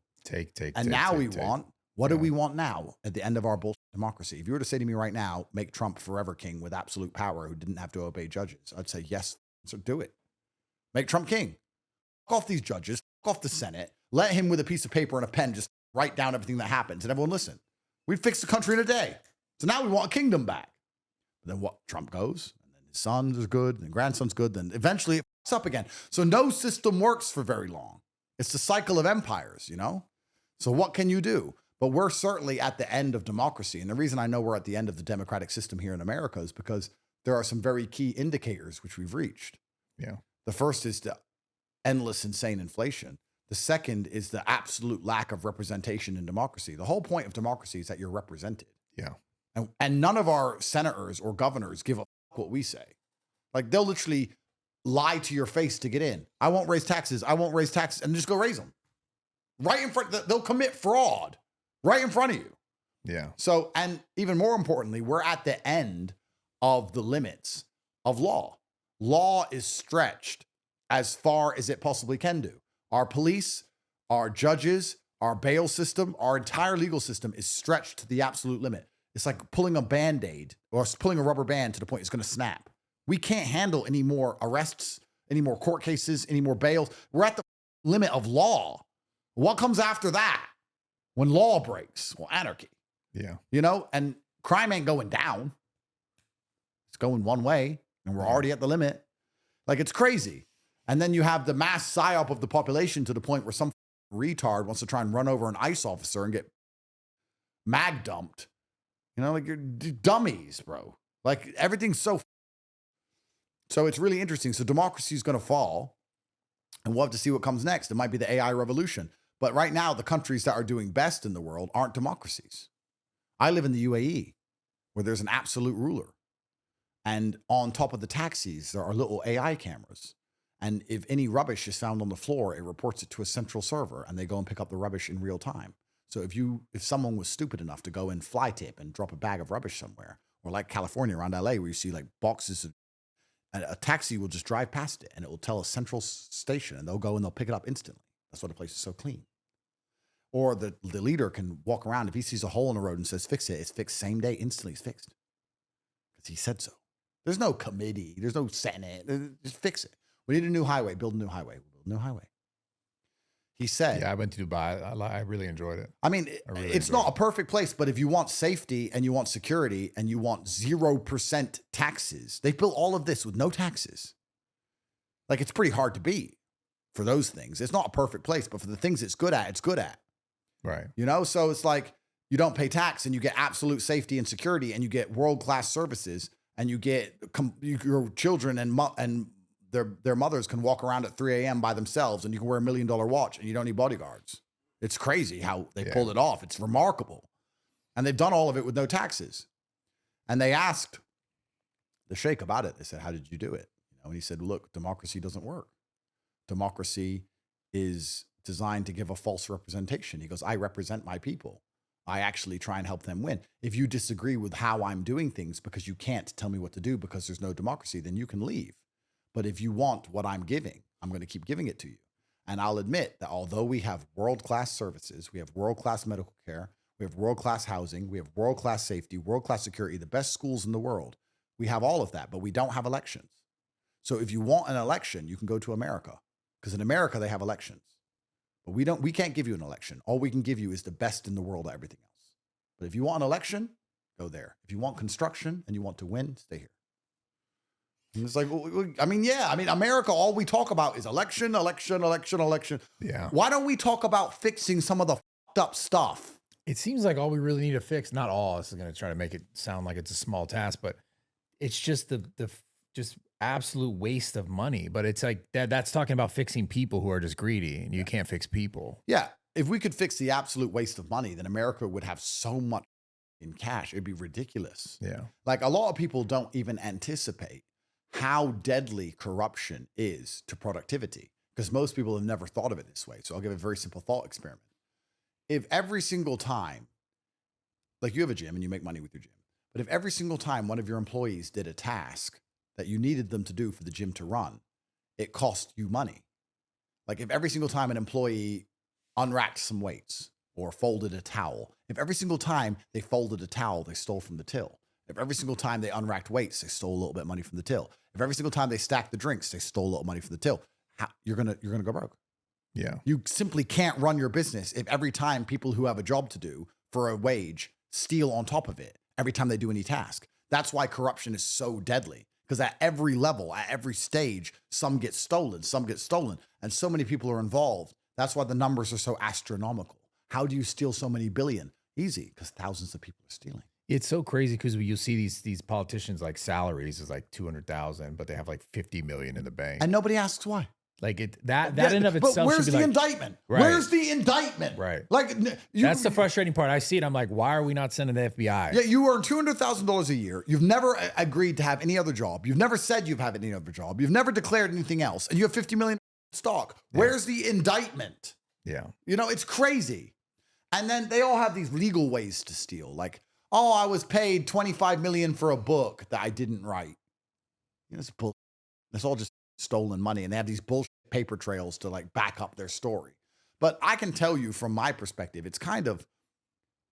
Speaker 2: And now we want, what do we want now at the end of our bullshit democracy? If you were to say to me right now, make Trump forever king with absolute power who didn't have to obey judges, I'd say, yes, so do it. Make Trump king. Fuck off these judges, fuck off the Senate, let him with a piece of paper and a pen just write down everything that happens and everyone listen. We fixed the country in a day. So now we want a kingdom back. But then what? Trump goes, and then his son is good, and grandson's good, then eventually it fucks up again. So no system works for very long. It's the cycle of empires, you know? So what can you do? But we're certainly at the end of democracy. And the reason I know we're at the end of the democratic system here in America is because there are some very key indicators which we've reached.
Speaker 1: Yeah. The
Speaker 2: first is the endless, insane inflation. The second is the absolute lack of representation in democracy. The whole point of democracy is that you're represented.
Speaker 1: Yeah.
Speaker 2: And none of our senators or governors give a fuck what we say. Like they'll literally lie to your face to get in. I won't raise taxes. I won't raise taxes. And just go raise them. Right in front. They'll commit fraud right in front of you.
Speaker 1: Yeah.
Speaker 2: So, and even more importantly, we're at the end of the limits of law. Law is stretched as far as it possibly can do. Our police, our judges, our bail system, our entire legal system is stretched to the absolute limit. It's like pulling a Band-Aid or pulling a rubber band to the point it's going to snap. We can't handle any more arrests, any more court cases, any more bails. We're at the limit of law. What comes after that? When law breaks, well, anarchy.
Speaker 1: Yeah.
Speaker 2: You know, and crime ain't going down. It's going one way, and we're already at the limit. Like, it's crazy. And then you have the mass psyop of the population to the point where some retard wants to try and run over an ICE officer and get mag dumped. You know, like, you're dummies, bro. Like, everything's so it's really interesting. So democracy is going to fall, and we'll have to see what comes next. It might be the AI revolution. But right now, the countries that are doing best in the world aren't democracies. I live in the UAE, where there's an absolute ruler. And on top of the taxis, there are little AI cameras. And if any rubbish is found on the floor, it reports it to a central server, and they go and pick up the rubbish in real time. So if someone was stupid enough to go and fly tip and drop a bag of rubbish somewhere, or like California around LA, where you see like boxes of, and a taxi will just drive past it, and it will tell a central station, and they'll go and they'll pick it up instantly. That's why the place is so clean. Or the leader can walk around. If he sees a hole in the road and says, fix it, it's fixed same day, instantly it's fixed. Because he said so. There's no committee. There's no Senate. Just fix it. We need a new highway. Build a new highway. We'll build a new highway. He said.
Speaker 1: Yeah, I went to Dubai. I really enjoyed it.
Speaker 2: I mean, it's not a perfect place, but if you want safety and you want security and you want 0% taxes, they built all of this with no taxes. Like, it's pretty hard to beat for those things. It's not a perfect place, but for the things it's good at, it's good at.
Speaker 1: Right.
Speaker 2: You know, so it's like you don't pay tax and you get absolute safety and security and you get world-class services and you get your children and their mothers can walk around at 3 a.m. by themselves and you can wear $1 million watch and you don't need bodyguards. It's crazy how they pulled it off. It's remarkable. And they've done all of it with no taxes. And they asked the sheikh about it. They said, how did you do it? You know, and he said, look, democracy doesn't work. Democracy is designed to give a false representation. He goes, I represent my people. I actually try and help them win. If you disagree with how I'm doing things because you can't tell me what to do because there's no democracy, then you can leave. But if you want what I'm giving, I'm going to keep giving it to you. And I'll admit that although we have world-class services, we have world-class medical care, We have world-class housing. We have world-class safety, world-class security, the best schools in the world. We have all of that, but we don't have elections. So if you want an election, you can go to America, because in America, they have elections. But we can't give you an election. All we can give you is the best in the world at everything else. But if you want an election, go there. If you want construction and you want to win, stay here. And it's like, America, all we talk about is election, election, election, election.
Speaker 1: Yeah.
Speaker 2: Why don't we talk about fixing some of the fucked up stuff?
Speaker 1: It seems like all we really need to fix, not all, this is going to try to make it sound like it's a small task, but it's just the just absolute waste of money. But it's like that's talking about fixing people who are just greedy, and you can't fix people.
Speaker 2: Yeah. If we could fix the absolute waste of money, then America would have so much in cash. It'd be ridiculous.
Speaker 1: Yeah.
Speaker 2: Like, a lot of people don't even anticipate how deadly corruption is to productivity, because most people have never thought of it this way. So I'll give a very simple thought experiment. If every single time, like, you have a gym and you make money with your gym, but if every single time one of your employees did a task that you needed them to do for the gym to run, it cost you money. Like, if every single time an employee unracked some weights or folded a towel, if every single time they folded a towel, they stole from the till. If every single time they unracked weights, they stole a little bit of money from the till. If every single time they stacked the drinks, they stole a little money from the till. You're gonna go broke.
Speaker 1: Yeah.
Speaker 2: You simply can't run your business if every time people who have a job to do for a wage steal on top of it every time they do any task. That's why corruption is so deadly, because at every level, at every stage, some get stolen, and so many people are involved. That's why the numbers are so astronomical. How do you steal so many billion? Easy, because thousands of people are stealing.
Speaker 1: It's so crazy because you see these politicians, like, salaries is like 200,000, but they have like 50 million in the bank.
Speaker 2: And nobody asks why.
Speaker 1: Like, that in of itself.
Speaker 2: But where's
Speaker 1: should
Speaker 2: the
Speaker 1: be like,
Speaker 2: indictment?
Speaker 1: Right.
Speaker 2: Where's the indictment?
Speaker 1: Right.
Speaker 2: Like,
Speaker 1: that's the frustrating part. I see it. I'm like, why are we not sending the FBI?
Speaker 2: Yeah, you earn $200,000 a year. You've never agreed to have any other job. You've never said you've had any other job. You've never declared anything else. And you have 50 million stock. Where's the indictment?
Speaker 1: Yeah.
Speaker 2: You know, it's crazy. And then they all have these legal ways to steal. Like, oh, I was paid $25 million for a book that I didn't write. You know, it's bull. It's all just stolen money. And they have these bullshit paper trails to, like, back up their story. But I can tell you from my perspective, it's kind of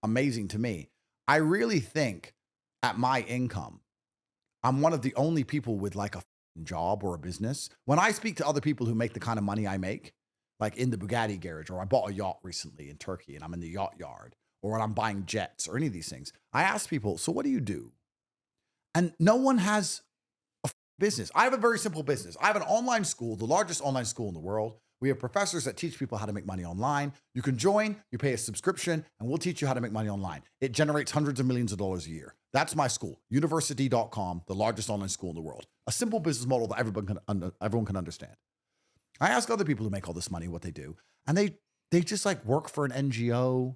Speaker 2: amazing to me. I really think at my income, I'm one of the only people with, like, a job or a business. When I speak to other people who make the kind of money I make, like in the Bugatti garage, or I bought a yacht recently in Turkey and I'm in the yacht yard, or when I'm buying jets or any of these things, I ask people, so what do you do? And no one has a business. I have a very simple business. I have an online school, the largest online school in the world. We have professors that teach people how to make money online. You can join, you pay a subscription, and we'll teach you how to make money online. It generates hundreds of millions of dollars a year. That's my school, university.com, the largest online school in the world. A simple business model that everyone can understand. I ask other people who make all this money what they do, and they just, like, work for an NGO,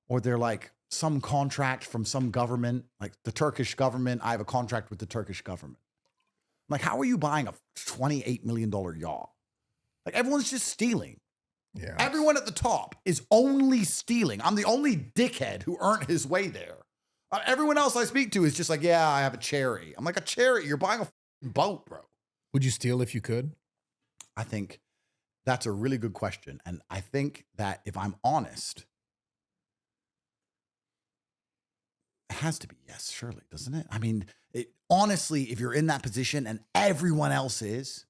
Speaker 2: or they're like some contract from some government, like the Turkish government. I have a contract with the Turkish government. I'm like, how are you buying a $28 million yacht? Like, everyone's just stealing.
Speaker 1: Yeah.
Speaker 2: Everyone at the top is only stealing. I'm the only dickhead who earned his way there. Everyone else I speak to is just like, yeah, I have a cherry. I'm like, a cherry? You're buying a boat, bro.
Speaker 1: Would you steal if you could?
Speaker 2: I think that's a really good question. And I think that if I'm honest, it has to be yes, surely, doesn't it? I mean, honestly, if you're in that position and everyone else is,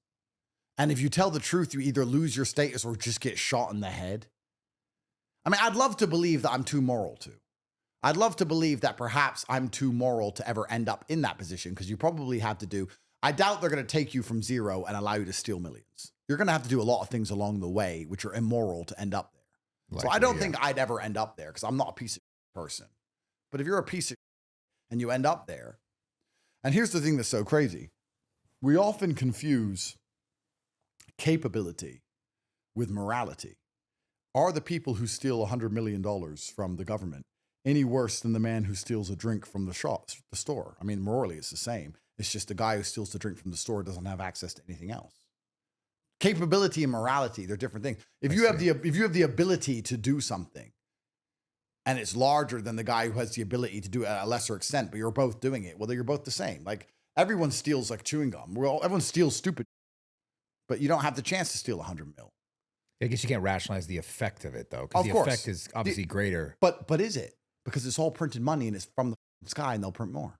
Speaker 2: and if you tell the truth, you either lose your status or just get shot in the head. I mean, I'd love to believe that I'm too moral to. I'd love to believe that perhaps I'm too moral to ever end up in that position, because you probably have to do, I doubt they're going to take you from zero and allow you to steal millions. You're going to have to do a lot of things along the way, which are immoral to end up there. So I don't think I'd ever end up there, because I'm not a piece of person. But if you're a piece of and you end up there, and here's the thing that's so crazy. We often confuse capability with morality. Are the people who steal $100 million from the government any worse than the man who steals a drink from the store? I mean, morally, it's the same. It's just the guy who steals the drink from the store doesn't have access to anything else. Capability and morality, they're different things. If you have the ability to do something, and it's larger than the guy who has the ability to do it at a lesser extent, but you're both doing it, well, then you're both the same. Like, everyone steals, like, chewing gum. Everyone steals stupid, but you don't have the chance to steal 100 mil.
Speaker 1: I guess you can't rationalize the effect of it, though, because the effect is obviously greater.
Speaker 2: But is it? because it's all printed money and it's from the sky and they'll print more.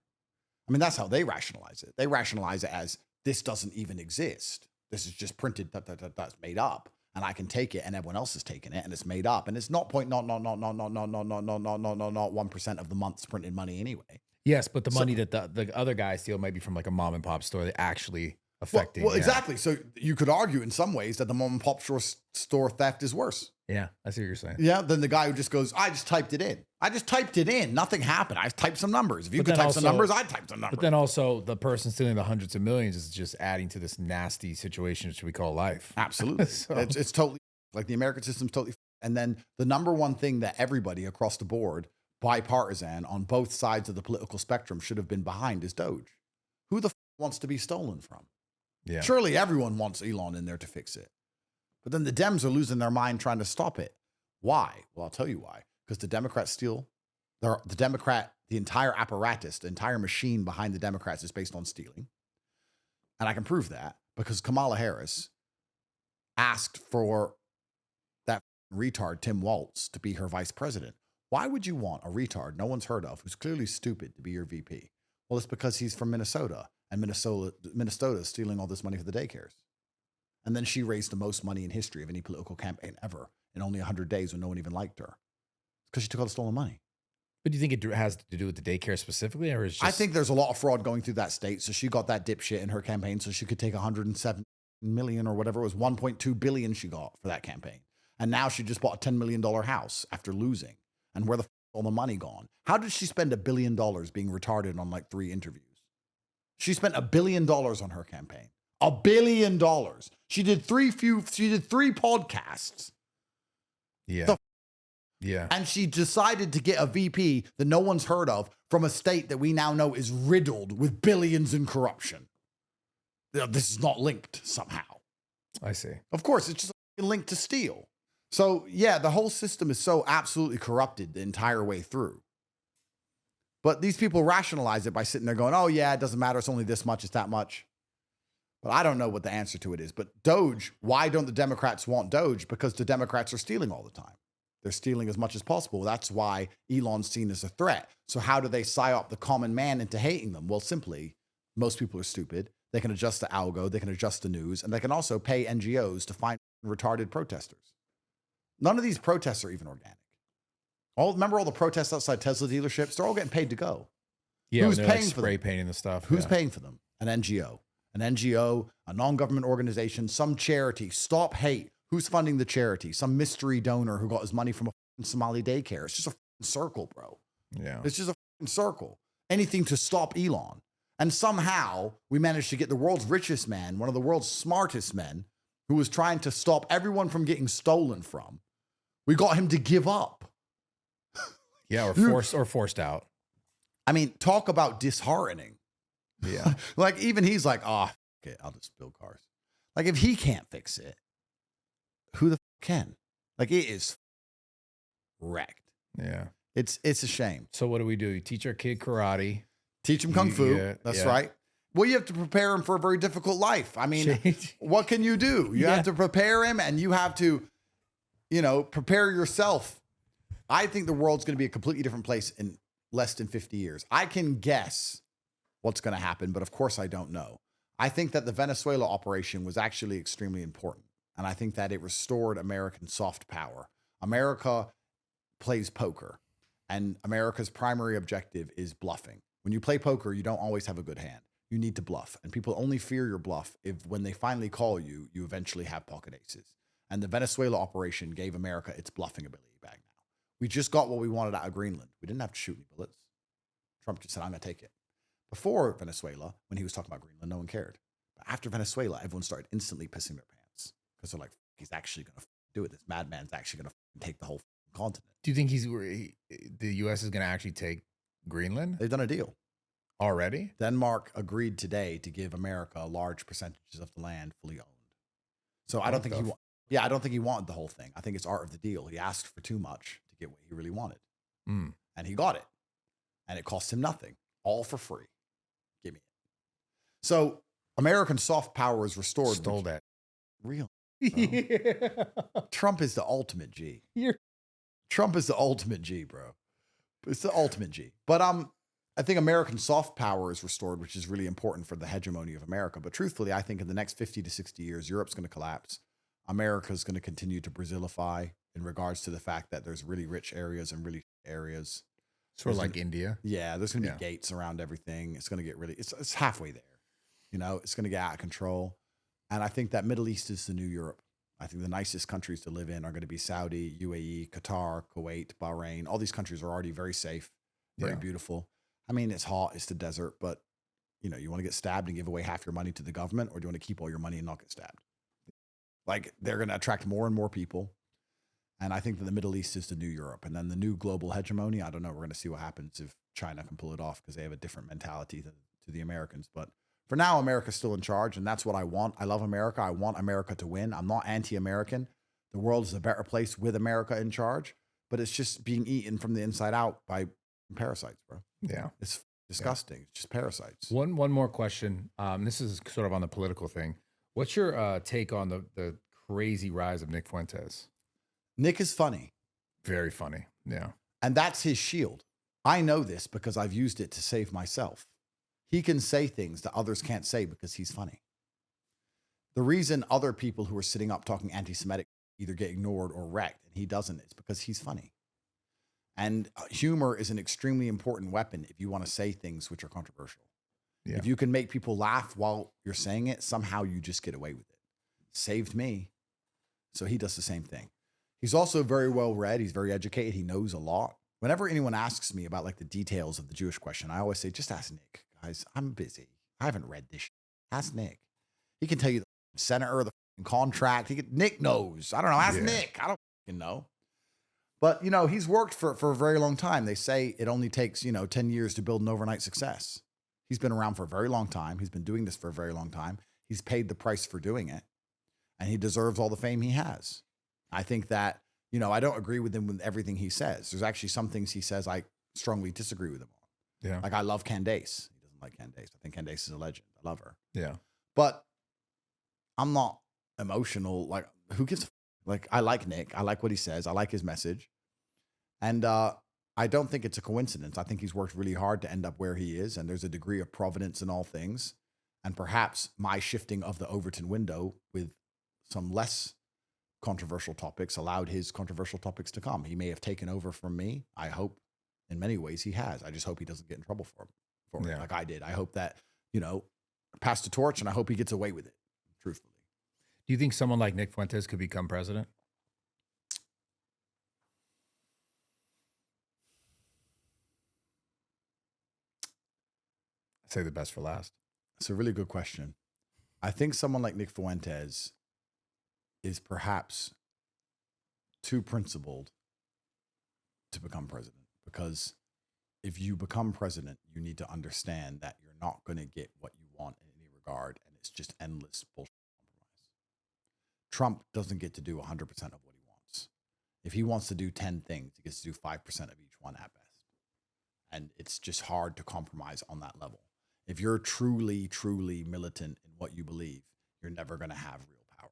Speaker 2: I mean, that's how they rationalize it. They rationalize it as this doesn't even exist. This is just printed, that's made up, and I can take it and everyone else is taking it and it's made up. And it's not 1% of the month's printed money anyway.
Speaker 1: Yes, but the money that the other guys steal might be from like a mom and pop store that actually affecting.
Speaker 2: Well, exactly. So you could argue in some ways that the mom and pop store theft is worse.
Speaker 1: Yeah, I see what you're saying.
Speaker 2: Yeah, than the guy who just goes, I just typed it in. I just typed it in. Nothing happened. I typed some numbers. If you could type some numbers, I'd type some numbers.
Speaker 1: But then also the person stealing the hundreds of millions is just adding to this nasty situation which we call life.
Speaker 2: Absolutely.
Speaker 1: So-
Speaker 2: It's totally like the American system's totally. And then the number one thing that everybody across the board, bipartisan on both sides of the political spectrum, should have been behind is Doge. Who the wants to be stolen from?
Speaker 1: Yeah.
Speaker 2: Surely everyone wants Elon in there to fix it. But then the Dems are losing their mind trying to stop it. Why? Well, I'll tell you why. Because the Democrats steal. The entire apparatus, the entire machine behind the Democrats is based on stealing. And I can prove that because Kamala Harris asked for that retard, Tim Walz, to be her vice president. Why would you want a retard no one's heard of who's clearly stupid to be your VP? Well, it's because he's from Minnesota, and Minnesota is stealing all this money for the daycares. And then she raised the most money in history of any political campaign ever in only 100 days when no one even liked her. Because she took all the stolen money.
Speaker 1: But do you think it has to do with the daycare specifically, or is just...
Speaker 2: I think there's a lot of fraud going through that state. So she got that dipshit in her campaign so she could take 107 million or whatever it was, 1.2 billion she got for that campaign. And now she just bought a $10 million house after losing. And where the all the money gone? How did she spend $1 billion being retarded on like 3 interviews? She spent $1 billion on her campaign. $1 billion. She did 3 podcasts.
Speaker 1: Yeah. Yeah.
Speaker 2: And she decided to get a VP that no one's heard of from a state that we now know is riddled with billions in corruption. This is not linked somehow.
Speaker 1: I see.
Speaker 2: Of course, it's just linked to steal. So, yeah, the whole system is so absolutely corrupted the entire way through. But these people rationalize it by sitting there going, oh, yeah, it doesn't matter. It's only this much. It's that much. But I don't know what the answer to it is. But Doge, why don't the Democrats want Doge? Because the Democrats are stealing all the time. They're stealing as much as possible. That's why Elon's seen as a threat. So how do they psyop the common man into hating them? Well, simply, most people are stupid. They can adjust the algo. They can adjust the news. And they can also pay NGOs to find retarded protesters. None of these protests are even organic. Remember all the protests outside Tesla dealerships? They're all getting paid to go.
Speaker 1: Yeah,
Speaker 2: Who's
Speaker 1: they're
Speaker 2: paying
Speaker 1: like
Speaker 2: for
Speaker 1: spray
Speaker 2: them?
Speaker 1: painting the stuff.
Speaker 2: Who's
Speaker 1: yeah.
Speaker 2: paying for them? An NGO. An NGO, a non-government organization, some charity. Stop hate. Who's funding the charity? Some mystery donor who got his money from a Somali daycare. It's just a circle, bro.
Speaker 1: Yeah.
Speaker 2: It's just a circle. Anything to stop Elon. And somehow we managed to get the world's richest man, one of the world's smartest men, who was trying to stop everyone from getting stolen from. We got him to give up.
Speaker 1: Yeah, or forced out.
Speaker 2: I mean, talk about disheartening.
Speaker 1: Yeah.
Speaker 2: Like, even he's like, okay, I'll just build cars. Like, if he can't fix it, who the can? Like, it is wrecked.
Speaker 1: Yeah.
Speaker 2: It's a shame.
Speaker 1: So what do? You teach our kid karate.
Speaker 2: Teach him kung fu.
Speaker 1: Yeah,
Speaker 2: That's
Speaker 1: yeah.
Speaker 2: right. Well, you have to prepare him for a very difficult life. I mean, what can you do? You have to prepare him, and you have to, prepare yourself. I think the world's going to be a completely different place in less than 50 years. I can guess what's going to happen, but of course I don't know. I think that the Venezuela operation was actually extremely important, and I think that it restored American soft power. America plays poker, and America's primary objective is bluffing. When you play poker, you don't always have a good hand. You need to bluff, and people only fear your bluff if when they finally call you, you eventually have pocket aces. And the Venezuela operation gave America its bluffing ability back now. We just got what we wanted out of Greenland. We didn't have to shoot any bullets. Trump just said, I'm going to take it. Before Venezuela, when he was talking about Greenland, no one cared. But after Venezuela, everyone started instantly pissing their pants because they're like, he's actually going to do it. This madman's actually going to take the whole continent.
Speaker 1: Do you think the U.S. is going to actually take Greenland
Speaker 2: They've done a deal.
Speaker 1: already?
Speaker 2: Denmark agreed today to give America large percentages of the land fully owned. So I don't think I don't think he wanted the whole thing. I think it's art of the deal. He asked for too much to get what he really wanted.
Speaker 1: Mm.
Speaker 2: And he got it. And it cost him nothing. All for free. Give me it. So American soft power is restored.
Speaker 1: Stole that.
Speaker 2: Real.
Speaker 1: Yeah.
Speaker 2: Trump is the ultimate G. Trump is the ultimate G, bro. It's the ultimate G. But I think American soft power is restored, which is really important for the hegemony of America. But truthfully, I think in the next 50 to 60 years, Europe's going to collapse. America's going to continue to Brazilify in regards to the fact that there's really rich areas and really areas.
Speaker 1: Sort of like India.
Speaker 2: Yeah, there's going to be gates around everything. It's going to get really, it's halfway there. You know, it's going to get out of control. And I think that Middle East is the new Europe. I think the nicest countries to live in are going to be Saudi, UAE, Qatar, Kuwait, Bahrain. All these countries are already very safe, very beautiful. I mean, it's hot, it's the desert, but you know, you want to get stabbed and give away half your money to the government, or do you want to keep all your money and not get stabbed? Like, they're going to attract more and more people. And I think that the Middle East is the new Europe. And then the new global hegemony, I don't know. We're going to see what happens if China can pull it off, because they have a different mentality to the Americans. But for now, America's still in charge, and that's what I want. I love America. I want America to win. I'm not anti-American. The world is a better place with America in charge, but it's just being eaten from the inside out by parasites, bro.
Speaker 1: Yeah.
Speaker 2: It's disgusting. It's just parasites.
Speaker 1: One more question. This is sort of on the political thing. What's your take on the crazy rise of Nick Fuentes?
Speaker 2: Nick is funny.
Speaker 1: Very funny. Yeah.
Speaker 2: And that's his shield. I know this because I've used it to save myself. He can say things that others can't say because he's funny. The reason other people who are sitting up talking anti-Semitic either get ignored or wrecked, and he doesn't, is because he's funny. And humor is an extremely important weapon if you want to say things which are controversial. Yeah. If you can make people laugh while you're saying it, somehow you just get away with it. Saved me. So he does the same thing. He's also very well read. He's very educated. He knows a lot. Whenever anyone asks me about like the details of the Jewish question, I always say, just ask Nick, guys. I'm busy. I haven't read this shit. Ask Nick. He can tell you the senator, the contract. Nick knows. I don't know. Ask Nick. I don't know. But, you know, he's worked for a very long time. They say it only takes, 10 years to build an overnight success. He's been around for a very long time. He's been doing this for a very long time. He's paid the price for doing it. And he deserves all the fame he has. I think that, I don't agree with him with everything he says. There's actually some things he says I strongly disagree with him on. Yeah. Like, I love Candace. He doesn't like Candace. I think Candace is a legend. I love her. Yeah. But I'm not emotional. Like, who gives a Like, I like Nick. I like what he says. I like his message. And I don't think it's a coincidence. I think he's worked really hard to end up where he is. And there's a degree of providence in all things. And perhaps my shifting of the Overton window with some less controversial topics allowed his controversial topics to come. He may have taken over from me. I hope in many ways he has. I just hope he doesn't get in trouble for it like I did. I hope that, pass the torch, and I hope he gets away with it, truthfully.
Speaker 1: Do you think someone like Nick Fuentes could become president? I'd say the best for last.
Speaker 2: It's a really good question. I think someone like Nick Fuentes is perhaps too principled to become president, because if you become president, you need to understand that you're not going to get what you want in any regard, and it's just endless bullshit compromise. Trump doesn't get to do 100% of what he wants. If he wants to do 10 things, he gets to do 5% of each one at best. And it's just hard to compromise on that level. If you're truly, truly militant in what you believe, you're never going to have real power.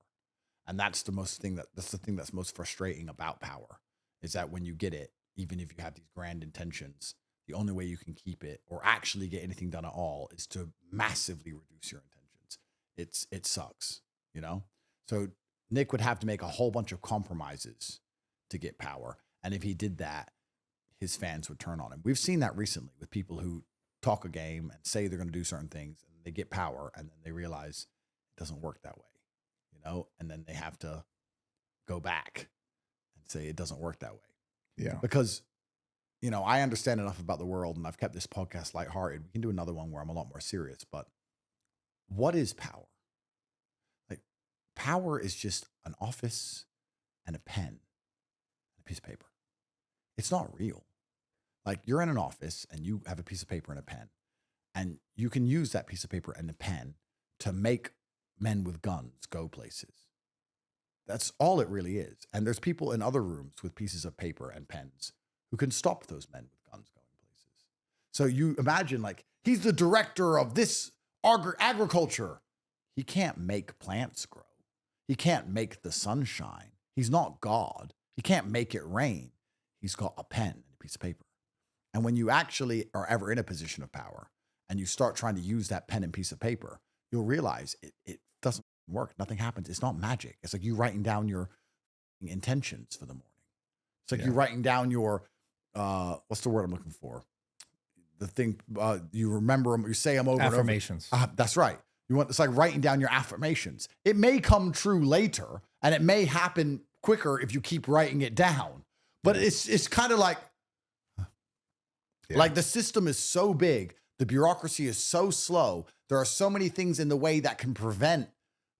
Speaker 2: And that's the thing that's most frustrating about power, is that when you get it, even if you have these grand intentions, the only way you can keep it or actually get anything done at all is to massively reduce your intentions. It sucks, So Nick would have to make a whole bunch of compromises to get power. And if he did that, his fans would turn on him. We've seen that recently with people who talk a game and say they're going to do certain things, and they get power, and then they realize it doesn't work that way, and then they have to go back and say it doesn't work that way. Yeah. Because, I understand enough about the world, and I've kept this podcast lighthearted. We can do another one where I'm a lot more serious, but what is power? Like, power is just an office and a pen and a piece of paper. It's not real. Like, you're in an office and you have a piece of paper and a pen, and you can use that piece of paper and a pen to make men with guns go places. That's all it really is. And there's people in other rooms with pieces of paper and pens who can stop those men with guns going places. So you imagine, like, he's the director of this agriculture. He can't make plants grow. He can't make the sun shine. He's not God. He can't make it rain. He's got a pen and a piece of paper. And when you actually are ever in a position of power and you start trying to use that pen and piece of paper, you'll realize it doesn't work. Nothing happens. It's not magic. It's like you writing down your intentions for the morning. It's like you writing down your, what's the word I'm looking for? The thing, you remember them, you say them over
Speaker 1: Affirmations.
Speaker 2: and over. That's right. It's like writing down your affirmations. It may come true later and it may happen quicker if you keep writing it down. But it's kind of like the system is so big, the bureaucracy is so slow. There are so many things in the way that can prevent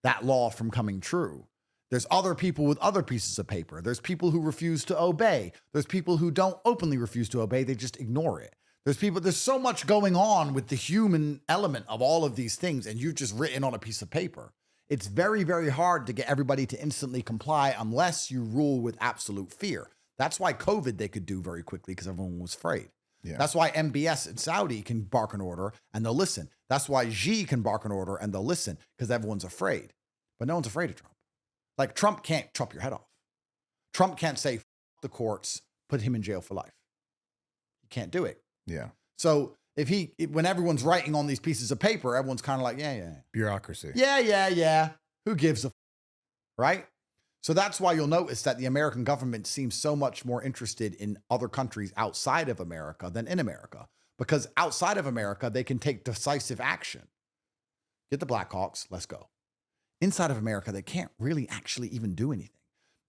Speaker 2: that law from coming true. There's other people with other pieces of paper. There's people who refuse to obey. There's people who don't openly refuse to obey. They just ignore it. There's so much going on with the human element of all of these things, and you've just written on a piece of paper. It's very, very hard to get everybody to instantly comply unless you rule with absolute fear. That's why COVID they could do very quickly because everyone was afraid. Yeah. That's why MBS in Saudi can bark an order and they'll listen. That's why Xi can bark an order and they'll listen because everyone's afraid. But no one's afraid of Trump. Like Trump can't chop your head off. Trump can't say, F the courts, put him in jail for life. He can't do it.
Speaker 1: Yeah.
Speaker 2: So when everyone's writing on these pieces of paper, everyone's kind of like, yeah.
Speaker 1: Bureaucracy.
Speaker 2: Yeah. Who gives a f? Right? So that's why you'll notice that the American government seems so much more interested in other countries outside of America than in America. Because outside of America, they can take decisive action. Get the Blackhawks, let's go. Inside of America, they can't really actually even do anything.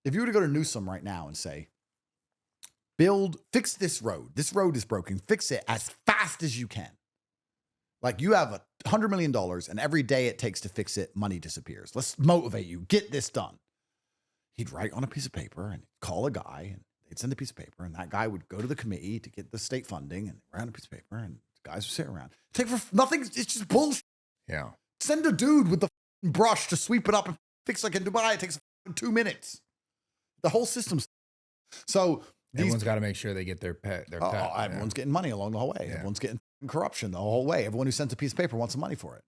Speaker 2: If you were to go to Newsom right now and say, fix this road is broken, fix it as fast as you can. Like you have $100 million and every day it takes to fix it, money disappears. Let's motivate you, get this done. He'd write on a piece of paper and call a guy and they'd send a piece of paper and that guy would go to the committee to get the state funding and write on a piece of paper and the guys would sit around. Take for nothing, it's just bullshit.
Speaker 1: Yeah.
Speaker 2: Send a dude with the brush to sweep it up and fix like in Dubai. It takes 2 minutes. The whole system's so
Speaker 1: everyone's got to make sure they get their pet.
Speaker 2: Everyone's getting money along the whole way. Yeah. Everyone's getting corruption the whole way. Everyone who sends a piece of paper wants some money for it.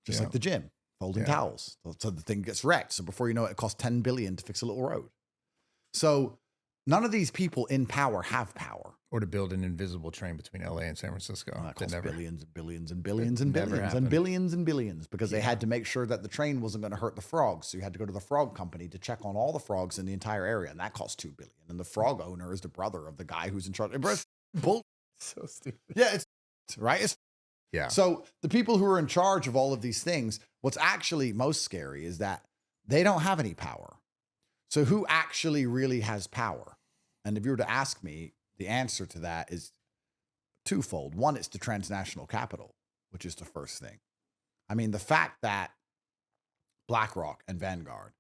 Speaker 2: Just like the gym, folding towels. So the thing gets wrecked. So before you know it, it costs $10 billion to fix a little road. So none of these people in power have power.
Speaker 1: Or to build an invisible train between LA and San Francisco.
Speaker 2: That costs billions and billions and billions and billions and billions and billions because they had to make sure that the train wasn't going to hurt the frogs. So you had to go to the frog company to check on all the frogs in the entire area. And that cost $2 billion. And the frog owner is the brother of the guy who's in charge. It's bull.
Speaker 1: So stupid.
Speaker 2: Yeah, it's right.
Speaker 1: Yeah.
Speaker 2: So the people who are in charge of all of these things, what's actually most scary is that they don't have any power. So who actually really has power? And if you were to ask me, the answer to that is twofold. One, it's the transnational capital, which is the first thing. I mean, the fact that BlackRock and Vanguard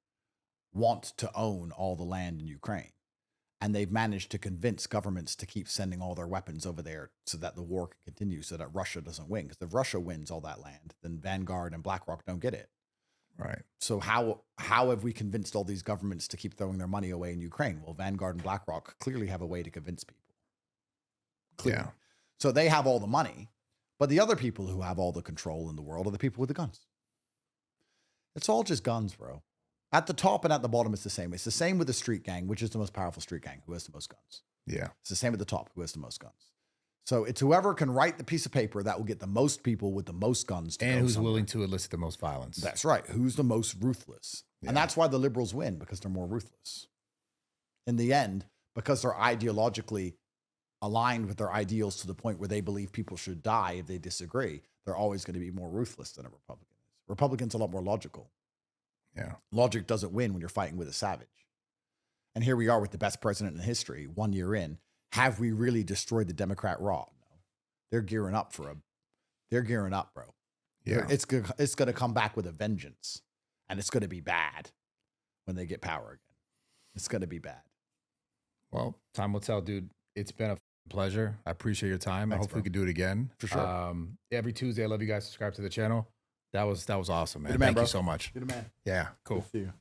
Speaker 2: want to own all the land in Ukraine, and they've managed to convince governments to keep sending all their weapons over there so that the war can continue, so that Russia doesn't win. Because if Russia wins all that land, then Vanguard and BlackRock don't get it.
Speaker 1: Right.
Speaker 2: So how have we convinced all these governments to keep throwing their money away in Ukraine? Well, Vanguard and BlackRock clearly have a way to convince people. Clearly. Yeah. So they have all the money, but the other people who have all the control in the world are the people with the guns. It's all just guns, bro. At the top and at the bottom, it's the same. It's the same with the street gang, which is the most powerful street gang, who has the most guns.
Speaker 1: Yeah.
Speaker 2: It's the same at the top, who has the most guns. So it's whoever can write the piece of paper that will get the most people with the most guns.
Speaker 1: And who's willing to elicit the most violence.
Speaker 2: That's right. Who's the most ruthless. Yeah. And that's why the liberals win, because they're more ruthless. In the end, because they're ideologically aligned with their ideals to the point where they believe people should die if they disagree, they're always going to be more ruthless than a Republican is. Republicans are a lot more logical.
Speaker 1: Yeah.
Speaker 2: Logic doesn't win when you're fighting with a savage. And here we are with the best president in history, 1 year in. Have we really destroyed the Democrat raw? No. They're gearing up, bro.
Speaker 1: Yeah.
Speaker 2: It's going to come back with a vengeance. And it's going to be bad when they get power again. It's going to be bad.
Speaker 1: Well, time will tell, dude. It's been a pleasure. I appreciate your time.
Speaker 2: Thanks,
Speaker 1: I hope we could do it again.
Speaker 2: For sure.
Speaker 1: Every Tuesday, I love you guys. Subscribe to the channel. That was awesome, man.
Speaker 2: You're the man,
Speaker 1: Thank
Speaker 2: bro.
Speaker 1: you so much.
Speaker 2: You're the man.
Speaker 1: Yeah, cool.
Speaker 2: Good to see you.